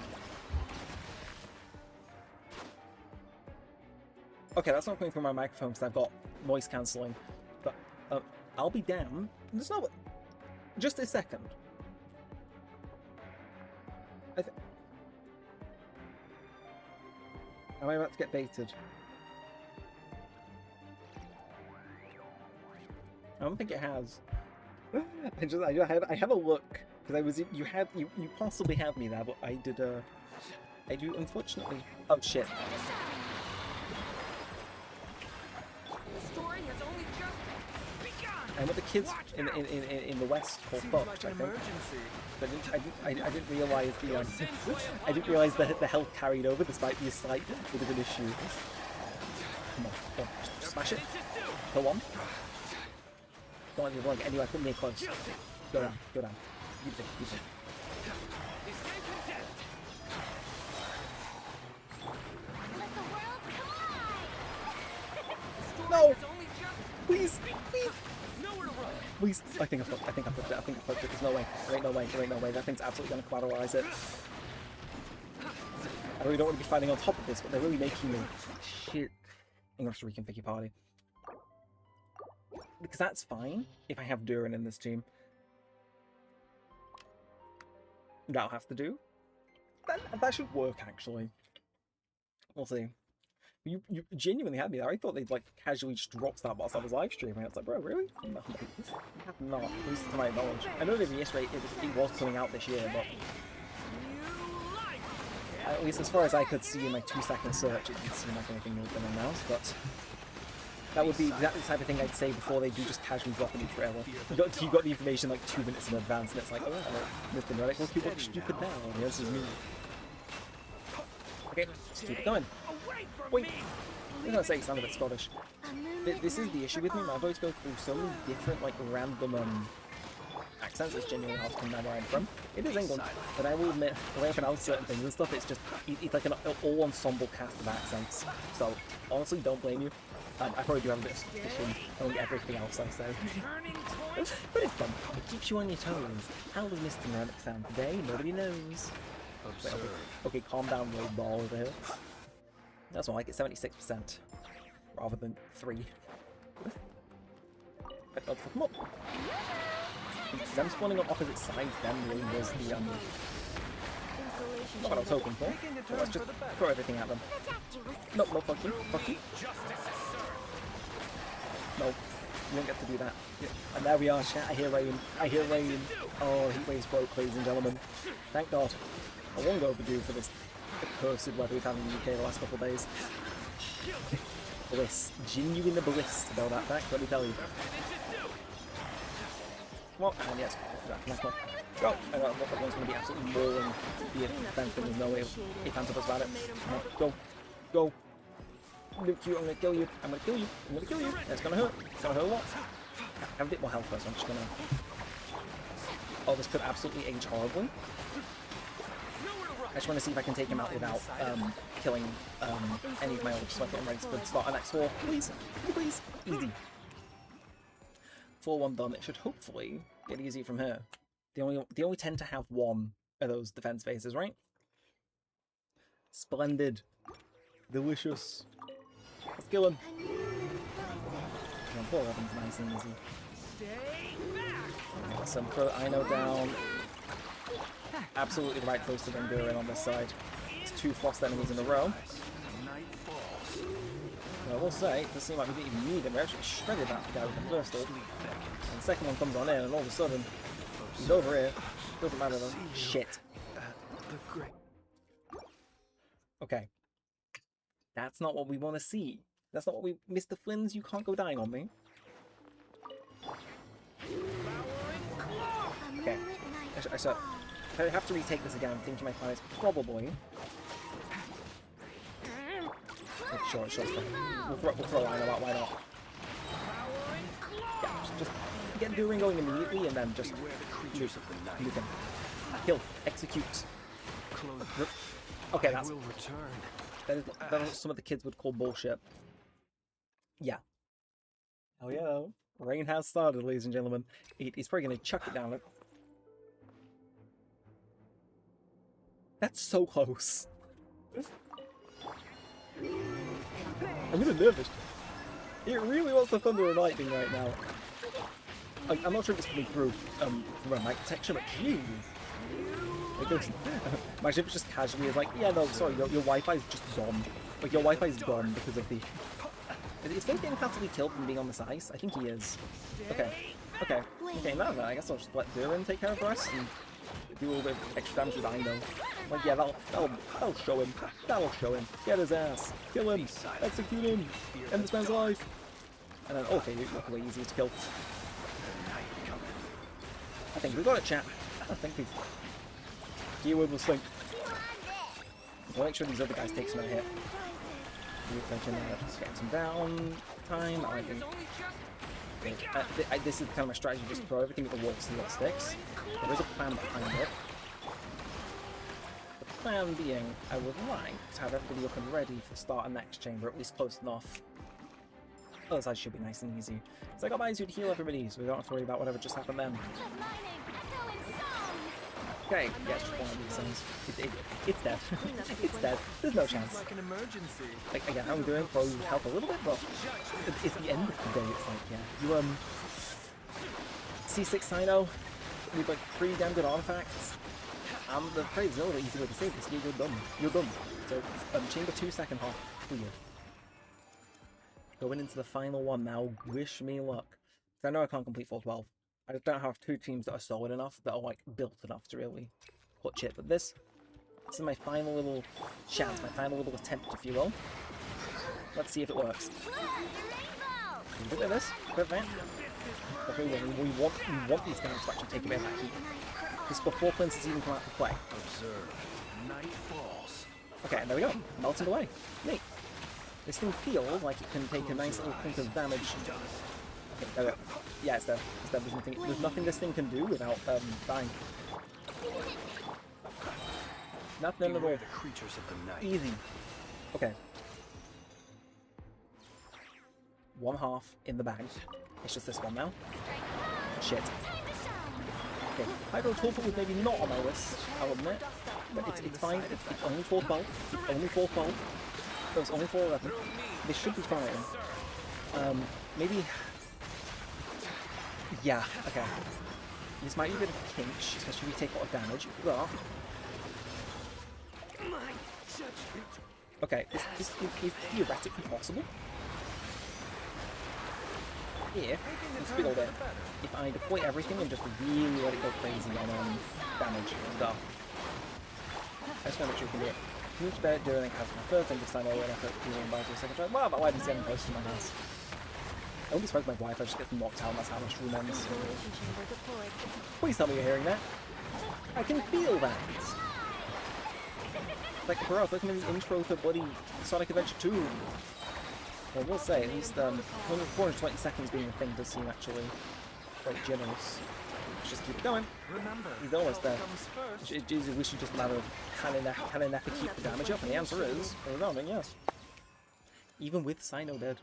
Okay, that's not coming from my microphone because I've got noise cancelling. But I'll be damned. There's no. Just a second. Am I about to get baited? I don't think it has. I had a look because you possibly had me there, but I do unfortunately. Oh shit. And what the kids in the West call fucked, I think. But I didn't realise I didn't realise that the health carried over despite the slight bit of an issue. Come on, just smash it. Kill one. Don't let me get anywhere near close. Go down. Keep it. No! Please! Please! I think I fucked it. There's no way. There ain't no way. That thing's absolutely gonna collateralize it. I really don't want to be fighting on top of this, but they're really making me shit. I'm gonna have to reconfigure party. Because that's fine if I have Durin in this team. That'll have to do. That should work, actually. We'll see. You genuinely had me there. I thought they'd like casually just drop that whilst I was live streaming. I was like, bro, really? No, you have not. At least to my knowledge. I know they reiterated it was coming out this year, but at least as far as I could see in my 2-second search, it didn't seem like anything had been announced. But that would be exactly the type of thing I'd say before they do just casually drop a new trailer. You got the information like 2 minutes in advance, and it's like, oh, Mr. Neremik, look, you look stupid now. This is me. Okay, let's keep it going. Wait, I'm gonna say it sounded a bit Scottish. This is the issue with me. My voice goes through so many different, like, random accents. It's genuinely hard to come down where I'm from. It is England, but I will admit, the way I pronounce certain things and stuff, it's like an all-ensemble cast of accents. So, honestly, don't blame you. I probably do have a bit of suspicion on everything else I say. But it's fun. It keeps you on your toes. How does Mr. Neremik sound today? Nobody knows. Wait, okay, calm down, little ball over here. That's more like it's 76% rather than 3. But let's fuck them up. Them spawning on opposite sides then really was the not what I was hoping for. So let's just throw everything at them. Nope, no, fuck you. No, you don't get to do that. And there we are, chat. I hear rain. Oh, heat waves broke, ladies and gentlemen. Thank God. I won't overdue for this accursed weather we've had in the UK the last couple of days. Bliss. Genuine bliss to build that back, let me tell you. Well, and yes, that's not. Go! I know that one's going to be absolutely mauling the defense, there's no way if answer us about it. No, go! Luke, you, I'm going to kill you. It's going to hurt. It's going to hurt a lot. I have a bit more health first, so I'm just going to... Oh, this could absolutely age horribly. I just want to see if I can take him out without killing any of my ults, so I can ready to start an X4. Please! Easy. 4-1 done. It should hopefully get easy from here. They only tend to have one of those defense phases, right? Splendid. Delicious. Let's kill him. Poor weapon's nice and easy. Awesome. Put Ino down. Absolutely the right place to bring Durin on this side. It's 2 frost enemies in a row. I will say, it does seem like we didn't even need him. We actually shredded that guy with the first ult. And the second one comes on in, and all of a sudden, he's over here. Doesn't matter though. Shit. Okay. That's not what we want to see. That's not what we... Mr. Flynn's, you can't go dying on me. Okay. I have to retake this again. I'm thinking my plan is probably... Sure, it's fine. We'll throw Ino out, why not? Yeah, just get Durin going immediately and then just nuke him. Kill. Execute. Okay, that is what some of the kids would call bullshit. Yeah. Oh yeah. Rain has started, ladies and gentlemen. He's probably going to chuck it down. That's so close. I'm really nervous. It really wants the thunder and lightning right now. I'm not sure if it's coming through from a mic detection, but jeez. Imagine if it's just casually is like, yeah, no, sorry, your Wi-Fi's just gone. Like, your Wi-Fi's gone because of the Is Finn getting faster to be killed than being on this ice? I think he is. Okay. Okay. Okay, now then, I guess I'll just let Dura and take care of the rest and do a little bit of extra damage with Dino. Like, yeah, that'll show him. That'll show him. Get his ass. Kill him. Execute him. End this man's life. And then, okay, luckily easy to kill. I think we got it, chat. I think we've... Gearwood will slink. We'll make sure these other guys take some of the hit. We're thinking getting some down time. I think. This is kind of my strategy, just throw everything at the walls and what sticks. There is a plan behind it. The plan being, I would like to have everybody up and ready for the start of next chamber, at least close enough. Other side should be nice and easy. So I got Baizu to heal everybody, so we don't have to worry about whatever just happened then. Okay, yeah, it's just one of these things. It's dead. It's dead. There's no chance. Like an emergency. Like, again, how are we doing? Probably help a little bit, but it's the end of the day. It's like, yeah, you C6 Sino with like 3 damn good artifacts. The phrase is a little bit easy way to say this. You're done. You're done. So, chamber 2 second half clear. Going into the final one now. Wish me luck. Because I know I can't complete 412. I just don't have 2 teams that are solid enough, that are like built enough to really clutch it. But this is my final little chance, my final little attempt, if you will. Let's see if it works. A bit of this, a bit of that. Okay, we want these guys to actually take a bit of that heat. This is before cleanses even come out to play. Okay, and there we go. Melted away. Neat. This thing feels like it can take a nice little chunk of damage. Okay, there we go. Yeah, it's there. It's there. There's nothing this thing can do without dying. Nothing at all. Easy. Okay. 1/2 in the bag. It's just this one now. Shit. Okay, Hydro Torpor was maybe not on my list, I'll admit. But it's fine. It's only 412. It's only 412. So it's only 411. This should be fine. Maybe... Yeah, okay. This might be a bit of a pinch, especially if we take a lot of damage. But... Okay, this is theoretically possible. Let's build it. If I deploy everything and just really let it go crazy on damage and stuff. I just want to make sure we can do it. Huge bet doing has my first and this time I went up at by the second try. Wow, but why didn't see any posts in my house? I wouldn't be surprised my Wi-Fi just gets knocked out, that's how much room ends. Please tell me you're hearing that. I can feel that. Like, bro, looking at the intro to bloody Sonic Adventure 2. Well, we'll say, at least 420 seconds being a thing does seem actually quite generous. Let's just keep it going. He's almost there. We should just matter of can enough to keep the damage up, and the answer is, overwhelming, yes. Even with Sino dead.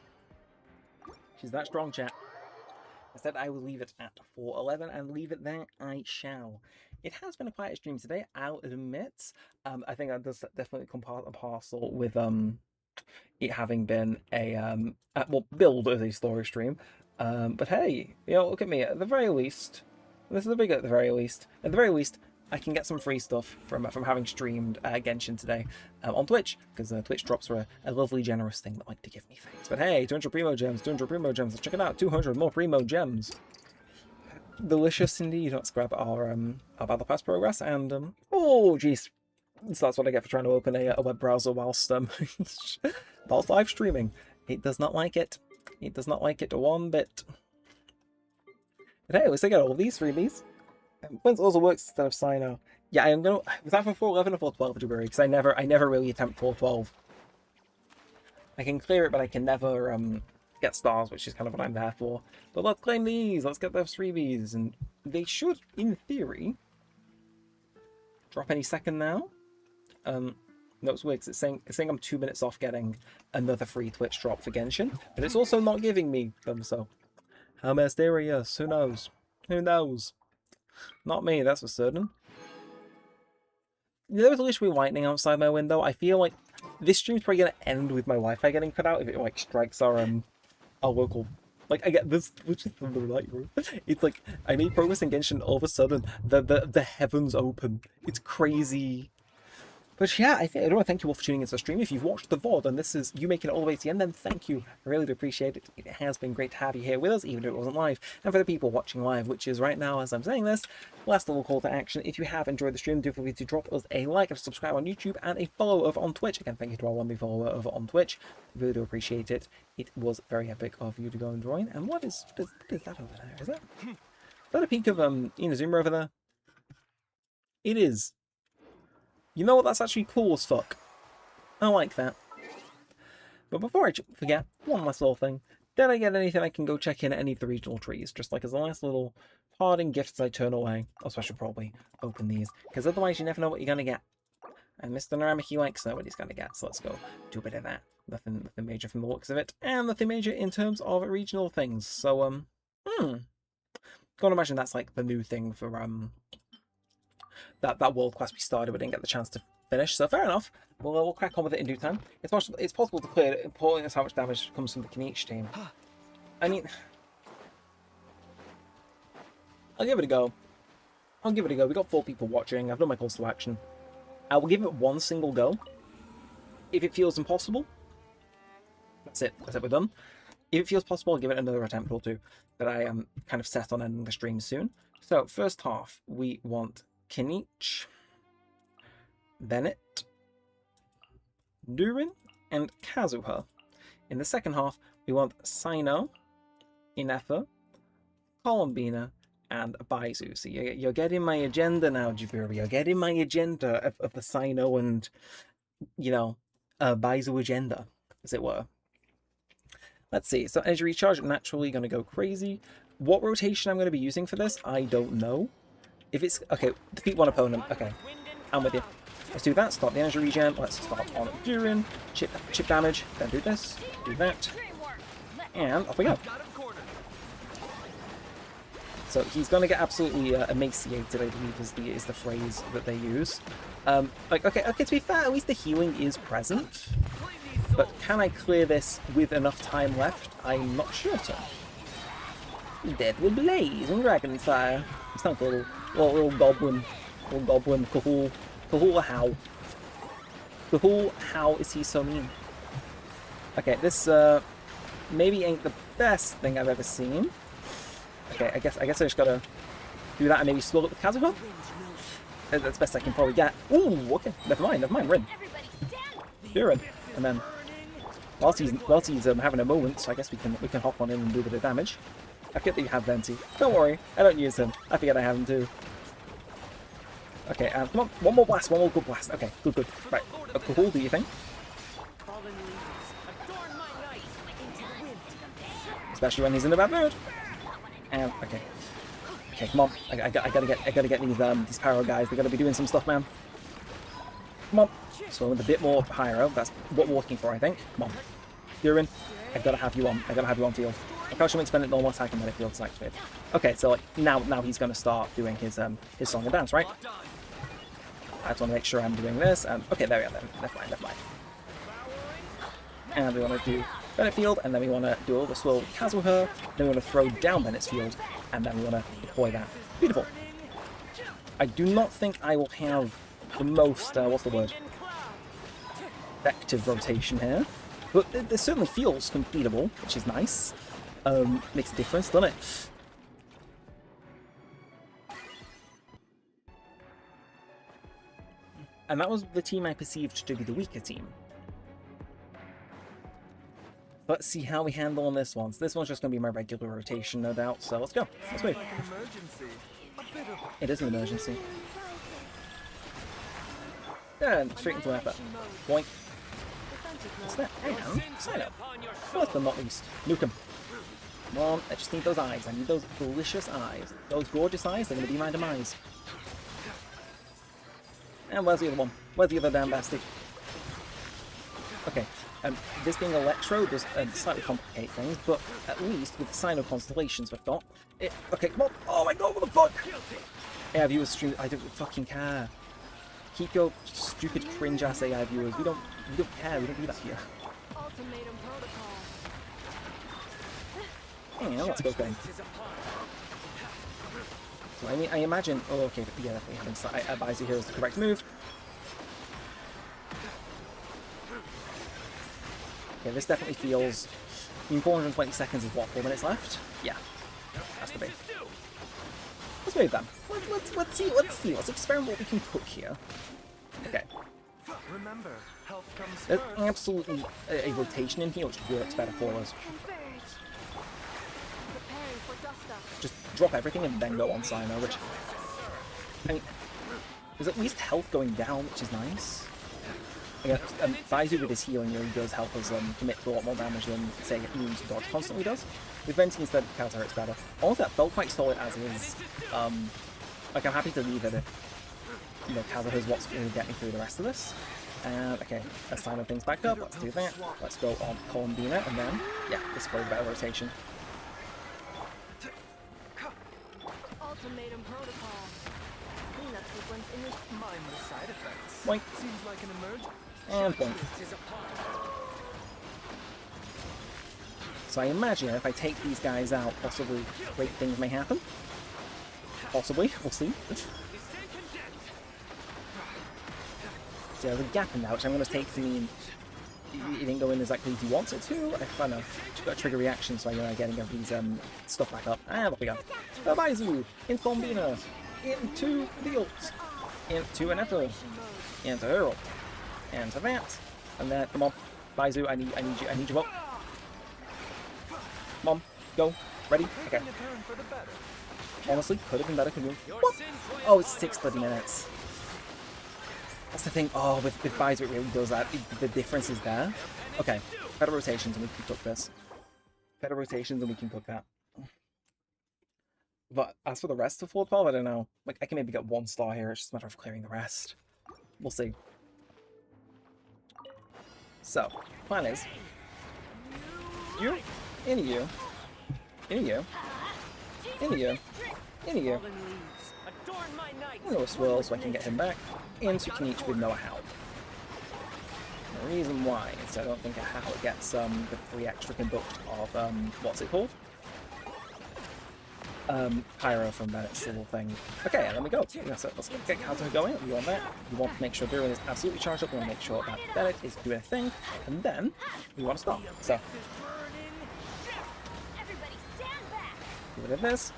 She's that strong, chat. I said I will leave it at 411, and leave it there I shall. It has been a quiet stream today, I'll admit. I think that does definitely come part and parcel with it having been a well, build as a story stream. But hey, you know, look at me. At the very least, this is the big at the very least. At the very least, I can get some free stuff from having streamed Genshin today on Twitch, because Twitch drops are a lovely, generous thing that like to give me things. But hey, 200 Primo Gems, 200 Primo Gems. Let's check it out. 200 more Primo Gems. Delicious indeed. Let's grab our Battle Pass progress and oh jeez, so that's what I get for trying to open a web browser whilst whilst live streaming. It does not like it. It does not like it one bit. But hey, at least I get all these freebies. When's also works instead of Sino. Yeah, I'm gonna. Was that from 411 or 412 to worry? Because I never really attempt 412. I can clear it, but I can never get stars, which is kind of what I'm there for. But let's claim these. Let's get those freebies, and they should, in theory, drop any second now. No, it's weird because it's saying I'm 2 minutes off getting another free Twitch drop for Genshin, but it's also not giving me them. So, how mysterious? Who knows? Who knows? Not me, that's for certain. There was literally lightning outside my window. I feel like this stream's probably gonna end with my Wi-Fi getting cut out if it like strikes our local. Like I get this, which is the light room. It's like I made progress in Genshin. All of a sudden, the heavens open. It's crazy. But yeah, I want to thank you all for tuning into the stream. If you've watched the VOD and this is you making it all the way to the end, then thank you. I really do appreciate it. It has been great to have you here with us, even if it wasn't live. And for the people watching live, which is right now as I'm saying this, last little call to action. If you have enjoyed the stream, do feel free to drop us a like and subscribe on YouTube and a follow over on Twitch. Again, thank you to our one follower over on Twitch. Really do appreciate it. It was very epic of you to go and join. And what is that over there? Is that a peek of Inazuma over there? It is. You know what? That's actually cool as fuck. I like that. But before I forget, one last little thing. Did I get anything I can go check in at any of the regional trees? Just like as a last little parting gift as I turn away. Also, I should probably open these. Because otherwise you never know what you're going to get. And Mr. Neremik, he likes to know what he's going to get. So let's go do a bit of that. Nothing major from the looks of it. And nothing major in terms of regional things. So, Can't imagine that's like the new thing for that world quest we started but didn't get the chance to finish. So fair enough. We'll crack on with it in due time. It's possible to clear it. Important is how much damage comes from the Kenichi team. I mean, I'll give it a go. We got 4 people watching. I've done my calls to action. I will give it one single go. If it feels impossible, that's it. We're done. If it feels possible, I'll give it another attempt or two. But I am kind of set on ending the stream soon. So first half, we want Kenichi, Bennett, Durin, and Kazuha. In the second half, we want Sino, Inefa, Columbina, and Baizu. So you're getting my agenda now, Jiburi. You're getting my agenda of the Sino and, Baizu agenda, as it were. Let's see. So energy recharge, I'm naturally going to go crazy. What rotation I'm going to be using for this, I don't know. If it's... Okay, defeat one opponent. Okay, I'm with you. Let's do that. Start the energy regen. Let's start on Durin. Chip damage. Then do this. Do that. And off we go. So he's going to get absolutely emaciated, I believe, is the phrase that they use. Okay, to be fair, at least the healing is present. But can I clear this with enough time left? I'm not sure, sir. Dead with blaze and dragonfire. It's not a little goblin. Little goblin. Cahul how? Cahul, how is he so mean? Okay, this maybe ain't the best thing I've ever seen. Okay, I guess I just gotta do that and maybe slow it with Kazuha. That's the best I can probably get. Ooh, okay, never mind, we're in. You're in. And then whilst he's having a moment, so I guess we can hop on in and do a bit of damage. I forget that you have Venti. Don't worry, I don't use him. I forget I have him too. Okay, come on, one more good blast. Okay, good. Right, cool, do you think? Especially when he's in a bad mood. Okay, come on. I gotta get these pyro guys. They gotta be doing some stuff, man. Come on. So with a bit more pyro, that's what we're looking for, I think. Come on. Durin, I've gotta have you on. Field. I probably shouldn't spend it normal attack and let it field's activated. Okay, so like now he's gonna start doing his song and dance, right? I just want to make sure I'm doing this. Okay, there we are then. Never mind. And we want to do Bennett Field, and then we want to do a little swirl with Kazuha, then we want to throw down Bennett's Field, and then we want to deploy that. Beautiful. I do not think I will have the most, what's the word? Effective rotation here. But it certainly feels completable, which is nice. Makes a difference, doesn't it? And that was the team I perceived to be the weaker team. Let's see how we handle on this one. So this one's just going to be my regular rotation, no doubt. So let's go. Let's move. It is an emergency. And straight into effort. Boink. What's that? And sign up. First but not least, nuke him. Come on, I just need those eyes. I need those delicious eyes. Those gorgeous eyes, they're going to be my demise. And where's the other one? Where's the other damn bastard? Okay, this being Electro does slightly complicate things, but at least with the Sino constellations we've got, okay, come on! Oh my god, what the fuck? AI viewers stream. I don't fucking care. Keep your stupid cringe-ass AI viewers. We don't care. We don't do that here. Yeah, let's go then. So I imagine. Oh, okay, but yeah, having Baizu here is the correct move. Okay, this definitely feels... I mean, 420 seconds is what, 4 minutes left? Yeah, has to be. Let's move them. Let's see. Let's experiment what we can cook here. Okay. Remember, health comes There's first. absolutely a rotation in here which works better for us. Just drop everything and then go on Sumeru, which... I mean, there's at least health going down, which is nice. Again, VII with his healing really does help us commit to a lot more damage than, say, immune to dodge constantly does. With Venting instead, counter hits better. All of that felt quite solid as is. Like, I'm happy to leave it if, you know, counter is what's going to get me through the rest of this. Okay, let's line things back up, let's do that. Let's go on Columbina, and then, yeah, this is probably better rotation. Ultimatum protocol. Cleanup sequence in this. Mind the side effects. Boink. Seems like an emergency. And boink. So I imagine if I take these guys out, possibly great things may happen. Possibly, we'll see. So there's a gap in that, which I'm going to take to mean it didn't go in exactly as you want it to. I don't know. Just got a trigger reaction, so I'm getting these stuff back up. And off we go. VII into Columbina, into the ult, into an Ethel, into Herald, into that, and then come on, VII, I need you up. Come on, go, ready, okay. Honestly, could have been better, couldn't you? What? Oh, it's 6 bloody minutes. That's the thing. Oh, with VII it really does that. The difference is there. Okay, better rotations and we can cook this. Better rotations and we can cook that. But as for the rest of 412, I don't know. Like, I can maybe get 1 star here. It's just a matter of clearing the rest. We'll see. So, plan is... You, into you, into you, into you, into you. I'm going to swirl so I can get him back. Into Kniech with no help. The reason why is I don't think a how it gets the 3 extra conduct of what's it called? Pyro from Bennett's little thing. Okay, and then we go. Yeah, so let's get counter going. We want that. We want to make sure Viren is absolutely charged up. We want to make sure that Bennett is doing a thing. And then we want to stop. So get rid of this.